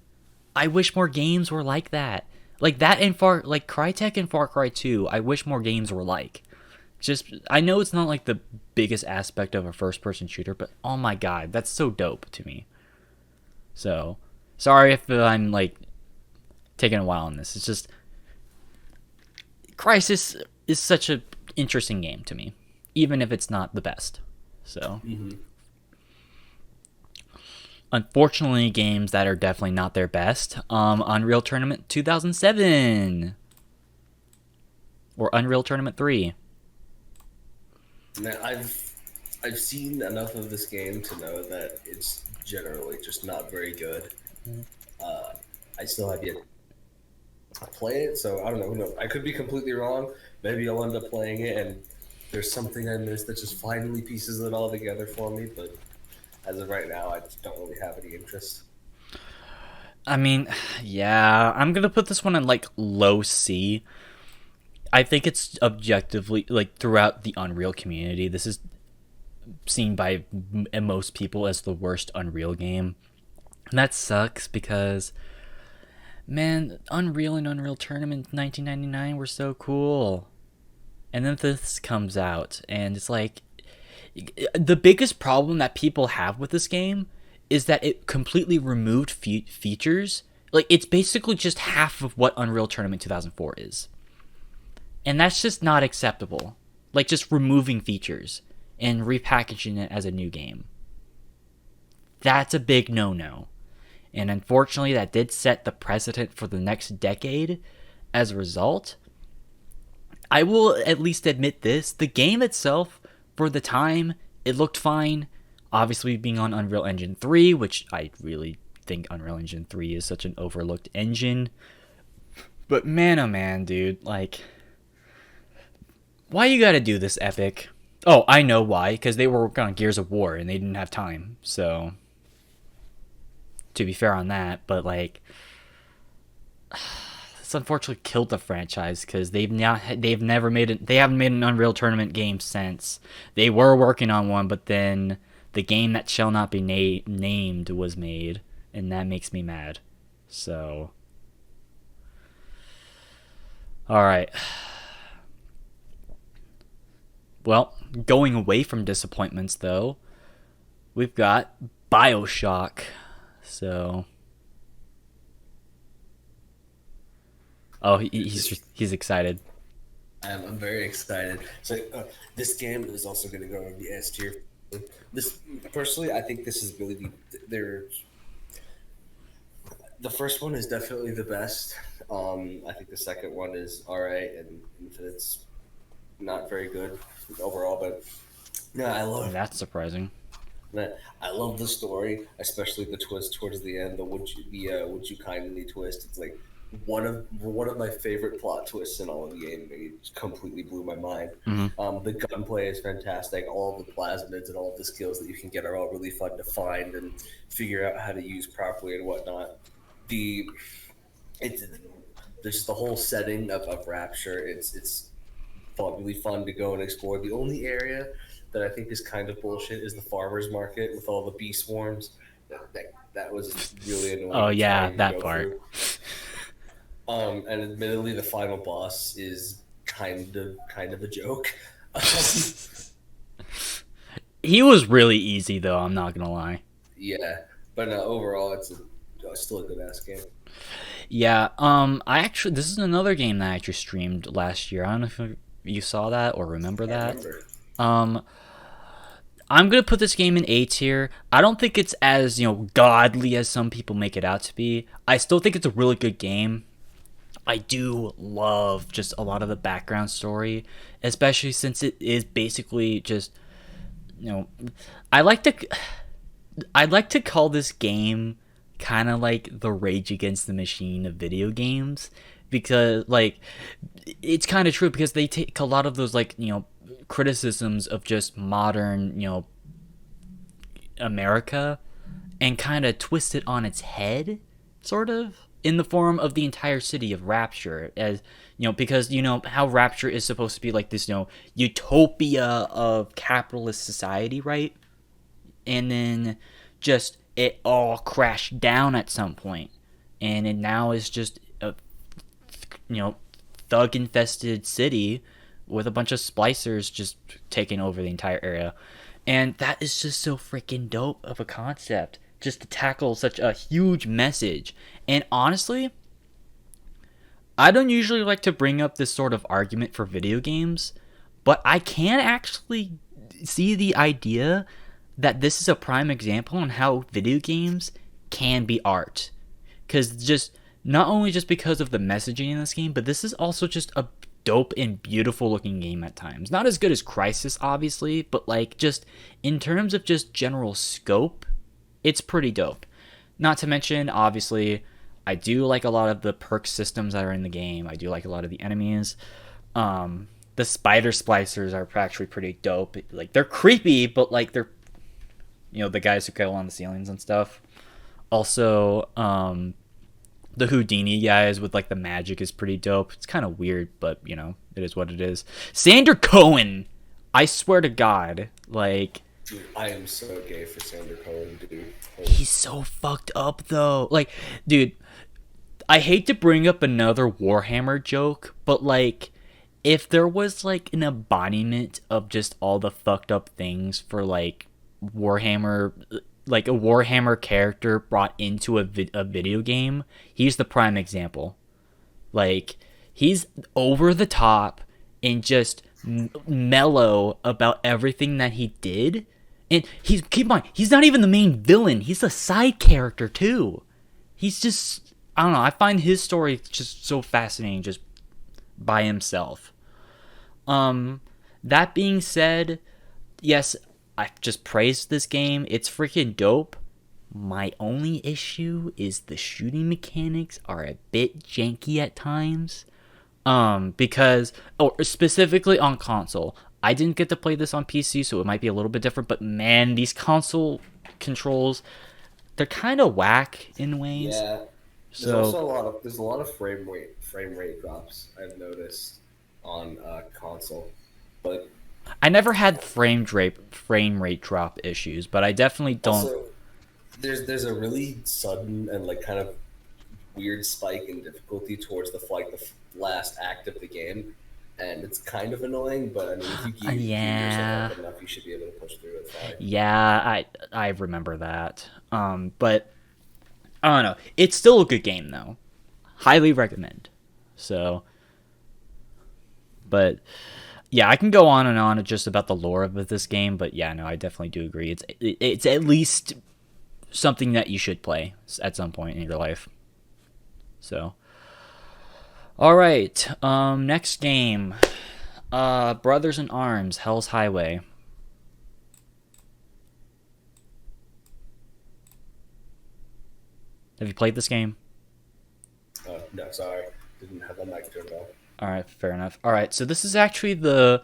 Speaker 4: I wish more games were like that. Like that and Crytek and Far Cry 2, I wish more games were like. Just, I know it's not like the biggest aspect of a first-person shooter, but oh my god, that's so dope to me. So, sorry if I'm like taking a while on this. It's just, Crysis is such an interesting game to me, even if it's not the best. So, unfortunately, games that are definitely not their best. Unreal Tournament 2007 or Unreal Tournament 3.
Speaker 3: Man, I've seen enough of this game to know that it's generally just not very good. I still have yet to play it, so I don't know. No, I could be completely wrong. Maybe I'll end up playing it, and there's something I missed that just finally pieces it all together for me. But as of right now, I just don't really have any interest.
Speaker 4: I mean, yeah, I'm gonna put this one in like low C. I think it's objectively, like, throughout the Unreal community, this is seen by most people as the worst Unreal game. And that sucks because, man, Unreal and Unreal Tournament 1999 were so cool. And then this comes out, and it's like, the biggest problem that people have with this game is that it completely removed features. Like, it's basically just half of what Unreal Tournament 2004 is. And that's just not acceptable. Like, just removing features and repackaging it as a new game. That's a big no-no. And unfortunately, that did set the precedent for the next decade. As a result, I will at least admit this. The game itself, for the time, it looked fine. Obviously, being on Unreal Engine 3, which I really think Unreal Engine 3 is such an overlooked engine. But man, oh man, dude, like, why you gotta do this, Epic? Oh, I know why. Because they were working on Gears of War and they didn't have time. So, to be fair on that, but like, it's unfortunately killed the franchise because they haven't made an Unreal Tournament game since. They were working on one, but then the game that shall not be named was made, and that makes me mad. So, all right. Well, going away from disappointments, though, we've got BioShock. So, oh, he's excited.
Speaker 3: I'm very excited. So this game is also going to go in the S tier. This, personally, I think this is really the first one is definitely the best. I think the second one is all right, and Infinite's not very good overall, but yeah, I love.
Speaker 4: That's surprising.
Speaker 3: I love the story, especially the twist towards the end. The would you kindly twist? It's like one of my favorite plot twists in all of the game. It completely blew my mind.
Speaker 4: Mm-hmm.
Speaker 3: The gunplay is fantastic. All of the plasmids and all of the skills that you can get are all really fun to find and figure out how to use properly and whatnot. There's the whole setting of Rapture. It's really fun to go and explore. The only area that I think is kind of bullshit is the farmer's market with all the bee swarms. That was really annoying.
Speaker 4: Oh yeah, that part.
Speaker 3: And admittedly, the final boss is kind of a joke.
Speaker 4: He was really easy, though. I'm not gonna lie.
Speaker 3: Yeah, but overall, it's still a good ass game.
Speaker 4: Yeah. This is another game that I actually streamed last year. I don't know if you saw that or remember that. I'm gonna put this game in A tier. I don't think it's as godly as some people make it out to be. I still think it's a really good game. I do love just a lot of the background story, especially since it is basically just, you know, I like to I'd like to call this game kind of like the Rage Against the Machine of video games, because like it's kind of true, because they take a lot of those, like, you know, criticisms of just modern, you know, America, and kind of twist it on its head, sort of, in the form of the entire city of Rapture, as you know, because you know how Rapture is supposed to be like this, you know, utopia of capitalist society, right? And then just it all crashed down at some point, and it now is just a, you know, thug infested city with a bunch of splicers just taking over the entire area. And that is just so freaking dope of a concept, just to tackle such a huge message. And honestly, I don't usually like to bring up this sort of argument for video games, but I can actually see the idea that this is a prime example on how video games can be art. Because just, not only just because of the messaging in this game, but this is also just a dope and beautiful looking game at times. Not as good as Crysis, obviously, but like just in terms of just general scope, it's pretty dope. Not to mention, obviously, I do like a lot of the perk systems that are in the game. I do like a lot of the enemies. The spider splicers are actually pretty dope. Like, they're creepy, but like they're, you know, the guys who go on the ceilings and stuff. Also, the Houdini guys with like the magic is pretty dope. It's kind of weird, but you know, it is what it is. Sander Cohen, I swear to God, like,
Speaker 3: Dude, I am so gay for Sander Cohen, dude.
Speaker 4: he's so fucked up though. Like, dude, I hate to bring up another Warhammer joke, but like, if there was like an embodiment of just all the fucked up things for like Warhammer, like a Warhammer character brought into a video game, he's the prime example. Like, he's over the top and just mellow about everything that he did. And he's, keep in mind, he's not even the main villain. He's a side character too. He's just, I don't know, I find his story just so fascinating just by himself. That being said, yes, I just praised this game. It's freaking dope. My only issue is the shooting mechanics are a bit janky at times. Because, or specifically on console. I didn't get to play this on PC, so it might be a little bit different. But man, these console controls, they're kind of whack in ways.
Speaker 3: Yeah. There's also a lot of frame rate drops I've noticed on console, but
Speaker 4: I never had frame rate drop issues, but I definitely don't.
Speaker 3: Also, there's a really sudden and like kind of weird spike in difficulty towards the last act of the game, and it's kind of annoying. But I mean, if you give yourself up enough, you should be able to push through it fine.
Speaker 4: Yeah, I remember that. But I don't know. It's still a good game though. Highly recommend. So, but yeah, I can go on and on just about the lore of this game, but yeah, no, I definitely do agree. It's at least something that you should play at some point in your life. So, all right, next game, Brothers in Arms: Hell's Highway. Have you played this game?
Speaker 3: No, sorry, didn't have the mic turned off.
Speaker 4: All right, fair enough. All right, so this is actually the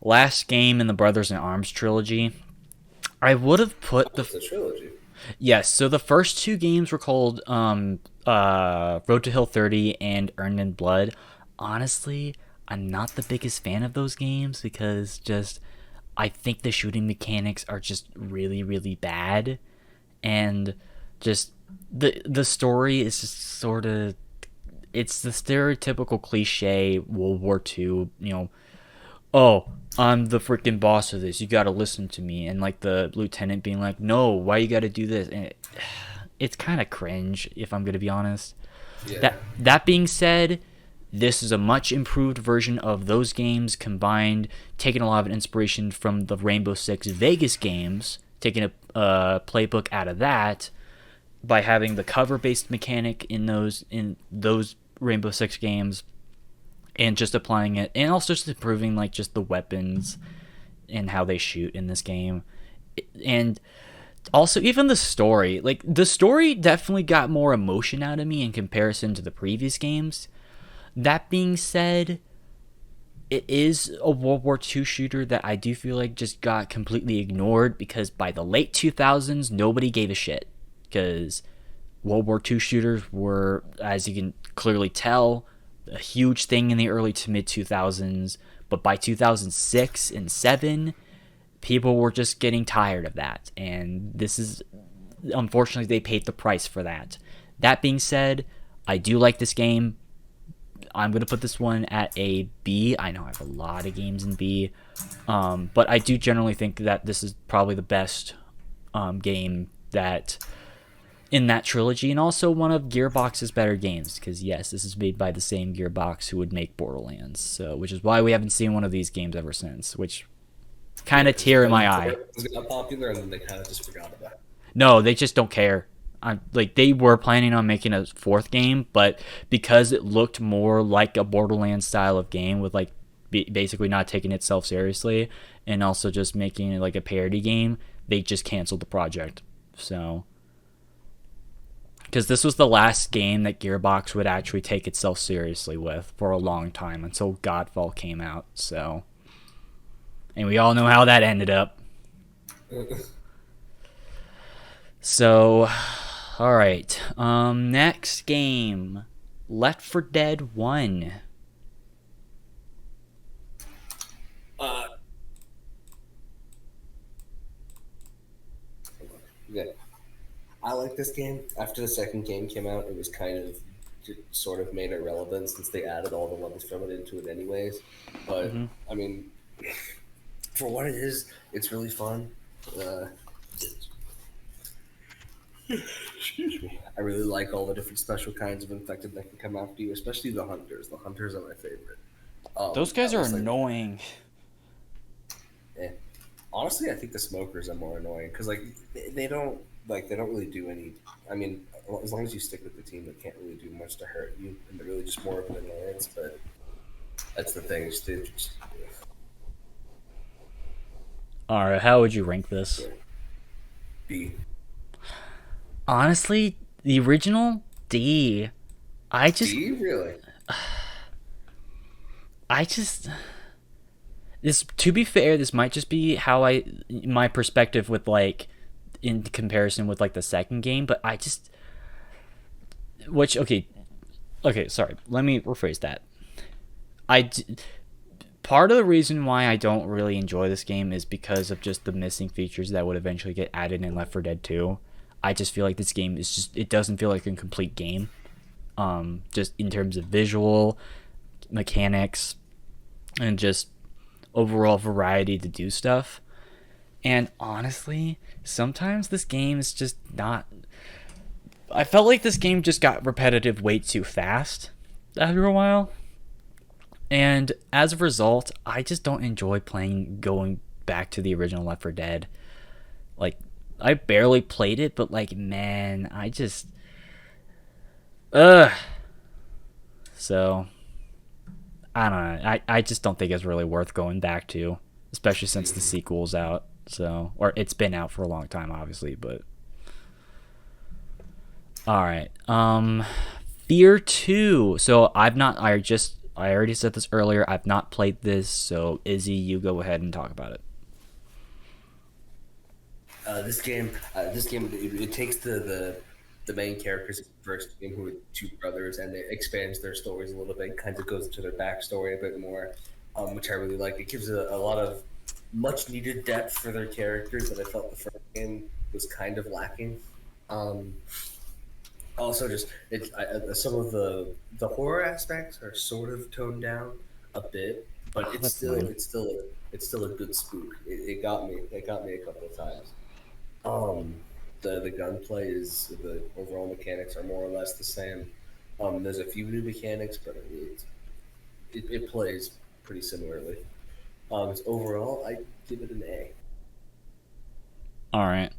Speaker 4: last game in the Brothers in Arms trilogy. I would have put
Speaker 3: the trilogy.
Speaker 4: Yes, so the first two games were called Road to Hill 30 and Earned in Blood. Honestly, I'm not the biggest fan of those games because just I think the shooting mechanics are just really, really bad, and just the story is just sort of, it's the stereotypical cliche World War II, you know, oh, I'm the freaking boss of this, you gotta listen to me, and like the lieutenant being like, no, why you gotta do this, and it's kind of cringe if I'm gonna be honest. Yeah. That being said, this is a much improved version of those games combined, taking a lot of inspiration from the Rainbow Six Vegas games, taking a playbook out of that by having the cover based mechanic in those Rainbow Six games, and just applying it, and also just improving like just the weapons and how they shoot in this game, and also even the story. Like the story definitely got more emotion out of me in comparison to the previous games. That being said, it is a World War II shooter that I do feel like just got completely ignored, because by the late 2000s, nobody gave a shit. Because World War II shooters were, as you can clearly tell, a huge thing in the early to mid 2000s. But by 2006 and 7, people were just getting tired of that. And this is, unfortunately, they paid the price for that. That being said, I do like this game. I'm going to put this one at a B. I know I have a lot of games in B. But I do generally think that this is probably the best game that in that trilogy, and also one of Gearbox's better games, because yes, this is made by the same Gearbox who would make Borderlands, so which is why we haven't seen one of these games ever since, which kind of tear in my eye.
Speaker 3: It got popular and then they kind of just forgot about it.
Speaker 4: No, they just don't care. Like they were planning on making a fourth game, but because it looked more like a Borderlands style of game with like basically not taking itself seriously and also just making it like a parody game, they just canceled the project. So because this was the last game that Gearbox would actually take itself seriously with for a long time, until Godfall came out. So, and we all know how that ended up. So, all right. Next game, Left 4 Dead 1.
Speaker 3: Yeah. I like this game. After the second game came out, it was kind of sort of made irrelevant since they added all the levels from it into it anyways. But I mean, for what it is, it's really fun. Excuse me. I really like all the different special kinds of infected that can come after you, especially the hunters. The hunters are my favorite.
Speaker 4: Those guys are annoying.
Speaker 3: Honestly, I think the smokers are more annoying because they don't really do any. I mean, as long as you stick with the team, they can't really do much to hurt you, and they're really just more of an annoyance. But that's the thing.
Speaker 4: All right, how would you rank this?
Speaker 3: B.
Speaker 4: Honestly, the original D.
Speaker 3: D, really?
Speaker 4: This, to be fair, this might just be how my perspective with like in comparison with like the second game, but okay, sorry, let me rephrase that. Part of the reason why I don't really enjoy this game is because of just the missing features that would eventually get added in Left 4 Dead 2. I just feel like this game is just, it doesn't feel like a complete game. Just in terms of visual, mechanics, and just overall variety to do stuff. And honestly, sometimes this game is just not... I felt like this game just got repetitive way too fast after a while. And as a result, I just don't enjoy going back to the original Left 4 Dead. Like, I barely played it, but like, man, I just... So, I don't know. I just don't think it's really worth going back to, especially since the sequel's out. So, or it's been out for a long time, obviously, but... Alright, Fear 2. So, I already said this earlier, I've not played this, so Izzy, you go ahead and talk about it.
Speaker 3: This game, it takes the main characters of the first game, who are two brothers, and it expands their stories a little bit, kind of goes into their backstory a bit more, which I really like. It gives a lot of much needed depth for their characters that I felt the first game was kind of lacking. Also, just some of the horror aspects are sort of toned down a bit, but it's still a good spook. It got me a couple of times. The gunplay the overall mechanics are more or less the same. There's a few new mechanics, but it plays pretty similarly. Overall, I give it an A.
Speaker 4: All right.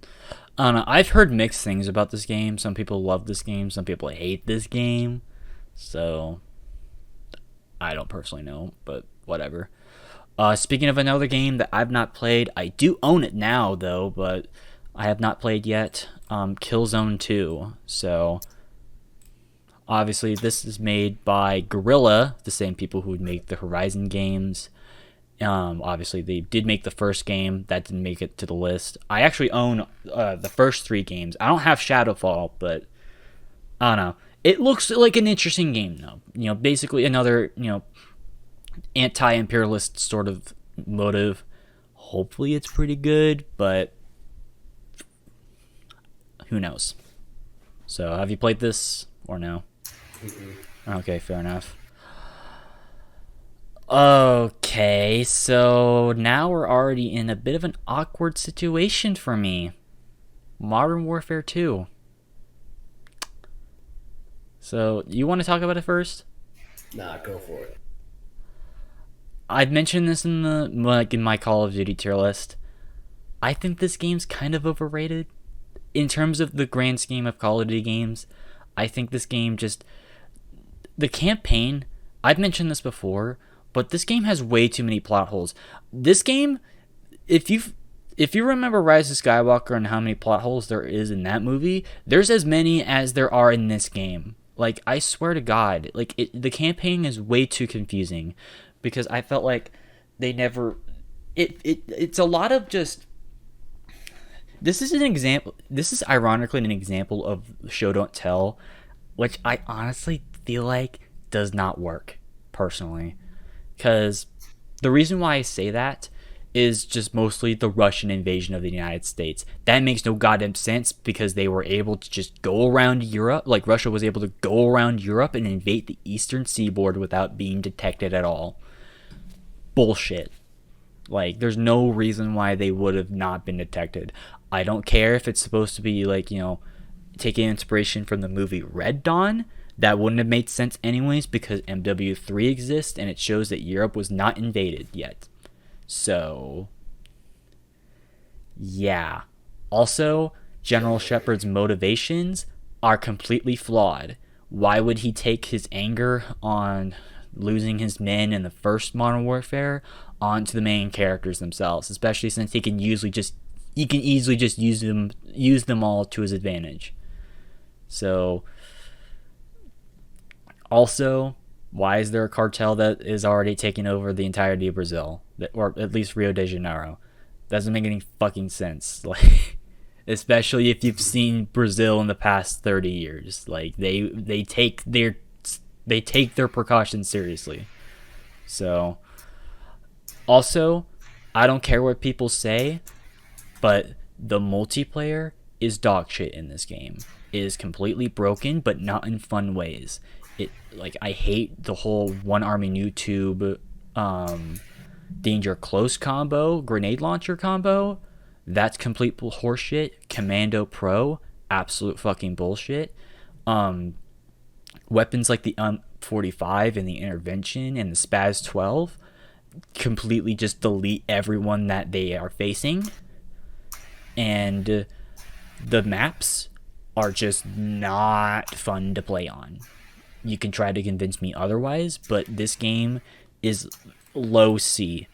Speaker 4: I don't know. I've heard mixed things about this game. Some people love this game. Some people hate this game. So I don't personally know, but whatever. Speaking of another game that I've not played, I do own it now though, but I have not played yet. Killzone 2. So obviously this is made by Guerrilla, the same people who would make the Horizon games. Obviously they did make the first game that didn't make it to the list. I actually own the first 3 games. I don't have Shadowfall, but I don't know. It looks like an interesting game though. You know, basically another, you know, anti-imperialist sort of motive. Hopefully it's pretty good, but who knows. So have you played this or no? Okay, fair enough. Okay, so now we're already in a bit of an awkward situation for me. Modern Warfare 2. So, you want to talk about it first?
Speaker 3: Nah, go for it.
Speaker 4: I've mentioned this in my Call of Duty tier list. I think this game's kind of overrated. In terms of the grand scheme of Call of Duty games, I think this game just... The campaign, I've mentioned this before, but this game has way too many plot holes. This game, if you remember Rise of Skywalker and how many plot holes there is in that movie, there's as many as there are in this game. Like, I swear to God, like, the campaign is way too confusing, because I felt like they never... It's a lot of just... This is an example... This is ironically an example of show don't tell, which I honestly feel like does not work, personally. Because the reason why I say that is just mostly the Russian invasion of the United States. That makes no goddamn sense because they were able to just go around Europe. Like, Russia was able to go around Europe and invade the eastern seaboard without being detected at all. Bullshit. Like, there's no reason why they would have not been detected. I don't care if it's supposed to be, like, you know, taking inspiration from the movie Red Dawn. That wouldn't have made sense anyways because MW3 exists and it shows that Europe was not invaded yet. So, yeah. Also, General Shepard's motivations are completely flawed. Why would he take his anger on losing his men in the first Modern Warfare onto the main characters themselves, especially since he can easily just use them all to his advantage. So, also, why is there a cartel that is already taking over the entirety of Brazil, or at least Rio de Janeiro? Doesn't make any fucking sense. Like, especially if you've seen Brazil in the past 30 years. Like, they take their precautions seriously. So, also, I don't care what people say, but the multiplayer is dog shit in this game. It is completely broken, but not in fun ways. I hate the whole one army noob danger close combo, grenade launcher combo. That's complete horseshit. Commando Pro, absolute fucking bullshit. Weapons like the 45 and the intervention and the Spaz 12 completely just delete everyone that they are facing. And the maps are just not fun to play on. You can try to convince me otherwise, but this game is low C.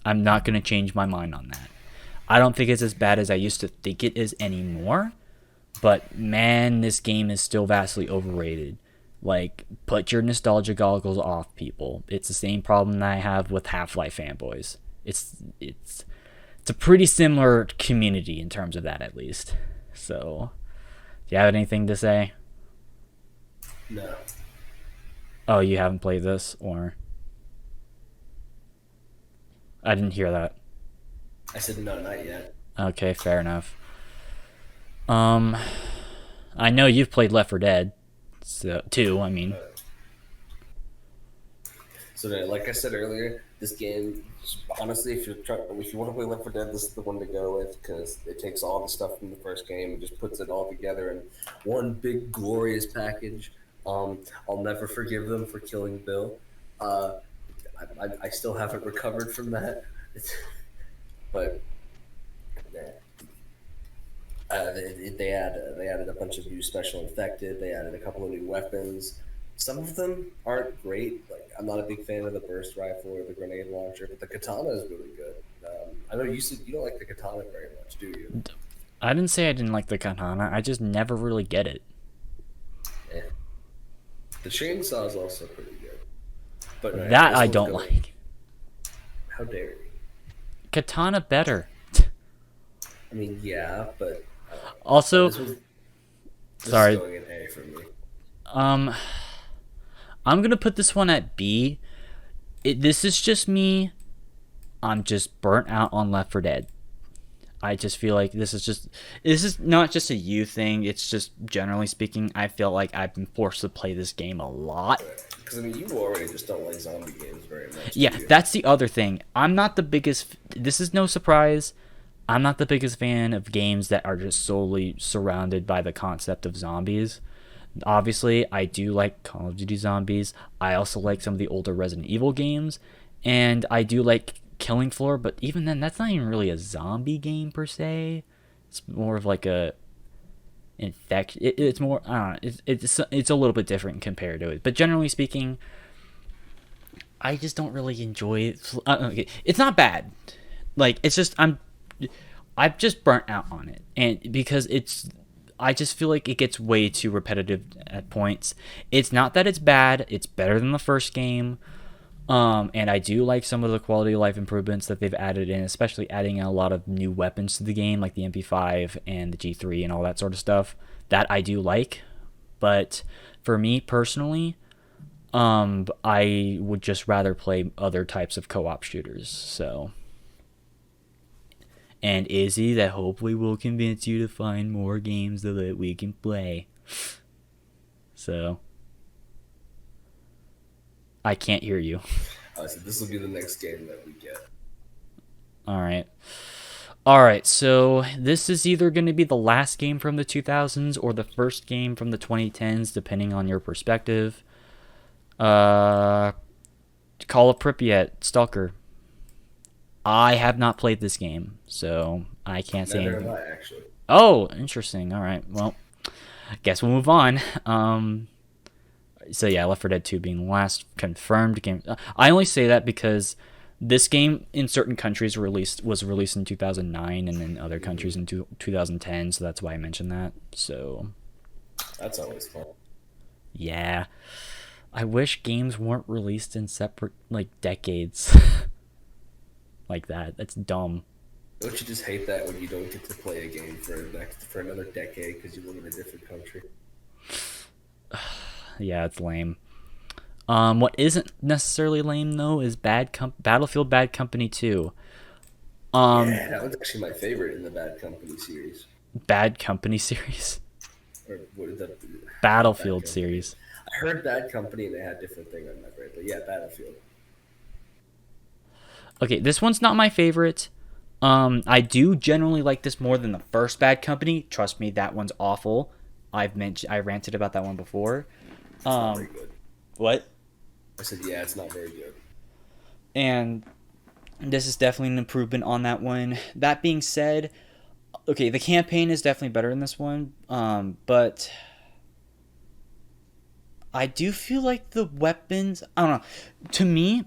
Speaker 4: I'm not going to change my mind on that. I don't think it's as bad as I used to think it is anymore, but man, this game is still vastly overrated. Like, put your nostalgia goggles off, people. It's the same problem that I have with Half-Life fanboys. It's a pretty similar community in terms of that, at least. So, do you have anything to say?
Speaker 3: No.
Speaker 4: Oh, you haven't played this, or? I didn't hear that.
Speaker 3: I said no, not yet.
Speaker 4: Okay, fair enough. I know you've played Left 4 Dead, so, too, I mean.
Speaker 3: So, like I said earlier, this game, honestly, if you want to play Left 4 Dead, this is the one to go with because it takes all the stuff from the first game and just puts it all together in one big glorious package. I'll never forgive them for killing Bill. I still haven't recovered from that. But They added a bunch of new special infected. They added a couple of new weapons. Some of them aren't great. Like I'm not a big fan of the burst rifle or the grenade launcher, but the katana is really good. I know you said you don't like the katana very much, do you?
Speaker 4: I didn't say I didn't like the katana. I just never really get it.
Speaker 3: Yeah. The chainsaw is also pretty good. But
Speaker 4: That I don't like.
Speaker 3: How dare you?
Speaker 4: Katana better.
Speaker 3: I mean, yeah, but
Speaker 4: Also,
Speaker 3: this
Speaker 4: sorry.
Speaker 3: is going an A for me.
Speaker 4: I'm gonna put this one at B. This is just me. I'm just burnt out on Left 4 Dead. I just feel like this is not just a you thing. It's just generally speaking, I feel like I've been forced to play this game a lot.
Speaker 3: Because I mean, you already just don't like zombie games very much.
Speaker 4: Yeah,
Speaker 3: do you?
Speaker 4: that's the other thing. I'm not the biggest. This is no surprise. I'm not the biggest fan of games that are just solely surrounded by the concept of zombies. Obviously, I do like Call of Duty Zombies. I also like some of the older Resident Evil games, and I do like Killing Floor. But even then, that's not even really a zombie game per se. It's more of like a it's more. I don't know. It's a little bit different compared to it. But generally speaking, I just don't really enjoy it. Okay, it's not bad. Like it's just I've just burnt out on it, and because I just feel like it gets way too repetitive at points. It's not that it's bad; it's better than the first game, and I do like some of the quality of life improvements that they've added in, especially adding in a lot of new weapons to the game, like the MP5 and the G3 and all that sort of stuff. That I do like, but for me personally, I would just rather play other types of co-op shooters. So. And Izzy, that hopefully will convince you to find more games that we can play. So, I can't hear you.
Speaker 3: So this will be the next game that we get.
Speaker 4: Alright, so this is either going to be the last game from the 2000s or the first game from the 2010s, depending on your perspective. Call of Pripyat, Stalker. I have not played this game, so I can't say anything.
Speaker 3: Neither have I, actually.
Speaker 4: Oh, interesting. All right. Well, I guess we'll move on. So yeah, Left 4 Dead 2 being the last confirmed game. I only say that because this game in certain countries was released in 2009 and in other countries in 2010, so that's why I mentioned that. So
Speaker 3: that's always fun.
Speaker 4: Yeah. I wish games weren't released in separate decades. Like that. That's dumb.
Speaker 3: Don't you just hate that when you don't get to play a game for another decade because you live in a different country?
Speaker 4: Yeah, it's lame. What isn't necessarily lame though is Battlefield Bad Company 2.
Speaker 3: Yeah, that was actually my favorite in the Bad Company series.
Speaker 4: Bad Company series?
Speaker 3: Or what, the
Speaker 4: Battlefield series.
Speaker 3: I heard Bad Company and they had different thing on my brain, but yeah, Battlefield.
Speaker 4: Okay, this one's not my favorite. I do generally like this more than the first Bad Company. Trust me, that one's awful. I ranted about that one before.
Speaker 3: It's not very good.
Speaker 4: What?
Speaker 3: I said, yeah, it's not very good.
Speaker 4: And this is definitely an improvement on that one. That being said, okay, the campaign is definitely better in this one. But I do feel like the weapons, I don't know. To me,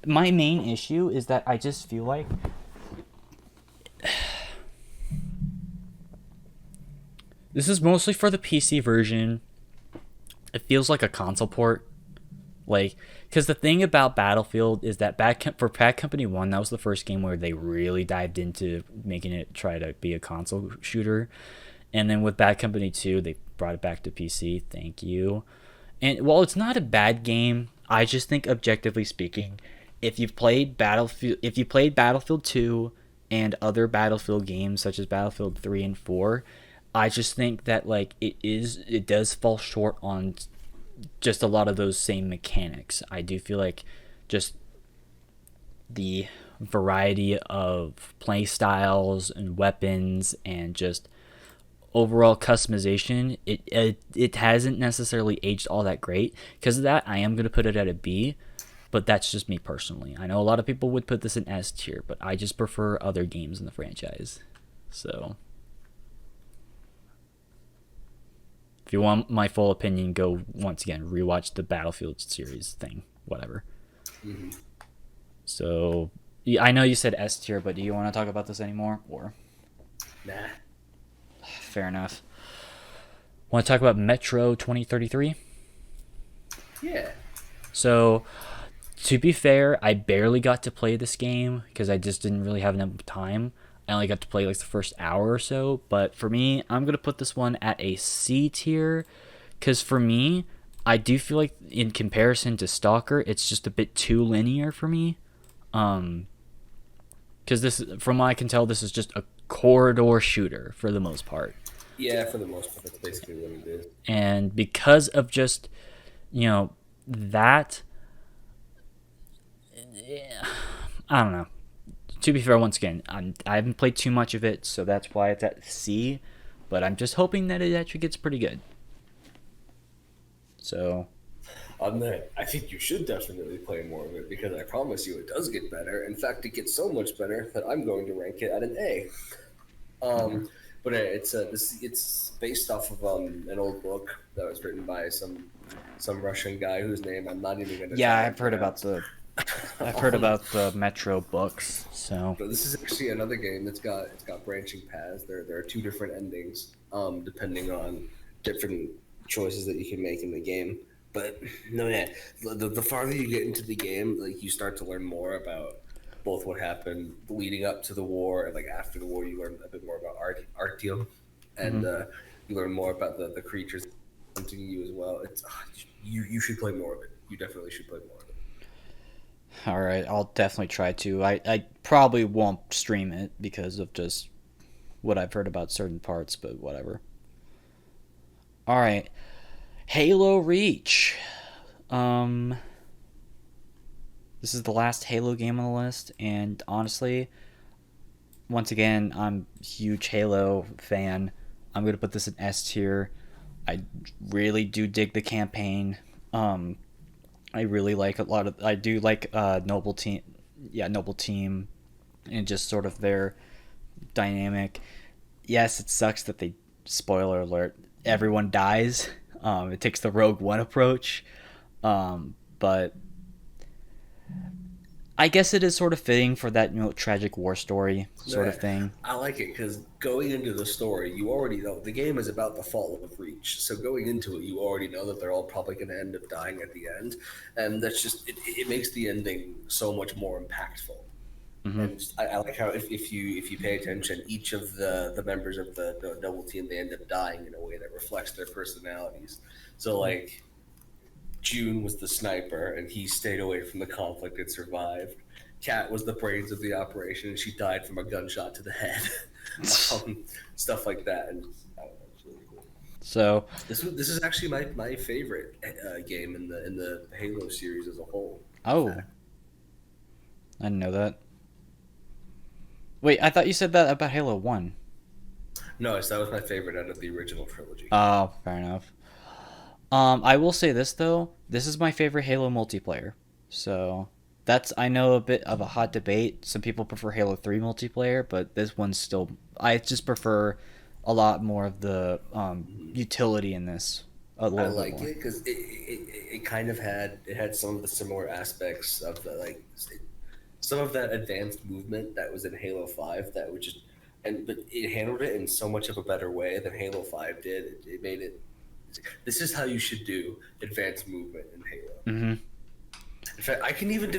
Speaker 4: my main issue is that I just feel like this is mostly for the PC version. It feels like a console port. Because the thing about Battlefield is that for Bad Company 1, that was the first game where they really dived into making it try to be a console shooter. And then with Bad Company 2, they brought it back to PC. Thank you. And while it's not a bad game, I just think objectively speaking, if you've played Battlefield 2 and other Battlefield games such as Battlefield 3 and 4, I just think that it does fall short on just a lot of those same mechanics. I do feel like just the variety of play styles and weapons and just overall customization, it hasn't necessarily aged all that great. Because of that, I am going to put it at a B. But that's just me personally. I know a lot of people would put this in S tier, but I just prefer other games in the franchise. So, you want my full opinion, go once again rewatch the Battlefield series thing, whatever.
Speaker 3: Mm-hmm.
Speaker 4: So yeah, I know you said S tier, but do you want to talk about this anymore? Or
Speaker 3: Nah.
Speaker 4: fair enough. Want to talk about Metro 2033?
Speaker 3: Yeah.
Speaker 4: So, to be fair, I barely got to play this game because I just didn't really have enough time. I only got to play like the first hour or so. But for me, I'm going to put this one at a C tier because for me, I do feel like in comparison to Stalker, it's just a bit too linear for me. Because this, from what I can tell, this is just a corridor shooter for the most part.
Speaker 3: Yeah, for the most part, that's basically what it is.
Speaker 4: And because of just, that, I don't know. To be fair, once again, I haven't played too much of it, so that's why it's at C. But I'm just hoping that it actually gets pretty good. So,
Speaker 3: On that, I think you should definitely play more of it because I promise you it does get better. In fact, it gets so much better that I'm going to rank it at an A. But it's based off of an old book that was written by some Russian guy whose name I'm not even going to.
Speaker 4: yeah, I've heard about the Metro books. So,
Speaker 3: But this is actually another game it's got branching paths. There are two different endings, depending on different choices that you can make in the game. But no, yeah, the farther you get into the game, like you start to learn more about both what happened leading up to the war and like after the war. You learn a bit more about Artyom, and you learn more about the creatures hunting you as well. It's you should play more of it. You definitely should play more of it.
Speaker 4: all right, I'll definitely try to. I probably won't stream it because of just what I've heard about certain parts, but whatever. All right. Halo Reach. This is the last Halo game on the list, and honestly, once again, I'm a huge Halo fan. I'm going to put this in S tier. I really do dig the campaign. I really like I do like Noble Team, and just sort of their dynamic. Yes, it sucks that they, spoiler alert, everyone dies. It takes the Rogue One approach, but I guess it is sort of fitting for that tragic war story sort of thing.
Speaker 3: I like it because going into the story, you already know the game is about the fall of Reach. So going into it, you already know that they're all probably going to end up dying at the end, and that's just it makes the ending so much more impactful. Mm-hmm. And I like how if you pay attention, each of the members of the Noble Team, they end up dying in a way that reflects their personalities. So like June was the sniper, and he stayed away from the conflict and survived. Kat was the brains of the operation, and she died from a gunshot to the head. Stuff like that, and I don't know, it's really cool.
Speaker 4: So
Speaker 3: this is actually my favorite game in the Halo series as a whole.
Speaker 4: Oh, I didn't know that. Wait, I thought you said that about Halo 1.
Speaker 3: No, that was my favorite out of the original trilogy.
Speaker 4: Oh, fair enough. I will say this though, this is my favorite Halo multiplayer. So that's, I know, a bit of a hot debate. Some people prefer Halo 3 multiplayer, but this one's still, I just prefer a lot more of the utility in this. I
Speaker 3: like it because it kind of had some of the similar aspects of the some of that advanced movement that was in Halo 5 that would just but it handled it in so much of a better way than Halo 5 did. It made it. This is how you should do advanced movement in Halo. Mm-hmm. In fact, I can even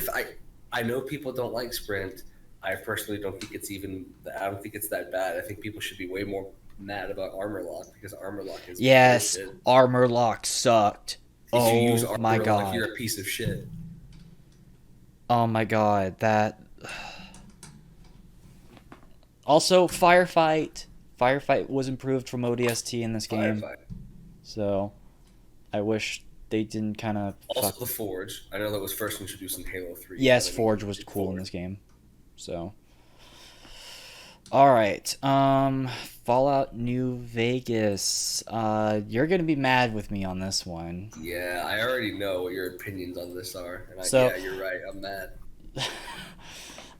Speaker 3: I know people don't like sprint. I personally don't think it's even. I don't think it's that bad. I think people should be way more mad about armor lock because armor lock is bullshit.
Speaker 4: Armor lock sucked.
Speaker 3: If you use armor
Speaker 4: my god,
Speaker 3: lock, you're a piece of shit.
Speaker 4: Oh my god, that. Also, Firefight was improved from ODST in this game.
Speaker 3: Firefight.
Speaker 4: So, I wish they didn't kind of.
Speaker 3: Also, the Forge. I know that was first introduced in Halo 3.
Speaker 4: Yes, Forge was cool in this game. So. Alright. Fallout New Vegas. You're going to be mad with me on this one.
Speaker 3: Yeah, I already know what your opinions on this are. And yeah, you're right. I'm mad.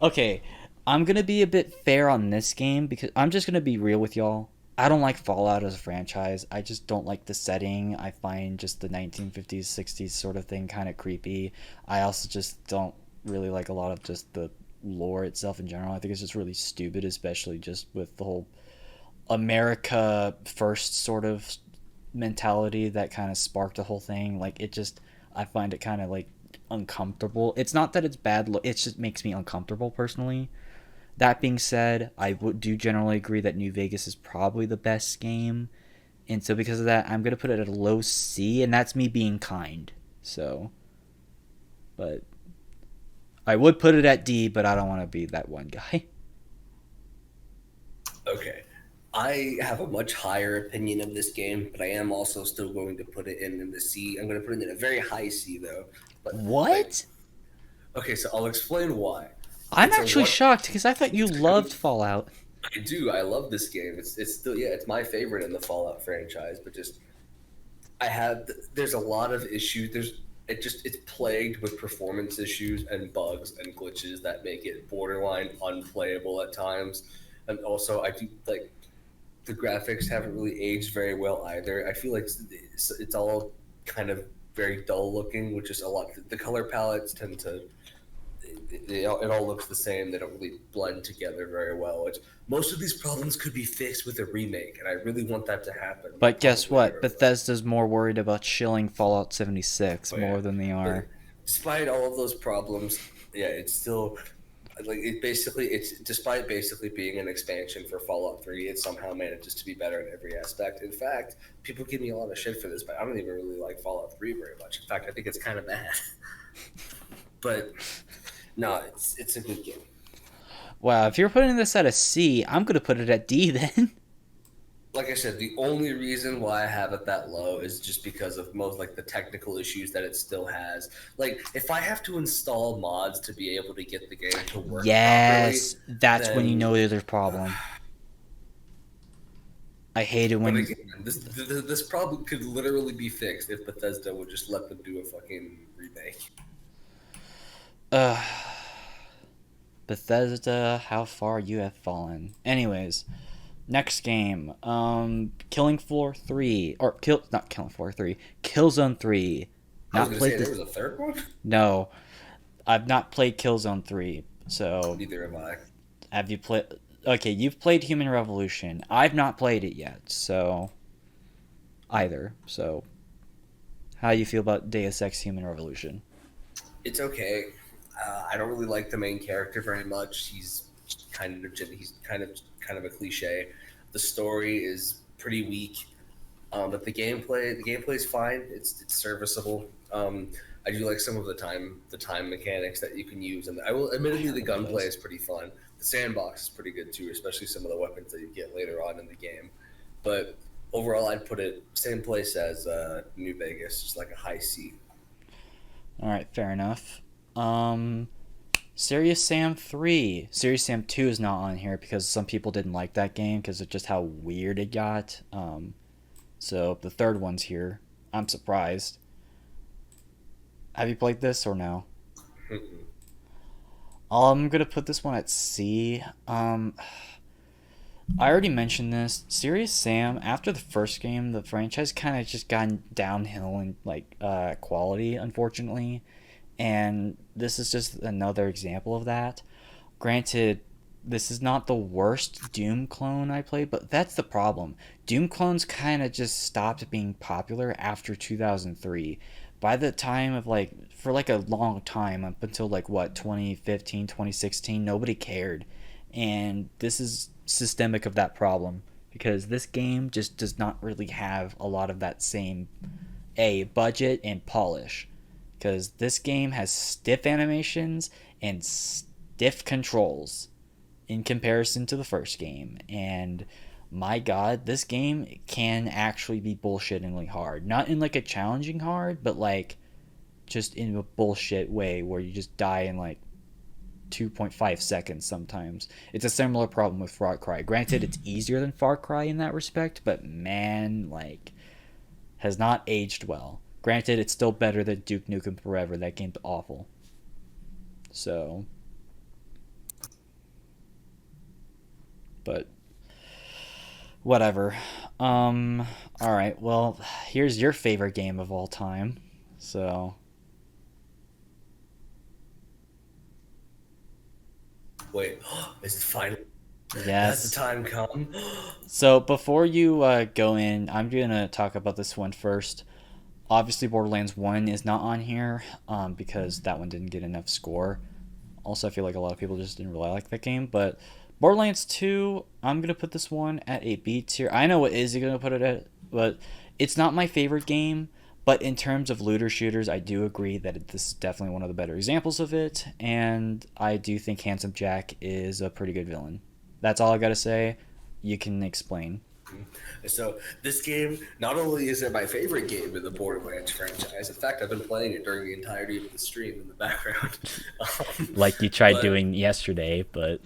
Speaker 4: Okay. I'm going to be a bit fair on this game because I'm just going to be real with y'all. I don't like Fallout as a franchise. I just don't like the setting. I find just the 1950s, 60s sort of thing kind of creepy. I also just don't really like a lot of just the lore itself in general. I think it's just really stupid, especially just with the whole America first sort of mentality that kind of sparked the whole thing. Like, it just, I find it kind of like uncomfortable. It's not that it's bad, it just makes me uncomfortable personally. That being said, do generally agree that New Vegas is probably the best game. And so because of that, I'm going to put it at a low C, and that's me being kind. So, but I would put it at D, but I don't want to be that one guy.
Speaker 3: Okay. I have a much higher opinion of this game, but I am also still going to put it in the C. I'm going to put it in a very high C, though. But
Speaker 4: What?
Speaker 3: okay, so I'll explain why.
Speaker 4: I'm
Speaker 3: It's a
Speaker 4: actually
Speaker 3: one-
Speaker 4: shocked because I thought you loved Fallout.
Speaker 3: I do. I love this game. It's still, yeah, it's my favorite in the Fallout franchise. But just there's a lot of issues. It's plagued with performance issues and bugs and glitches that make it borderline unplayable at times. And also, I do like the graphics haven't really aged very well either. I feel like it's all kind of very dull looking, which is a lot. The color palettes tend to it all looks the same. They don't really blend together very well. Most of these problems could be fixed with a remake, and I really want that to happen.
Speaker 4: But guess
Speaker 3: Probably
Speaker 4: what? Bethesda's more worried about shilling Fallout 76
Speaker 3: Oh,
Speaker 4: more
Speaker 3: yeah.
Speaker 4: than they
Speaker 3: But
Speaker 4: are.
Speaker 3: despite all of those problems, yeah, it's still like it's despite basically being an expansion for Fallout 3, it somehow manages to be better in every aspect. In fact, people give me a lot of shit for this, but I don't even really like Fallout 3 very much. In fact, I think it's kind of bad. But no, it's a good game.
Speaker 4: Wow, if you're putting this at a C, I'm going to put it at D then.
Speaker 3: Like I said, the only reason why I have it that low is just because of most like the technical issues that it still has. Like, if I have to install mods to be able to get the game to work
Speaker 4: Yes,
Speaker 3: properly,
Speaker 4: that's when you
Speaker 3: then-
Speaker 4: know there's a problem. I hate it
Speaker 3: But
Speaker 4: when
Speaker 3: again, this problem could literally be fixed if Bethesda would just let them do a fucking remake.
Speaker 4: Bethesda, how far you have fallen. Anyways, next game, Killing Floor 3 or not Killing Floor 3, Killzone 3.
Speaker 3: I was
Speaker 4: Not
Speaker 3: gonna
Speaker 4: played
Speaker 3: say
Speaker 4: this.
Speaker 3: there was a third one.
Speaker 4: No, I've not played Killzone 3. So,
Speaker 3: Neither have I.
Speaker 4: have you played? Okay, you've played Human Revolution. I've not played it yet, so either. So, how do you feel about Deus Ex Human Revolution?
Speaker 3: It's okay. I don't really like the main character very much. He's kind of a cliche. The story is pretty weak, but the gameplay is fine. It's serviceable. I do like some of the time mechanics that you can use, and I will admittedly the gunplay is pretty fun. The sandbox is pretty good too, especially some of the weapons that you get later on in the game. But overall, I'd put it same place as New Vegas, just like a high C.
Speaker 4: All right, fair enough. Serious Sam 3. Serious Sam 2 is not on here because some people didn't like that game because of just how weird it got. So the third one's here. I'm surprised. Have you played this or no? I'm gonna put this one at C. I already mentioned this. Serious Sam, after the first game, the franchise kind of just gotten downhill in like quality, unfortunately. And this is just another example of that. Granted, this is not the worst Doom clone I played, but that's the problem. Doom clones kind of just stopped being popular after 2003. By the time of like, for like a long time, up until like what, 2015, 2016, nobody cared. And this is systemic of that problem because this game just does not really have a lot of that same budget and polish. Because this game has stiff animations and stiff controls in comparison to the first game. And my god, this game can actually be bullshittingly hard. Not in like a challenging hard, but like just in a bullshit way where you just die in like 2.5 seconds sometimes. It's a similar problem with Far Cry. Granted, it's easier than Far Cry in that respect, but man, like, has not aged well. Granted, it's still better than Duke Nukem Forever. That game's awful. So, but Whatever. All right. Well, here's your favorite game of all time. So,
Speaker 3: Wait, is it finally? Has the
Speaker 4: yes.
Speaker 3: time come?
Speaker 4: So before you go in, I'm gonna talk about this one first. Obviously, Borderlands 1 is not on here because that one didn't get enough score. Also, I feel like a lot of people just didn't really like that game. But Borderlands 2, I'm going to put this one at a B tier. I know what Izzy going to put it at, but it's not my favorite game. But in terms of looter shooters, I do agree that this is definitely one of the better examples of it. And I do think Handsome Jack is a pretty good villain. That's all I got to say. You can explain.
Speaker 3: So this game, not only is it my favorite game in the Borderlands franchise, in fact, I've been playing it during the entirety of the stream in the background.
Speaker 4: Like you tried
Speaker 3: but-
Speaker 4: doing yesterday, but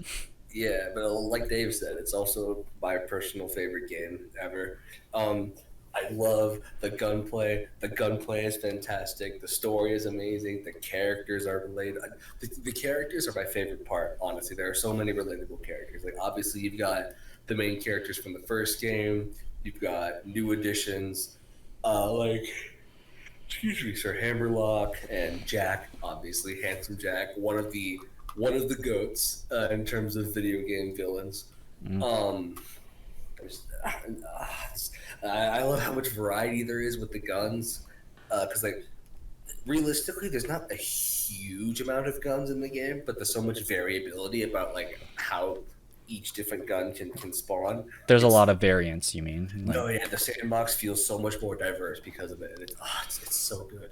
Speaker 3: Yeah, but like Dave said, it's also my personal favorite game ever. I love the gunplay. The gunplay is fantastic. The story is amazing. The characters are related. The characters are my favorite part, honestly. There are so many relatable characters. Like, obviously, you've got the main characters from the first game. You've got new additions, excuse me, Sir Hammerlock and Jack, obviously, Handsome Jack, one of the goats in terms of video game villains. I love how much variety there is with the guns, because like realistically, there's not a huge amount of guns in the game, but there's so much variability about like how each different gun can spawn.
Speaker 4: there's a lot of variance, you mean? Like,
Speaker 3: No, yeah, the sandbox feels so much more diverse because of it. And it's so good.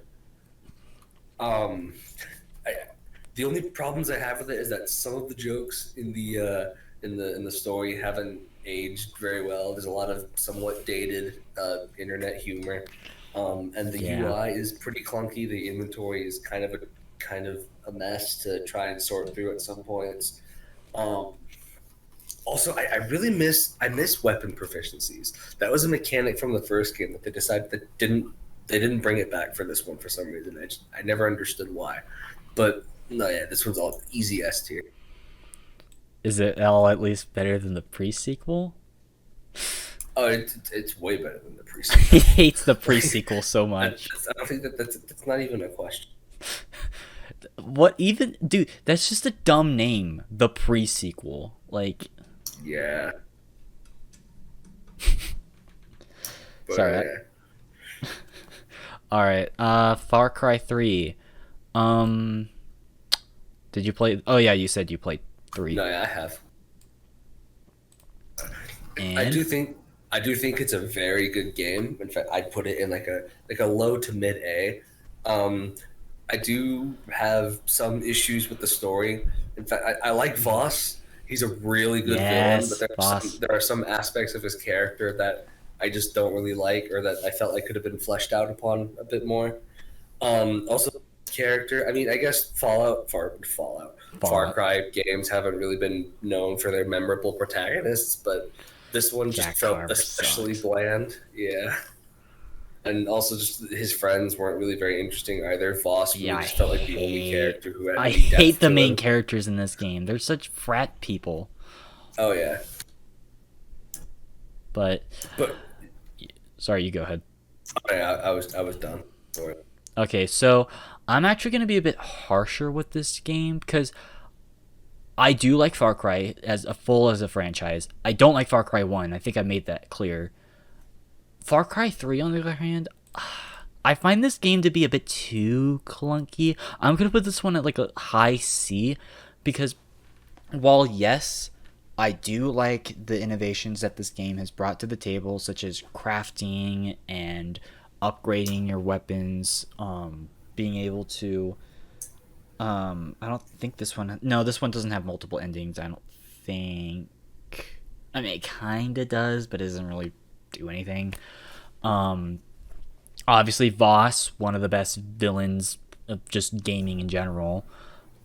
Speaker 3: The only problems I have with it is that some of the jokes in the story haven't aged very well. There's a lot of somewhat dated internet humor, and the
Speaker 4: Yeah.
Speaker 3: UI is pretty clunky. The inventory is kind of a mess to try and sort through at some points. Also, I really miss weapon proficiencies. That was a mechanic from the first game that they decided that they didn't bring it back for this one for some reason. I never understood why, but no, yeah, this one's all easy S tier.
Speaker 4: is it all at least better than the pre-sequel?
Speaker 3: Oh, it's way better than the
Speaker 4: He
Speaker 3: prequel.
Speaker 4: hates the pre-sequel so much.
Speaker 3: I don't think that's not even a question.
Speaker 4: What even, dude? That's just a dumb name. The pre-sequel, like.
Speaker 3: Yeah. But,
Speaker 4: Sorry, All right. Far Cry 3. Did you play? Oh yeah, you said you played 3.
Speaker 3: no, yeah, I have.
Speaker 4: And
Speaker 3: I do think it's a very good game. In fact, I'd put it in like a low to mid A. I do have some issues with the story. In fact, I like Voss. He's a really good villain,
Speaker 4: Yes,
Speaker 3: but
Speaker 4: Voss.
Speaker 3: there are some aspects of his character that I just don't really like, or that I felt like could have been fleshed out upon a bit more. Also, character. I mean, I guess Far Cry games haven't really been known for their memorable protagonists, but this one just
Speaker 4: Jack
Speaker 3: felt
Speaker 4: Harper
Speaker 3: especially
Speaker 4: sucks.
Speaker 3: bland. Yeah. And also, just his friends weren't really very interesting either. Voss really
Speaker 4: Yeah,
Speaker 3: just felt like the only character who had
Speaker 4: I
Speaker 3: any depth
Speaker 4: hate the
Speaker 3: to
Speaker 4: main
Speaker 3: him.
Speaker 4: characters in this game. They're such frat people.
Speaker 3: Oh yeah,
Speaker 4: But
Speaker 3: but
Speaker 4: sorry, you go ahead.
Speaker 3: I was done. Sorry.
Speaker 4: Okay, so I'm actually going to be a bit harsher with this game because I do like Far Cry as a franchise. I don't like Far Cry 1. I think I made that clear. Far Cry 3, on the other hand, I find this game to be a bit too clunky. I'm going to put this one at like a high C because while yes, I do like the innovations that this game has brought to the table, such as crafting and upgrading your weapons, being able to I don't think this one doesn't have multiple endings. I don't think. I mean, it kind of does, but it doesn't really do anything. Obviously Voss, one of the best villains of just gaming in general,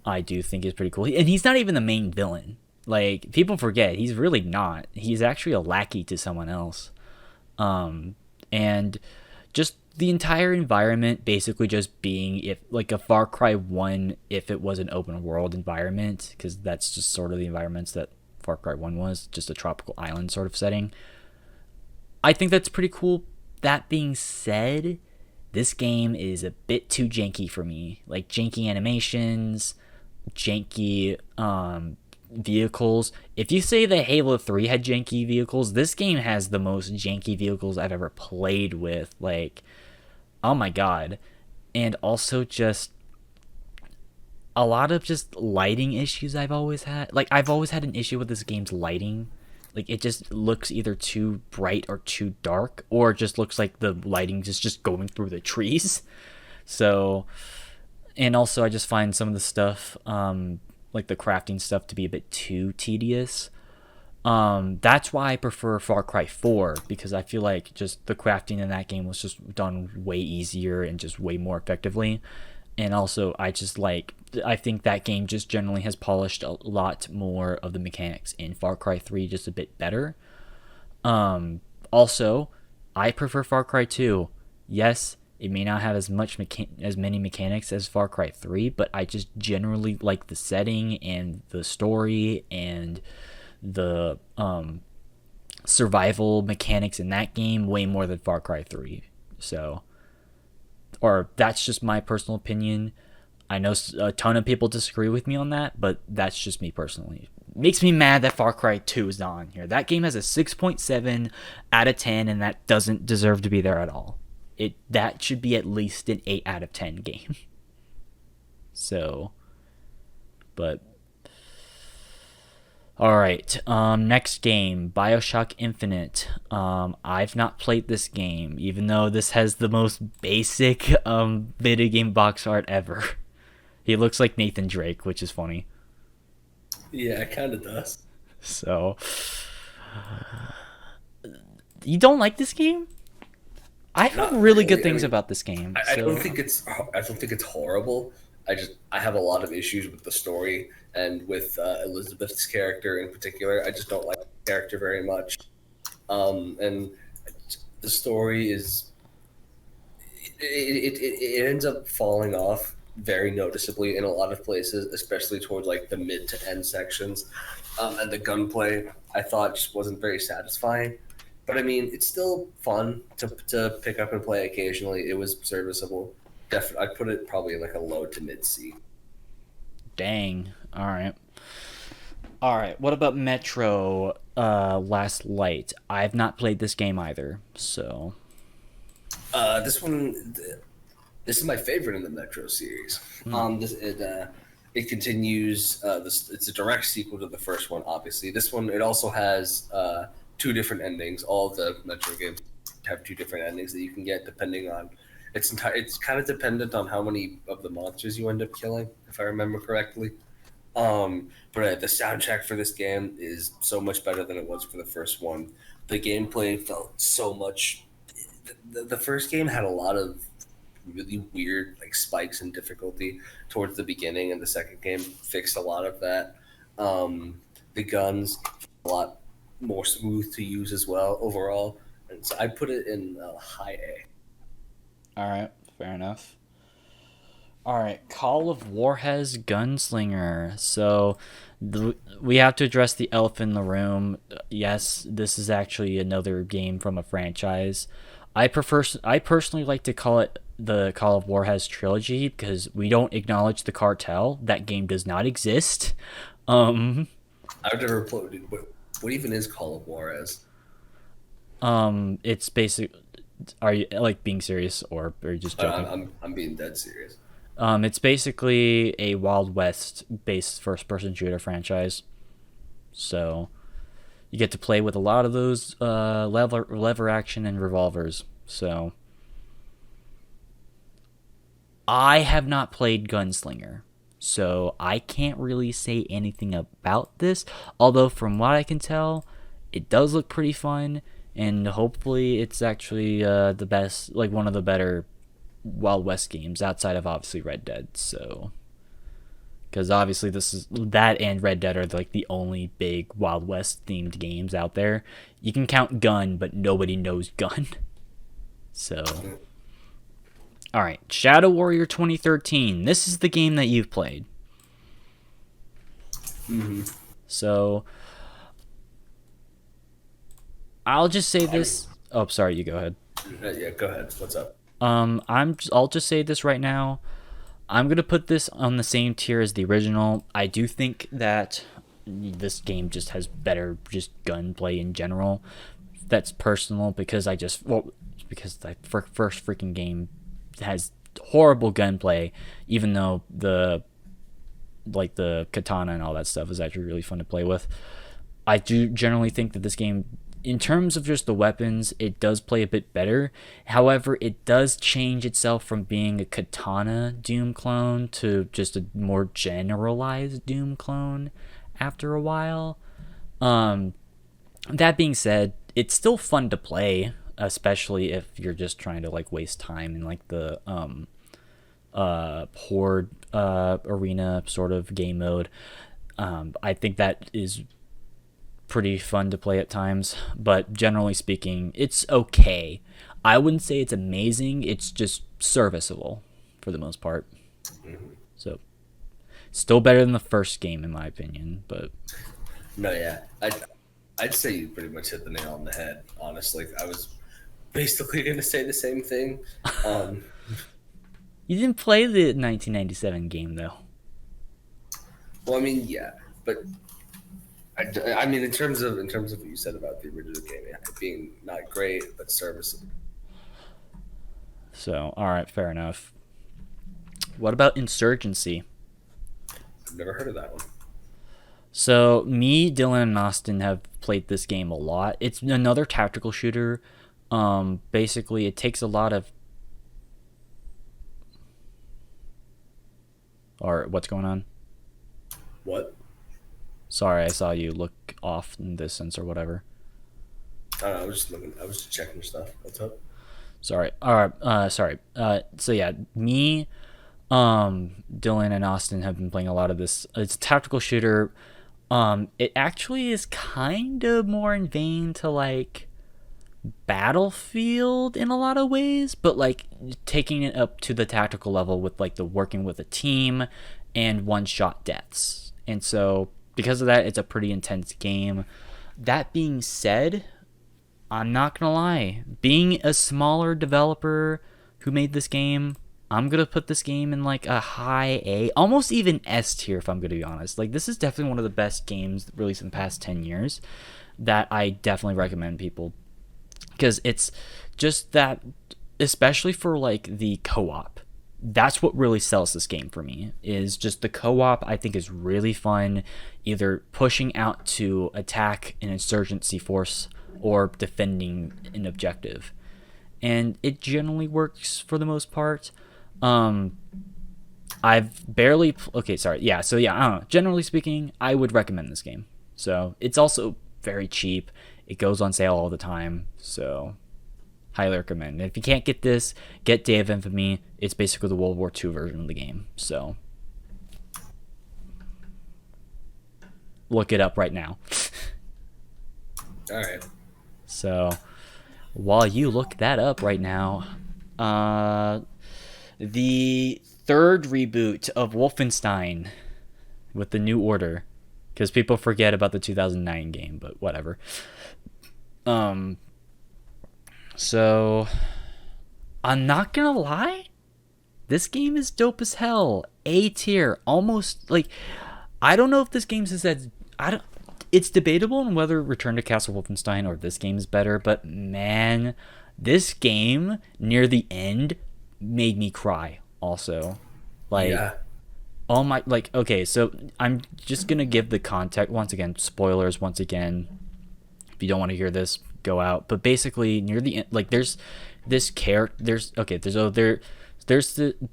Speaker 4: I do think is pretty cool. And he's not even the main villain. Like, people forget, he's really not. He's actually a lackey to someone else. And just the entire environment basically just being if like a Far Cry 1 if it was an open world environment, because that's just sort of the environments that Far Cry 1 was, just a tropical island sort of setting. I think that's pretty cool. That being said, this game is a bit too janky for me. Like janky animations, janky vehicles. If you say that Halo 3 had janky vehicles, this game has the most janky vehicles I've ever played with. Like, oh my god. And also just a lot of just lighting issues I've always had. Like, I've always had an issue with this game's lighting. Like, it just looks either too bright or too dark, or it just looks like the lighting is just going through the trees. So, and also I just find some of the stuff, like the crafting stuff, to be a bit too tedious. That's why I prefer Far Cry 4, because I feel like just the crafting in that game was just done way easier and just way more effectively. And also, I think that game just generally has polished a lot more of the mechanics in Far Cry 3 just a bit better. Also, I prefer Far Cry 2. Yes, it may not have as many mechanics as Far Cry 3, but I just generally like the setting and the story and the survival mechanics in that game way more than Far Cry 3. So, or that's just my personal opinion. I know a ton of people disagree with me on that, but that's just me personally. Makes me mad that Far Cry 2 is not on here. That game has a 6.7 out of 10, and that doesn't deserve to be there at all. That should be at least an 8 out of 10 game. So, but all right. Next game, BioShock Infinite. I've not played this game, even though this has the most basic video game box art ever. He looks like Nathan Drake, which is funny.
Speaker 3: Yeah, it kind of does.
Speaker 4: So, you don't like this game? I heard really good things about this game.
Speaker 3: I don't think it's horrible. I have a lot of issues with the story and with Elizabeth's character in particular. I just don't like the character very much. And the story is it ends up falling off very noticeably in a lot of places, especially towards like the mid to end sections. And the gunplay I thought just wasn't very satisfying. But I mean, it's still fun to pick up and play occasionally. It was serviceable. I'd put it probably like a low to mid C.
Speaker 4: Dang. All right. What about Metro Last Light? I've not played this game either. So
Speaker 3: This is my favorite in the Metro series. It continues. It's a direct sequel to the first one. Obviously, this one it also has 2 different endings. All of the Metro games have 2 different endings that you can get depending on. It's kind of dependent on how many of the monsters you end up killing, if I remember correctly. But the soundtrack for this game is so much better than it was for the first one. The gameplay felt so much. The first game had a lot of really weird like spikes in difficulty towards the beginning, and the second game fixed a lot of that. The guns a lot more smooth to use as well overall, and so I put it in high A.
Speaker 4: all right, fair enough. All right, Call of Warhez Gunslinger. So we have to address the elephant in the room. Yes, this is actually another game from a franchise. I personally like to call it the Call of Warhez trilogy because we don't acknowledge the cartel. That game does not exist.
Speaker 3: I've never played. What even is Call of Juarez?
Speaker 4: It's basic. Are you like being serious or are you just joking?
Speaker 3: I'm being dead serious.
Speaker 4: It's basically a Wild West based first person shooter franchise. So you get to play with a lot of those lever action and revolvers. So I have not played Gunslinger, so I can't really say anything about this. Although from what I can tell, it does look pretty fun, and hopefully it's actually the best, like one of the better Wild West games outside of obviously Red Dead. So, because obviously that and Red Dead are like the only big Wild West themed games out there. You can count Gun, but nobody knows Gun. So, all right, Shadow Warrior 2013. This is the game that you've played. So, I'll just say this. Oh, sorry, you go ahead.
Speaker 3: Yeah, go ahead. What's up?
Speaker 4: I'll just say this right now. I'm gonna put this on the same tier as the original. I do think that this game just has better just gunplay in general. That's personal because because the first freaking game has horrible gunplay, even though the katana and all that stuff is actually really fun to play with. I do generally think that this game, in terms of just the weapons, it does play a bit better. However, it does change itself from being a katana Doom clone to just a more generalized Doom clone after a while. That being said, it's still fun to play, especially if you're just trying to like waste time in like the horde arena sort of game mode. I think that is pretty fun to play at times, but generally speaking, it's okay. I wouldn't say it's amazing, it's just serviceable for the most part. So still better than the first game in my opinion, but
Speaker 3: No, yeah, I'd say you pretty much hit the nail on the head. Honestly, I was basically gonna say the same thing.
Speaker 4: you didn't play the 1997 game though.
Speaker 3: Well, I mean, yeah, but I mean, in terms of what you said about the original game, yeah, it being not great but serviceable.
Speaker 4: So all right, fair enough. What about Insurgency?
Speaker 3: I've never heard of that one.
Speaker 4: So me, Dylan, and Austin have played this game a lot. It's another tactical shooter. Basically, it takes a lot of. Or what's going on?
Speaker 3: What?
Speaker 4: Sorry, I saw you look off in distance or whatever.
Speaker 3: I don't know, I was just looking. I was just checking your stuff. What's up?
Speaker 4: Sorry. All right. Sorry. So yeah, me, Dylan, and Austin have been playing a lot of this. It's a tactical shooter. It actually is kind of more in vein to like Battlefield in a lot of ways, but like taking it up to the tactical level with like the working with a team and one-shot deaths. And so because of that, it's a pretty intense game. That being said, I'm not gonna lie, being a smaller developer who made this game, I'm gonna put this game in like a high A, almost even S tier if I'm gonna be honest. Like this is definitely one of the best games released in the past 10 years that I definitely recommend people, because it's just that, especially for like the co-op, that's what really sells this game for me, is just the co-op. I think is really fun, either pushing out to attack an insurgency force or defending an objective, and it generally works for the most part. I've barely okay, sorry, yeah, so yeah, I don't know. Generally speaking, I would recommend this game. So it's also very cheap. It goes on sale all the time, so highly recommend. And if you can't get this, get Day of Infamy. It's basically the World War II version of the game. So look it up right now.
Speaker 3: All right.
Speaker 4: So while you look that up right now, the third reboot of Wolfenstein with the New Order, because people forget about the 2009 game, but whatever. So I'm not gonna lie, this game is dope as hell. A tier, almost. Like, I don't know if this game is that. It's debatable on whether Return to Castle Wolfenstein or this game is better, but man, this game near the end made me cry also. Like,
Speaker 3: Yeah.
Speaker 4: oh my, like, okay, so I'm just gonna give the context once again, spoilers once again. If you don't want to hear this, go out. But basically near the end, like, there's this character,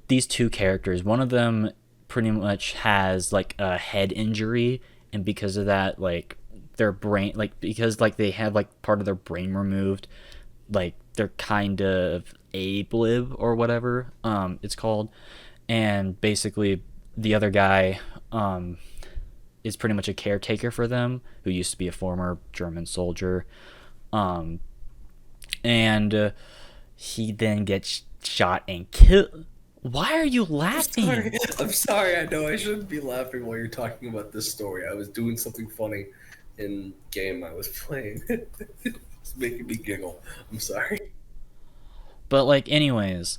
Speaker 4: these two characters. One of them pretty much has like a head injury, and because of that, like, their brain, like, because like they have like part of their brain removed, like they're kind of ablib or whatever it's called. And basically the other guy is pretty much a caretaker for them, who used to be a former German soldier, and he then gets shot and killed. Why are you laughing?
Speaker 3: I'm sorry. I know I shouldn't be laughing while you're talking about this story. I was doing something funny in game I was playing. It's making me giggle. I'm sorry.
Speaker 4: But like, anyways,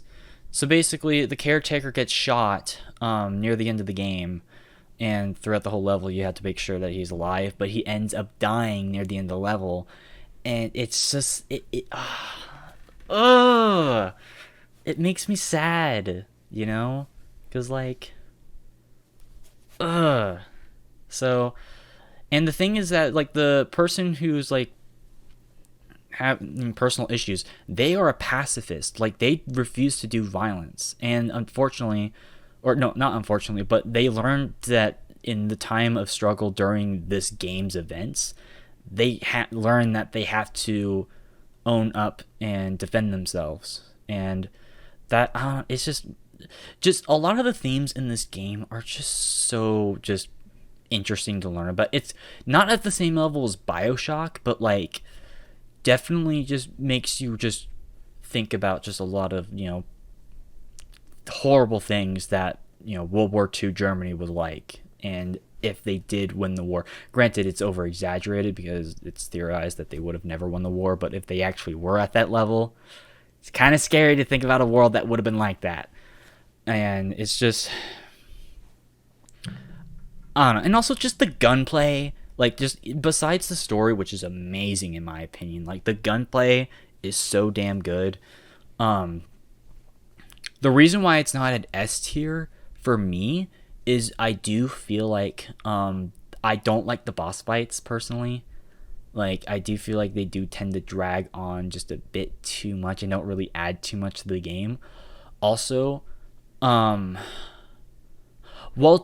Speaker 4: so basically, the caretaker gets shot near the end of the game, and throughout the whole level, you have to make sure that he's alive. But he ends up dying near the end of the level, and it's just it makes me sad, you know, because like, so, and the thing is that like the person who's like having personal issues, they are a pacifist. Like they refuse to do violence, and unfortunately, or no, not unfortunately, but they learned that in the time of struggle during this game's events, they learn that they have to own up and defend themselves, and that it's just a lot of the themes in this game are just so just interesting to learn about. It's not at the same level as BioShock, but like definitely just makes you just think about just a lot of, you know, horrible things that, you know, World War II Germany was like, and if they did win the war. Granted, it's over exaggerated because it's theorized that they would have never won the war, but if they actually were at that level, it's kind of scary to think about a world that would have been like that. And it's just, I don't know. And also just the gunplay, like just besides the story, which is amazing in my opinion, like the gunplay is so damn good. The reason why it's not an S tier for me is I do feel like I don't like the boss fights personally. Like I do feel like they do tend to drag on just a bit too much and don't really add too much to the game. Also, well,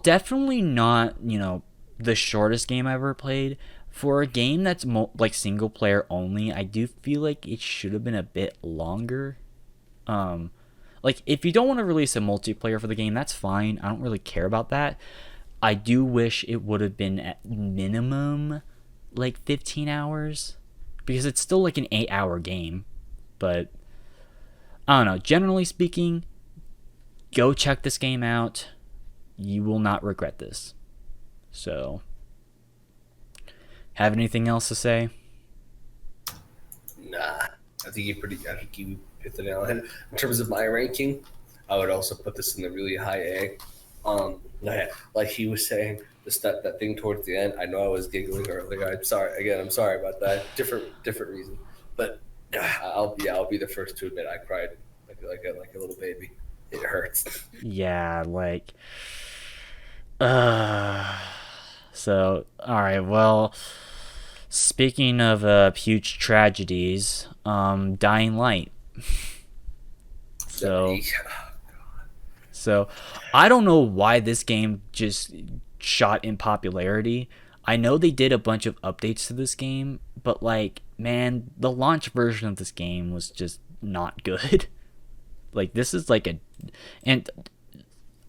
Speaker 4: definitely not, you know, the shortest game I ever played. For a game that's like single player only, I do feel like it should have been a bit longer. Like if you don't want to release a multiplayer for the game, that's fine. I don't really care about that. I do wish it would have been at minimum like 15 hours, because it's still like an 8-hour game. But I don't know. Generally speaking, go check this game out. You will not regret this. So, have anything else to say?
Speaker 3: Nah, I think you hit the nail on the head. In terms of my ranking, I would also put this in the really high A. Like he was saying, that thing towards the end. I know I was giggling earlier. I'm sorry. Again, I'm sorry about that. Different reason. But I'll be the first to admit I cried like a little baby. It hurts.
Speaker 4: Yeah, like, so, alright, well, speaking of huge tragedies, Dying Light. So, I don't know why this game just shot in popularity. I know they did a bunch of updates to this game, but like, man, the launch version of this game was just not good. Like, this is like and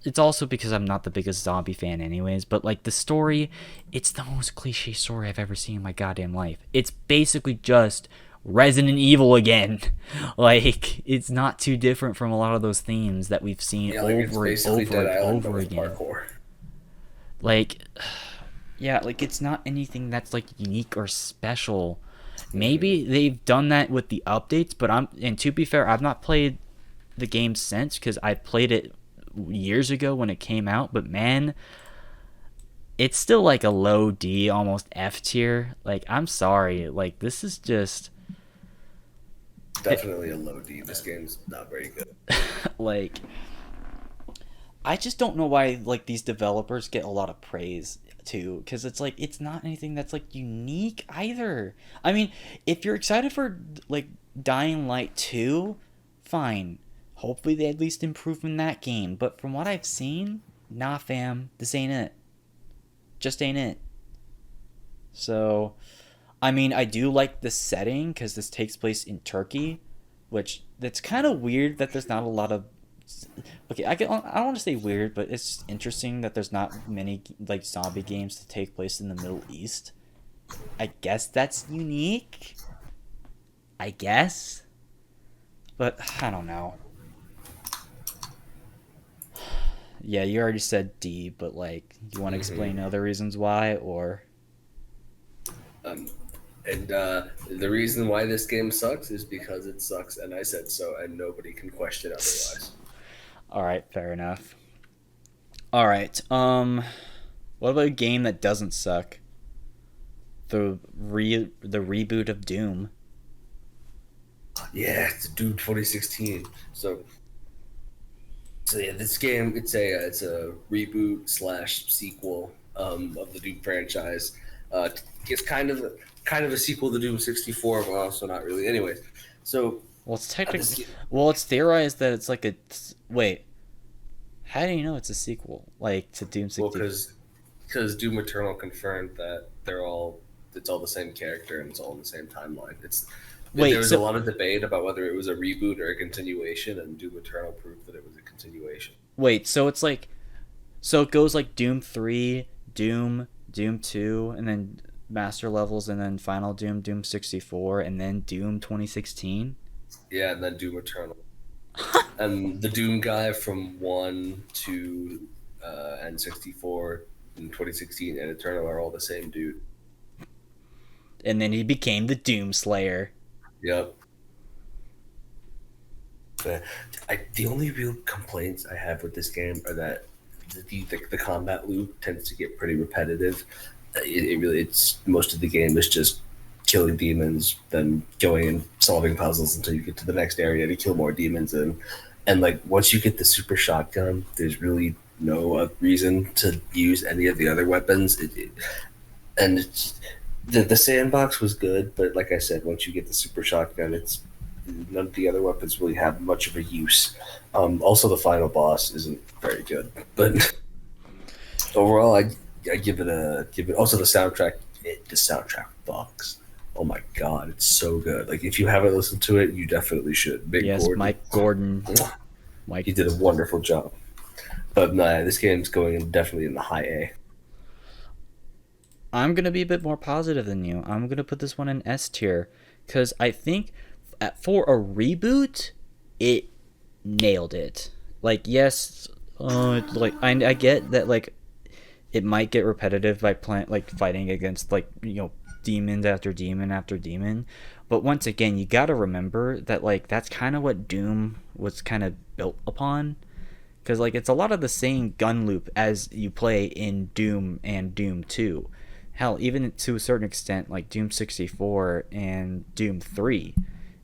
Speaker 4: it's also because I'm not the biggest zombie fan anyways, but like the story, it's the most cliche story I've ever seen in my goddamn life. It's basically just Resident Evil again. Like, it's not too different from a lot of those themes that we've seen over and over again. Parkour. Like, yeah, like it's not anything that's like unique or special. Maybe they've done that with the updates, but and to be fair, I've not played the game since, because I played it years ago when it came out, but man, it's still like a low D, almost F tier. Like, I'm sorry, like this is just
Speaker 3: definitely a low D. This game's not very good.
Speaker 4: Like, I just don't know why like these developers get a lot of praise too, because it's like it's not anything that's like unique either. I mean, if you're excited for like Dying Light 2, fine. Hopefully they at least improve in that game. But from what I've seen, nah fam, this ain't it. Just ain't it. So, I mean, I do like the setting because this takes place in Turkey, which that's kind of weird that there's not a lot of. Okay, I don't want to say weird, but it's interesting that there's not many like zombie games that take place in the Middle East. I guess that's unique. I guess, but I don't know. Yeah, you already said D, but like, you want to explain other reasons why, or?
Speaker 3: And the reason why this game sucks is because it sucks, and I said so, and nobody can question otherwise.
Speaker 4: All right, fair enough. All right. What about a game that doesn't suck? The reboot of Doom.
Speaker 3: Yeah, it's Doom 2016. So yeah, this game it's a reboot slash sequel of the Doom franchise. It's kind of a sequel to Doom 64, but also not really. Anyways, so
Speaker 4: Well, it's technically. Well, it's theorized that it's like a. Wait. How do you know it's a sequel? Like to Doom 64?
Speaker 3: well, because Doom Eternal confirmed that it's all the same character and it's all in the same timeline. There was a lot of debate about whether it was a reboot or a continuation, and Doom Eternal proved that it was a continuation.
Speaker 4: Wait, so it's like. So it goes like Doom 3, Doom 2, and then Master Levels, and then Final Doom 64, and then Doom 2016?
Speaker 3: Yeah, and then Doom Eternal. And the Doom guy from 1, 2, and 64 in 2016 and Eternal are all the same dude.
Speaker 4: And then he became the Doom Slayer.
Speaker 3: Yep. The only real complaints I have with this game are that the combat loop tends to get pretty repetitive. It's most of the game is just killing demons, then going and solving puzzles until you get to the next area to kill more demons, and like once you get the super shotgun, there's really no reason to use any of the other weapons. The sandbox was good, but like I said, once you get the super shotgun, none of the other weapons really have much of a use. Also, the final boss isn't very good, but overall, I give it. Also, the soundtrack fucks. Oh my god, it's so good. Like if you haven't listened to it, you definitely should.
Speaker 4: Yes,
Speaker 3: Gordon,
Speaker 4: Mike Gordon.
Speaker 3: he did a wonderful job. But nah, this game's going definitely in the high A.
Speaker 4: I'm going to be a bit more positive than you. I'm going to put this one in S tier because I think for a reboot, it nailed it. Like, yes, like I get that, like, it might get repetitive by fighting against, like, you know, demons after demon after demon. But once again, you got to remember that, like, that's kind of what Doom was kind of built upon. Because, like, it's a lot of the same gun loop as you play in Doom and Doom 2. Hell, even to a certain extent, like Doom 64 and Doom 3.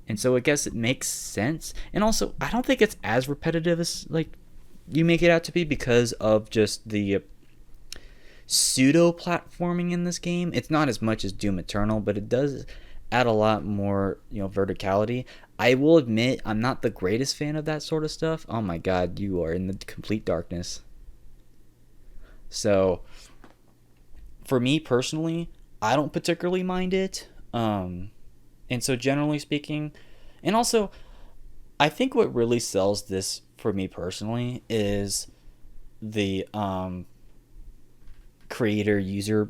Speaker 4: And so I guess it makes sense. And also, I don't think it's as repetitive as, like, you make it out to be because of just the pseudo-platforming in this game. It's not as much as Doom Eternal, but it does add a lot more, you know, verticality. I will admit, I'm not the greatest fan of that sort of stuff. Oh my god, you are in the complete darkness. So, for me personally, I don't particularly mind it. And so generally speaking, and also, I think what really sells this for me personally is the creator user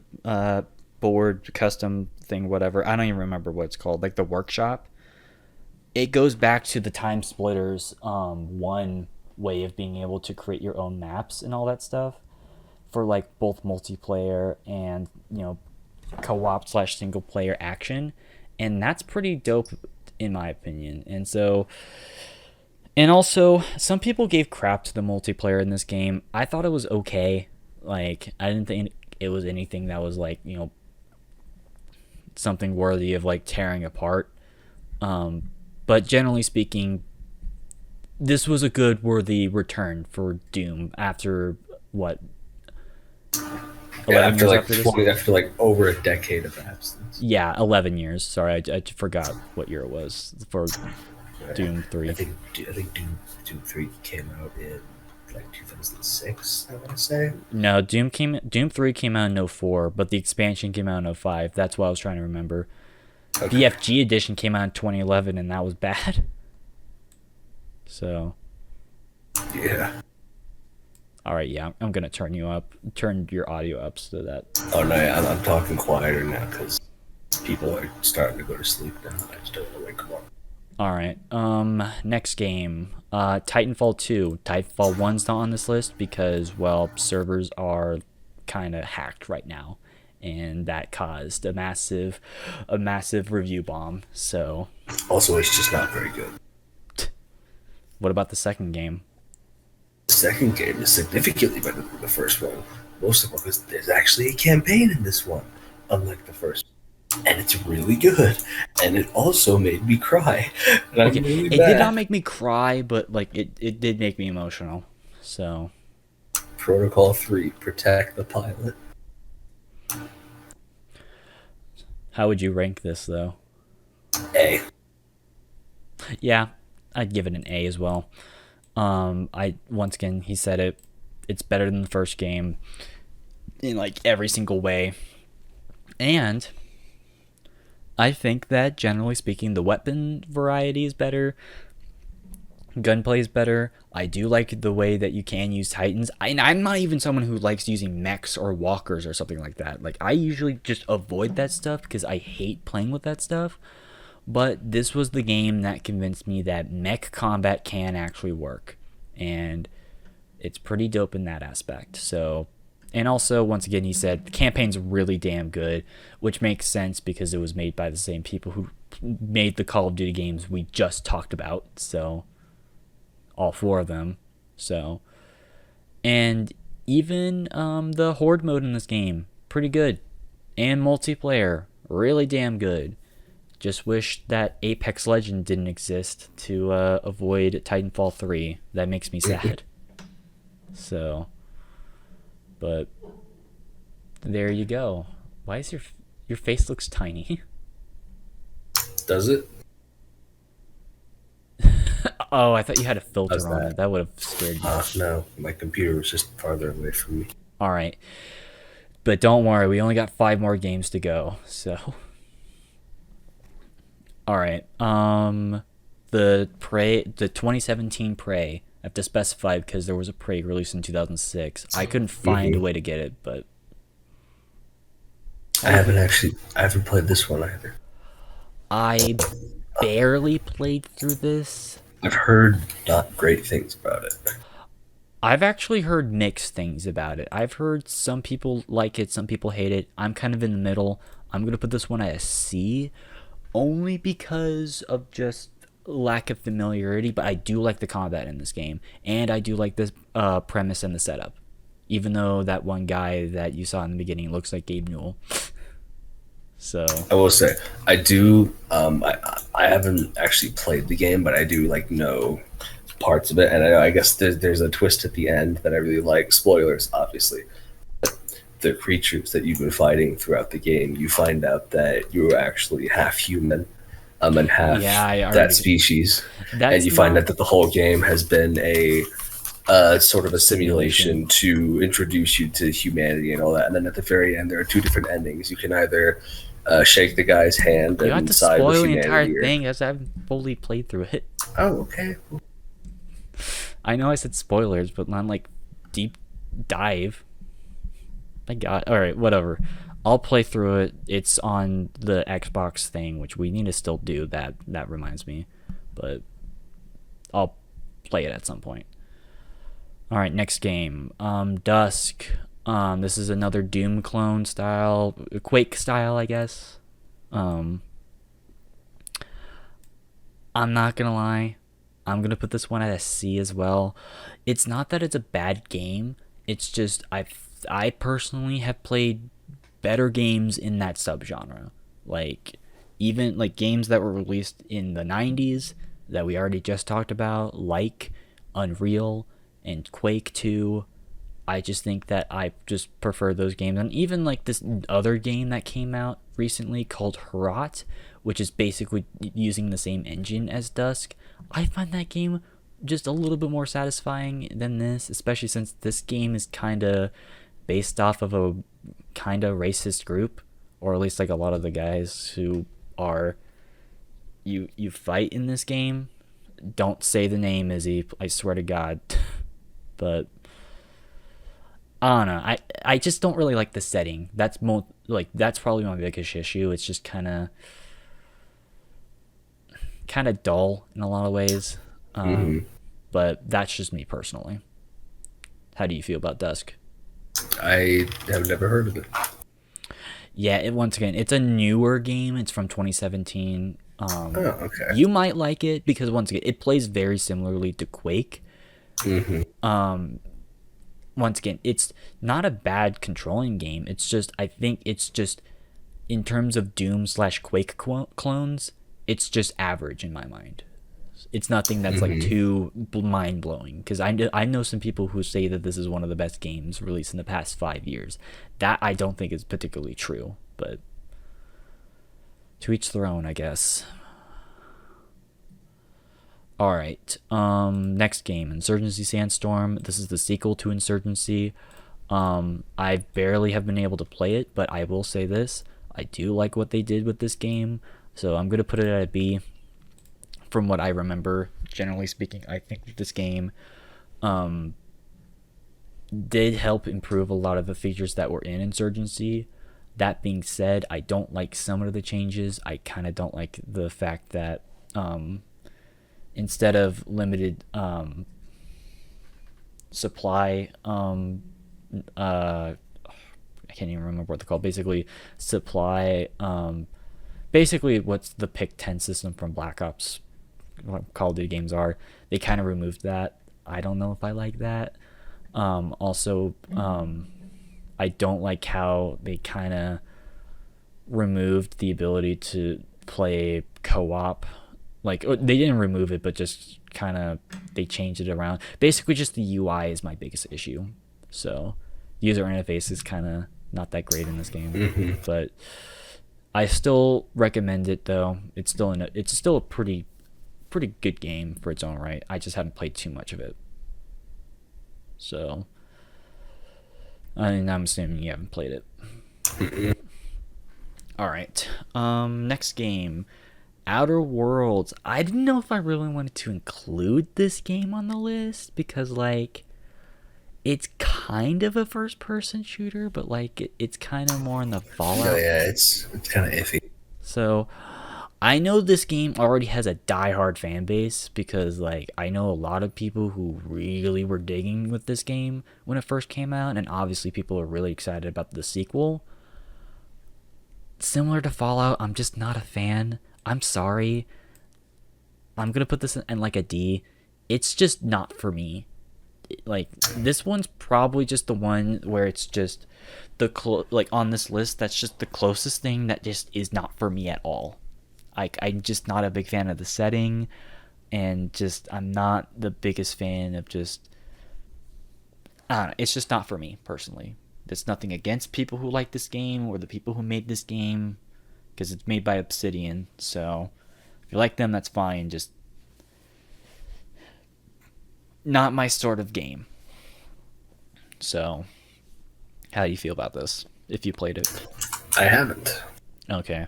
Speaker 4: board custom thing, whatever. I don't even remember what it's called, like the workshop. It goes back to the Time Splitters one way of being able to create your own maps and all that stuff for like both multiplayer and, you know, co-op / single player action. And that's pretty dope in my opinion. And so, and also some people gave crap to the multiplayer in this game. I thought it was okay. Like, I didn't think it was anything that was, like, you know, something worthy of, like, tearing apart. But generally speaking, this was a good, worthy return for Doom after, what,
Speaker 3: Yeah, after like over a decade of absence.
Speaker 4: Yeah, 11 years. Sorry, I forgot what year it was for Doom 3.
Speaker 3: I think Doom 3 came out in like 2006, I want to say.
Speaker 4: No, Doom 3 came out in 04, but the expansion came out in 05. That's what I was trying to remember.
Speaker 3: Okay.
Speaker 4: BFG edition came out in 2011, and that was bad. So.
Speaker 3: Yeah.
Speaker 4: All right, yeah, I'm gonna turn your audio up so that.
Speaker 3: Oh no, yeah, I'm talking quieter now because people are starting to go to sleep now. I just don't want to wake them up.
Speaker 4: All right. Next game, Titanfall 2. Titanfall 1's not on this list because, well, servers are kind of hacked right now, and that caused a massive review bomb. So
Speaker 3: Also, it's just not very good.
Speaker 4: what about the second game?
Speaker 3: The second game is significantly better than the first one. Most of all, because there's actually a campaign in this one, unlike the first. And it's really good. And it also made me cry. And I'm
Speaker 4: Okay,
Speaker 3: really
Speaker 4: it
Speaker 3: mad.
Speaker 4: did not make me cry, but like it did make me emotional. So
Speaker 3: Protocol 3, protect the pilot.
Speaker 4: how would you rank this though?
Speaker 3: A.
Speaker 4: Yeah, I'd give it an A as well. Once again, he said it. It's better than the first game in like every single way, and I think that generally speaking, the weapon variety is better. Gunplay is better. I do like the way that you can use Titans. I'm not even someone who likes using mechs or walkers or something like that. Like I usually just avoid that stuff because I hate playing with that stuff. But this was the game that convinced me that mech combat can actually work. And it's pretty dope in that aspect. So, and also, once again, he said the campaign's really damn good, which makes sense because it was made by the same people who made the Call of Duty games we just talked about. So, all 4 of them. So, and even the Horde mode in this game, pretty good. And multiplayer, really damn good. Just wish that Apex Legend didn't exist to avoid Titanfall 3. That makes me sad. So, but there you go. Why is your face looks tiny?
Speaker 3: Does it?
Speaker 4: Oh, I thought you had a filter
Speaker 3: How's
Speaker 4: on
Speaker 3: that?
Speaker 4: it. That would have scared me.
Speaker 3: No. My computer was just farther away from me.
Speaker 4: All right. But don't worry, we only got 5 more games to go. So, all right. The 2017 Prey. I have to specify because there was a Prey released in 2006. I couldn't find a way to get it, but
Speaker 3: I haven't played this one either.
Speaker 4: I barely played through this.
Speaker 3: I've heard not great things about it.
Speaker 4: I've actually heard mixed things about it. I've heard some people like it, some people hate it. I'm kind of in the middle. I'm going to put this one at a C, only because of just lack of familiarity, but I do like the combat in this game, and I do like this premise and the setup, even though that one guy that you saw in the beginning looks like Gabe Newell. So
Speaker 3: I will say, I do. I haven't actually played the game, but I do like know parts of it, and I guess there's a twist at the end that I really like. Spoilers, obviously. The creatures that you've been fighting throughout the game, you find out that you're actually half human, and half that species, and you find out that the whole game has been a sort of a simulation to introduce you to humanity and all that. And then at the very end, there are 2 different endings. You can either shake the guy's hand
Speaker 4: you
Speaker 3: and
Speaker 4: have to
Speaker 3: side with
Speaker 4: spoil the
Speaker 3: humanity.
Speaker 4: entire thing as I haven't fully played through it.
Speaker 3: Oh, okay.
Speaker 4: I know I said spoilers, but not like deep dive. My God. All right, whatever. I'll play through it. It's on the Xbox thing, which we need to still do. That reminds me, but I'll play it at some point. All right, next game. Dusk. This is another Doom clone style, Quake style, I guess. I'm not gonna lie. I'm gonna put this one at a C as well. It's not that it's a bad game. It's just I personally have played better games in that subgenre. Like even like games that were released in the 90s that we already just talked about, like Unreal and Quake 2. I just think that I just prefer those games. And even like this other game that came out recently called Herat, which is basically using the same engine as Dusk. I find that game just a little bit more satisfying than this, especially since this game is kind of based off of a kind of racist group, or at least like a lot of the guys who are you fight in this game. Don't say the name, Izzy, I swear to God. But I don't know. I just don't really like the setting. That's probably my biggest issue. It's just kind of dull in a lot of ways. But that's just me personally. How do you feel about Dusk?
Speaker 3: I have never heard of it.
Speaker 4: Yeah, once again, it's a newer game. It's from 2017.
Speaker 3: Oh, okay.
Speaker 4: You might like it because once again, it plays very similarly to Quake. Once again, it's not a bad controlling game. It's just, I think it's just, in terms of Doom slash Quake clones, it's just average in my mind. It's nothing that's like too mind blowing, because I know some people who say that this is one of the best games released in the past 5 years. That I don't think is particularly true, but to each their own, I guess. All right. Next game, Insurgency Sandstorm. This is the sequel to Insurgency. I barely have been able to play it, but I will say this: I do like what they did with this game, so I'm gonna put it at a B. From what I remember, generally speaking, I think that this game did help improve a lot of the features that were in Insurgency. That being said, I don't like some of the changes. I kind of don't like the fact that instead of limited supply, I can't even remember what they're called. Basically, supply. Basically, what's the pick 10 system from Black Ops, what Call of Duty games are. They kind of removed that. I don't know if I like that. Also, I don't like how they kind of removed the ability to play co-op. Like, they didn't remove it, but just kind of they changed it around. Basically, just the UI is my biggest issue. So, user interface is kind of not that great in this game, but I still recommend it though. It's still a pretty good game for its own right. I just haven't played too much of it. So, I'm assuming you haven't played it. All right. Next game, Outer Worlds. I didn't know if I really wanted to include this game on the list because, like, it's kind of a first-person shooter, but like it's kind of more in the Fallout.
Speaker 3: Oh, yeah, it's kind of iffy.
Speaker 4: So, I know this game already has a die-hard fan base because, like, I know a lot of people who really were digging with this game when it first came out, and obviously people are really excited about the sequel. Similar to Fallout, I'm just not a fan. I'm sorry. I'm gonna put this in like a D. It's just not for me. Like, this one's probably just the one where it's just the like on this list, that's just the closest thing that just is not for me at all. I'm just not a big fan of the setting, and just I'm not the biggest fan of just, I don't know, it's just not for me personally. There's nothing against people who like this game or the people who made this game, because it's made by Obsidian. So if you like them, that's fine. Just not my sort of game. So how do you feel about this, if you played it?
Speaker 3: I haven't.
Speaker 4: Okay.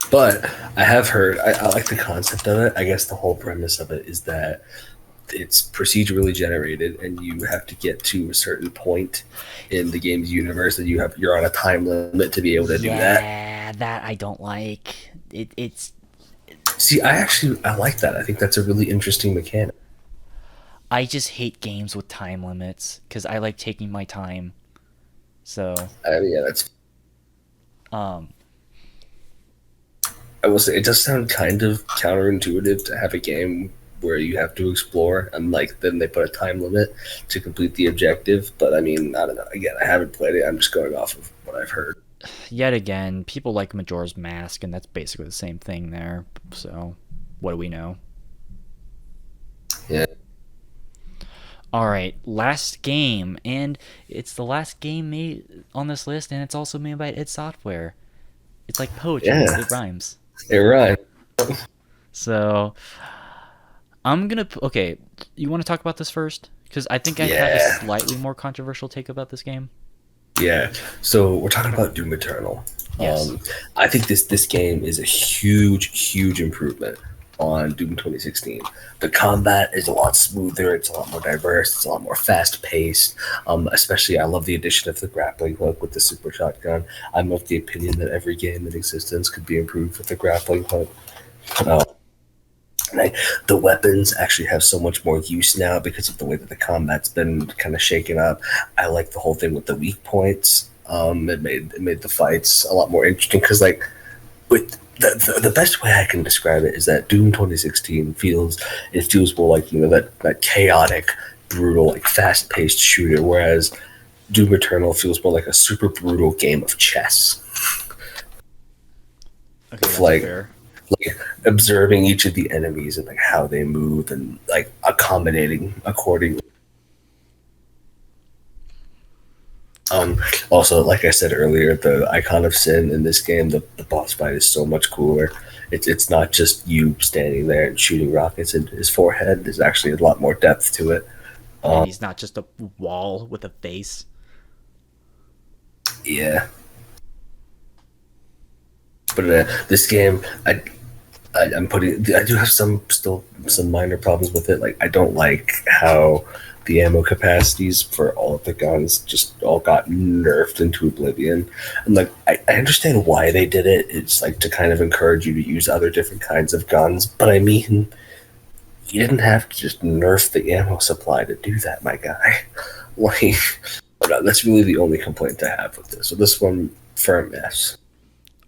Speaker 3: But I have heard, I like the concept of it. I guess the whole premise of it is that it's procedurally generated, and you have to get to a certain point in the game's universe, and you're on a time limit to be able to do that.
Speaker 4: Yeah, that I don't like. It's.
Speaker 3: See, I like that. I think that's a really interesting mechanic.
Speaker 4: I just hate games with time limits because I like taking my time. So.
Speaker 3: Yeah, that's. I will say it does sound kind of counterintuitive to have a game where you have to explore, and like then they put a time limit to complete the objective. But I mean, I don't know. Again, I haven't played it. I'm just going off of what I've heard.
Speaker 4: Yet again, people like Majora's Mask, and that's basically the same thing there. So, what do we know?
Speaker 3: Yeah.
Speaker 4: All right, last game, and it's the last game made on this list, and it's also made by id Software. It's like poetry.
Speaker 3: Yeah.
Speaker 4: It rhymes.
Speaker 3: It rhymes.
Speaker 4: So, I'm gonna. Okay, you want to talk about this first? Because I think I have a slightly more controversial take about this game.
Speaker 3: Yeah. So we're talking about Doom Eternal.
Speaker 4: Yes.
Speaker 3: I think this game is a huge improvement on Doom 2016. The combat is a lot smoother. It's a lot more diverse. It's a lot more fast paced. Especially, I love the addition of the grappling hook with the super shotgun. I'm of the opinion that every game in existence could be improved with the grappling hook. The weapons actually have so much more use now because of the way that the combat's been kind of shaken up. I like the whole thing with the weak points. It made the fights a lot more interesting because like with the best way I can describe it is that Doom 2016 feels more like that chaotic, brutal, like fast paced shooter, whereas Doom Eternal feels more like a super brutal game of chess.
Speaker 4: Okay, that's
Speaker 3: Like
Speaker 4: fair.
Speaker 3: like observing each of the enemies and like how they move and like accommodating accordingly. Also, like I said earlier, the Icon of Sin in this game, the boss fight is so much cooler. It's not just you standing there and shooting rockets into his forehead. There's actually a lot more depth to it.
Speaker 4: And he's not just a wall with a face.
Speaker 3: Yeah, but this game, I do have some minor problems with it. Like I don't like how the ammo capacities for all of the guns just all got nerfed into oblivion. And like I understand why they did it. It's like to kind of encourage you to use other different kinds of guns. But I mean, you didn't have to just nerf the ammo supply to do that, my guy. Like, that's really the only complaint I have with this. So this one, firm yes.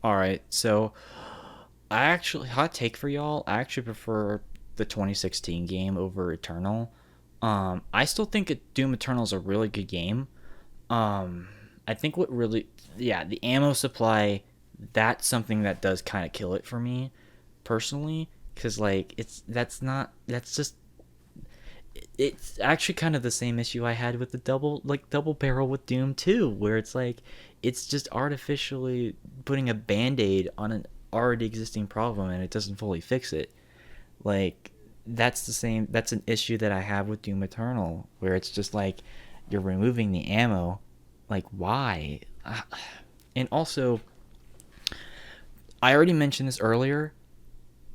Speaker 4: All right, so I actually hot take for y'all. I actually prefer the 2016 game over Eternal. I still think Doom Eternal is a really good game. I think what really, yeah, the ammo supply, that's something that does kind of kill it for me, personally, because like it's actually kind of the same issue I had with the double barrel with Doom 2, where it's like it's just artificially putting a band-aid on an already existing problem and it doesn't fully fix it. Like that's an issue that I have with Doom Eternal, where it's just like you're removing the ammo, like why? And also, I already mentioned this earlier,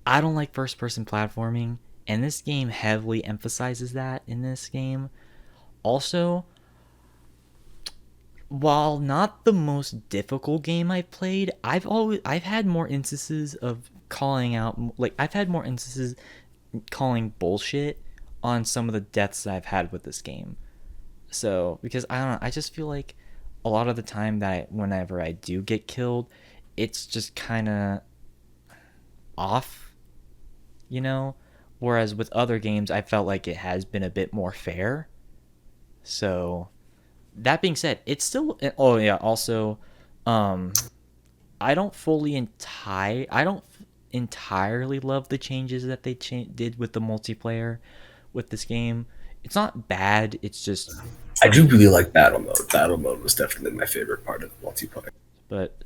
Speaker 4: I don't like first person platforming, and this game heavily emphasizes that in this game. Also, while not the most difficult game I've played, I've had more instances of calling out, like I've had more instances calling bullshit on some of the deaths that I've had with this game. So, because I don't know, I just feel like a lot of the time that whenever I do get killed, it's just kind of off, you know? Whereas with other games, I felt like it has been a bit more fair. So, that being said, it's still, oh yeah, also, I don't entirely love the changes that they did with the multiplayer with this game. It's not bad. It's just
Speaker 3: I do really like battle mode. Battle mode was definitely my favorite part of the multiplayer.
Speaker 4: But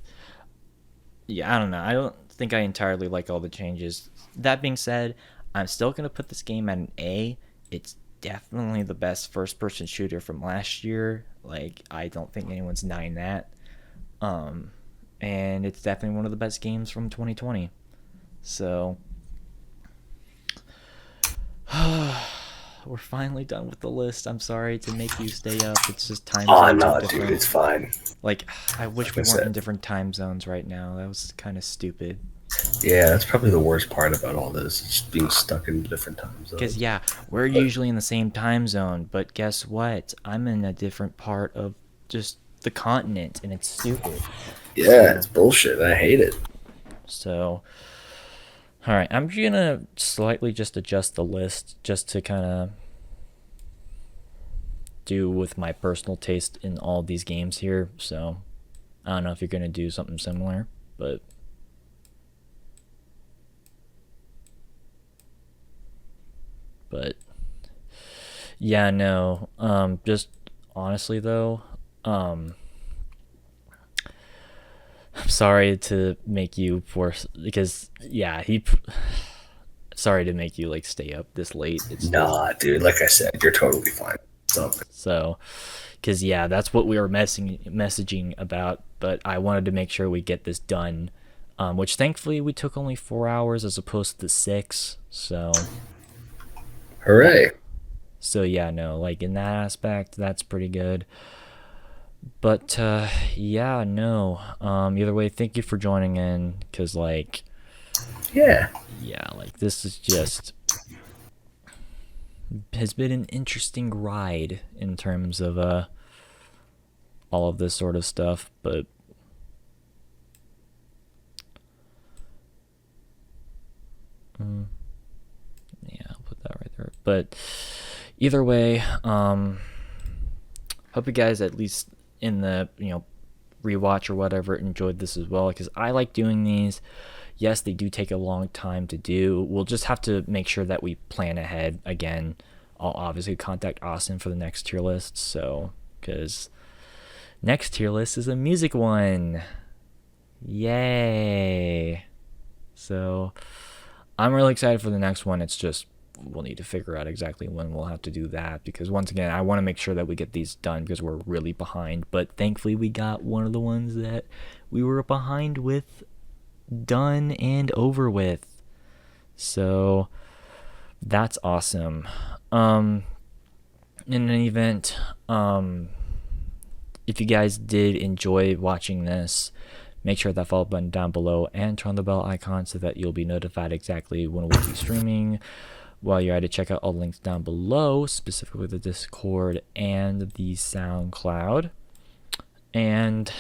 Speaker 4: yeah, I don't know. I don't think I entirely like all the changes. That being said, I'm still gonna put this game at an A. It's definitely the best first-person shooter from last year. Like I don't think anyone's denying that. And it's definitely one of the best games from 2020. So we're finally done with the list. I'm sorry to make you stay up. It's just time zones are
Speaker 3: No,
Speaker 4: different.
Speaker 3: dude, it's fine.
Speaker 4: Like, I wish we weren't in different time zones right now. That was kind of stupid.
Speaker 3: Yeah, that's probably the worst part about all this. It's just being stuck in different time zones.
Speaker 4: Because, yeah, we're usually in the same time zone, but guess what? I'm in a different part of just the continent, and it's stupid.
Speaker 3: Yeah, it's bullshit. I hate it.
Speaker 4: So, alright, I'm gonna slightly just adjust the list just to kind of do with my personal taste in all these games here. So, I don't know if you're gonna do something similar, but yeah, no, just honestly though, I'm sorry to make you force, because yeah, sorry to make you like stay up this late. It's
Speaker 3: Nah, dude, like I said, you're totally fine.
Speaker 4: So, because yeah, that's what we were messaging about, but I wanted to make sure we get this done, which thankfully we took only 4 hours as opposed to 6. So,
Speaker 3: Hooray.
Speaker 4: So yeah, no, like in that aspect, that's pretty good. But yeah, no. Either way, thank you for joining in, because like,
Speaker 3: Yeah.
Speaker 4: like this is just has been an interesting ride in terms of all of this sort of stuff, but yeah, I'll put that right there. But either way, hope you guys at least in the rewatch or whatever enjoyed this as well, because I like doing these. Yes, they do take a long time to do. We'll just have to make sure that we plan ahead. Again, I'll obviously contact Austin for the next tier list, so because next tier list is a music one. Yay! So I'm really excited for the next one. It's just we'll need to figure out exactly when we'll have to do that, because once again, I want to make sure that we get these done because we're really behind. But thankfully, we got one of the ones that we were behind with done and over with. So that's awesome. In any event, if you guys did enjoy watching this, make sure that follow button down below and turn on the bell icon so that you'll be notified exactly when we'll be streaming. While you're at it, check out all the links down below, specifically the Discord and the SoundCloud. And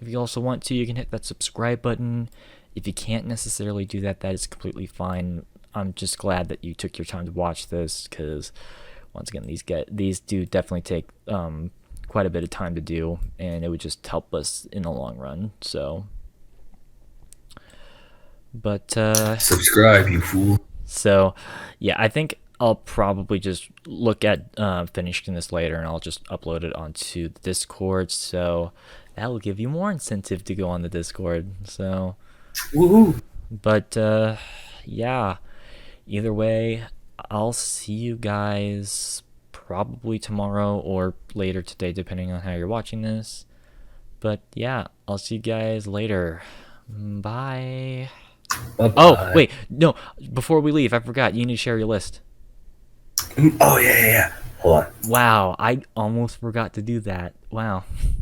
Speaker 4: if you also want to, you can hit that subscribe button. If you can't necessarily do that, that is completely fine. I'm just glad that you took your time to watch this, because once again, these do definitely take quite a bit of time to do, and it would just help us in the long run. So, but
Speaker 3: subscribe, you fool.
Speaker 4: So, yeah, I think I'll probably just look at finishing this later, and I'll just upload it onto the Discord. So that will give you more incentive to go on the Discord. So,
Speaker 3: woohoo!
Speaker 4: But yeah, either way, I'll see you guys probably tomorrow or later today, depending on how you're watching this. But yeah, I'll see you guys later. Bye.
Speaker 3: Bye-bye.
Speaker 4: Oh, wait, no, before we leave, I forgot, you need to share your list.
Speaker 3: Oh, yeah. Hold on.
Speaker 4: Wow, I almost forgot to do that. Wow.